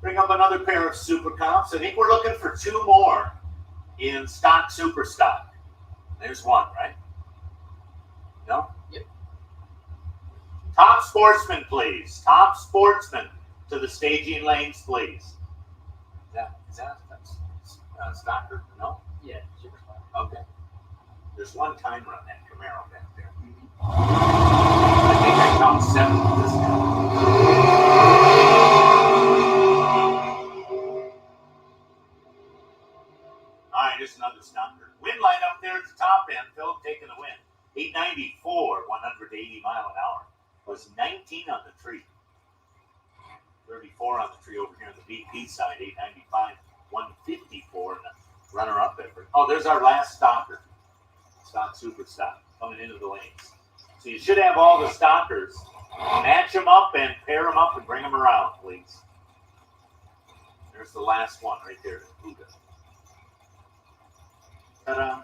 Bring up another pair of Super Comps. I think we're looking for 2 more in stock, super stock. There's one, right? No? Yep. Top sportsman, please. Top sportsman to the staging lanes, please. Is that stocker? No? Yeah, super stock. Okay. There's one timer on that Camaro back there. I think I count 7 with this guy. All right, just another stocker. Wind light up there at the top end. Philip taking the win. 894, 180 mile an hour. Was 19 on the tree. 34 on the tree over here on the VP side. 895, 154 in the runner-up effort. Oh, there's our last stocker. Stock, super stock, coming into the lanes. So you should have all the stockers. Match them up and pair them up and bring them around, please. There's the last one right there. Ta-da.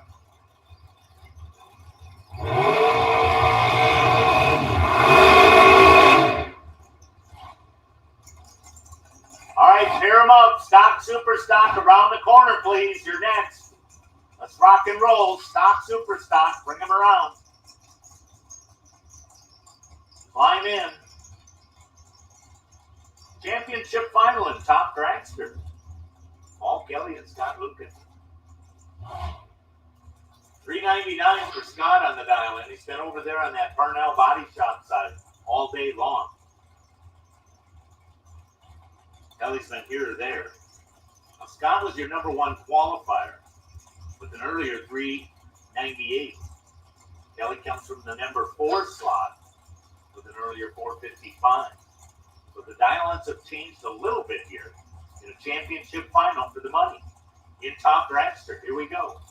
All right, pair them up. Stock, super stock around the corner, please. You're next. Let's rock and roll. Stock, super stock. Bring them around. Climb in. Championship final in top dragster. Paul Kelly and Scott Lucan. $3.99 for Scott on the dial, and he's been over there on that Parnell Body Shop side all day long. Kelly's been here or there. Now, Scott was your number 1 qualifier with an earlier $3.98. Kelly comes from the number 4 slot with an earlier $4.55. So the dial-ins have changed a little bit here in a championship final for the money in top dragster. Here we go.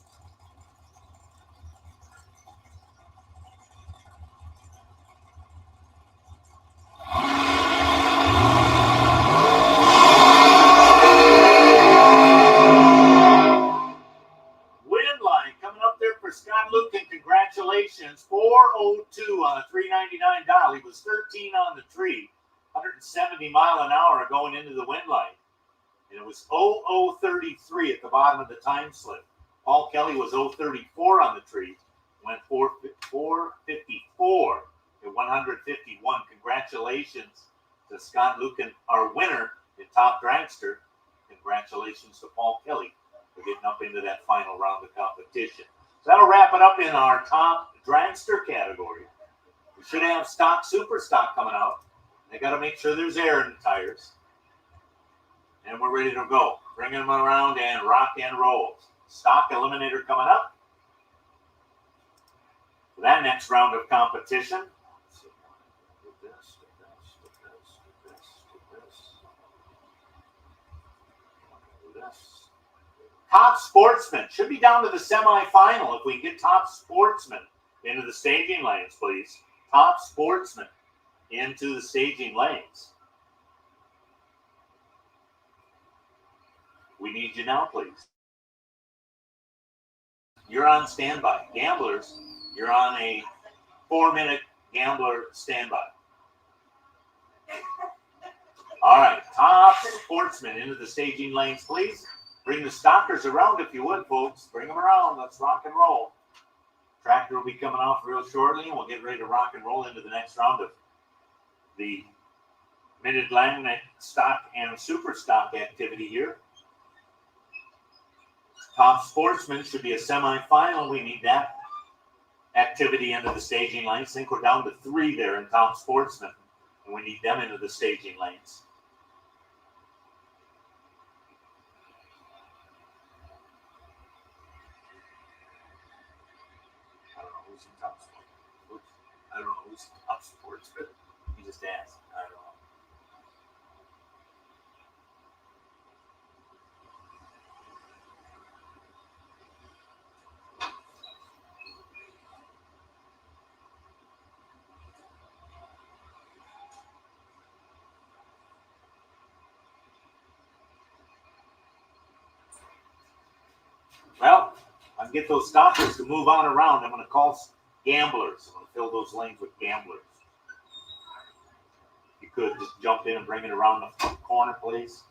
for Scott Lucan. Congratulations. 402 on a 399 dial. He was 13 on the tree. 170 mile an hour going into the wind line. And it was 0033 at the bottom of the time slip. Paul Kelly was 034 on the tree. Went 454 at 151. Congratulations to Scott Lucan, our winner in Top Dragster. Congratulations to Paul Kelly for getting up into that final round of competition. So that'll wrap it up in our Top Dragster category. We should have stock, super stock coming out. They got to make sure there's air in the tires. And we're ready to go. Bringing them around and rock and roll. Stock eliminator coming up. For that next round of competition. Top Sportsman should be down to the semifinal if we get Top Sportsman into the staging lanes, please. Top Sportsman into the staging lanes. We need you now, please. You're on standby. Gamblers, you're on a 4-minute gambler standby. All right, Top Sportsman into the staging lanes, please. Bring the stockers around if you would, folks. Bring them around. Let's rock and roll. Tractor will be coming off real shortly, and we'll get ready to rock and roll into the next round of the Mid-Atlantic stock and super stock activity here. Top Sportsman should be a semifinal. We need that activity into the staging lanes. I think we're down to 3 there in Top Sportsman, and we need them into the staging lanes. I don't know who's in Top Sportsman. You just asked. I don't know. Well, I can get those stockers to move on around. I'm going to call gamblers. I'm going to fill those lanes with gamblers. You could just jump in and bring it around the corner, please.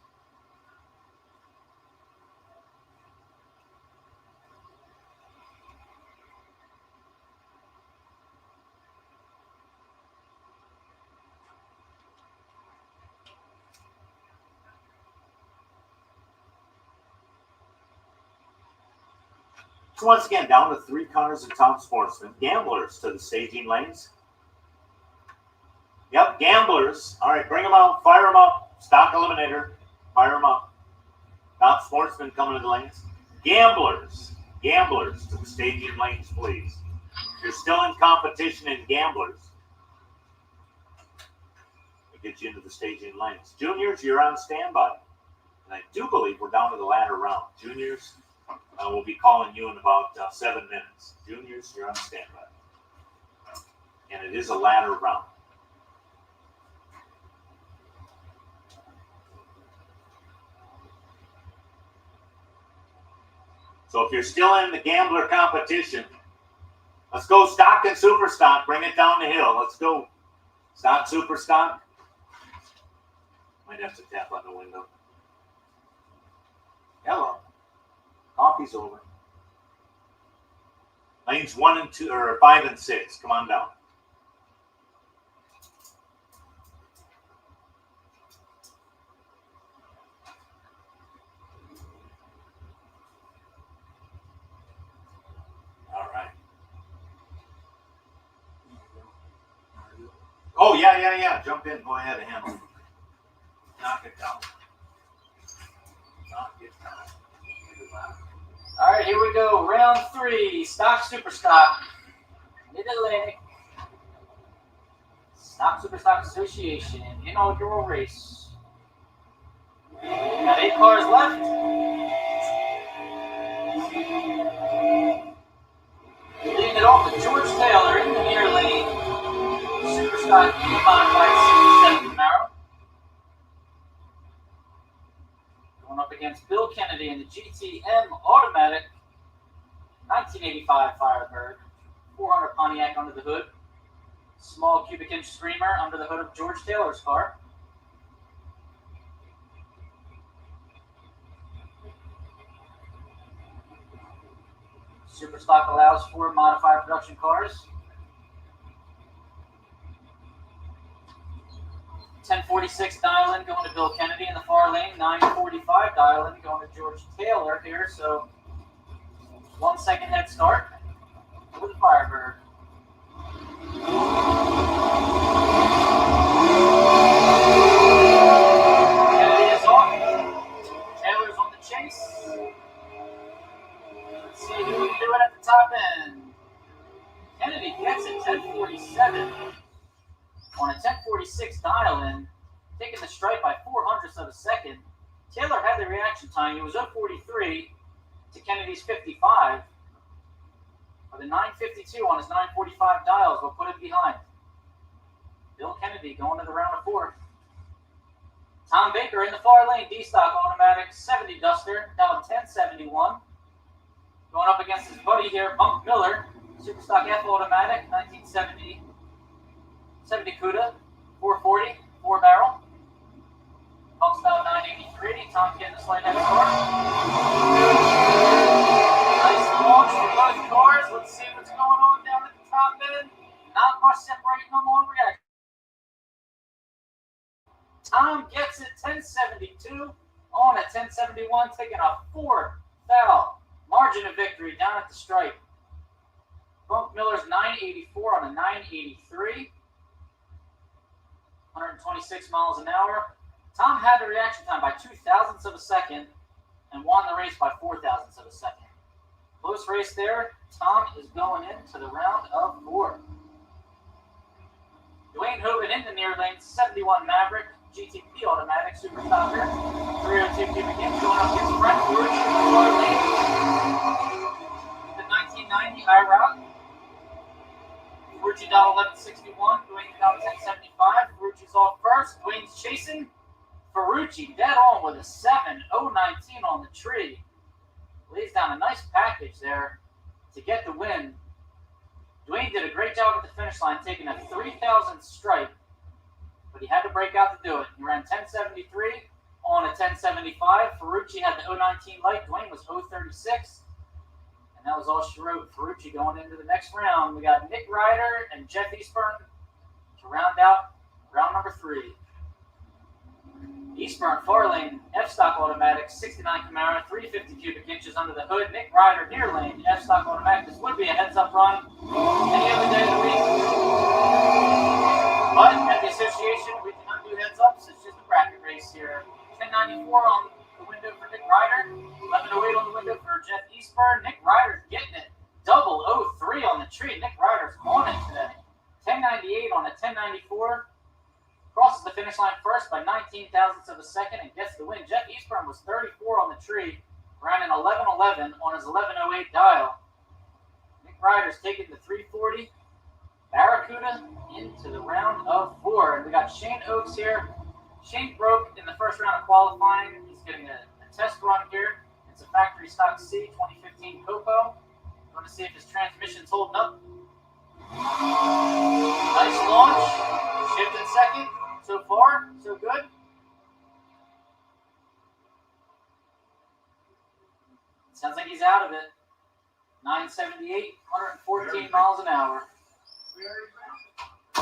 So once again, down to 3 cars in Top Sportsman. Gamblers to the staging lanes. Yep, gamblers. All right, bring them out. Fire them up. Stock eliminator. Fire them up. Top Sportsman coming to the lanes. Gamblers. Gamblers to the staging lanes, please. If you're still in competition in gamblers, we'll get you into the staging lanes. Juniors, you're on standby. And I do believe we're down to the latter round. Juniors, we'll be calling you in about 7 minutes. Juniors, you're on standby. And it is a ladder round. So if you're still in the gambler competition, let's go stock and super stock. Bring it down the hill. Let's go. Stock, super stock. Might have to tap on the window. Hello. Coffee's over. Lanes 1 and 2, or 5 and 6. Come on down. All right. Oh, yeah. Jump in. Go ahead and handle it. Knock it down. Knock it down. All right, here we go. Round 3, stock, super stock, Mid-Atlantic Stock Super Stock Association inaugural race. Got 8 cars left. Leading it off to George Taylor in the near lane. Super stock modified 67 Camaro. Going up against Bill Kennedy in the GTM Automatic 1985 Firebird, 400 Pontiac under the hood, small cubic inch Screamer under the hood of George Taylor's car. Superstock allows for modified production cars. 1046 dial-in going to Bill Kennedy in the far lane. 945 dial-in going to George Taylor here. So 1 second head start with the Firebird. Kennedy is off. Taylor's on the chase. Let's see who can do it at the top end. Kennedy gets it, 1047. On a 1046 dial-in, taking the stripe by 0.04 of a second. Taylor had the reaction time. He was 0.43 to Kennedy's 55. But the 952 on his 945 dials will put him behind. Bill Kennedy going to the round of 4. Tom Baker in the far lane, D-Stock automatic, 70 Duster, down 1071. Going up against his buddy here, Bunk Miller, Superstock F automatic, 1970. 70 CUDA, 440, 4-barrel. Pump style 983. Tom getting the slight head start. Nice launch for both cars. Let's see what's going on down at the top end. Not much separating them on reaction. Tom gets it 1072 on a 1071, taking a 4-foul margin of victory down at the stripe. Bunk Miller's 984 on a 983. 126 miles an hour. Tom had the reaction time by 0.02 of a second and won the race by 0.04 of a second. Close race there. Tom is going into the round of 4. Dwayne Hogan in the near lane, 71 Maverick, GTP automatic, super stopper, 302 cubic inch, going up against Brent Wood in the far lane. The 1990 IROC. Ferrucci dial 1161, Dwayne dial 1075. Ferrucci's off first. Dwayne's chasing. Ferrucci dead on with a 7.019 on the tree. Lays down a nice package there to get the win. Dwayne did a great job at the finish line, taking a 3,000 stripe, but he had to break out to do it. He ran 1073 on a 1075. Ferrucci had the 019 light. Dwayne was 036. And that was all she wrote. Ferrucci going into the next round. We got Nick Ryder and Jeff Eastburn to round out round number 3. Eastburn, far lane, F-Stock automatic, 69 Camaro, 350 cubic inches under the hood. Nick Ryder, near lane, F-Stock automatic. This would be a heads-up run any other day of the week. But at the association, we cannot do heads-ups. It's just a bracket race here. 1094 on the window for Nick Ryder. 1108 on the window for Jeff Eastburn. Nick Ryder's getting it. 003 on the tree. Nick Ryder's on it today. 1098 on a 1094. Crosses the finish line first by 19 thousandths of a second and gets the win. Jeff Eastburn was 34 on the tree. Ran an 1111 on his 1108 dial. Nick Ryder's taking the 340. Barracuda into the round of 4. And we got Shane Oaks here. Shane broke in the first round of qualifying. He's getting a test run here. It's a factory stock C 2015 Copo. Going to see if his transmission's holding up. Nice launch. Shift in second. So far, so good. Sounds like he's out of it. 978, 114 miles an hour.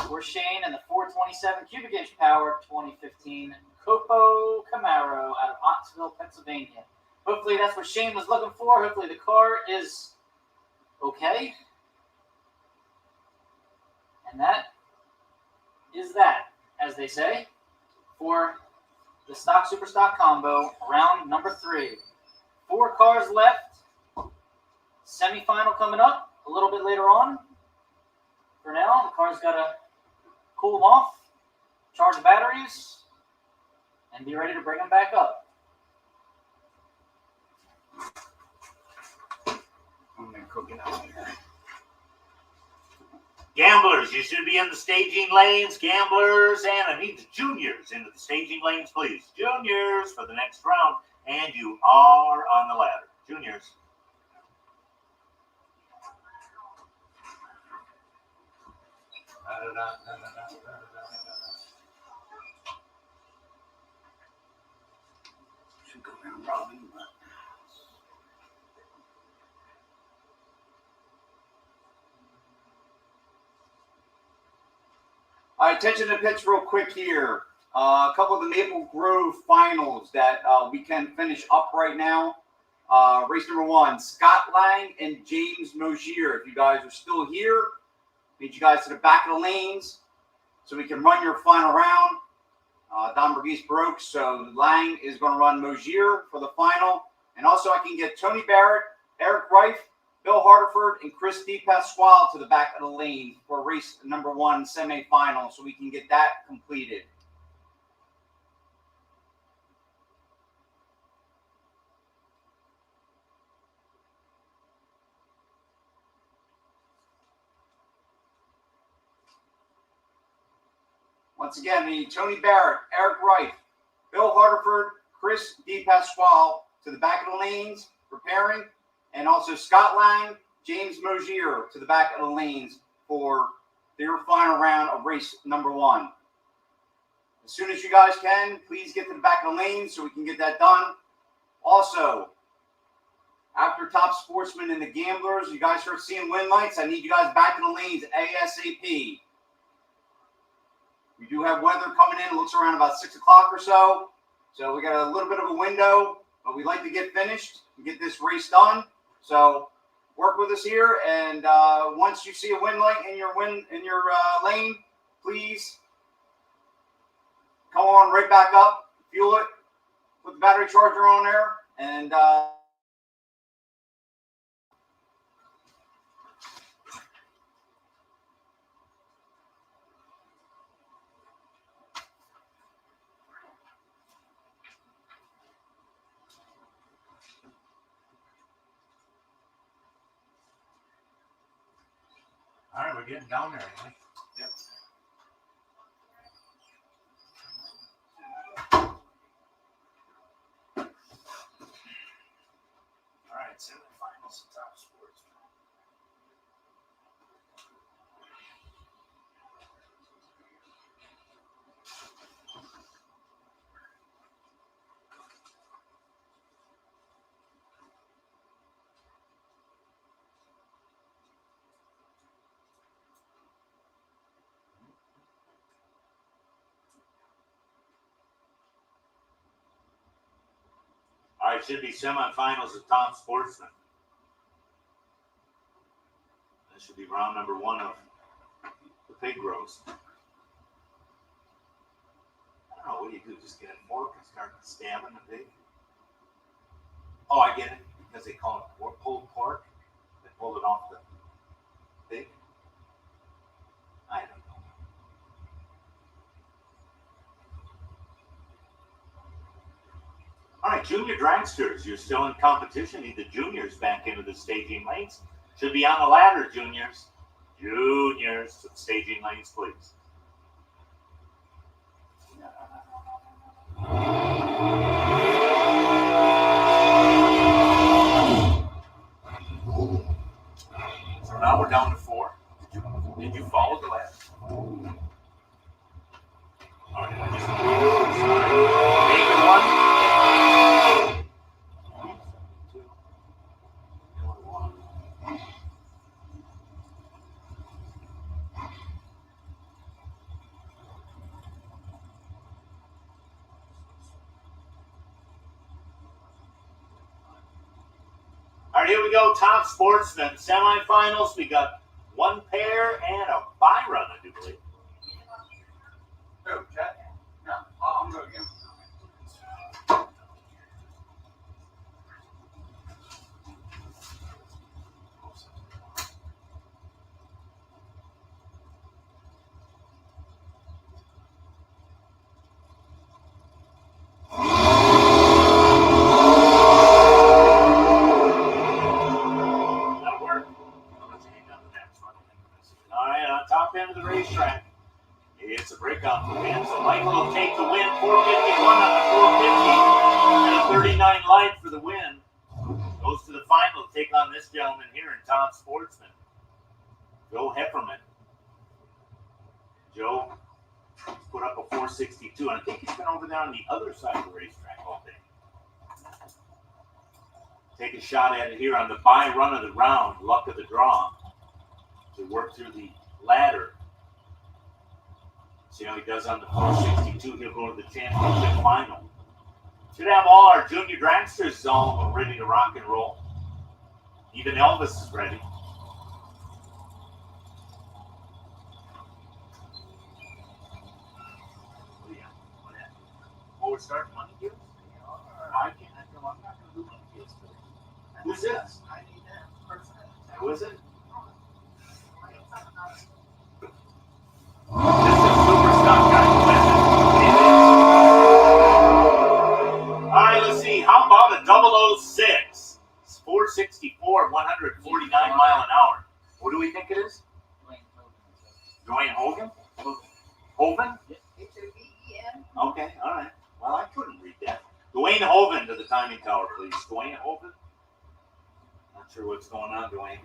For Shane and the 427 cubic inch power 2015 Copo Camaro out of Pottsville, Pennsylvania. Hopefully that's what Shane was looking for. Hopefully the car is okay. And that is that, as they say, for the stock super stock combo, round number 3. 4 cars left. Semi-final coming up a little bit later on. For now, the car's got to cool them off, charge the batteries, and be ready to bring them back up. I'm going to cook it out here. Gamblers, you should be in the staging lanes. Gamblers, and I need the juniors into the staging lanes, please. Juniors for the next round, and you are on the ladder. Juniors. Should go round robin, but All right, attention to pitch real quick here. A couple of the Maple Grove finals that we can finish up right now. Race number 1, Scott Lang and James Mosier. If you guys are still here, need you guys to the back of the lanes so we can run your final round. Don Burgess broke, so Lang is going to run Mosier for the final. And also I can get Tony Barrett, Eric Reif, Bill Hardiford, and Chris DePasquale to the back of the lane for race number 1 semifinal so we can get that completed. Once again, we need Tony Barrett, Eric Reif, Bill Hardiford, Chris DePasquale to the back of the lanes, preparing, and also Scott Lang, James Mosier to the back of the lanes for their final round of race number 1. As soon as you guys can, please get to the back of the lanes so we can get that done. Also, after Top Sportsman and the Gamblers, you guys start seeing win lights. I need you guys back in the lanes ASAP. We do have weather coming in. It looks around about 6 o'clock or so. So we got a little bit of a window, but we'd like to get finished and get this race done. So work with us here. And once you see a win light in your lane, please come on right back up, fuel it, put the battery charger on there, and all right, we're getting down there. Anyway. Yep. All right, semifinals of Top Sports. All right, should be semifinals of Top Sportsman. This should be round number 1 of the pig roast. I don't know, what do you do? Just get a fork and start stabbing the pig? Oh, I get it. Because they call it pulled pork. They pulled it off the pig. I don't know. All right, junior dragsters, you're still in competition. Need the juniors back into the staging lanes. Should be on the ladder, juniors. Juniors to the staging lanes, please. So now we're down to 4. Did you follow the ladder? All right, I just David 1. All right, here we go. Top Sportsman semifinals. We got 1 pair and a bye run, I do believe. Oh, Chad? No, I'm going again. That'll work. All right, on top end of the racetrack. It's a breakout for win. So Michael will take the win. 451 on the 450 and a 39 light for the win. Goes to the final to take on this gentleman here in Top Sportsman, Bill Hefferman. Joe put up a 462, and I think he's been over there on the other side of the racetrack all day. Take a shot at it here on the by run of the round, luck of the draw, to work through the ladder. See how he does on the 462. He'll go to the championship final. Should have all our junior dragsters all ready to rock and roll. Even Elvis is ready. Oh, we're starting money deals? I can't. I'm not going to do money deals today. Who's this? I need that person. Who is it? Oh, This is super stuff, guys. All right, let's see. How about a 006? It's 464, 149 mile an hour. What do we think it is? Dwayne Hogan? Hoven? Hoven. Okay, all right. Well, I couldn't read that. Dwayne Hoven to the timing tower, please. Dwayne Hoven? Not sure what's going on, Dwayne.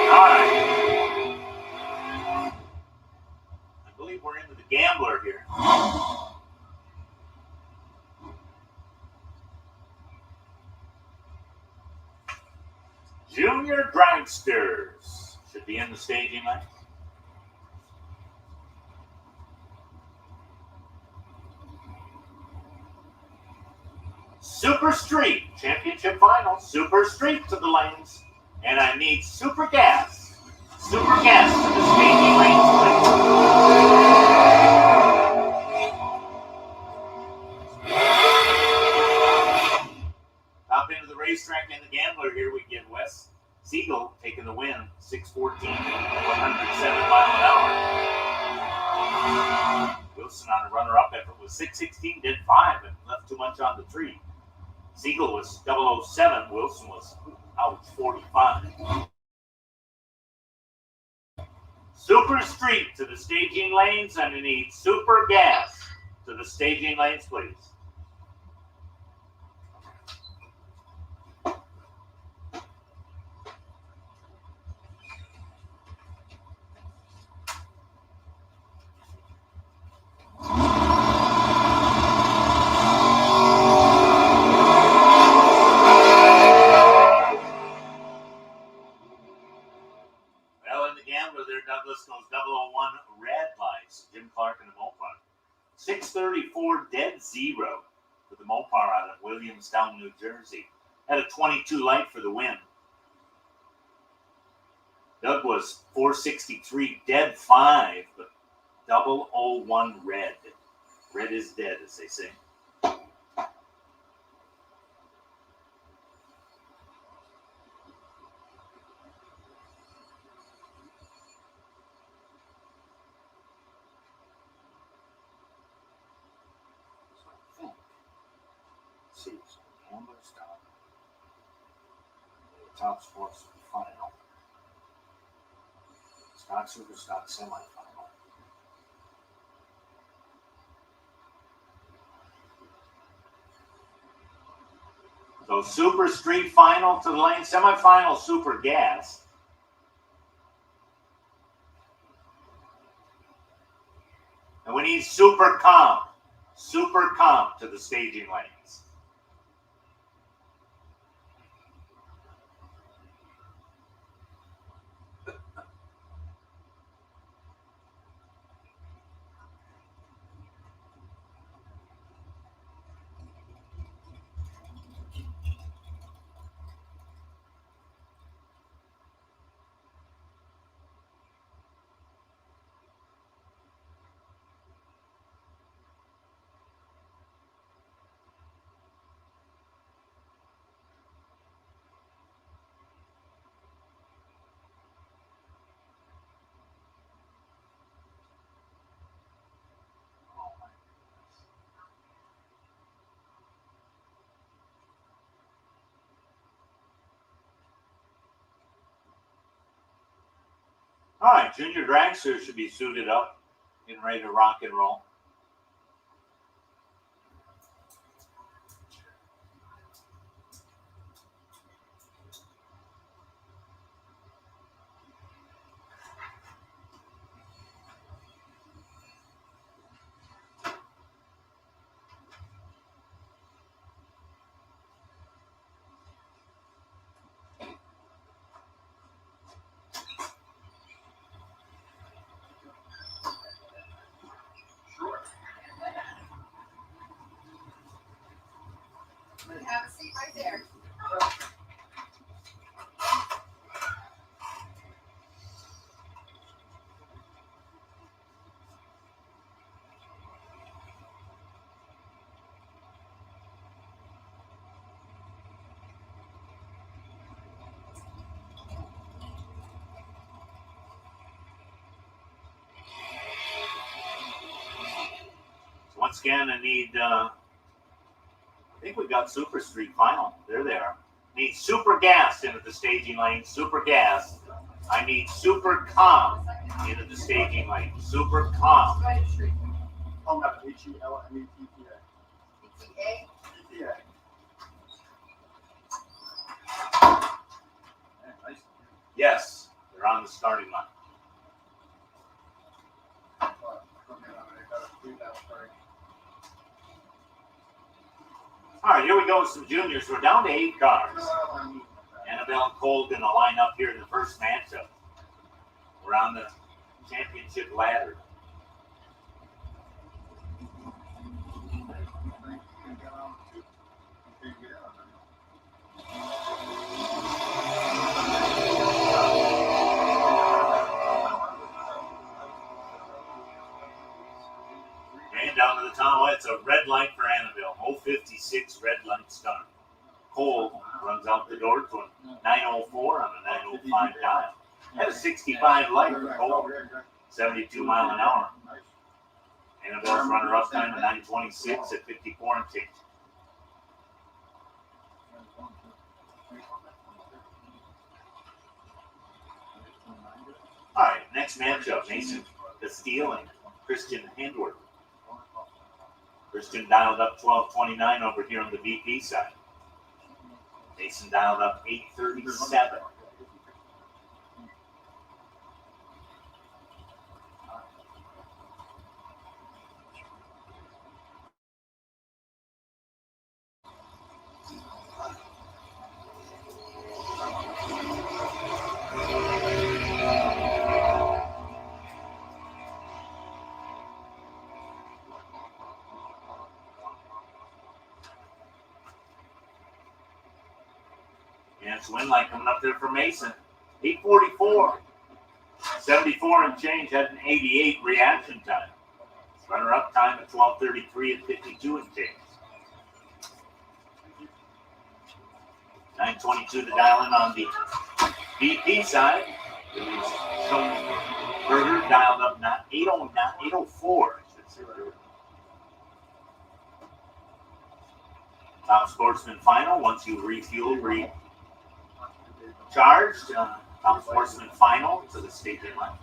All right. I believe we're into the gambler here. Junior dragsters should be in the staging line. Super Street championship final. Super Street to the lanes, and I need super gas. Super gas to the staging lanes, please. Top into the racetrack and the gambler here. We get Wes Cecil taking the win, 614, 107 mile an hour. Wilson on a runner-up effort was 616, did 5, and left too much on the tree. Cecil was 007, Wilson was out 45. Super Street to the staging lanes, and we need super gas to the staging lanes, please. Douglas goes 001 red lights. Jim Clark and the Mopar. 634 dead zero for the Mopar out of Williamstown, New Jersey. Had a 22 light for the win. Doug was 463 dead 5, but 001 red. Red is dead, as they say. Top sports final. Stock super stock semifinal. So super street final to the lane, semifinal super gas. And we need super comp to the staging lanes. All right, junior dragsters should be suited up and ready to rock and roll. have a seat right there. So once again, I need, I think we got Super Street final. There they are. Need Super Gas into the staging lane. Super Gas. I need Super Calm into the staging lane. Super Calm. Right street. Oh, no, Helmetta. ETA. Yeah. Nice. Yes, they're on the starting line. All right, here we go with some juniors. We're down to 8 cars. Annabelle and Cole going to line up here in the first matchup. We're on the championship ladder. And down to the tunnel, it's a red light for Annabelle. 056 red light start. Cole runs out the door to a 904 on a 905 dial. At a 65 light for Cole, 72 mile an hour. Annabelle's runner-up time of 926 at 54 and change. All right, next matchup, Mason Cecil and Christian Handworth. Christian dialed up 1229 over here on the VP side. Mason dialed up 837. And it's win light coming up there for Mason. 844. 74 and change had an 88 reaction time. Runner-up time at 12:33 and 52 and change. 922 to dial in on the VP side. It was Berger dialed up not 809, 804. Top Sportsman final. Once you refuel, recharged. Top Sportsman final to the stadium line.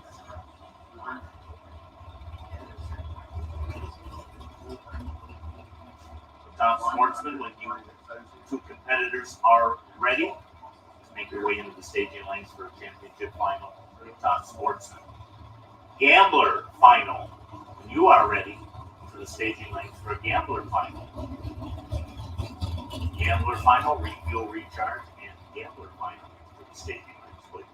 Top Sportsman, when you two competitors are ready to make your way into the staging lanes for a championship final. Top Sportsman. Gambler final. When you are ready for the staging lanes for a Gambler final. Gambler final, refuel, recharge, and Gambler final for the staging lanes, please.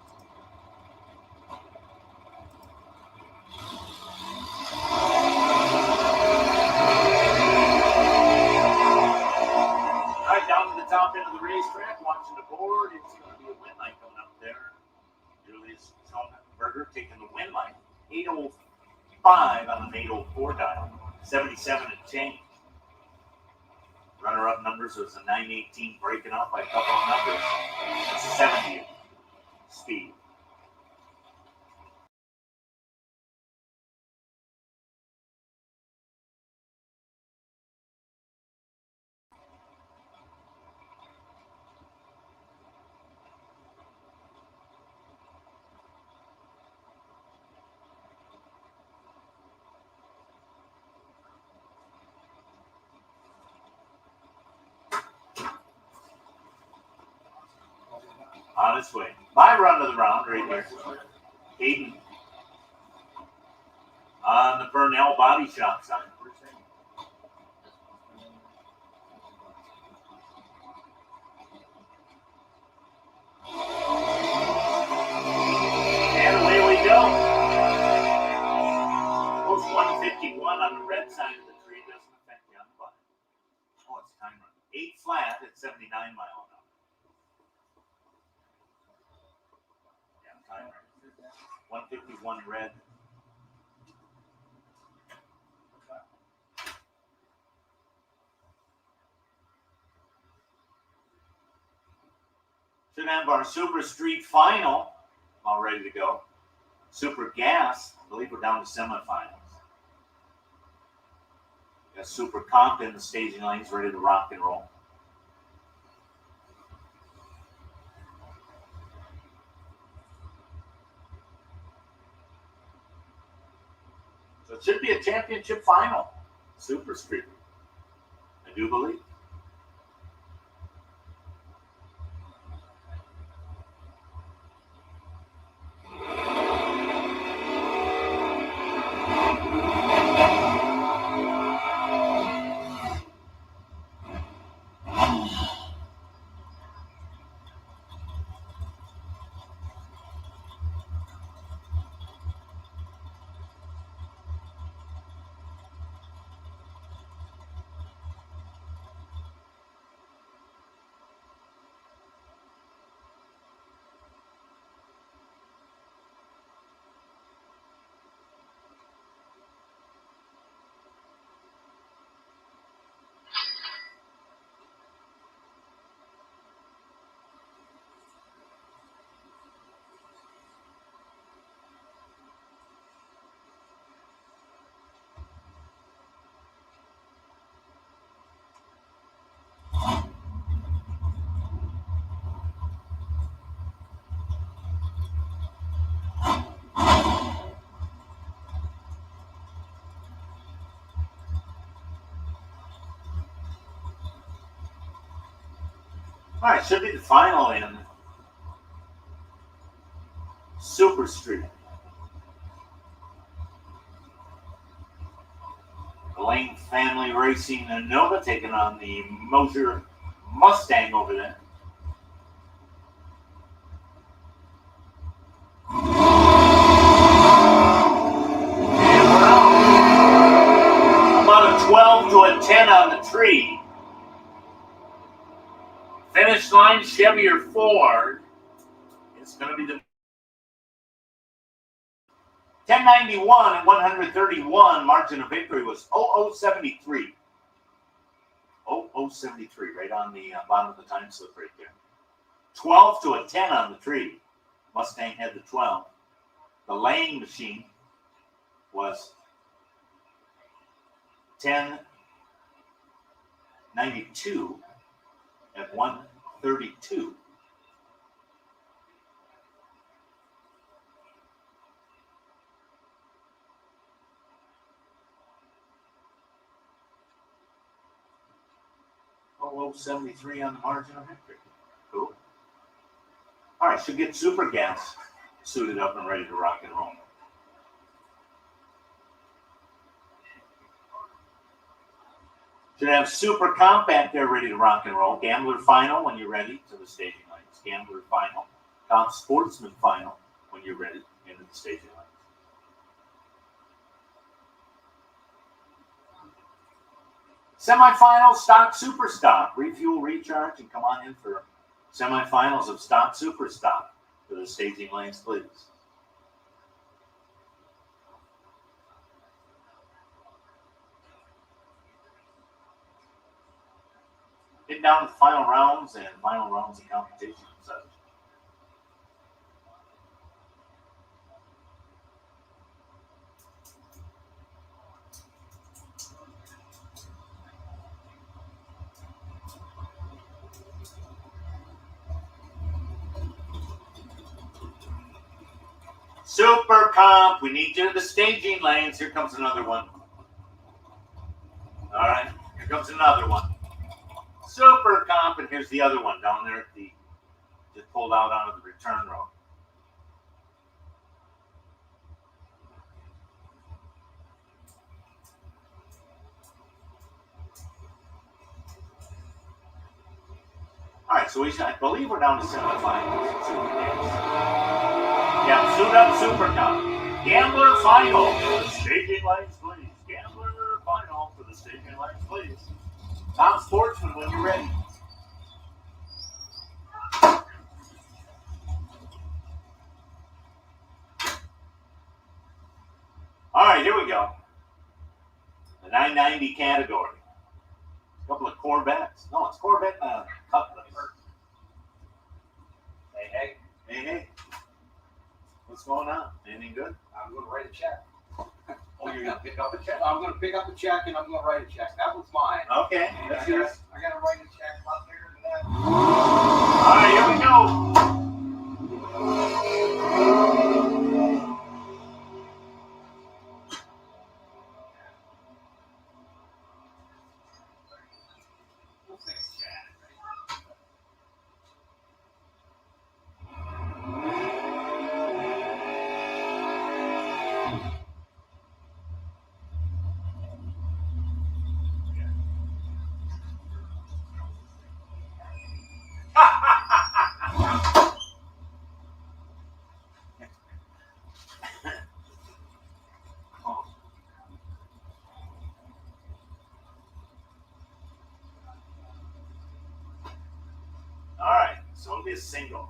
All right, down to the top end of the racetrack, watching the board. It's going to be a win light coming up there. Julius Schoenberger taking the win light. 805 on an 804 dial. 77 and change. Runner-up numbers was a 918 breaking off by a couple of numbers. 70 speed. On its way. My run of the round right here. Hayden on the Burnell body shop side. And away we go. Post 151 on the red side of the tree doesn't affect the unbutton. Oh, it's time run. 8 flat at 9 mile now. Yeah, timer. 151 red. Should have our Super Street final all ready to go. Super Gas, I believe we're down to semifinals. Got Super Comp in the staging lanes ready to rock and roll. So it should be a championship final. Super Street. I do believe. All right, should be the final in Super Street. The Lane Family Racing and Nova taking on the Mosier Mustang over there. And we're out. About a 12 to a 10 on the tree. Finish line, Chevy or Ford. It's going to be the 1091 and 131. Margin of victory was 0073. 0073, right on the bottom of the time slip right there. 12 to a 10 on the tree. Mustang had the 12. The Lane machine was 1092 at 132. Oh, 73 on the margin of victory. Cool. All right, should get Super Gas suited up and ready to rock and roll. Should have Super Compact there ready to rock and roll. Gambler Final when you're ready to the staging lanes. Gambler Final. Comp Sportsman Final when you're ready into the staging lanes. Semifinals, Stock Super Stock. Refuel, recharge, and come on in for semifinals of Stock Super Stock to the staging lanes, please. Getting down to the final rounds and final rounds of competition and such. Super Comp, we need you to the staging lanes. Here comes another one. All right, here comes another one. Super Comp, and here's the other one down there at the, just pulled out onto the return road. All right, so I believe we're down to semifinals. Yeah, suit up Super Comp. Gambler Final for the staging lanes, please. Gambler Final for the staging lanes, please. Tom Sportsman when you're ready. go. The 990 category. A couple of Corvettes. No, it's Corvette Cutlass. Hey, Hey, hey. What's going on? Anything good? I'm going to write a check. Oh, you're gonna pick up a check? I'm going to pick up the check and I'm going to write a check. That was mine. Okay. I That's got yours. to write a check a lot bigger than that. All right, here we go. All right, so it'll be a single.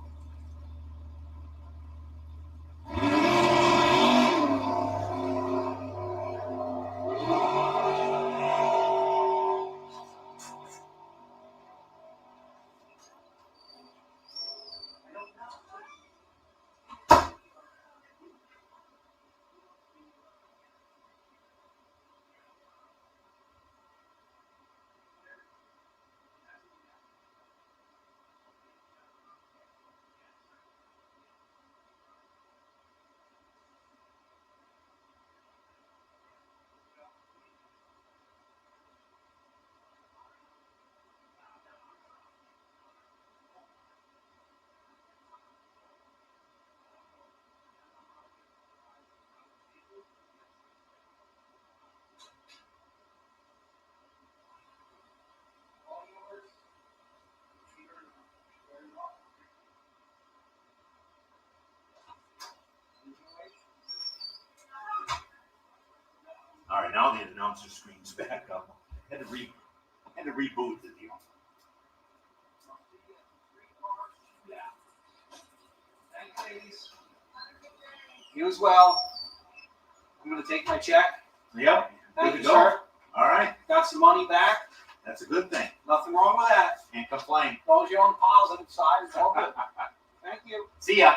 All right, now the announcer screen's back up. Had to reboot the deal. Thanks, ladies. You as well. I'm going to take my check. Yep. Thank Good you, to go. sir. All right, Got some money back. that's a good thing. Nothing wrong with that. Can't complain. As long as you're on the positive side, it's all good. Thank you. See ya.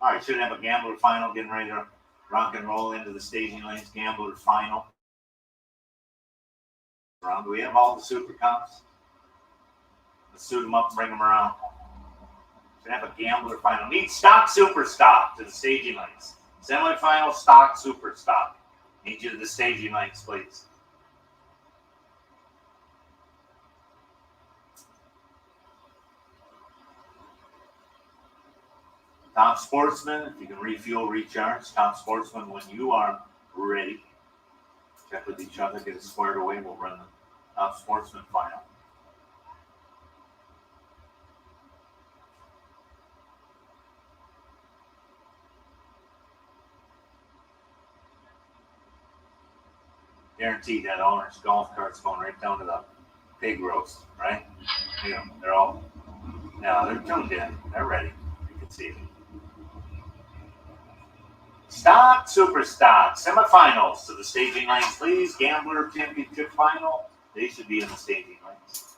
All right, should have a gambler final, getting ready to rock and roll into the staging lanes. Gambler final. Around. Do we have all the super cops? Let's suit them up and bring them around. Should have a gambler final. Need stock super stop to the staging lanes. Semifinal stock super stop. Need you to the staging lanes, please. Top sportsman, if you can refuel, recharge. Top sportsman, when you are ready. Check with each other, get it squared away. We'll run the top sportsman final. Guaranteed that orange golf cart's going right down to the pig roast, right? You know, they're all, now they're tuned in. They're ready. You can see it. Stock, super stock, semifinals to the staging lanes, please. Gambler championship final. They should be in the staging lanes.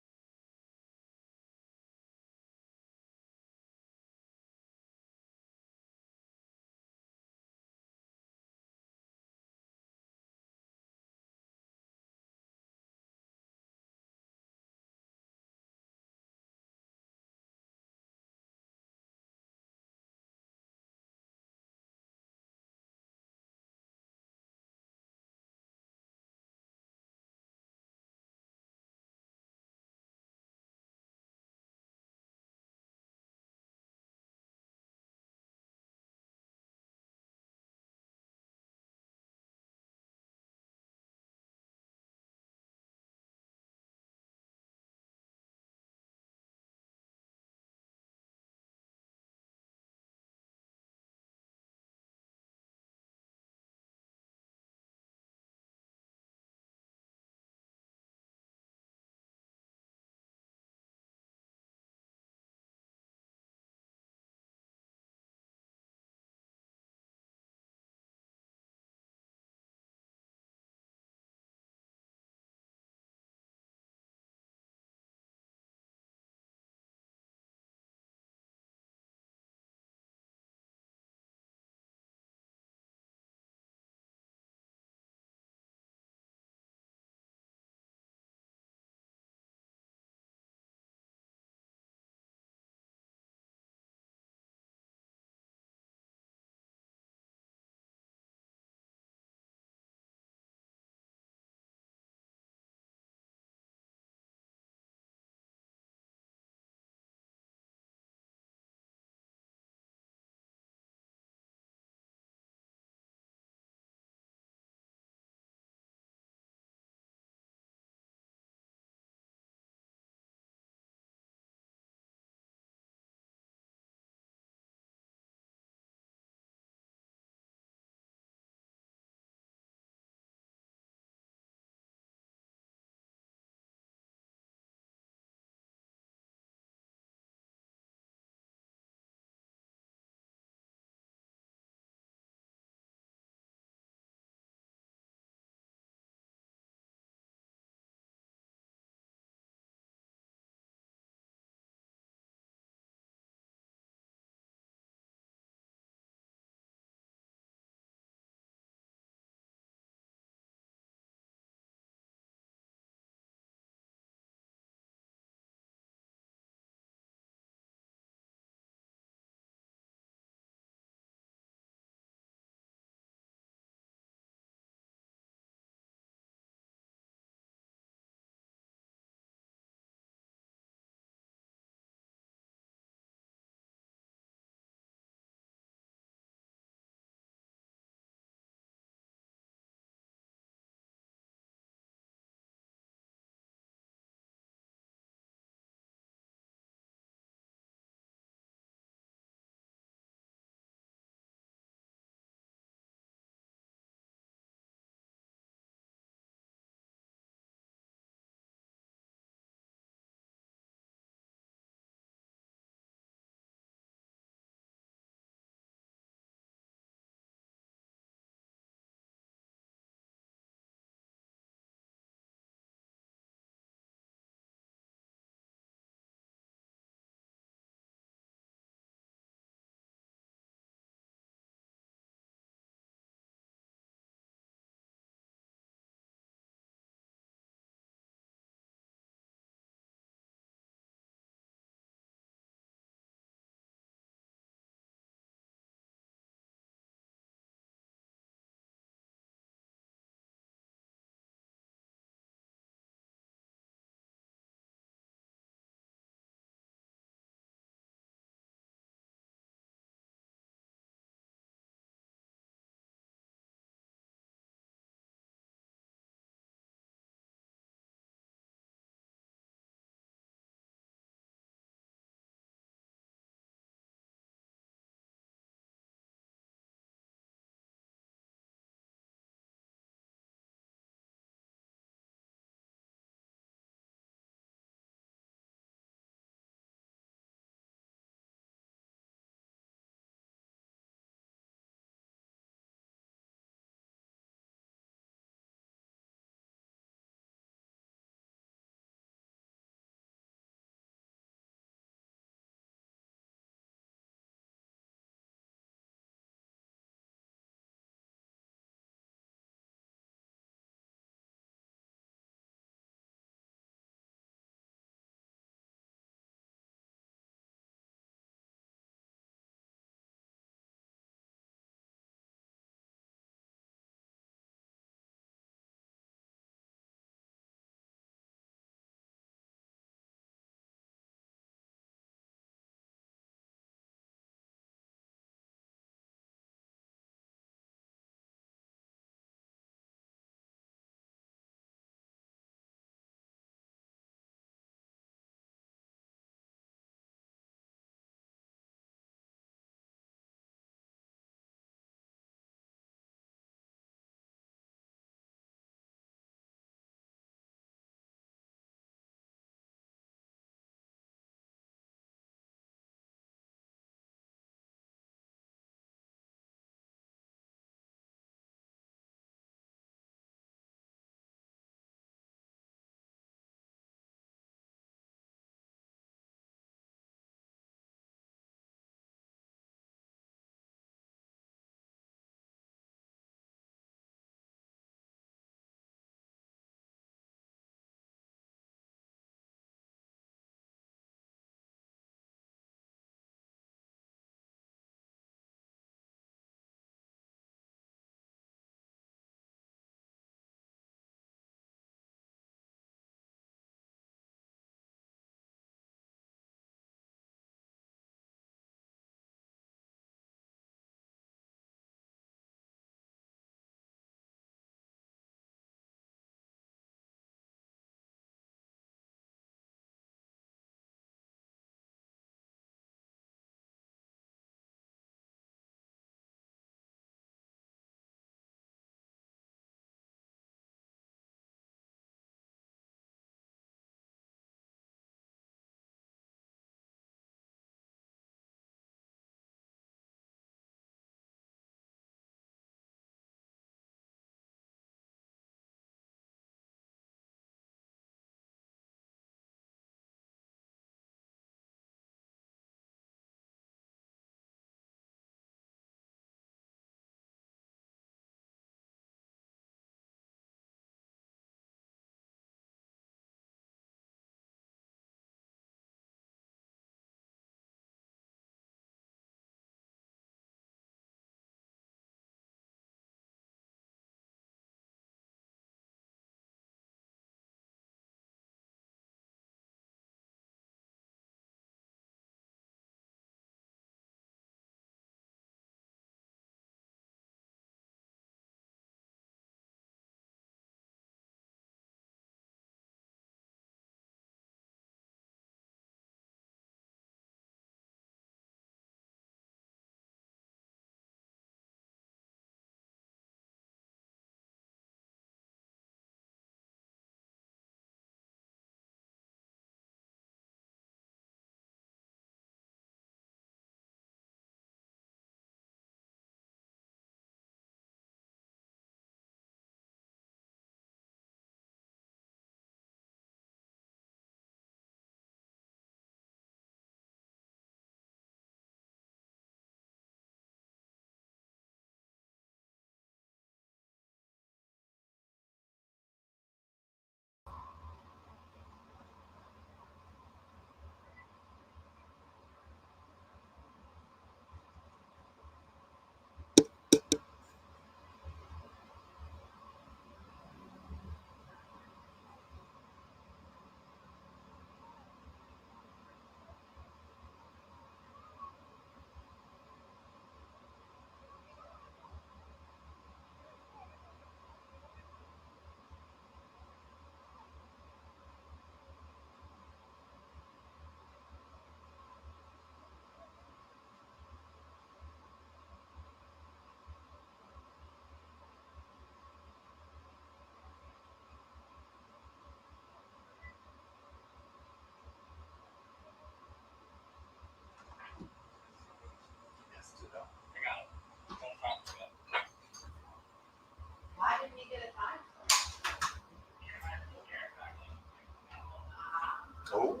Oh.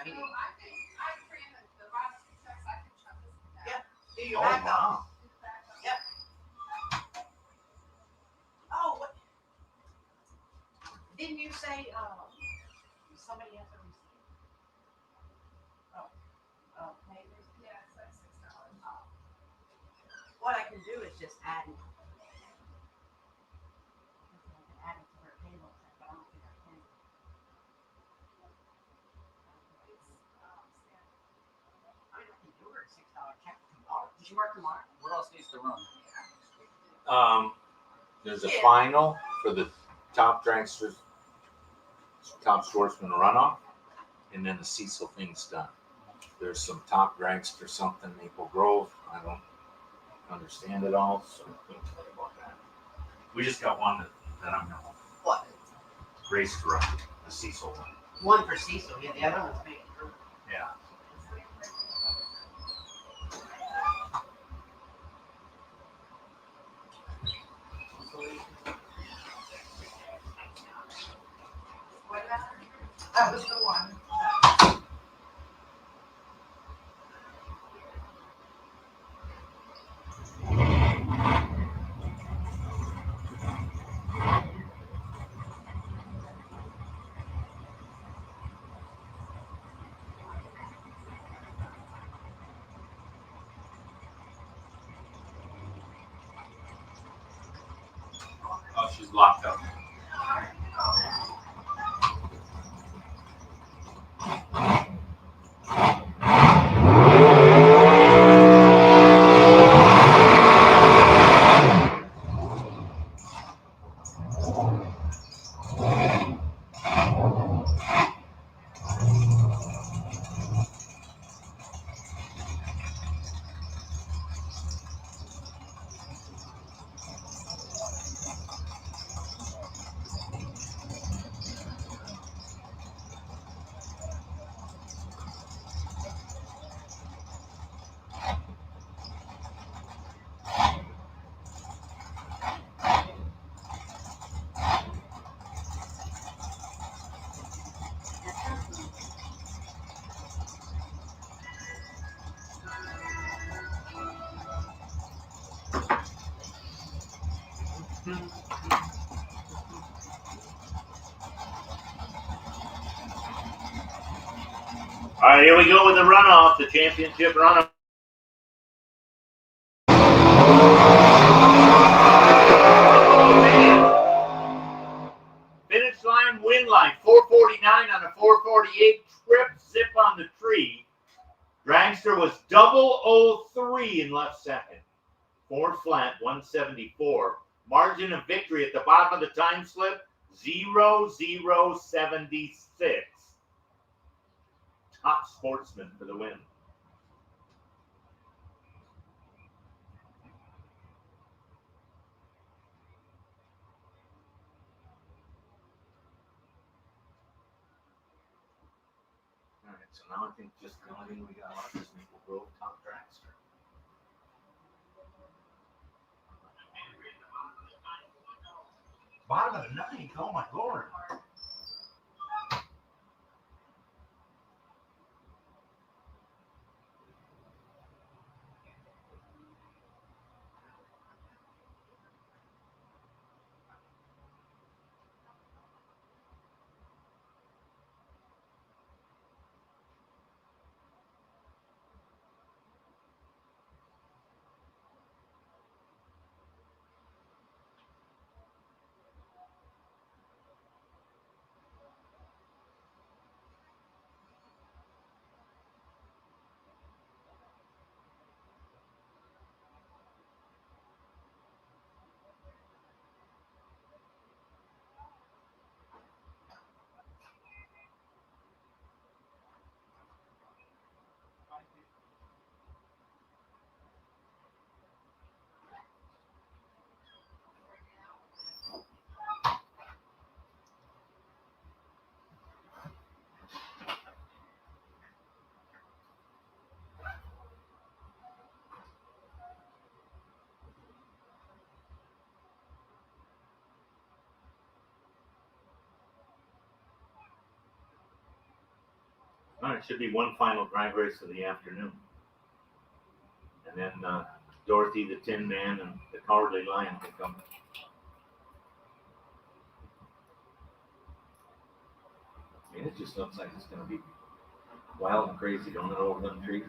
So I think I created the last 2 steps I can shut this down. Yeah. Do your Oh, backup. wow. Do the backup. Yep. Oh, what? Didn't you say, somebody has a receipt? Oh, maybe. Yeah, it's like $6. What I can do is just add it. I can add it to her payroll check, but I don't think I can. I mean, I can do her a $6 check tomorrow. Does she work tomorrow? What else needs to run? There's a Yeah. final for the top dragsters, top sportsman runoff, and then the Cecil thing's done. There's some top dragster something Maple Grove. I don't understand it all, so I couldn't tell you about that. We just got one that I'm gonna What? race to run, the Cecil one. One for Cecil, yeah, the other one's making her. Yeah. What about? That was the one. Oh, she's locked up. All right, here we go with the runoff, the championship runoff. Finish line, win line, 449 on a 448 trip, zip on the tree. Dragster was 003 in left second. 4 flat, 174. Margin of victory at the bottom of the time slip, 0076. Top sportsman for the win. All right, so now I think just the only thing we got left is Maple Grove top dragster. Bottom of the ninth, oh my lord. All right, should be one final drag race of the afternoon. And then Dorothy, the Tin Man, and the Cowardly Lion can come. I mean, it just looks like it's going to be wild and crazy, don't it, over them trees?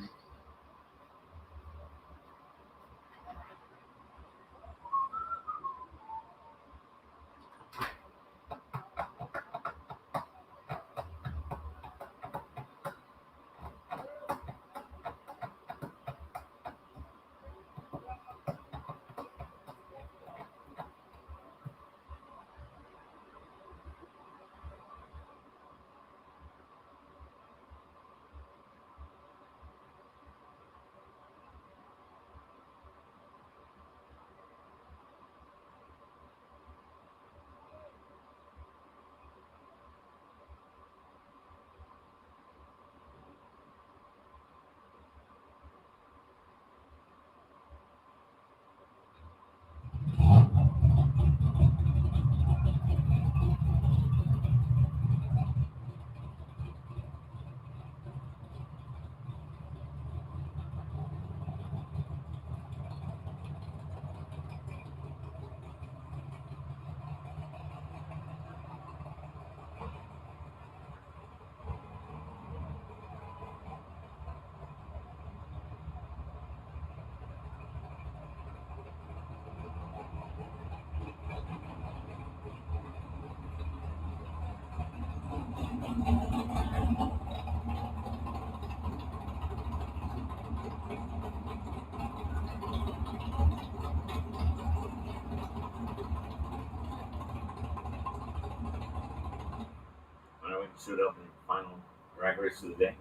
All right, we can suit up in the final drag race of the day.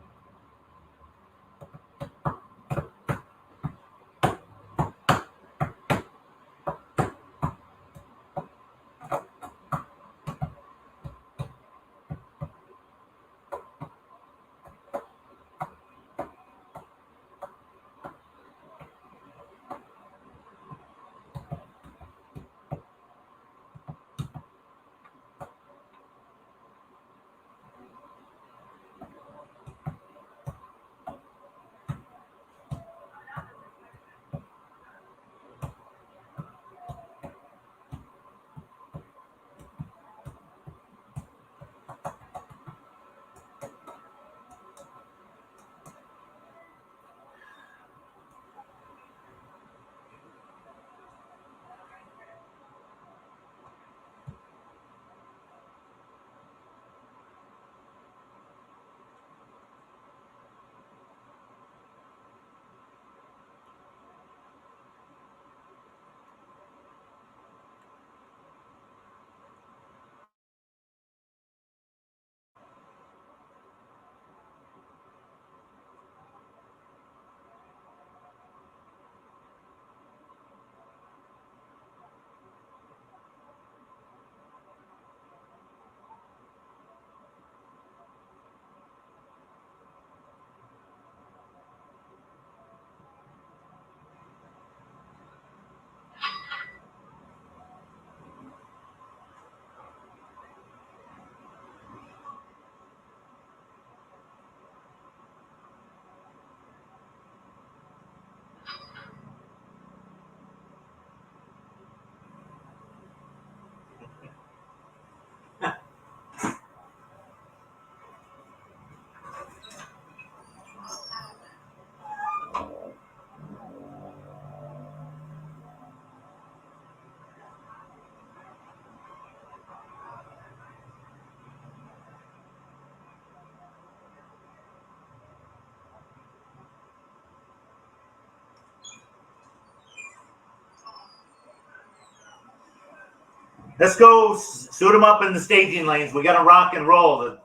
Let's go suit them up in the staging lanes. We got to rock and roll. The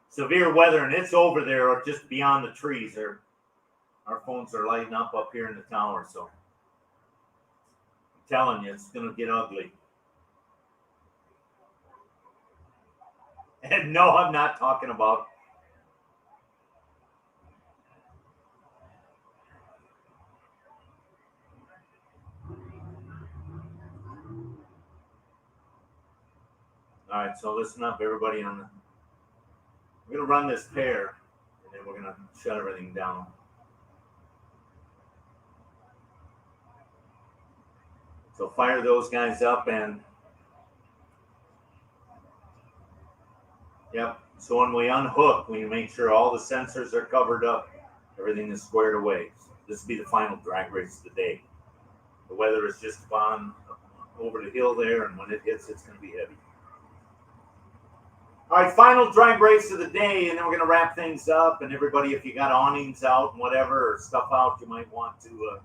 severe weather, and it's over there or just beyond the trees. There, our phones are lighting up here in the tower. So I'm telling you, it's going to get ugly. And no, I'm not talking about. All right, so listen up, everybody. We're going to run this pair And then we're going to shut everything down. So fire those guys up and yep. So when we unhook, we make sure all the sensors are covered up. Everything is squared away. This will be the final drag race of the day. The weather is just on over the hill there, and when it hits, it's going to be heavy. All right, final drag race of the day, and then we're going to wrap things up. And everybody, if you got awnings out and whatever, or stuff out, you might want to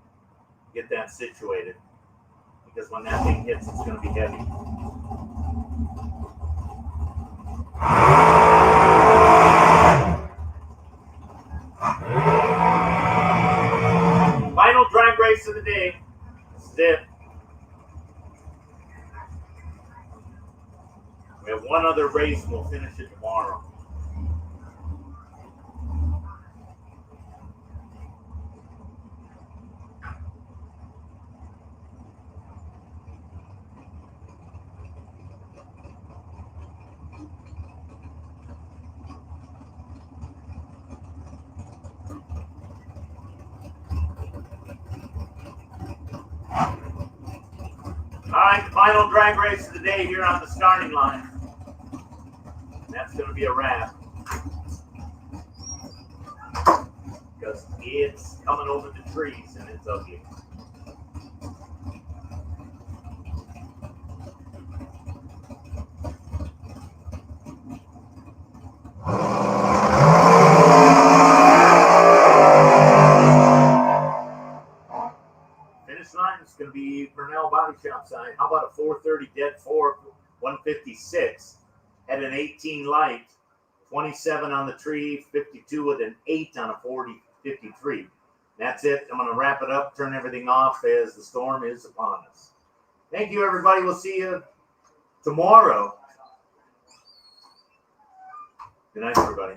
get that situated. Because when that thing hits, it's going to be heavy. Final drag race of the day. This is it. We have one other race, and we'll finish it tomorrow. All right, final drag race of the day here on the starting line. That's going to be a wrap. Because it's coming over the trees and it's ugly. Finish line is going to be Burnell Body Shop side. How about a 430 dead 4, 156 at an 18 light, 27 on the tree, 52 with an 8 on a 40, 53. That's it. I'm going to wrap it up, turn everything off as the storm is upon us. Thank you, everybody. We'll see you tomorrow. Good night, everybody.